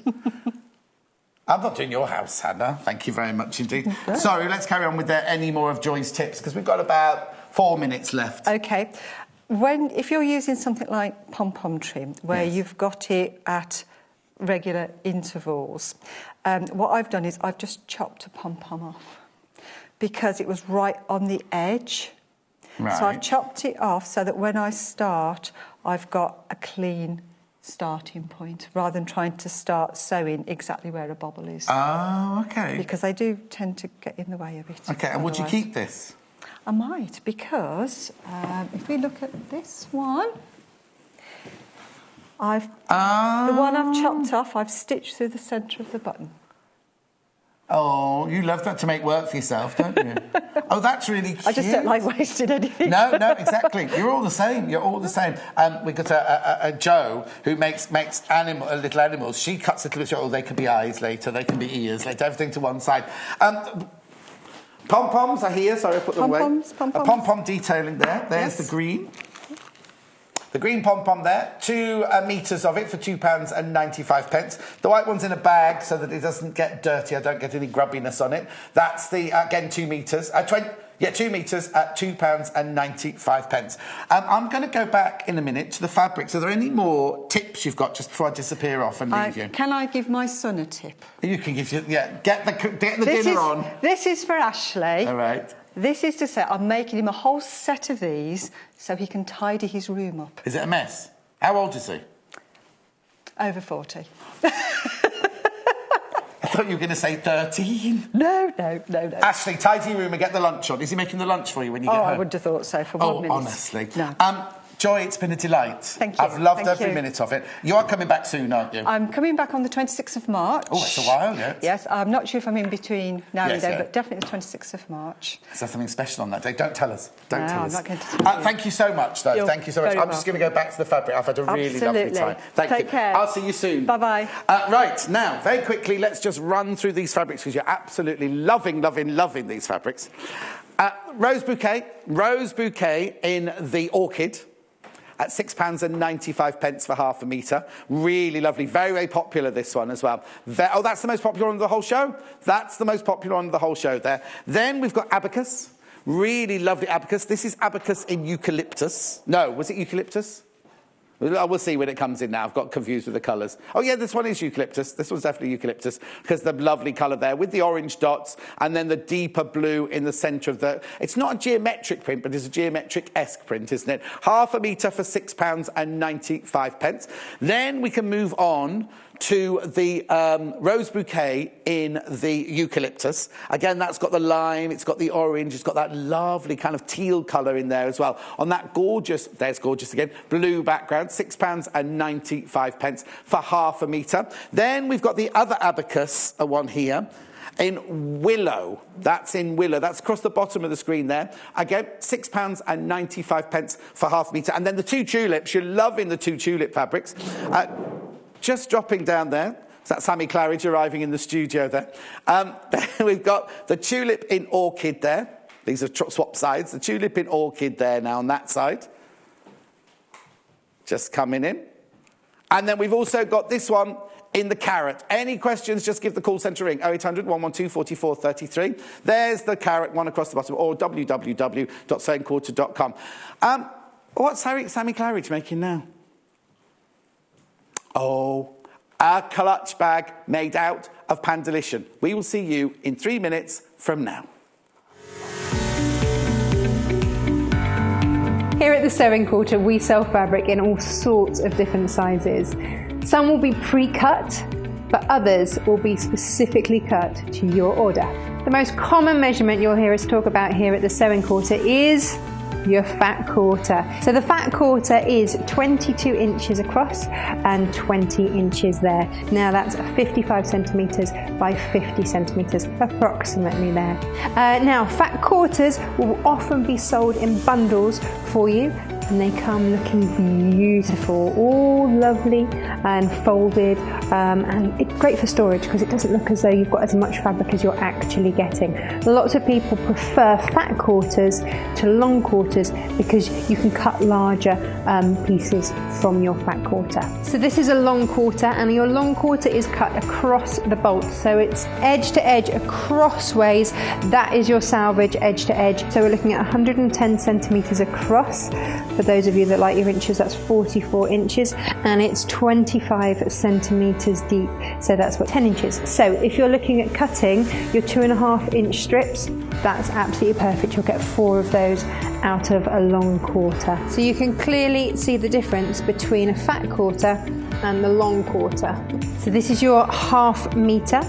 I'm not doing your house, Hannah. Thank you very much indeed. Okay. Sorry, let's carry on with any more of Joy's tips because we've got about 4 minutes left. OK. if you're using something like pom-pom trim, where you've got it at regular intervals, what I've done is I've just chopped a pom-pom off because it was right on the edge. Right. So I've chopped it off so that when I start, I've got a clean starting point rather than trying to start sewing exactly where a bobble is. Oh, okay. Because they do tend to get in the way of it. Okay, and would you keep this? I might, because if we look at this one, the one I've chopped off, I've stitched through the centre of the button. Oh, you love that to make work for yourself, don't you? Oh, that's really cute. I just don't like wasting anything. No, exactly. You're all the same. You're all the same. We've got a Jo who makes little animals. She cuts little bits. Oh, they could be eyes later. They can be ears later. Everything to one side. Pom-poms are here. Sorry, I put them away. Pom-poms. A pom-pom detailing there. There's the green. The green pom-pom there, 2 metres of it for £2.95. The white one's in a bag so that it doesn't get dirty. I don't get any grubbiness on it. That's the, again, 2 metres. 2 metres at £2.95. I'm going to go back in a minute to the fabrics. Are there any more tips you've got just before I disappear off and leave you? Can I give my son a tip? You can give you, get the dinner on. This is for Ashley. All right. This is to say I'm making him a whole set of these so he can tidy his room up. Is it a mess? How old is he? Over 40. I thought you were going to say 13. No. Ashley, tidy your room and get the lunch on. Is he making the lunch for you when you get home? I wouldn't have thought so for 1 minute. Oh, honestly. No. Joy, it's been a delight. Thank you. I've loved Thank every you. minute of it. You are coming back soon, aren't you? I'm coming back on the 26th of March. Oh, it's a while yet. Yes, I'm not sure if I'm in between now and then, yeah. but definitely the 26th of March. Is there something special on that day? Don't tell us. Don't tell us. I'm not going to tell you. Thank you so much, though. You're Thank you so much. very I'm just going to go back to the fabric. I've had a really lovely time. Thank you. Take care. I'll see you soon. Bye-bye. Right, now, very quickly, let's just run through these fabrics because you're absolutely loving these fabrics. Rose bouquet in the orchid. At £6.95 for half a metre. Really lovely. Very, very popular, this one as well. That's the most popular one of the whole show? That's the most popular one of the whole show there. Then we've got abacus. Really lovely abacus. This is abacus in eucalyptus. No, was it eucalyptus? We'll see when it comes in now. I've got confused with the colours. Oh, yeah, this one is eucalyptus. This one's definitely eucalyptus because the lovely colour there with the orange dots and then the deeper blue in the centre of the... It's not a geometric print, but it's a geometric-esque print, isn't it? Half a metre for £6.95. Then we can move on to the rose bouquet in the eucalyptus. Again, that's got the lime, it's got the orange, it's got that lovely kind of teal colour in there as well. On that gorgeous, there's gorgeous again, blue background, £6.95 for half a metre. Then we've got the other abacus one here in willow. That's in willow. That's across the bottom of the screen there. Again, £6.95 for half a metre. And then the 2 tulips. You're loving the 2 tulip fabrics. Just dropping down there. That's Sammy Claridge arriving in the studio there. We've got the tulip in orchid there. These are swap sides. The tulip in orchid there now on that side. Just coming in. And then we've also got this one in the carrot. Any questions, just give the call centre ring, 0800 112 4433. There's the carrot one across the bottom, or www.sewingquarter.com. What's Sammy Claridge making now? Oh, a clutch bag made out of Pandalicious. We will see you in 3 minutes from now. Here at the Sewing Quarter, we sell fabric in all sorts of different sizes. Some will be pre-cut, but others will be specifically cut to your order. The most common measurement you'll hear us talk about here at the Sewing Quarter is your fat quarter. So the fat quarter is 22 inches across and 20 inches there. Now that's 55 centimetres by 50 centimetres approximately there. Now fat quarters will often be sold in bundles for you, and they come looking beautiful, all lovely and folded, and it's great for storage because it doesn't look as though you've got as much fabric as you're actually getting. Lots of people prefer fat quarters to long quarters because you can cut larger pieces from your fat quarter. So this is a long quarter, and your long quarter is cut across the bolt, so it's edge to edge crossways. That is your salvage edge to edge. So we're looking at 110 centimetres across for for those of you that like your inches, that's 44 inches, and it's 25 centimetres deep, so that's what, 10 inches. So if you're looking at cutting your 2.5 inch strips, that's absolutely perfect. You'll get 4 of those out of a long quarter. So you can clearly see the difference between a fat quarter and the long quarter. So this is your 1/2 metre.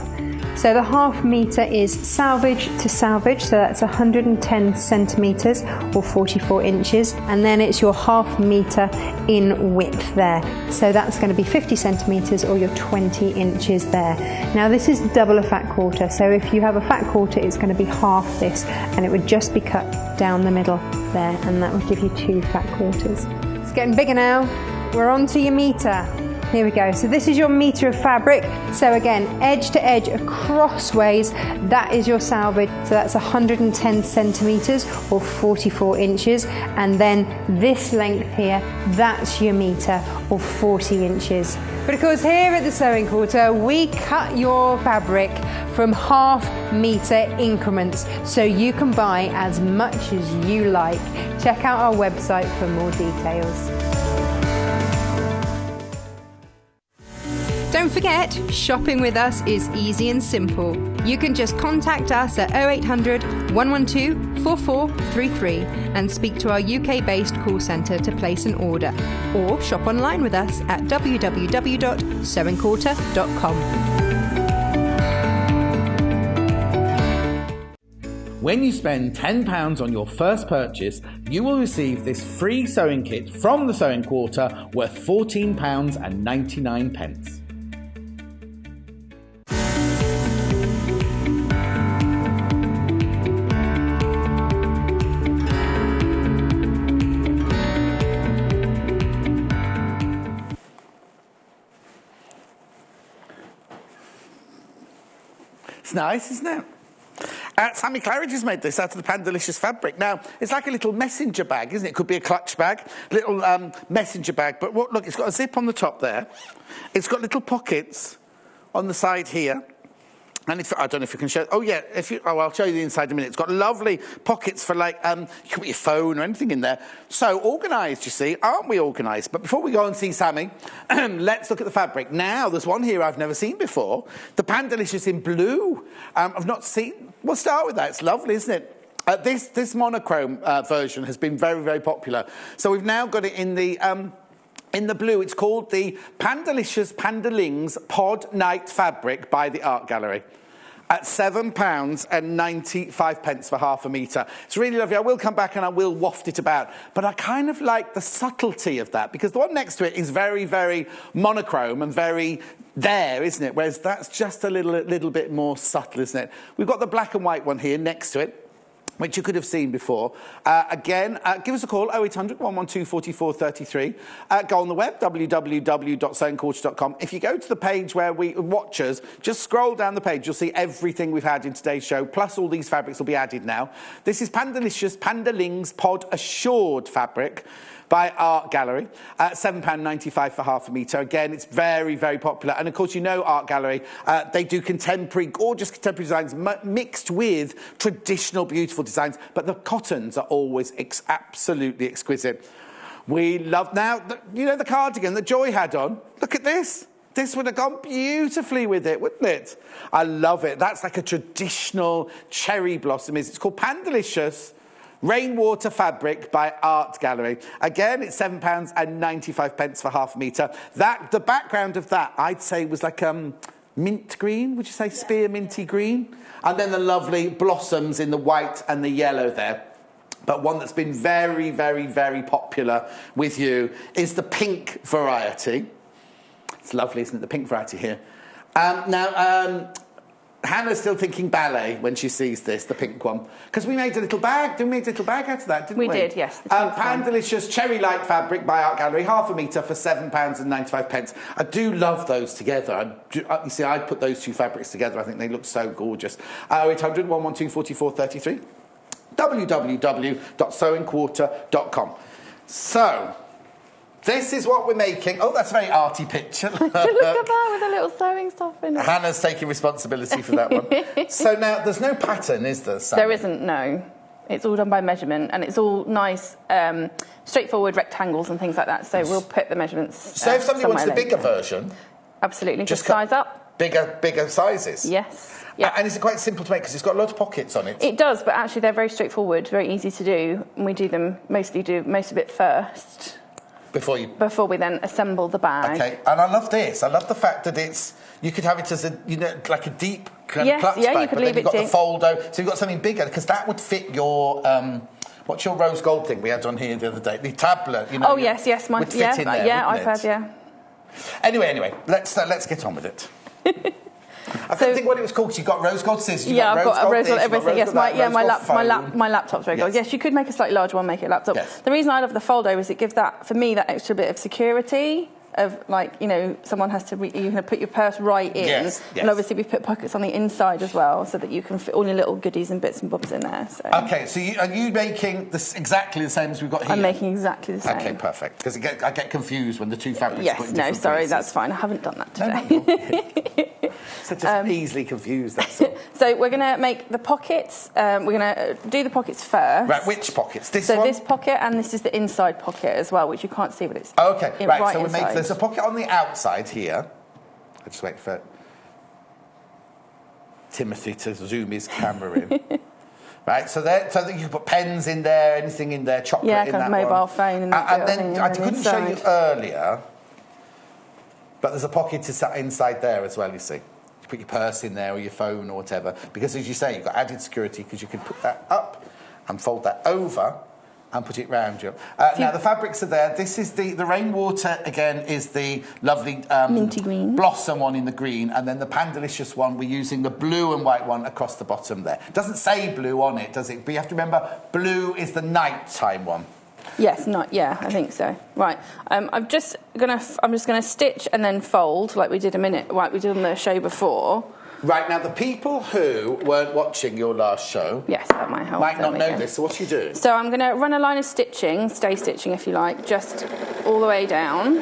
So the 1/2 metre is salvage to salvage, so that's 110 centimetres or 44 inches, and then it's your 1/2 metre in width there. So that's going to be 50 centimetres or your 20 inches there. Now this is double a fat quarter, so if you have a fat quarter it's going to be half this, and it would just be cut down the middle there, and that would give you 2 fat quarters. It's getting bigger now. We're on to your metre. Here we go. So this is your metre of fabric. So again, edge to edge, crossways, that is your salvage. So that's 110 centimetres or 44 inches. And then this length here, that's your metre or 40 inches. But of course, here at the Sewing Quarter, we cut your fabric from 1/2 metre increments, so you can buy as much as you like. Check out our website for more details. Don't forget, shopping with us is easy and simple. You can just contact us at 0800 112 4433 and speak to our UK-based call centre to place an order, or shop online with us at www.sewingquarter.com. When you spend £10 on your first purchase, you will receive this free sewing kit from the Sewing Quarter worth £14.99. It's nice, isn't it? Sammy Claridge has made this out of the Pandalicious fabric. Now, it's like a little messenger bag, isn't it? It could be a clutch bag, little messenger bag. But look, it's got a zip on the top there. It's got little pockets on the side here. And I don't know if you can show. Oh yeah, I'll show you the inside in a minute. It's got lovely pockets for like you can put your phone or anything in there. So organised, you see, aren't we organised? But before we go and see Sammy, let's look at the fabric. Now there's one here I've never seen before. The Pandalicious in blue. I've not seen. We'll start with that. It's lovely, isn't it? This monochrome version has been very, very popular. So we've now got it in the blue. It's called the Pandalicious Pandalings Pod Night Fabric by the Art Gallery at £7.95 for 1/2 metre. It's really lovely. I will come back and I will waft it about, but I kind of like the subtlety of that, because the one next to it is very, very monochrome and very there, isn't it? Whereas that's just a little bit more subtle, isn't it? We've got the black and white one here next to it, which you could have seen before. Again, give us a call, 0800 112 4433. Go on the web, www.sewingquarter.com. If you go to the page where we watch us, just scroll down the page, you'll see everything we've had in today's show, plus all these fabrics will be added now. This is Pandalicious Pandalings Pod Assured fabric by Art Gallery at £7.95 for 1/2 metre. Again, it's very, very popular. And of course, you know Art Gallery, they do contemporary, gorgeous contemporary designs mixed with traditional, beautiful designs. But the cottons are always absolutely exquisite. We love, now, you know the cardigan that Joy had on? Look at this. This would have gone beautifully with it, wouldn't it? I love it. That's like a traditional cherry blossom. It's called Pandalicious Rainwater Fabric by Art Gallery. Again, it's £7.95 for 1/2 metre. The background of that, I'd say, was like mint green. Would you say spearminty green? And then the lovely blossoms in the white and the yellow there. But one that's been very, very, very popular with you is the pink variety. It's lovely, isn't it? The pink variety here. Hannah's still thinking ballet when she sees this, the pink one. Because we made a little bag. Didn't we make a little bag out of that, didn't we? We did, yes. Pandalicious Cherry Light Fabric by Art Gallery, 1/2 metre for £7.95. I do love those together. You see, I'd put those two fabrics together. I think they look so gorgeous. 0800 112 4433. www.sewingquarter.com. So, this is what we're making. Oh, that's a very arty picture. Look at that, with a little sewing stuff in it. Hannah's taking responsibility for that one. So now, there's no pattern, is there, Sam? There isn't, no. It's all done by measurement, and it's all nice, straightforward rectangles and things like that. So we'll put the measurements. So if somebody wants the bigger version, absolutely, just size up. Bigger sizes. Yes. Yeah. And is it quite simple to make because it's got a lot of pockets on it? It does, but actually they're very straightforward, very easy to do, and we do most of it first. Before we then assemble the bag. Okay, and I love this. I love the fact that you could have it as like a deep kind of clutch bag, you could but leave then you've got deep. the fold-o, so you've got something bigger, because that would fit your, what's your rose gold thing we had on here the other day? The tablet, Oh, yes, would fit in there, iPad, Anyway, let's get on with it. I couldn't think what it was called, because you've got rose gold scissors, I've got a rose gold everything. Yes, my laptop's very gold. Yes. Yes, you could make a slightly larger one, make it a laptop. Yes. The reason I love the fold-over is it gives that extra bit of security. Of someone has to you can put your purse right in, yes. And obviously we put pockets on the inside as well, so that you can fit all your little goodies and bits and bobs in there. So. Okay, so are you making this exactly the same as we've got here? I'm making exactly the same. Okay, perfect. Because I get confused when the two fabrics. Yes, no, sorry, pieces. That's fine. I haven't done that today. So just easily confused. That's all. So we're going to make the pockets. We're going to do the pockets first. Right, which pockets? This one? So this pocket, and this is the inside pocket as well, which you can't see, but it's okay. Right, so there's a pocket on the outside here. I'll just wait for Timothy to zoom his camera in. Right, so that you can put pens in there, anything in there, chocolate in that one. Mobile phone. And then I couldn't show you earlier, but there's a pocket inside there as well, you see. You put your purse in there or your phone or whatever, because as you say, you've got added security because you can put that up and fold that over and put it round you. Now the fabrics are there. This is the rainwater again is the lovely minty green blossom one in the green, and then the Pandalicious one we're using the blue and white one across the bottom there. It doesn't say blue on it, does it? But you have to remember blue is the nighttime one. Yes, I think so. Right, I'm just gonna stitch and then fold like we did on the show before. Right, now the people who weren't watching your last show, yes, that might help. Might not know this. So what are you doing? So I'm going to run a line of stitching, stay stitching if you like, just all the way down.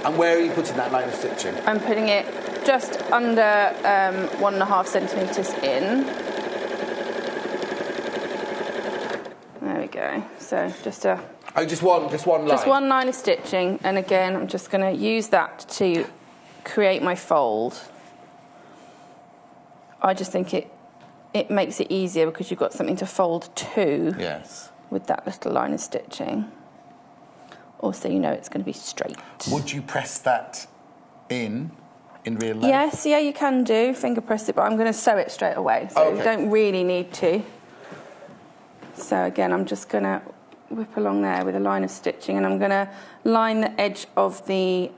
And where are you putting that line of stitching? I'm putting it just under 1.5 centimetres in. There we go. So just one line. Just one line of stitching, and again, I'm just going to use that to create my fold. I just think it makes it easier because you've got something to fold to. Yes. With that little line of stitching. Also, you know it's going to be straight. Would you press that in real life? Yes, you can do. Finger press it, but I'm going to sew it straight away, so you don't really need to. So again, I'm just going to whip along there with a line of stitching, and I'm going to line the edge of the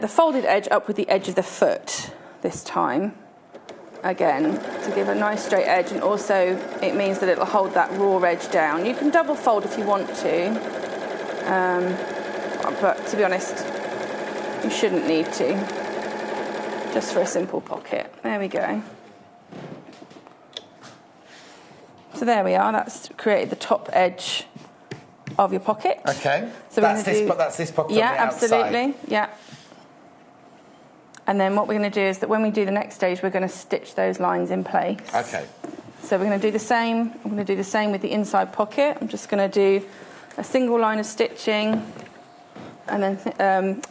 folded edge up with the edge of the foot this time. Again, to give a nice straight edge, and also it means that it'll hold that raw edge down. You can double fold if you want to, but to be honest, you shouldn't need to. Just for a simple pocket. There we go. So there we are. That's created the top edge of your pocket. Okay. So that's this pocket on the outside. Absolutely. Yeah. And then what we're going to do is that when we do the next stage, we're going to stitch those lines in place. Okay. So we're going to do the same. I'm going to do the same with the inside pocket. I'm just going to do a single line of stitching, and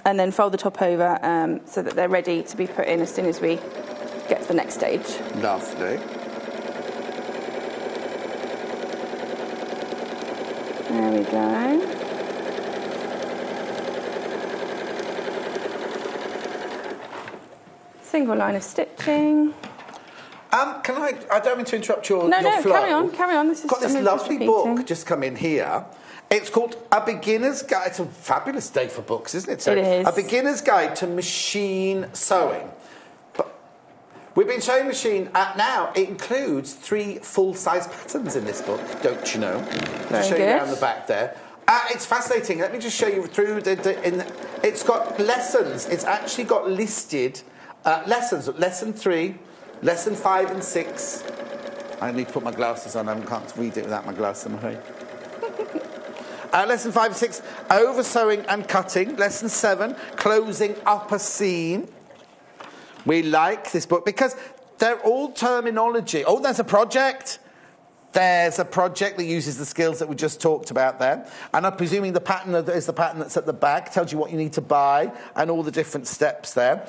then fold the top over so that they're ready to be put in as soon as we get to the next stage. Lovely. There we go. Single line of stitching. Can I don't mean to interrupt your No, flow. carry on. This is got this lovely book just come in here. It's called A Beginner's Guide. It's a fabulous day for books, isn't it? So it is. A Beginner's Guide to Machine Sewing. But we've been showing machine now. It includes 3 full-size patterns in this book, don't you know? Very show good. you down the back there. It's fascinating. Let me just show you through it's got lessons. It's actually got listed lessons. Lesson 3, lesson 5 and 6. I need to put my glasses on. I can't read it without my glasses, I'm afraid. Lesson 5 and 6, over sewing and cutting. Lesson 7, closing up a seam. We like this book because they're all terminology. Oh, there's a project. There's a project that uses the skills that we just talked about there. And I'm presuming the pattern is the pattern that's at the back, tells you what you need to buy and all the different steps there.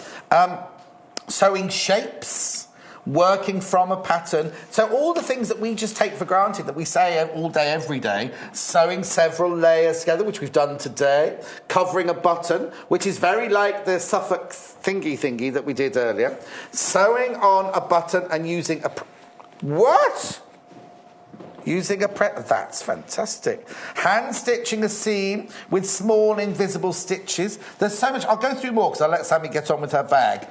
Sewing shapes, working from a pattern. So all the things that we just take for granted, that we say all day, every day. Sewing several layers together, which we've done today. Covering a button, which is very like the Suffolk thingy that we did earlier. Sewing on a button and using a... What? Using a that's fantastic. Hand stitching a seam with small invisible stitches. There's so much. I'll go through more because I'll let Sammy get on with her bag.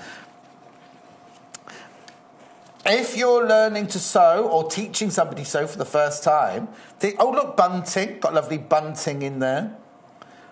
If you're learning to sew or teaching somebody to sew for the first time, oh look, bunting. Got lovely bunting in there.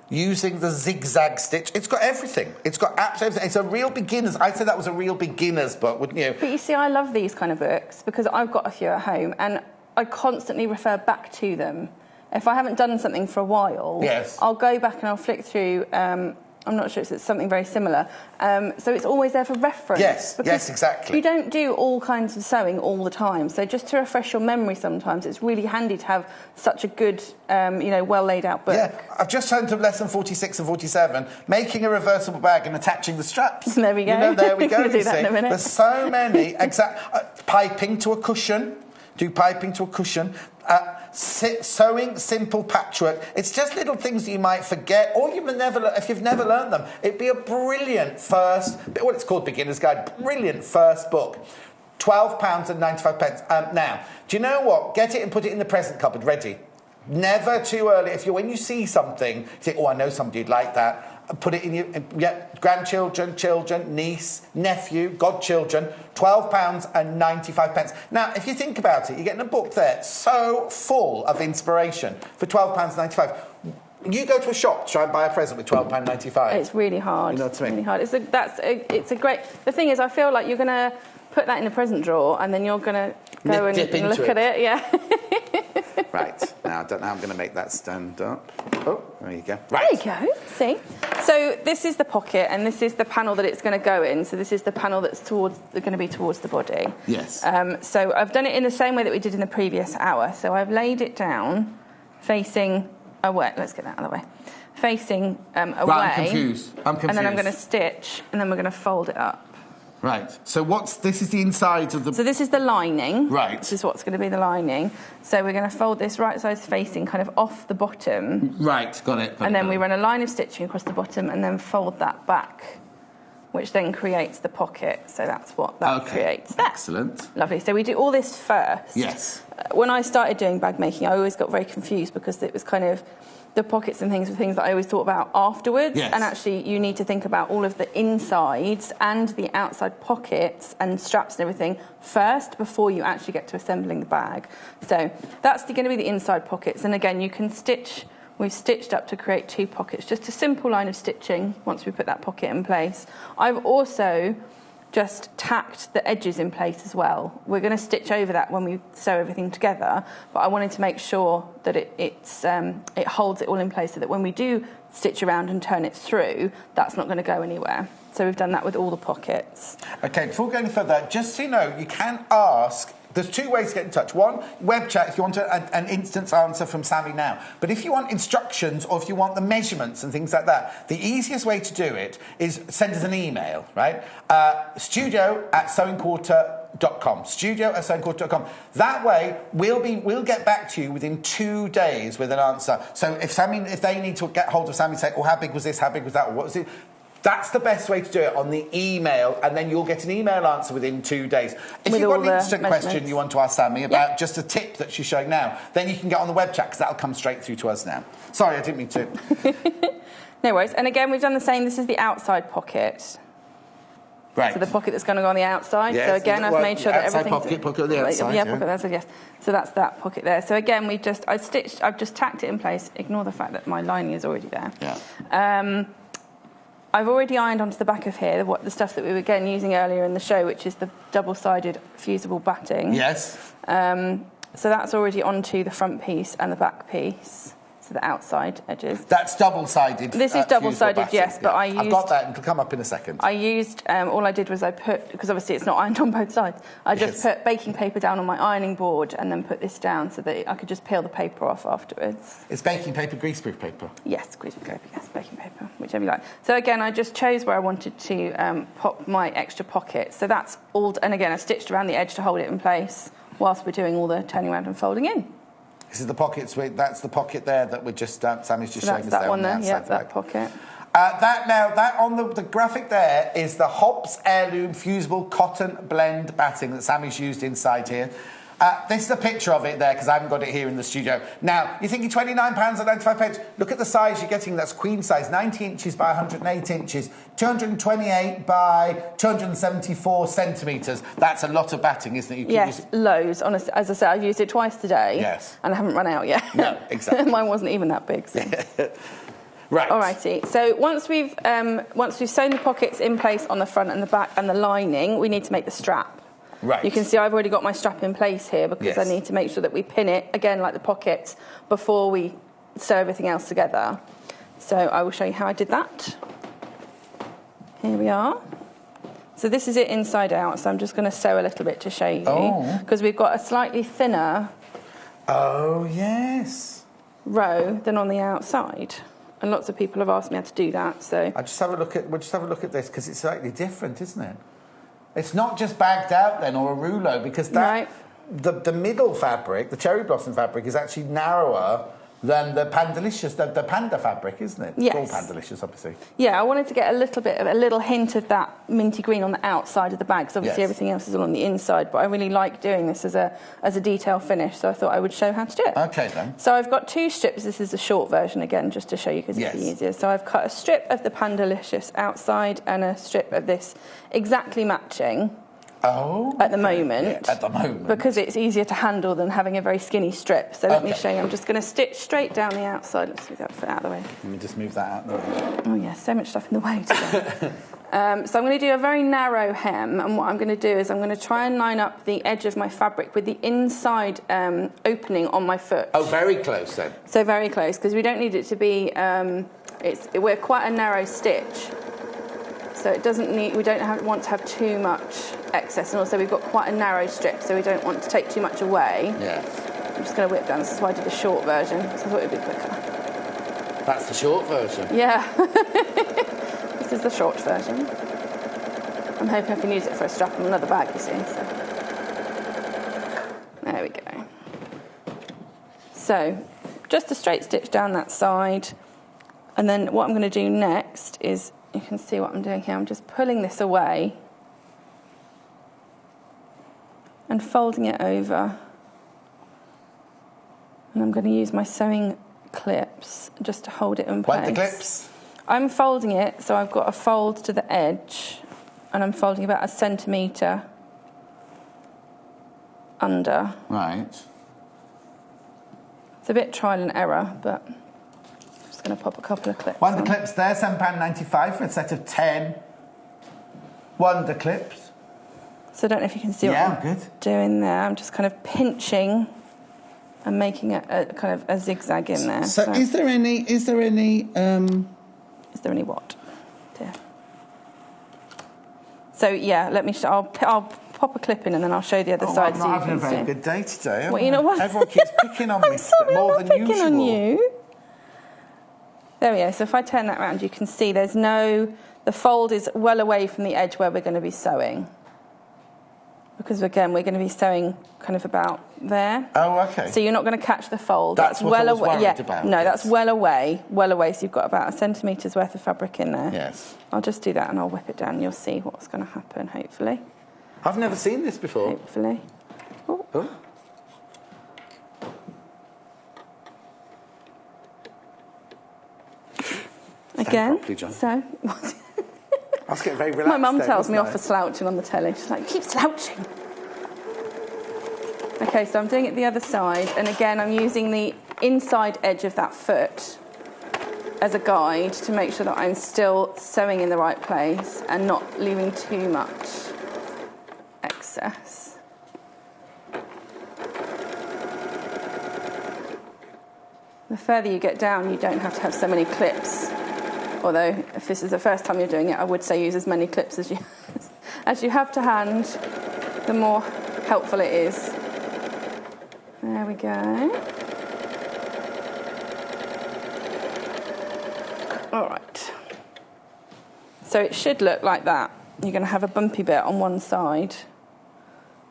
Using the zigzag stitch. It's got everything. It's got absolutely everything. It's a real beginner's. I'd say that was a real beginner's book, wouldn't you? But you see, I love these kind of books because I've got a few at home and I constantly refer back to them. If I haven't done something for a while, yes, I'll go back and I'll flick through. I'm not sure if it's something very similar. So it's always there for reference. Yes, exactly. You don't do all kinds of sewing all the time. So just to refresh your memory sometimes, it's really handy to have such a good, well laid out book. Yeah, I've just turned to lesson 46 and 47, making a reversible bag and attaching the straps. There we go. There we go. We'll do that in a minute. There's so many. Piping to a cushion. Do piping to a cushion. Sewing simple patchwork. It's just little things that you might forget, or if you've never learned them. It'd be a brilliant first, what it's called, beginner's guide. Brilliant first book. £12.95. Now, do you know what? Get it and put it in the present cupboard, ready. Never too early. When you see something, you think, oh, I know somebody who'd like that. Put it in your grandchildren, children, niece, nephew, godchildren. £12.95. Now, if you think about it, you're getting a book there so full of inspiration for £12.95. You go to a shop to try and buy a present with £12.95. It's really hard. You know what I mean? It's really hard. It's a great. The thing is, I feel like you're going to put that in the present drawer, and then you're going to go and look at it. Yeah. Right. Now, I don't know how I'm going to make that stand up. Oh, there you go. Right. There you go. See? So this is the pocket, and this is the panel that it's going to go in. So this is the panel that's going to be towards the body. Yes. So I've done it in the same way that we did in the previous hour. So I've laid it down facing away. Let's get that out of the way. Facing away. Right, I'm confused. And then I'm going to stitch, and then we're going to fold it up. Right. So this is the inside of the... So this is the lining. Right. This is what's going to be the lining. So we're going to fold this right side facing kind of off the bottom. Right, got it. And then we run a line of stitching across the bottom and then fold that back, which then creates the pocket. So that's what that creates there. Excellent. Lovely. So we do all this first. Yes. When I started doing bag making, I always got very confused because it was kind of... The pockets and things were things that I always thought about afterwards. Yes. And actually, you need to think about all of the insides and the outside pockets and straps and everything first before you actually get to assembling the bag. So that's going to be the inside pockets. And again, you can stitch... We've stitched up to create two pockets. Just a simple line of stitching once we put that pocket in place. I've also just tacked the edges in place as well. We're going to stitch over that when we sew everything together, but I wanted to make sure that it holds it all in place so that when we do stitch around and turn it through, that's not going to go anywhere. So we've done that with all the pockets. Okay, before going further, just so you know, you can ask... There's two ways to get in touch. One, web chat if you want an instant answer from Sammy now. But if you want instructions or if you want the measurements and things like that, the easiest way to do it is send us an email, right? studio@sewingquarter.com. studio@sewingquarter.com. That way, we'll get back to you within 2 days with an answer. So if they need to get hold of Sammy and say, oh, how big was this, how big was that, or what was it? That's the best way to do it, on the email, and then you'll get an email answer within 2 days. If you've got an instant question you want to ask Sammy about just a tip that she's showing now, then you can get on the web chat, because that'll come straight through to us now. Sorry, I didn't mean to. No worries. And again, we've done the same. This is the outside pocket. Right. So the pocket that's going to go on the outside. Yes, so again, I've made sure that everything's... Pocket on the outside. Yeah, pocket there, so yes. So that's that pocket there. So again, I've just tacked it in place. Ignore the fact that my lining is already there. Yeah. I've already ironed onto the back of here the stuff that we were again using earlier in the show, which is the double-sided fusible batting. Yes. So that's already onto the front piece and the back piece. So the outside edges. That's double-sided. This is double-sided, yes, but I used... I've got that, it'll come up in a second. I used, all I did was I put, because obviously it's not ironed on both sides, I just put baking paper down on my ironing board and then put this down so that I could just peel the paper off afterwards. Is baking paper greaseproof paper? Yes, greaseproof paper, yes, baking paper, whichever you like. So again, I just chose where I wanted to pop my extra pocket. So that's all, and again, I stitched around the edge to hold it in place whilst we're doing all the turning around and folding in. This is the pocket suite. That's the pocket there that we're just Sammy's just showing us that there one on the there, outside. yeah, that pocket. That on the graphic there is the Hobbs Heirloom Fusible Cotton Blend Batting that Sammy's used inside here. This is a picture of it there because I haven't got it here in the studio. Now, you're thinking £29.95. Look at the size you're getting. That's queen size, 90 inches by 108 inches, 228 by 274 centimetres. That's a lot of batting, isn't it? Yes, loads. Honestly, as I said, I've used it twice today. Yes. And I haven't run out yet. No, exactly. Mine wasn't even that big. So. Right. Alrighty. So once we've sewn the pockets in place on the front and the back and the lining, we need to make the strap. Right. You can see I've already got my strap in place here because I need to make sure that we pin it, again, like the pockets, before we sew everything else together. So I will show you how I did that. Here we are. So this is it inside out, so I'm just going to sew a little bit to show you. Because we've got a slightly thinner row than on the outside. And lots of people have asked me how to do that, so... We'll just have a look at this, because it's slightly different, isn't it? It's not just bagged out then, or a rouleau, because that the middle fabric, the cherry blossom fabric, is actually narrower than the Pandalicious, the panda fabric, isn't it? Yes. It's all Pandalicious, obviously. Yeah, I wanted to get a little hint of that minty green on the outside of the bag, because obviously everything else is all on the inside, but I really like doing this as a detail finish, so I thought I would show how to do it. Okay, then. So I've got two strips. This is the short version, again, just to show you, because it's easier. So I've cut a strip of the Pandalicious outside and a strip of this exactly matching. At the moment. Yeah, at the moment. Because it's easier to handle than having a very skinny strip. So let me show you. I'm just going to stitch straight down the outside. Let's move that foot out of the way. Let me just move that out. Oh, yeah, so much stuff in the way today. So I'm going to do a very narrow hem. And what I'm going to do is I'm going to try and line up the edge of my fabric with the inside opening on my foot. Oh, very close then. So very close, because we don't need it to be... we're quite a narrow stitch. So it doesn't need, we don't want to have too much excess, and also we've got quite a narrow strip, so we don't want to take too much away. Yeah. I'm just going to whip down. This is why I did the short version, because I thought it would be quicker. That's the short version. Yeah. This is the short version. I'm hoping I can use it for a strap on another bag, you see. So. There we go. So just a straight stitch down that side, and then what I'm going to do next is, you can see what I'm doing here. I'm just pulling this away and folding it over. And I'm going to use my sewing clips just to hold it in place. What, the clips? I'm folding it, so I've got a fold to the edge, and I'm folding about 1 centimetre under. Right. It's a bit trial and error, but... going to pop a couple of clips. Wonder clips there, £7.95 for a set of 10 Wonder clips. So I don't know if you can see what I'm doing there. I'm just kind of pinching and making a kind of a zigzag in there. So is there any what? Dear. So yeah, let me. I'll pop a clip in and then I'll show you the other side. I'm not having a very good day today. Well, you know what? Everyone keeps picking on me more than usual. On you. There we go. So if I turn that around, you can see the fold is well away from the edge where we're going to be sewing. Because again, we're going to be sewing kind of about there. Oh, okay. So you're not going to catch the fold. That's what well I was away. worried about. No, that's well away. So you've got about 1 centimetre's worth of fabric in there. Yes. I'll just do that and I'll whip it down. You'll see what's going to happen, hopefully. I've never seen this before. Hopefully. Ooh. Oh. Again. Properly, John. So. I was getting very relaxed. My mum tells me off for slouching on the telly. She's like, keep slouching. Okay, so I'm doing it the other side, and again I'm using the inside edge of that foot as a guide to make sure that I'm still sewing in the right place and not leaving too much excess. The further you get down, you don't have to have so many clips. Although, if this is the first time you're doing it, I would say use as many clips as you have to hand, the more helpful it is. There we go. All right. So it should look like that. You're going to have a bumpy bit on one side,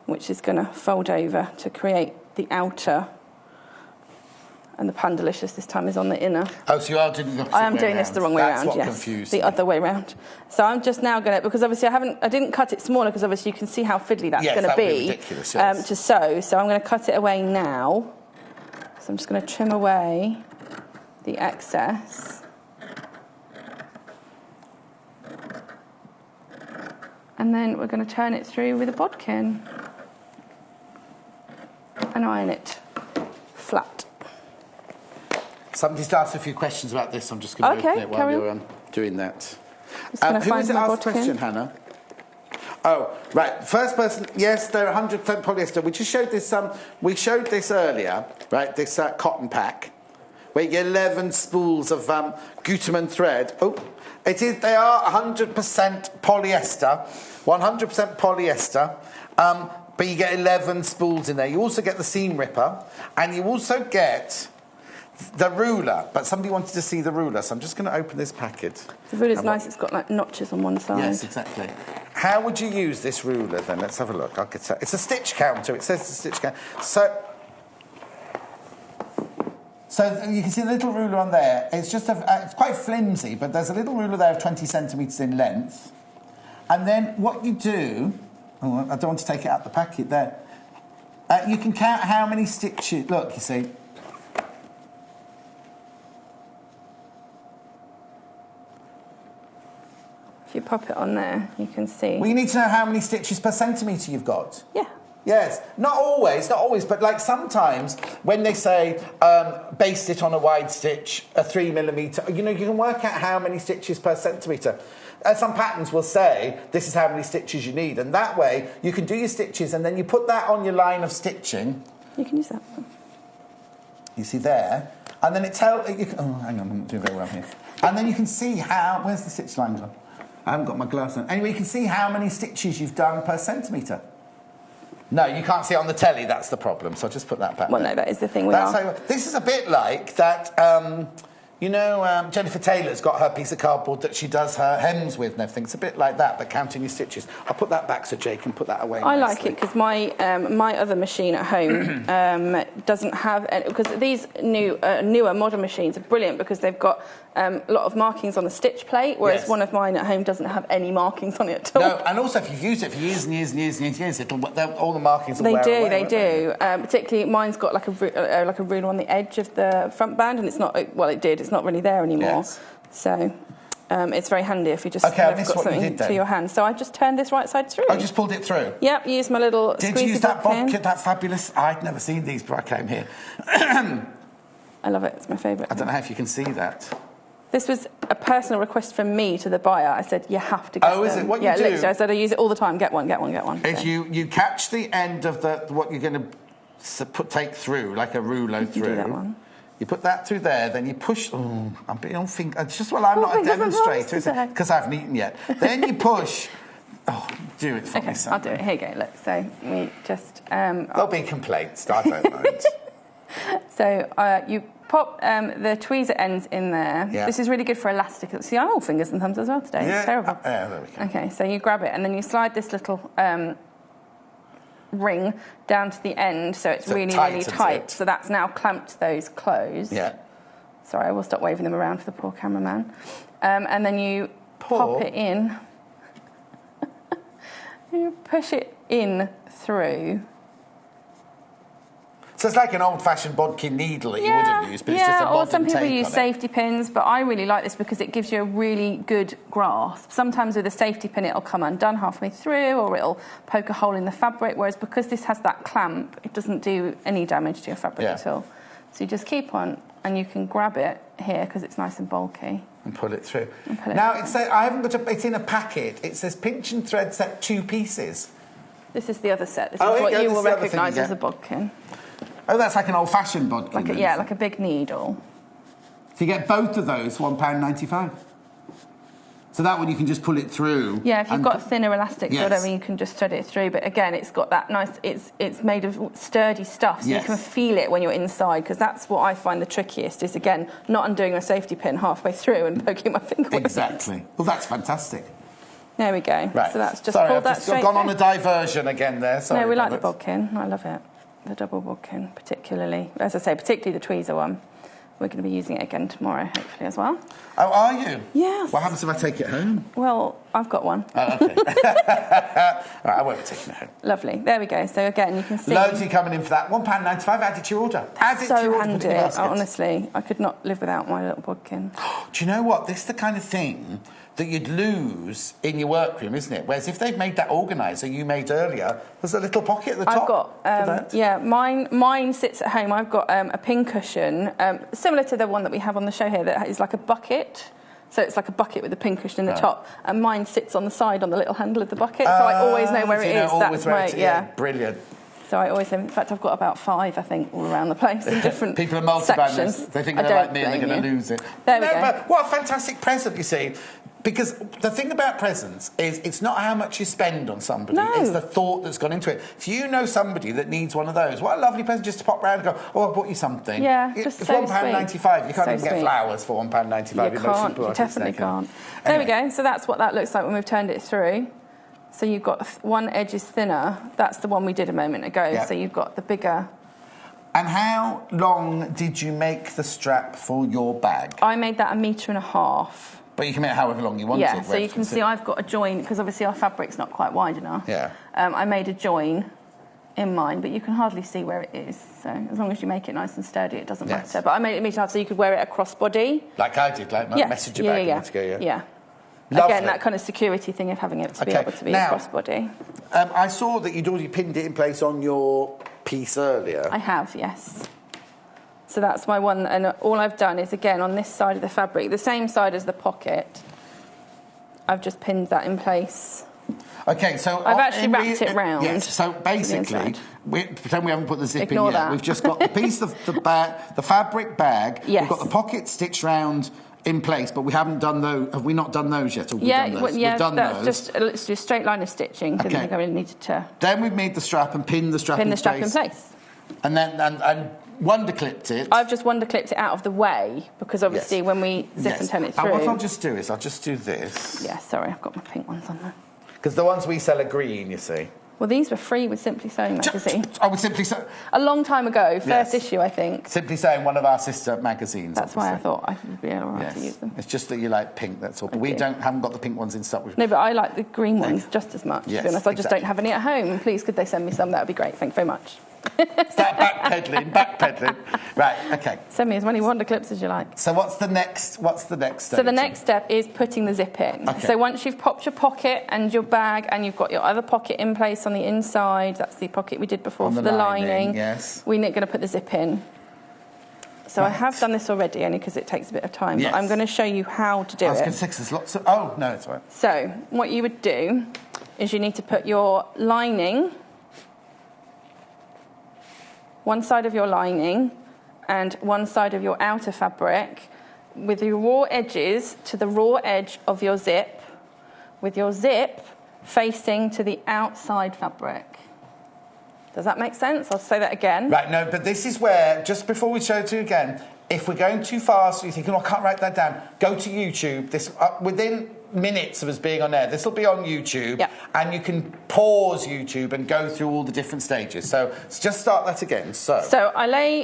which is going to fold over to create the outer. And the Pandalicious this time is on the inner. Oh, so you are doing the opposite way I am doing this the wrong way around, That's what yes. confused the me. other way around. So I'm just now going to, because obviously I didn't cut it smaller because obviously you can see how fiddly that's going to be ridiculous, yes. to sew. So I'm going to cut it away now. So I'm just going to trim away the excess. And then we're going to turn it through with a bodkin and iron it flat. Somebody's asked a few questions about this. I'm just going to open it while you're doing that. Who was it asked the question, Hannah? Oh, right. First person. Yes, they're 100% polyester. We just showed this. We showed this earlier, right? This cotton pack, where you get 11 spools of Gutermann thread. Oh, it is. They are 100% polyester, 100% polyester. But you get 11 spools in there. You also get the seam ripper, and you also get the ruler, but somebody wanted to see the ruler, so I'm just going to open this packet. The ruler's nice, it's got like notches on one side. Yes, exactly. How would you use this ruler then? Let's have a look. It's a stitch counter. It says it's a stitch counter. So you can see the little ruler on there. It's just it's quite flimsy, but there's a little ruler there of 20 centimetres in length. And then what you do... Oh, I don't want to take it out the packet there. You can count how many stitches... Look, you see... If you pop it on there, you can see. Well, you need to know how many stitches per centimetre you've got. Yeah. Yes. Not always, but like sometimes when they say baste it on a wide stitch, a 3mm, you can work out how many stitches per centimetre. Some patterns will say this is how many stitches you need, and that way you can do your stitches and then you put that on your line of stitching. You can use that. You see there, and then it tells... Oh, hang on, I'm not doing very well here. And then you can see how... Where's the stitch line gone? I haven't got my glass on. Anyway, you can see how many stitches you've done per centimetre. No, you can't see it on the telly, that's the problem, so I'll just put that back Well, there. no, that is the thing This is a bit like that, Jennifer Taylor's got her piece of cardboard that she does her hems with and everything. It's a bit like that, but counting your stitches. I'll put that back so Jay can put that away I nicely. like it because my other machine at home doesn't have... Because these newer modern machines are brilliant because they've got a lot of markings on the stitch plate, whereas one of mine at home doesn't have any markings on it at all. No, and also if you've used it for years and years and years and years, all the markings will wear away. They do. Particularly, mine's got like a ruler on the edge of the front band, and it's not... Well, it did. It's not really there anymore. Yes. So it's very handy if you just got something to your hand. So I just turned this right side through. I just pulled it through? Yep, use my little squeezy. Did you use that bodkin, that fabulous... I'd never seen these before I came here. I love it. It's my favourite. I don't know if you can see that. This was a personal request from me to the buyer. I said, you have to get them. Oh, is it? What you do... literally. I said, I use it all the time. Get one. Is you catch the end of what you're going to take through, like a rouleau through. Do that one. You put that through there, then you push... Oh, I'm being on finger... It's just, I'm not a demonstrator, is it? Because I haven't eaten yet. Then you push... Oh, do it for me, Sam. I'll do it. Here you go, look. So we just... There'll be complaints, I don't mind. So you pop the tweezer ends in there. Yeah. This is really good for elastic. See, I'm all fingers and thumbs as well today. Yeah. It's terrible. There we go. Okay, so you grab it and then you slide this little... ring down to the end so it's really tight. So that's now clamped those closed. Yeah. Sorry, I will stop waving them around for the poor cameraman. And then you pop it in. You push it in through. So it's like an old-fashioned bodkin needle that you wouldn't use, but it's just a modern or some people take use on it. safety pins, but I really like this because it gives you a really good grasp. Sometimes with a safety pin it'll come undone halfway through or it'll poke a hole in the fabric, whereas because this has that clamp, it doesn't do any damage to your fabric at all. So you just keep on and you can grab it here because it's nice and bulky. And pull it through. Now, I haven't got it's in a packet. It says pinch and thread set 2 pieces. This is the other set. This is what you will recognise as a bodkin. Oh, that's like an old-fashioned bodkin. Like a big needle. So you get both of those, £1.95. So that one you can just pull it through. Yeah, if you've got thinner elastics or whatever, you can just thread it through. But again, it's got that nice, it's made of sturdy stuff, so you can feel it when you're inside, because that's what I find the trickiest is, again, not undoing a safety pin halfway through and poking my finger with it. Exactly. Well, that's fantastic. There we go. Right. So that's just Sorry, pulled I've that just straight gone on through. a diversion again there. Sorry, no, we like the bodkin. I love it. The double bodkin, particularly. As I say, particularly the tweezer one. We're going to be using it again tomorrow, hopefully, as well. Oh, are you? Yes. What happens if I take it home? Well, I've got one. Oh, okay. All right, I won't be taking it home. Lovely. There we go. So, again, you can see... Loads of you coming in for that. £1.95 added to your order. So handy. Honestly, I could not live without my little bodkin. Do you know what? This is the kind of thing that you'd lose in your workroom, isn't it? Whereas if they've made that organiser you made earlier, there's a little pocket at the top. I've got, yeah, mine sits at home. I've got a pincushion, similar to the one that we have on the show here, that is like a bucket. So it's like a bucket with a pincushion in the top, and mine sits on the side on the little handle of the bucket, so I always know where it is. That's my, brilliant. So I always have, in fact, I've got about 5, I think, all around the place in different People are multi-banners. sections. They think they're like me and they're going to lose it. There we go. But what a fantastic present, you see. Because the thing about presents is it's not how much you spend on somebody, it's the thought that's gone into it. If you know somebody that needs one of those, what a lovely present just to pop round and go, oh, I bought you something. Yeah, just it's so £1.95. You can't even get sweet. Flowers for £1.95. You can't, you definitely can't. There we go. So that's what that looks like when we've turned it through. So you've got one edge is thinner. That's the one we did a moment ago. Yep. So you've got the bigger. And how long did you make the strap for your bag? I made that 1.5 meters. But you can make it however long you want it. Yeah, so you can see I've got a join, because obviously our fabric's not quite wide enough. Yeah. I made a join in mine, but you can hardly see where it is. So as long as you make it nice and sturdy, it doesn't matter. But I made it 1.5 meters so you could wear it across body. Like I did, like my messenger bag. Yeah. Lovely. Again, that kind of security thing of having it to be able to be a crossbody. I saw that you'd already pinned it in place on your piece earlier. I have, yes. So that's my one, and all I've done is, again, on this side of the fabric, the same side as the pocket, I've just pinned that in place. Okay, so... I've actually wrapped it round. Yes, so basically, pretend we haven't put the zip Ignore in yet. that. We've just got the piece of the fabric bag. Yes. We've got the pocket stitched round in place, but we haven't done those. Have we not done those yet? Or we've done those? We've done those. Let's do a straight line of stitching, because I think I really needed to... Then we've made the strap and pinned the strap in place. Pin the strap in place. And then... and wonder clipped it. I've just wonder clipped it out of the way, because obviously when we zip and turn it through... And what I'll just do is I'll just do this. Yeah, sorry, I've got my pink ones on there. Because the ones we sell are green, you see. Well, these were free with Simply Sewing magazine. I would Simply Sew... A long time ago, first issue, I think. Simply Sewing, one of our sister magazines. That's why I thought I would be all right to use them. It's just that you like pink, that's all. But we haven't got the pink ones in stock. No, but I like the green ones just as much, to be honest. I just don't have any at home. Please, could they send me some? That would be great. Thank you very much. Start backpedaling. Right, okay. Send me as many wonder clips as you like. So what's the next step? So the next step is putting the zip in. Okay. So once you've popped your pocket and your bag and you've got your other pocket in place on the inside, that's the pocket we did before for the lining. Yes. We're going to put the zip in. So I have done this already, only because it takes a bit of time. Yes. But I'm going to show you how to do it. I was going to say, there's lots of... Oh, no, it's all right. So what you would do is you need to put your lining... one side of your lining and one side of your outer fabric with your raw edges to the raw edge of your zip, with your zip facing to the outside fabric. Does that make sense? I'll say that again. Right, no, but this is where, just before we show it to you again, if we're going too fast, you're thinking, oh, I can't write that down, go to YouTube. This within minutes of us being on air, this will be on YouTube, and you can pause YouTube and go through all the different stages. So just start that again. So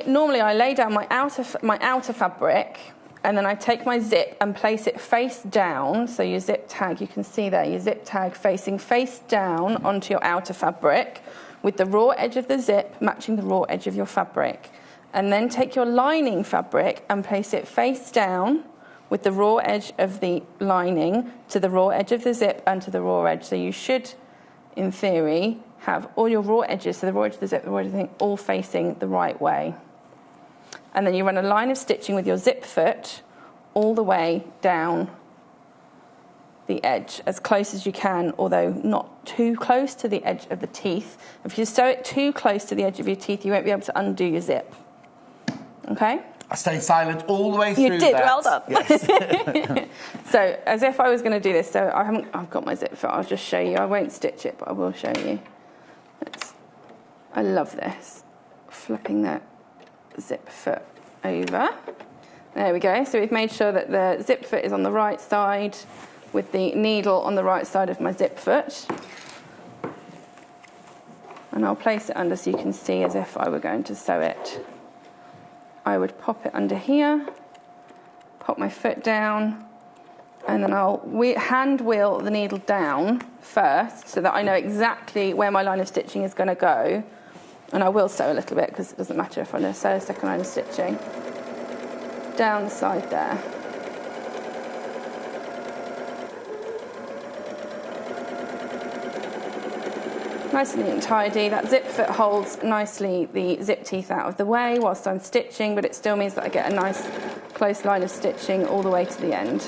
normally I lay down my outer fabric, and then I take my zip and place it face down. So your zip tag, you can see there, your zip tag facing face down onto your outer fabric, with the raw edge of the zip matching the raw edge of your fabric. And then take your lining fabric and place it face down with the raw edge of the lining to the raw edge of the zip and to the raw edge. So you should, in theory, have all your raw edges, so the raw edge of the zip, the raw edge of the thing, all facing the right way. And then you run a line of stitching with your zip foot all the way down the edge as close as you can, although not too close to the edge of the teeth. If you sew it too close to the edge of your teeth, you won't be able to undo your zip. Okay? I stayed silent all the way through. You did, that. well done. Yes. So, as if I was going to do this, so I've got my zip foot, I'll just show you. I won't stitch it, but I will show you. I love this. Flipping that zip foot over. There we go. So we've made sure that the zip foot is on the right side with the needle on the right side of my zip foot. And I'll place it under so you can see as if I were going to sew it. I would pop it under here, pop my foot down, and then I'll hand wheel the needle down first so that I know exactly where my line of stitching is going to go. And I will sew a little bit because it doesn't matter if I'm going to sew a second line of stitching. Down the side there. Nice and neat and tidy. That zip foot holds nicely the zip teeth out of the way whilst I'm stitching, but it still means that I get a nice close line of stitching all the way to the end.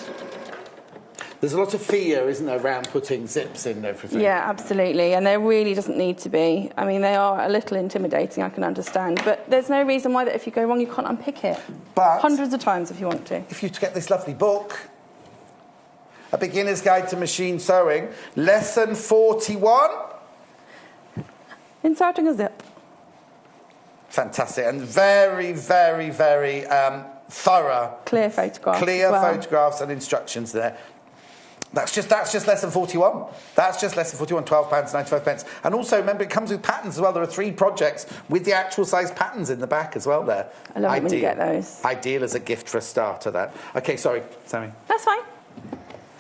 There's a lot of fear, isn't there, around putting zips in everything? Yeah, absolutely, and there really doesn't need to be. I mean, they are a little intimidating, I can understand, but there's no reason why that if you go wrong, you can't unpick it. But hundreds of times if you want to. If you get this lovely book, A Beginner's Guide to Machine Sewing, Lesson 41. Inserting a zip. Fantastic, and very, very, very thorough. Clear photographs. Clear photographs and instructions there. That's just lesson 41. That's just lesson 41, £12.95. And also, remember, it comes with patterns as well. There are 3 projects with the actual size patterns in the back as well there. I love it when you get those. Ideal as a gift for a starter, that. OK, sorry, Sammy. That's fine.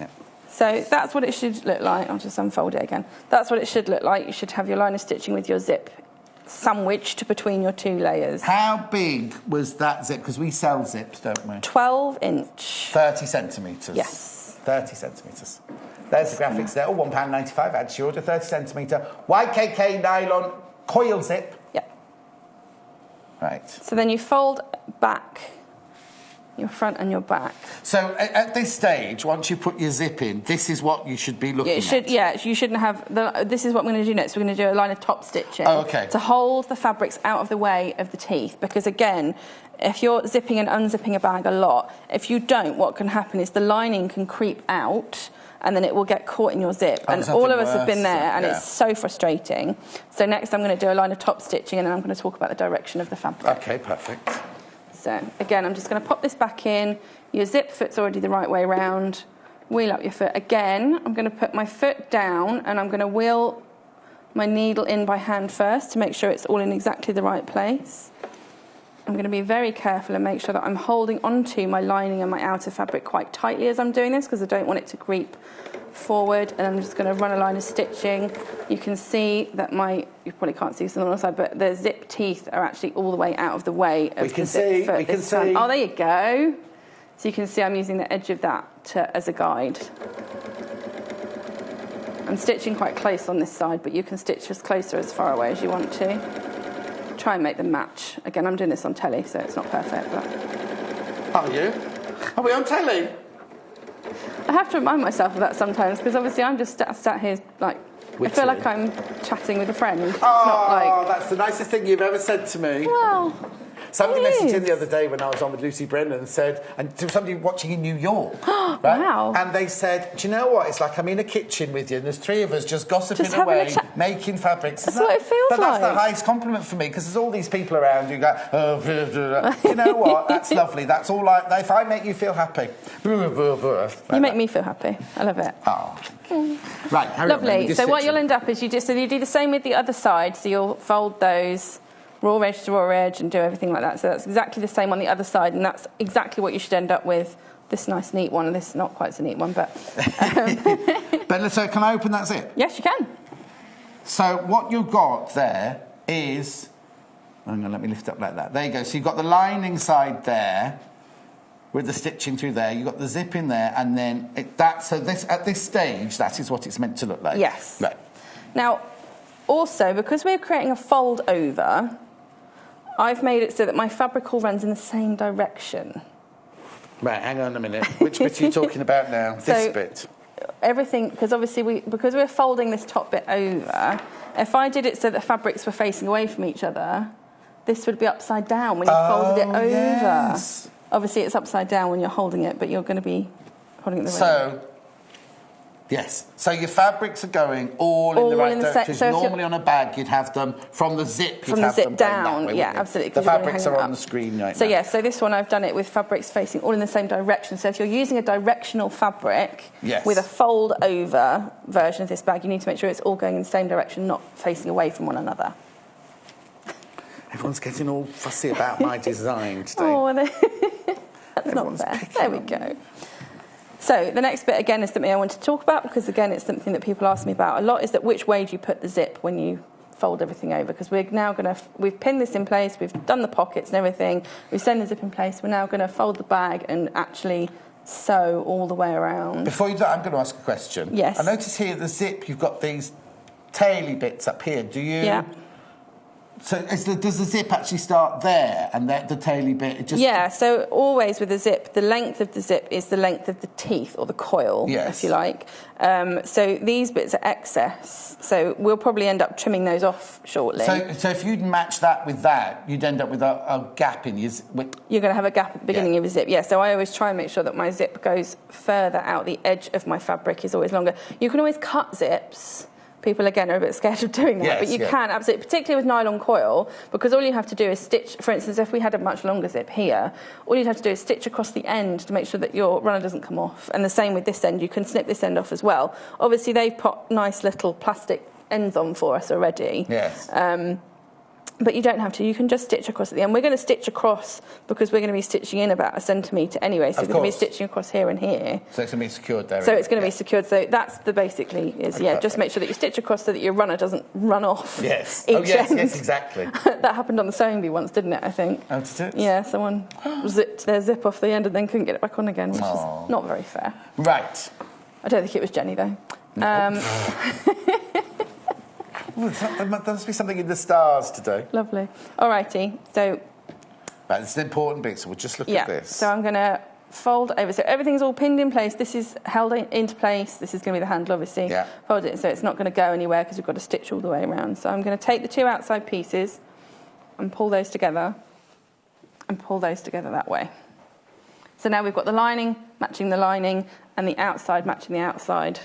Yeah. So that's what it should look like. I'll just unfold it again. That's what it should look like. You should have your line of stitching with your zip sandwiched between your 2 layers. How big was that zip? Because we sell zips, don't we? 12 inch. 30 centimetres. Yes. 30 centimetres. There's the graphics there. Oh, £1.95. Add to your order. 30 centimetre. YKK nylon coil zip. Yep. Right. So then you fold back your front and your back. So at this stage, once you put your zip in, this is what you should be looking at. Yeah, you shouldn't have... this is what we're going to do next. We're going to do a line of top stitching. Oh, OK. To hold the fabrics out of the way of the teeth. Because, again, if you're zipping and unzipping a bag a lot, if you don't, what can happen is the lining can creep out and then it will get caught in your zip. And all of us have been there, and it's so frustrating. So next I'm going to do a line of top stitching, and then I'm going to talk about the direction of the fabric. OK, perfect. So, again, I'm just going to pop this back in. Your zip foot's already the right way round. Wheel up your foot. Again, I'm going to put my foot down, and I'm going to wheel my needle in by hand first to make sure it's all in exactly the right place. I'm going to be very careful and make sure that I'm holding onto my lining and my outer fabric quite tightly as I'm doing this, because I don't want it to creep forward. And I'm just going to run a line of stitching. You can see that you probably can't see this on the other side, but the zip teeth are actually all the way out of the way of the zip foot. We can see. Oh, there you go. So you can see I'm using the edge of that as a guide. I'm stitching quite close on this side, but you can stitch as close or as far away as you want to. Try and make them match. Again, I'm doing this on telly, so it's not perfect. But... Are you? Are we on telly? I have to remind myself of that sometimes, because obviously I'm just sat here, like, I feel like I'm chatting with a friend. It's not like... that's the nicest thing you've ever said to me. Well... Somebody messaged in the other day when I was on with Lucy Brennan and said, and to somebody watching in New York, right? Wow. And they said, do you know what? It's like I'm in a kitchen with you and there's 3 of us just gossiping away, making fabrics. That's what it feels like. But that's the highest compliment for me, because there's all these people around who go, oh, blah, blah, blah. You know what? That's lovely. That's all if I make you feel happy. Blah, blah, blah, you make me feel happy. I love it. Oh. Right. Lovely. So what you'll end up is you do the same with the other side. So you'll fold those raw edge to raw edge and do everything like that. So that's exactly the same on the other side, and that's exactly what you should end up with. This nice neat one, and this not quite so neat one, but... But so can I open that zip? Yes, you can. So what you've got there is... Hang on, let me lift up like that. There you go. So you've got the lining side there with the stitching through there. You've got the zip in there, and then at this stage, that is what it's meant to look like. Yes. Right. Now, also, because we're creating a fold over, I've made it so that my fabric all runs in the same direction. Right, hang on a minute. Which bit are you talking about now? This bit? everything, because obviously because we're folding this top bit over, if I did it so that fabrics were facing away from each other, this would be upside down when you folded it over. Yes. Obviously, it's upside down when you're holding it, but you're going to be holding it the way. So, yes. So your fabrics are going all in the right direction. So normally on a bag, you'd have them from the zip. From the zip down, yeah, absolutely. The fabrics are on the screen right now. So, yeah, so this one I've done it with fabrics facing all in the same direction. So if you're using a directional fabric with a fold-over version of this bag, you need to make sure it's all going in the same direction, not facing away from one another. Everyone's getting all fussy about my design today. Oh, that's not fair. There we go. So the next bit, again, is something I want to talk about because, again, it's something that people ask me about a lot, is that which way do you put the zip when you fold everything over? Because we're now going to, we've pinned this in place, we've done the pockets and everything, we've sent the zip in place, we're now going to fold the bag and actually sew all the way around. Before you do that, I'm going to ask a question. Yes. I notice here the zip, you've got these taily bits up here. Do you... Yeah. So does the zip actually start there and the taily bit? It just... Yeah, so always with a zip, the length of the zip is the length of the teeth or the coil, if you like. So these bits are excess, so we'll probably end up trimming those off shortly. So if you'd match that with that, you'd end up with a gap in your zip. You're going to have a gap at the beginning of your zip, yeah. So I always try and make sure that my zip goes further out. The edge of my fabric is always longer. You can always cut zips. People, again, are a bit scared of doing that, but you can, absolutely, particularly with nylon coil, because all you have to do is stitch. For instance, if we had a much longer zip here, all you'd have to do is stitch across the end to make sure that your runner doesn't come off. And the same with this end, you can snip this end off as well. Obviously, they've put nice little plastic ends on for us already. Yes. But you don't have to. You can just stitch across at the end. We're going to stitch across because we're going to be stitching in about 1 centimetre anyway. So we're going to be stitching across here and here. So it's going to be secured there. So it's going to be secured. So that's the basically is, just make sure that you stitch across so that your runner doesn't run off. Yes. Each end. Yes, exactly. That happened on the sewing bee once, didn't it, I think? Oh, did it? Yeah, someone zipped their zip off the end and then couldn't get it back on again, which is not very fair. Right. I don't think it was Jenny, though. There must be something in the stars today. Lovely. All righty. So... Right, this is an important bit, so we'll just look at this. So I'm going to fold over. So everything's all pinned in place. This is held into place. This is going to be the handle, obviously. Yeah. Fold it so it's not going to go anywhere because we've got to stitch all the way around. So I'm going to take the 2 outside pieces and pull those together and pull those together that way. So now we've got the lining matching the lining and the outside matching the outside.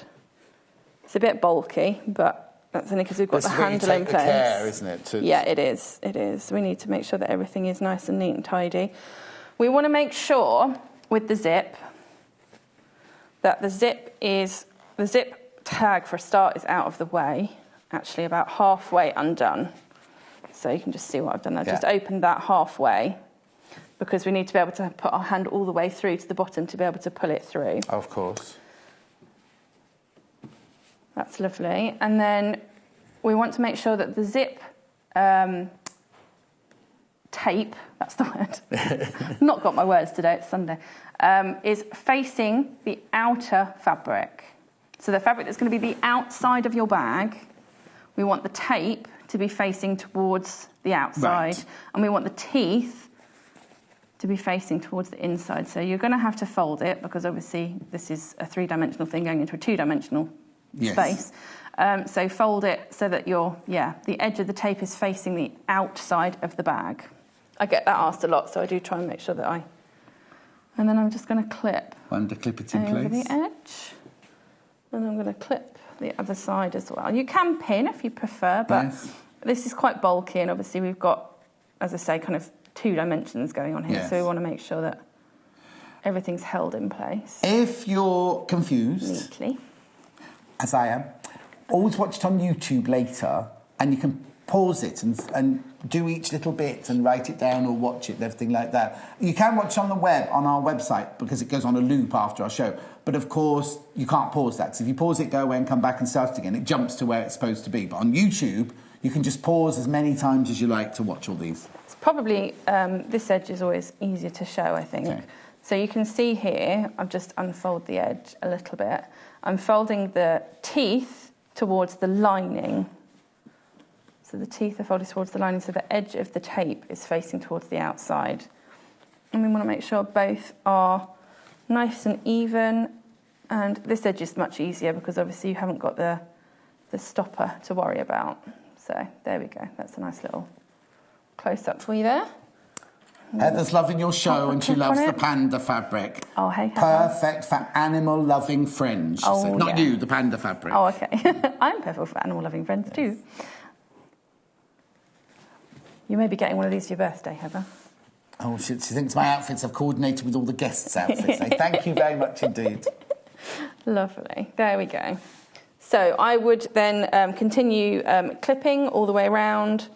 It's a bit bulky, but... That's only because we've got the handle in place. Care, isn't it? Yeah, it is. It is. We need to make sure that everything is nice and neat and tidy. We want to make sure with the zip that the zip tag for a start is out of the way, actually about halfway undone. So you can just see what I've done there. Just opened that halfway because we need to be able to put our hand all the way through to the bottom to be able to pull it through. Of course. That's lovely. And then we want to make sure that the zip tape, that's the word, not got my words today, it's Sunday, is facing the outer fabric. So the fabric that's going to be the outside of your bag, we want the tape to be facing towards the outside. Right. And we want the teeth to be facing towards the inside. So you're going to have to fold it because obviously this is a 3-dimensional thing going into a 2-dimensional space. So fold it so that the edge of the tape is facing the outside of the bag. I get that asked a lot, so I do try and make sure that and then I'm just going to clip. Clip it in over place. the edge. And I'm going to clip the other side as well. You can pin if you prefer, but this is quite bulky, and obviously we've got, as I say, kind of 2 dimensions going on here, so we want to make sure that everything's held in place. If you're confused... Neatly. As I am, always watch it on YouTube later, and you can pause it and do each little bit and write it down or watch it and everything like that. You can watch on the web, on our website, because it goes on a loop after our show. But, of course, you can't pause that. So if you pause it, go away and come back and start it again, it jumps to where it's supposed to be. But on YouTube, you can just pause as many times as you like to watch all these. It's probably, this edge is always easier to show, I think. Okay. So you can see here, I've just unfolded the edge a little bit. I'm folding the teeth towards the lining. So the teeth are folded towards the lining, so the edge of the tape is facing towards the outside. And we want to make sure both are nice and even And this edge is much easier because obviously you haven't got the stopper to worry about. So there we go. That's a nice little close-up for you there. Heather's loving your show and she loves the panda fabric. Oh, hey, Heather. Perfect for animal-loving friends, she said. Not you, the panda fabric. Oh, okay. I'm perfect for animal-loving friends too. You may be getting one of these for your birthday, Heather. Oh, she thinks my outfits have coordinated with all the guests' outfits. Thank you very much indeed. Lovely. There we go. So I would then continue clipping all the way around.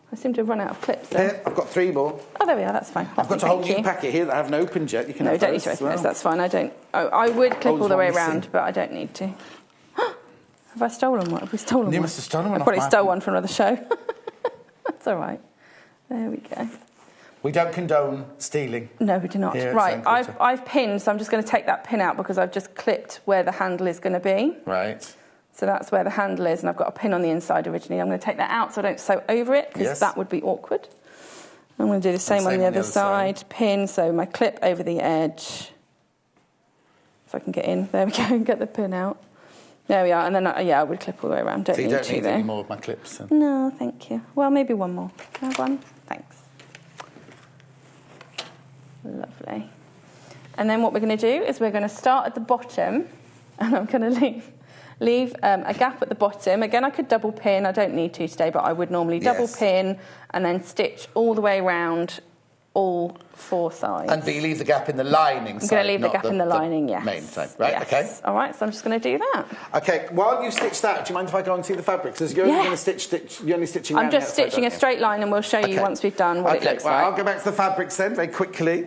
I seem to have run out of clips there. Here, I've got 3 more. Oh, there we are. That's fine. I've got a whole new packet here that I haven't opened yet. You can don't need to open this. That's fine. I don't. Oh, I would clip all the way around, but I don't need to. Have I stolen one? Have we stolen one? You must have stolen one. I probably stole one from another show. That's all right. There we go. We don't condone stealing. No, we do not. Right, I've pinned, so I'm just going to take that pin out because I've just clipped where the handle is going to be. Right. So that's where the handle is, and I've got a pin on the inside originally. I'm going to take that out so I don't sew over it, because that would be awkward. I'm going to do the same on the other side. Pin, so my clip over the edge. If I can get in. There we go, and get the pin out. There we are, and then, I would clip all the way around. Don't need to any more of my clips? Then. No, thank you. Well, maybe one more. Can I have one? Thanks. Lovely. And then what we're going to do is we're going to start at the bottom, and I'm going to leave a gap at the bottom. Again, I could double pin. I don't need to today, but I would normally double pin and then stitch all the way around all 4 sides. And but you leave the gap in the lining side. I'm going to leave the gap in the lining, yes. Main side, right? Yes. Okay. All right, so I'm just going to do that. Okay, while you stitch that, do you mind if I go and see the fabric? Because you're only going to stitch, you're only stitching I'm just stitching a straight line, and we'll show you once we've done what it looks like. I'll go back to the fabrics then, very quickly.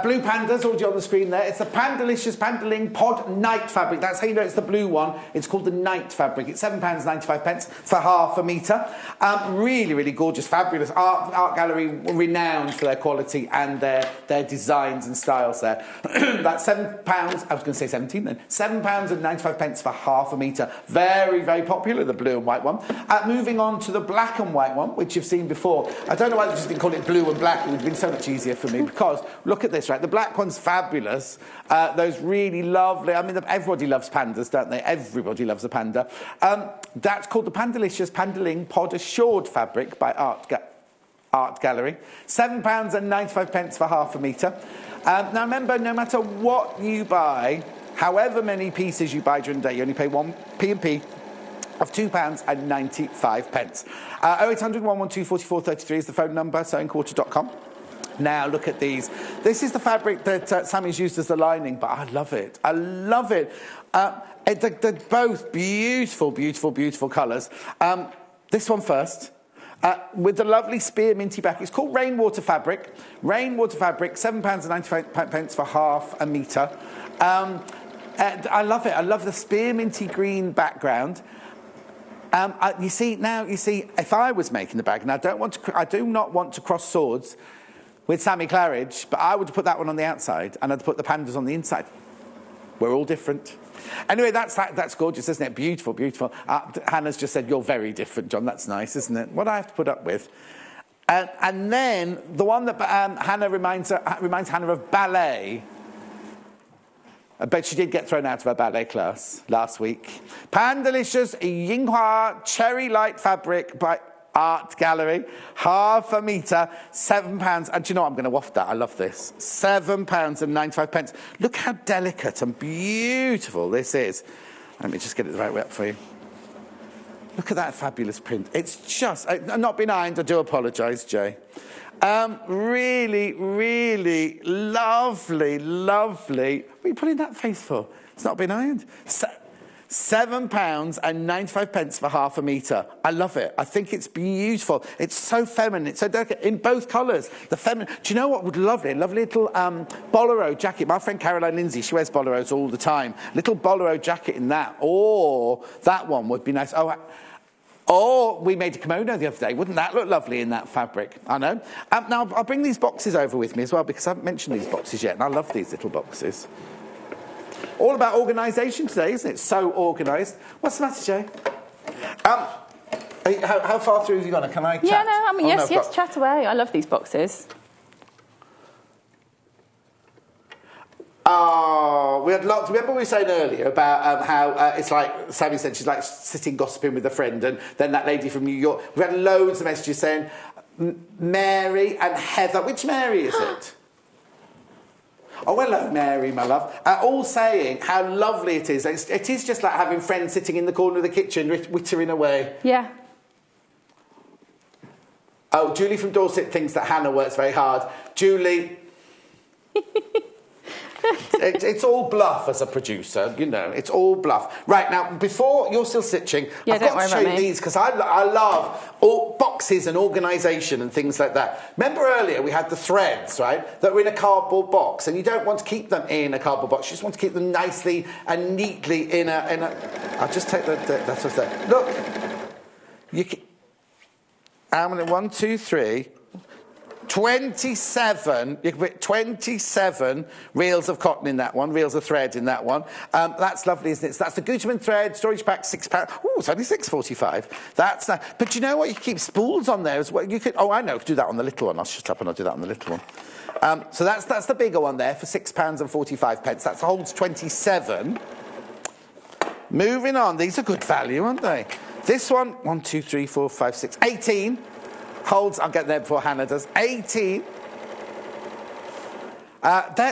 Blue pandas already on the screen there. It's the Pandalicious Pandaling Pod Night fabric. That's how you know it's the blue one. It's called the Night fabric. It's £7.95 for half a metre. Really, really gorgeous, fabulous art gallery, renowned for their quality and their designs and styles there. That's £7. I was going to say 17 then. £7.95 for half a metre. Very, very popular, the blue and white one. Moving on to the black and white one, which you've seen before. I don't know why they just didn't call it blue and black. It would have been so much easier for me because look at this, right? The black one's fabulous. Those really lovely. I mean, everybody loves pandas, don't they? Everybody loves a panda. That's called the Pandalicious Pandaling Pod Assured fabric by Art Gallery. £7.95 for half a metre. Now remember, no matter what you buy, however many pieces you buy during the day, you only pay one P&P of £2.95. 0800 112 4433 is the phone number, sewingquarter.com. Now, look at these. This is the fabric that Sammy's used as the lining, but I love it. I love it. They're both beautiful, beautiful, beautiful colours. This one first, with the lovely spearminty back. It's called Rainwater Fabric. Rainwater Fabric, £7.95 for half a metre. I love it. I love the spearminty green background. You see, if I was making the bag, and I do not want to cross swords with Sammy Claridge, but I would put that one on the outside, and I'd put the pandas on the inside. We're all different. Anyway, that's gorgeous, isn't it? Beautiful, beautiful. Hannah's just said, you're very different, John. That's nice, isn't it? What do I have to put up with? And then the one that Hannah reminds Hannah of ballet. But she did get thrown out of her ballet class last week. Pandalicious Yinghua Cherry Light Fabric by Art Gallery, half a metre, £7. And do you know what? I'm going to waft that. I love this. £7.95. Look how delicate and beautiful this is. Let me just get it the right way up for you. Look at that fabulous print. It's just, not being ironed, I do apologise, Jay. Really, really lovely, lovely. What are you putting that face for? It's not been ironed. £7.95 for half a metre. I love it. I think it's beautiful. It's so feminine. It's so delicate in both colours. The feminine. Do you know what would lovely? A lovely little bolero jacket. My friend Caroline Lindsay, she wears boleros all the time. Little bolero jacket in that. Or that one would be nice. Or we made a kimono the other day. Wouldn't that look lovely in that fabric? I know. Now, I'll bring these boxes over with me as well because I haven't mentioned these boxes yet, and I love these little boxes. All about organisation today, isn't it? So organised. What's the matter, Jay? How far through have you gone? Can I chat? Yeah, no, I mean, yes, chat away. I love these boxes. had lots. Remember we were saying earlier about how it's like Sammy said she's like sitting gossiping with a friend, and then that lady from New York. We've had loads of messages saying Mary and Heather. Which Mary is it? Oh, hello, Mary, my love. All saying how lovely it is. It is just like having friends sitting in the corner of the kitchen, wittering away. Yeah. Oh, Julie from Dorset thinks that Hannah works very hard. Julie... it's all bluff as a producer, you know. It's all bluff. Right, now, before you're still stitching, I've got to show you these because I love all boxes and organisation and things like that. Remember earlier we had the threads, right, that were in a cardboard box, and you don't want to keep them in a cardboard box. You just want to keep them nicely and neatly in a... I'll just take that's what's there. Look. You can... How many? 1, 2, 3... 27, you can put 27 reels of cotton in that one, reels of thread in that one. That's lovely, isn't it? So that's the Gutermann thread, storage pack, £6. Oh, it's only £6.45. That's nice. But you know what? You can keep spools on there as well. You could. Oh, I know. Do that on the little one. I'll shut up and I'll do that on the little one. So that's the bigger one there for £6.45. That holds 27. Moving on. These are good value, aren't they? This one, 1, 2, 3, 4, 5, 6, 18. Holds, I'll get there before Hannah does. 18. Do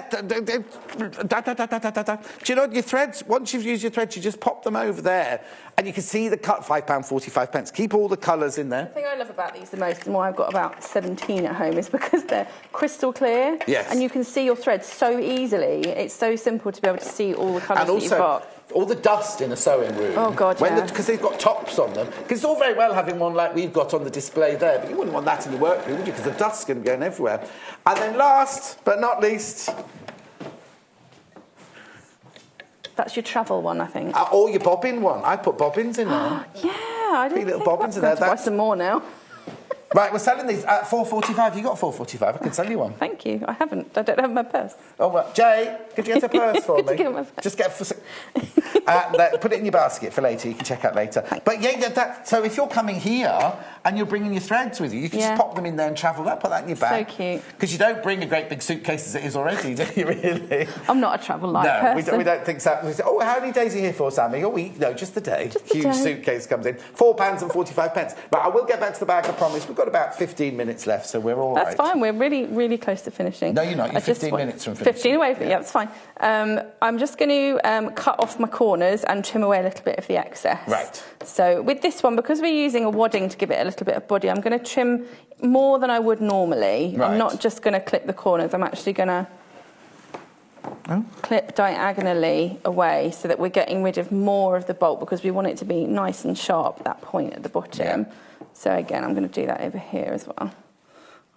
you know your threads? Once you've used your threads, you just pop them over there, and you can see the cut. £5.45. Keep all the colours in there. The thing I love about these the most, and why I've got about 17 at home, is because they're crystal clear. Yes. And you can see your threads so easily. It's so simple to be able to see all the colours that you've got. All the dust in a sewing room. Oh, God, yeah. Because they've got tops on them. Because it's all very well having one like we've got on the display there, but you wouldn't want that in your workroom, would you? Because the dust's going to be going everywhere. And then last, but not least... That's your travel one, I think. Or your bobbin one. I put bobbins in there. Yeah, I didn't little bobbins in there. Buy some more now. Right, we're selling these at £4.45. You got £4.45? I can sell you one. Thank you. I haven't. I don't have my purse. Oh, well, Jay, could you get a purse for me? Get my purse. Just get put it in your basket for later. You can check out later. But yeah, so if you're coming here and you're bringing your threads with you, you can just pop them in there and travel that. Put that in your bag. So cute. Because you don't bring a great big suitcase as it is already, do you? Really? I'm not a travel light person. No, we don't think so. We say, oh, how many days are you here for, Sammy? A week? No, just a day. Just a Huge day. suitcase comes in. £4.45. But I will get back to the bag. I promise. We've got about 15 minutes left, so we're all right. That's fine. We're really, really close to finishing. No, you're not. You're 15 minutes from finishing. 15 away. Yeah, that's fine. I'm just going to cut off my corners and trim away a little bit of the excess. Right. So with this one, because we're using a wadding to give it a little bit of body, I'm going to trim more than I would normally. Right. I'm not just going to clip the corners. I'm actually going to clip diagonally away so that we're getting rid of more of the bulk because we want it to be nice and sharp, that point at the bottom. Yeah. So again, I'm going to do that over here as well.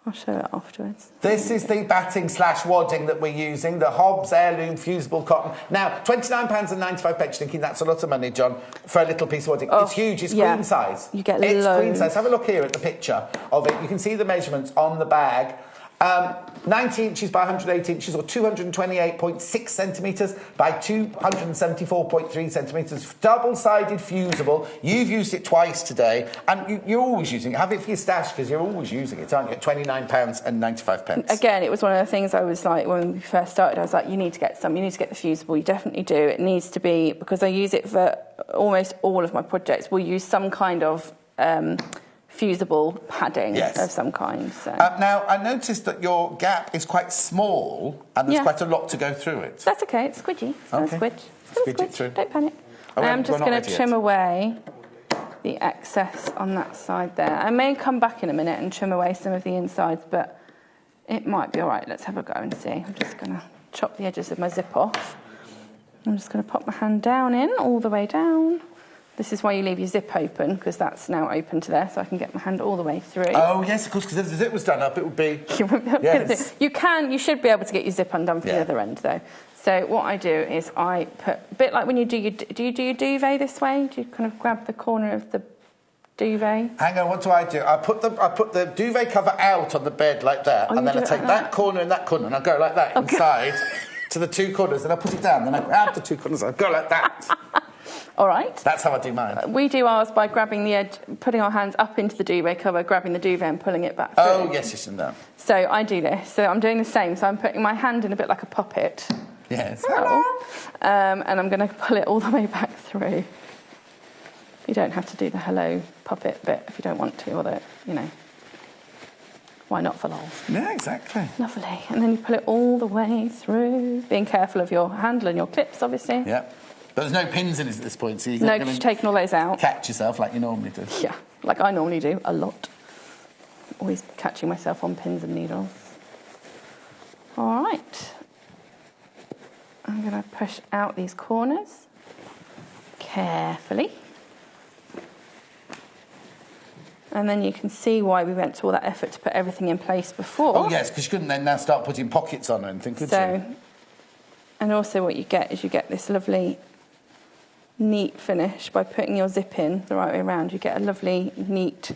I'll show it afterwards. This is the batting/wadding that we're using, the Hobbs Heirloom Fusible Cotton. Now, £29.95, thinking that's a lot of money, John, for a little piece of wadding. It's huge, it's queen size. You get It's loads. queen size. Have a look here at the picture of it. You can see the measurements on the bag. 90 inches by 108 inches, or 228.6 centimetres by 274.3 centimetres. Double-sided fusible. You've used it twice today, and you're always using it. Have it for your stash, because you're always using it, aren't you? At £29.95. Again, it was one of the things I was like, when we first started, I was like, you need to get some, you need to get the fusible. You definitely do. It needs to be, because I use it for almost all of my projects. We'll use some kind of... fusible padding of some kind. So. Now, I noticed that your gap is quite small and there's quite a lot to go through it. That's okay, it's squidgy. It's going to squidge. Squidge it through. Don't panic. I'm just going to trim away the excess on that side there. I may come back in a minute and trim away some of the insides, but it might be all right. Let's have a go and see. I'm just going to chop the edges of my zip off. I'm just going to pop my hand down in, all the way down. This is why you leave your zip open, because that's now open to there, so I can get my hand all the way through. Oh, yes, of course, because if the zip was done up, it would be... You won't be able to get the zip. You should be able to get your zip undone from the other end, though. So what I do is I put... A bit like when you do your... Do you do your duvet this way? Do you kind of grab the corner of the duvet? Hang on, what do? I put the duvet cover out on the bed like that, and then I take that corner and that corner, and I go like that inside to the two corners, and I put it down, then I grab the two corners, and I go like that. All right. That's how I do mine. We do ours by grabbing the edge, putting our hands up into the duvet cover, grabbing the duvet and pulling it back through. Oh, yes, and no. So I do this. So I'm doing the same. So I'm putting my hand in a bit like a puppet. Yes. Hello. And I'm going to pull it all the way back through. You don't have to do the hello puppet bit if you don't want to, although, you know, why not for lols? Yeah, exactly. Lovely. And then you pull it all the way through, being careful of your handle and your clips, obviously. Yeah. But there's no pins in it at this point, so you're no, because you're taking all those out. Catch yourself like you normally do. Yeah, like I normally do, a lot. Always catching myself on pins and needles. All right. I'm going to push out these corners carefully. And then you can see why we went to all that effort to put everything in place before. Oh, yes, because you couldn't then now start putting pockets on or anything, could you? And also what you get is you get this lovely, neat finish by putting your zip in the right way around. You get a lovely, neat,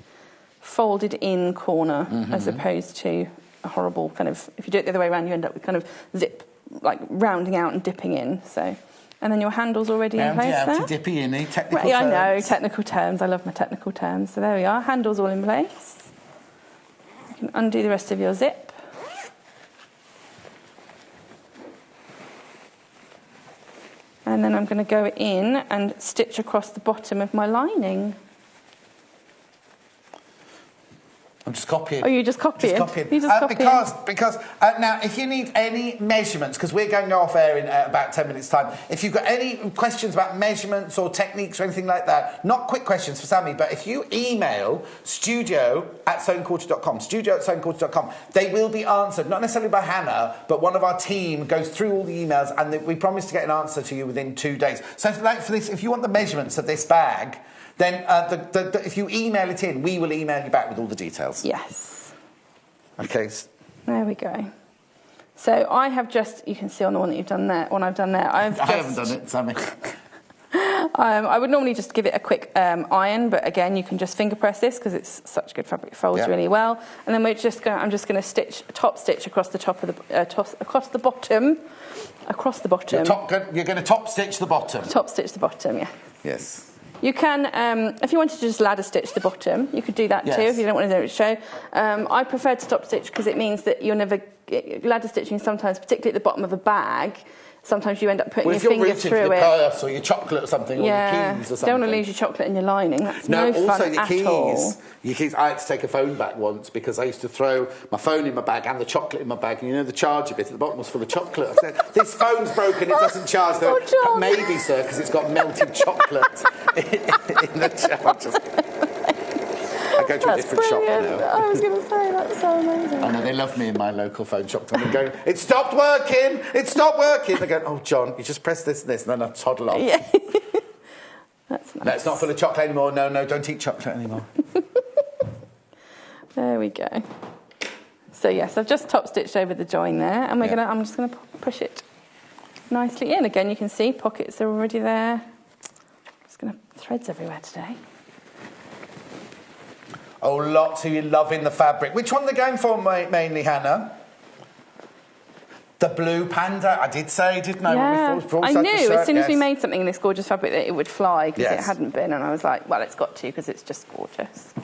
folded-in corner as opposed to a horrible kind of... If you do it the other way around, you end up with kind of zip, like, rounding out and dipping in, so... And then your handle's already in place there. Roundy, dippy, inny, technical terms. I know, technical terms. I love my technical terms. So there we are, handle's all in place. You can undo the rest of your zip. And then I'm going to go in and stitch across the bottom of my lining. I'm just copying. Oh, you just copying? Just copying. You just copying? Because now, if you need any measurements, because we're going off air in about 10 minutes' time, if you've got any questions about measurements or techniques or anything like that, not quick questions for Sammy, but if you email studio@sewingquarter.com, they will be answered, not necessarily by Hannah, but one of our team goes through all the emails and we promise to get an answer to you within 2 days. So for this, if you want the measurements of this bag, then if you email it in, we will email you back with all the details. Yes. Okay. There we go. So I have just, you can see on the one that you've done there, one I've done there. I haven't done it, Sammy. I would normally just give it a quick iron, but again, you can just finger press this because it's such good fabric, it folds really well. And then I'm just going to stitch, top stitch across the top of the, across the bottom. You're going to top stitch the bottom. Top stitch the bottom, yeah. Yes. You can, if you wanted to just ladder stitch the bottom, you could do that too if you don't want to do it show. I prefer to top stitch because it means that you're never ladder stitching sometimes, particularly at the bottom of a bag. Sometimes you end up putting your finger through it. Your purse or your chocolate or something, or your keys or something. Don't want to lose your chocolate in your lining. That's no fun also at all. Your keys. I had to take a phone back once because I used to throw my phone in my bag and the chocolate in my bag, and you know the charger bit at the bottom was full of chocolate. I said, "This phone's broken. It doesn't charge." Though. Oh, maybe, sir, because it's got melted chocolate in the charger. I go to a different shop now. I was going to say, that's so amazing. I know, they love me in my local phone shop. I'm going, it stopped working! It stopped working! They go, oh, John, you just press this and this, and then I toddle off. Yeah. That's nice. No, it's not full of chocolate anymore. No, don't eat chocolate anymore. There we go. So, yes, I've just top stitched over the join there, and I'm just going to push it nicely in. Again, you can see pockets are already there. Just going to threads everywhere today. Oh, lots of you loving the fabric. Which one are they going for mainly, Hannah? The blue panda, I did say, didn't I? Yeah. Before I knew as soon as we made something in this gorgeous fabric that it would fly because it hadn't been, and I was like, well, it's got to because it's just gorgeous.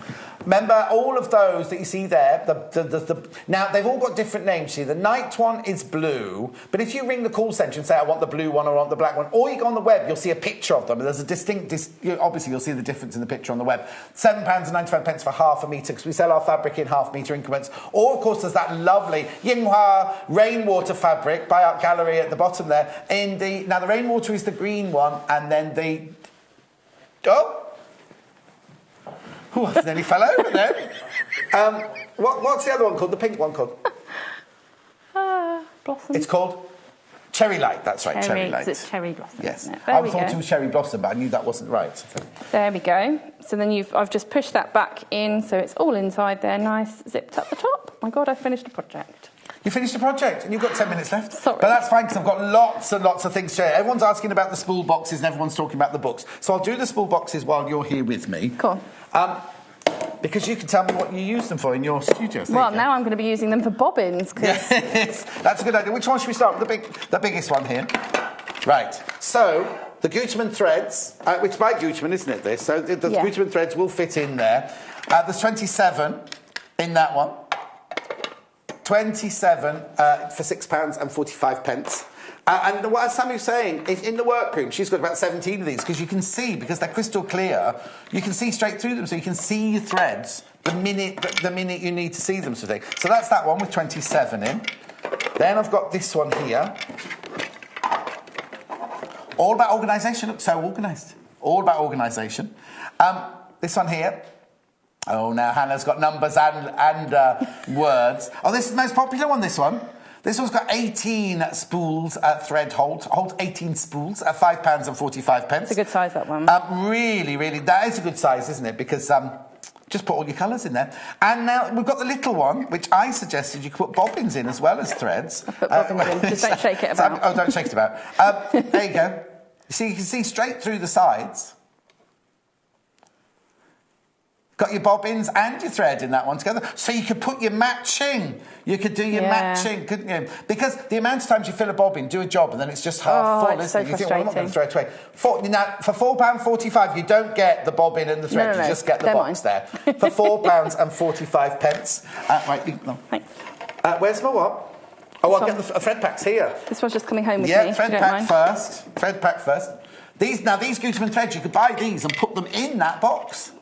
Remember, all of those that you see there, now, they've all got different names. See, the night one is blue, but if you ring the call centre and say, I want the blue one or I want the black one, or you go on the web, you'll see a picture of them. And there's a obviously, you'll see the difference in the picture on the web. £7.95 for half a metre, because we sell our fabric in half-metre increments. Or, of course, there's that lovely Yinghua rainwater fabric by Art Gallery at the bottom there. Now, the rainwater is the green one, and then the... Oh, I nearly fell over there. What's the other one called? The pink one called? Blossom. It's called Cherry Light. That's right, Cherry Light. It's cherry blossom. Yes. Isn't it? I thought it was Cherry Blossom, but I knew that wasn't right. There we go. So then I've just pushed that back in, so it's all inside there, nice, zipped up the top. My God, I finished a project. You finished the project and you've got 10 minutes left. Sorry. But that's fine because I've got lots and lots of things to share. Everyone's asking about the spool boxes and everyone's talking about the books. So I'll do the spool boxes while you're here with me. Cool. Because you can tell me what you use them for in your studio. Well, now I'm going to be using them for bobbins. Yes, that's a good idea. Which one should we start with? The biggest one here. Right. So, the Gutermann threads, which by Gutermann, isn't it, this? So the Gutermann threads will fit in there. There's 27 in that one. 27 for £6.45. And what Sammy was saying is in the workroom, she's got about 17 of these because you can see, because they're crystal clear, you can see straight through them, so you can see your threads the minute you need to see them today. So that's that one with 27 in. Then I've got this one here. All about organisation. Look, so organised. All about organisation. This one here. Oh, now Hannah's got numbers and words. Oh, this is the most popular one, this one. This one's got 18 spools thread holds 18 spools at £5.45. It's a good size, that one. Really, that is a good size, isn't it? Because just put all your colours in there. And now we've got the little one, which I suggested you could put bobbins in as well as threads. I put bobbins in, just don't shake it about. Oh, don't shake it about. There you go. So you can see straight through the sides. Got your bobbins and your thread in that one together. So you could put your matching. You could do your matching, couldn't you? Because the amount of times you fill a bobbin, do a job, and then it's just half full, isn't it? You think, well, I'm not going to throw it away. For £4.45, you don't get the bobbin and the thread. You just get the box there. For £4.45. Right, no. Thanks. Where's my what? Oh, I'll get the thread packs here. This one's just coming home with me. Yeah, thread pack first. Thread pack first. These Gutermann threads, you could buy these and put them in that box.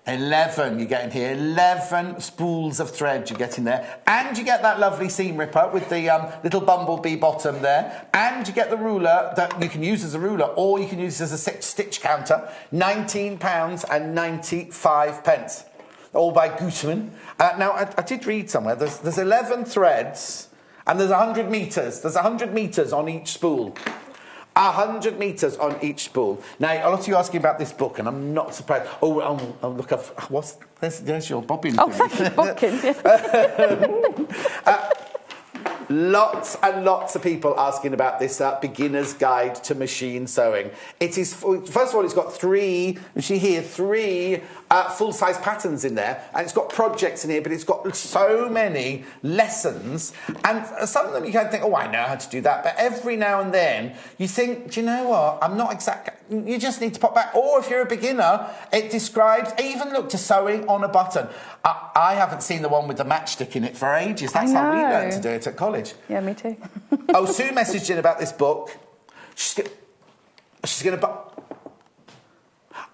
11 you get in here, 11 spools of thread you get in there, and you get that lovely seam ripper with the little bumblebee bottom there, and you get the ruler that you can use as a ruler or you can use as a stitch counter. £19.95, all by Gutermann. Now I did read somewhere there's 11 threads and there's 100 metres. There's 100 metres on each spool. 100 metres on each spool. Now, a lot of you are asking about this book, and I'm not surprised. Oh look, there's your bobbin. Oh, thank you, bobbins. Lots and lots of people asking about this beginner's guide to machine sewing. It is, first of all, it's got three full-size patterns in there, and it's got projects in here, but it's got so many lessons, and some of them you can think, oh, I know how to do that, but every now and then you think, do you know what, I'm not exactly, you just need to pop back, or if you're a beginner, it describes, even look, to sewing on a button. I haven't seen the one with the matchstick in it for ages. That's how we learned to do it at college. Yeah, me too. Oh, Sue messaged in about this book. She's going to buy...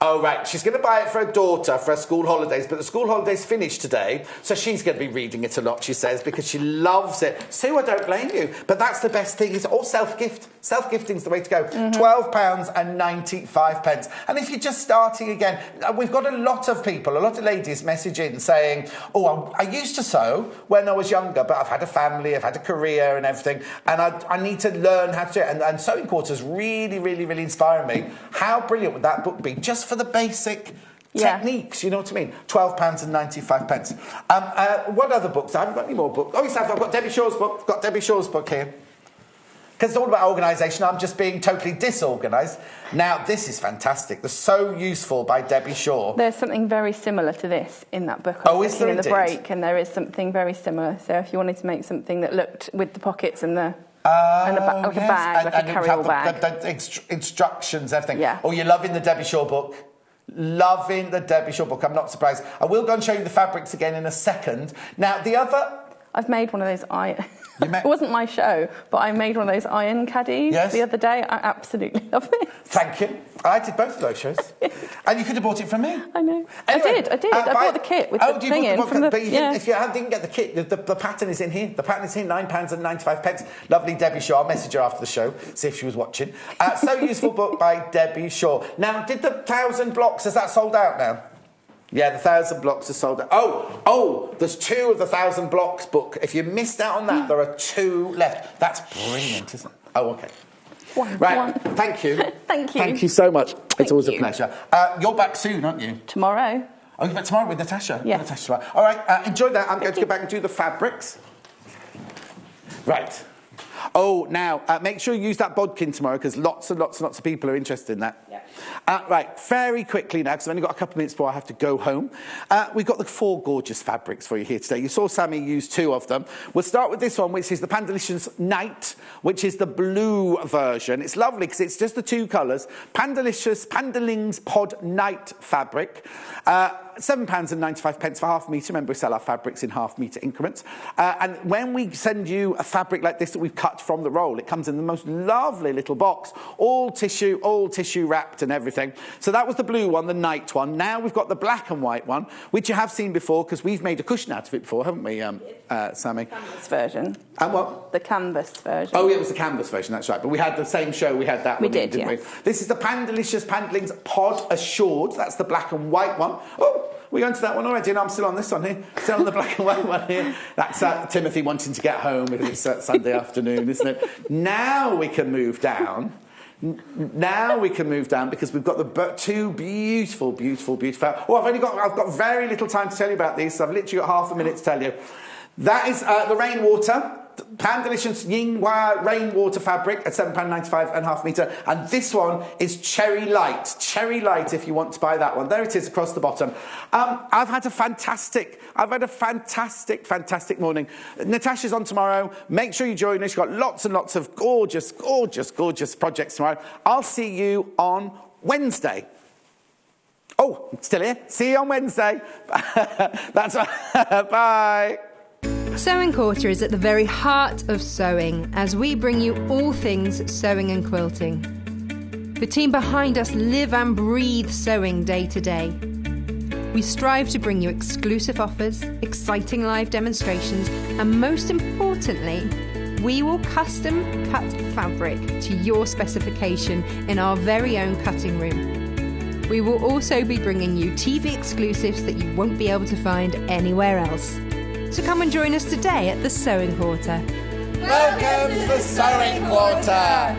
Oh, right. She's going to buy it for her daughter for her school holidays, but the school holidays finished today, so she's going to be reading it a lot, she says, because she loves it. Sue, I don't blame you, but that's the best thing. It's all self-gift. Self-gifting's the way to go. £12.95. And if you're just starting again, we've got a lot of people, a lot of ladies message in saying, oh, I used to sew when I was younger, but I've had a family, I've had a career and everything, and I need to learn how to do it. And Sewing Quarters really, really, really inspiring me. How brilliant would that book be? Just for the basic techniques, you know what I mean? £12.95. What other books? I haven't got any more books. Oh, yes, I've got Debbie Shaw's book. I've got Debbie Shaw's book here. Because it's all about organisation. I'm just being totally disorganised. Now, this is fantastic. The So Useful by Debbie Shaw. There's something very similar to this in that book. Oh, is there in the break, and there is something very similar. So if you wanted to make something that looked with the pockets and the... like a bag, like a carry-all bag. The instructions, everything. Yeah. Oh, you're loving the Debbie Shaw book. Loving the Debbie Shaw book. I'm not surprised. I will go and show you the fabrics again in a second. Now, the other... I've made one of those it wasn't my show, but I made one of those iron caddies the other day. I absolutely love it. Thank you. I did both of those shows. And you could have bought it from me. I know. Anyway, I did. I bought the kit with the thing in. But if you didn't get the kit, the pattern is in here. The pattern is here, £9.95. Lovely Debbie Shaw. I'll message her after the show, see if she was watching. So Useful book by Debbie Shaw. Now, did the 1,000 blocks, has that sold out now? Yeah, the 1,000 blocks are sold out. Oh, there's 2 of the 1,000 blocks book. If you missed out on that, there are 2 left. That's brilliant, isn't it? Oh, OK. Right, thank you. Thank you. Thank you so much. It's always a pleasure. You're back soon, aren't you? Tomorrow. Oh, you're back tomorrow with Natasha? Yeah. Natasha. All right, enjoy that. I'm going to go back and do the fabrics. Right. Oh, now, make sure you use that bodkin tomorrow, because lots and lots and lots of people are interested in that. Yeah. Right, very quickly now, because I've only got a couple of minutes before I have to go home. We've got the 4 gorgeous fabrics for you here today. You saw Sammy use 2 of them. We'll start with this one, which is the Pandalicious Night, which is the blue version. It's lovely, because it's just the 2 colours. Pandalicious Pandalings Pod Night fabric. £7.95 for half a metre. Remember, we sell our fabrics in half-metre increments. And when we send you a fabric like this that we've cut from the roll, it comes in the most lovely little box, all tissue wrapped and everything. So that was the blue one, the night one. Now we've got the black and white one, which you have seen before because we've made a cushion out of it before, haven't we, Sammy? Canvas version. And what? The canvas version. Oh, yeah, it was the canvas version, that's right. But we had the same show, we had that one, didn't we? This is the Pandalicious Pandlings Pod Assured. That's the black and white one. Oh, we're going to that one already, and I'm still on this one here. Still on the black and white one here. That's Timothy wanting to get home because it's Sunday afternoon, isn't it? Now we can move down. Now we can move down because we've got the two beautiful. Oh, I've got very little time to tell you about these, so I've literally got half a minute to tell you. That is the rainwater. Pandalicious Yingwa rainwater fabric at £7.95 and half metre, and this one is cherry light if you want to buy that one. There it is across the bottom. I've had a fantastic morning. Natasha's on tomorrow. Make sure you join us. She's got lots and lots of gorgeous projects tomorrow. I'll see you on Wednesday. Oh, still here. See you on Wednesday. That's bye. Sewing Quarter is at the very heart of sewing as we bring you all things sewing and quilting. The team behind us live and breathe sewing day to day. We strive to bring you exclusive offers, exciting live demonstrations, and most importantly, we will custom cut fabric to your specification in our very own cutting room. We will also be bringing you TV exclusives that you won't be able to find anywhere else. So come and join us today at the Sewing Quarter. Welcome to the Sewing Quarter.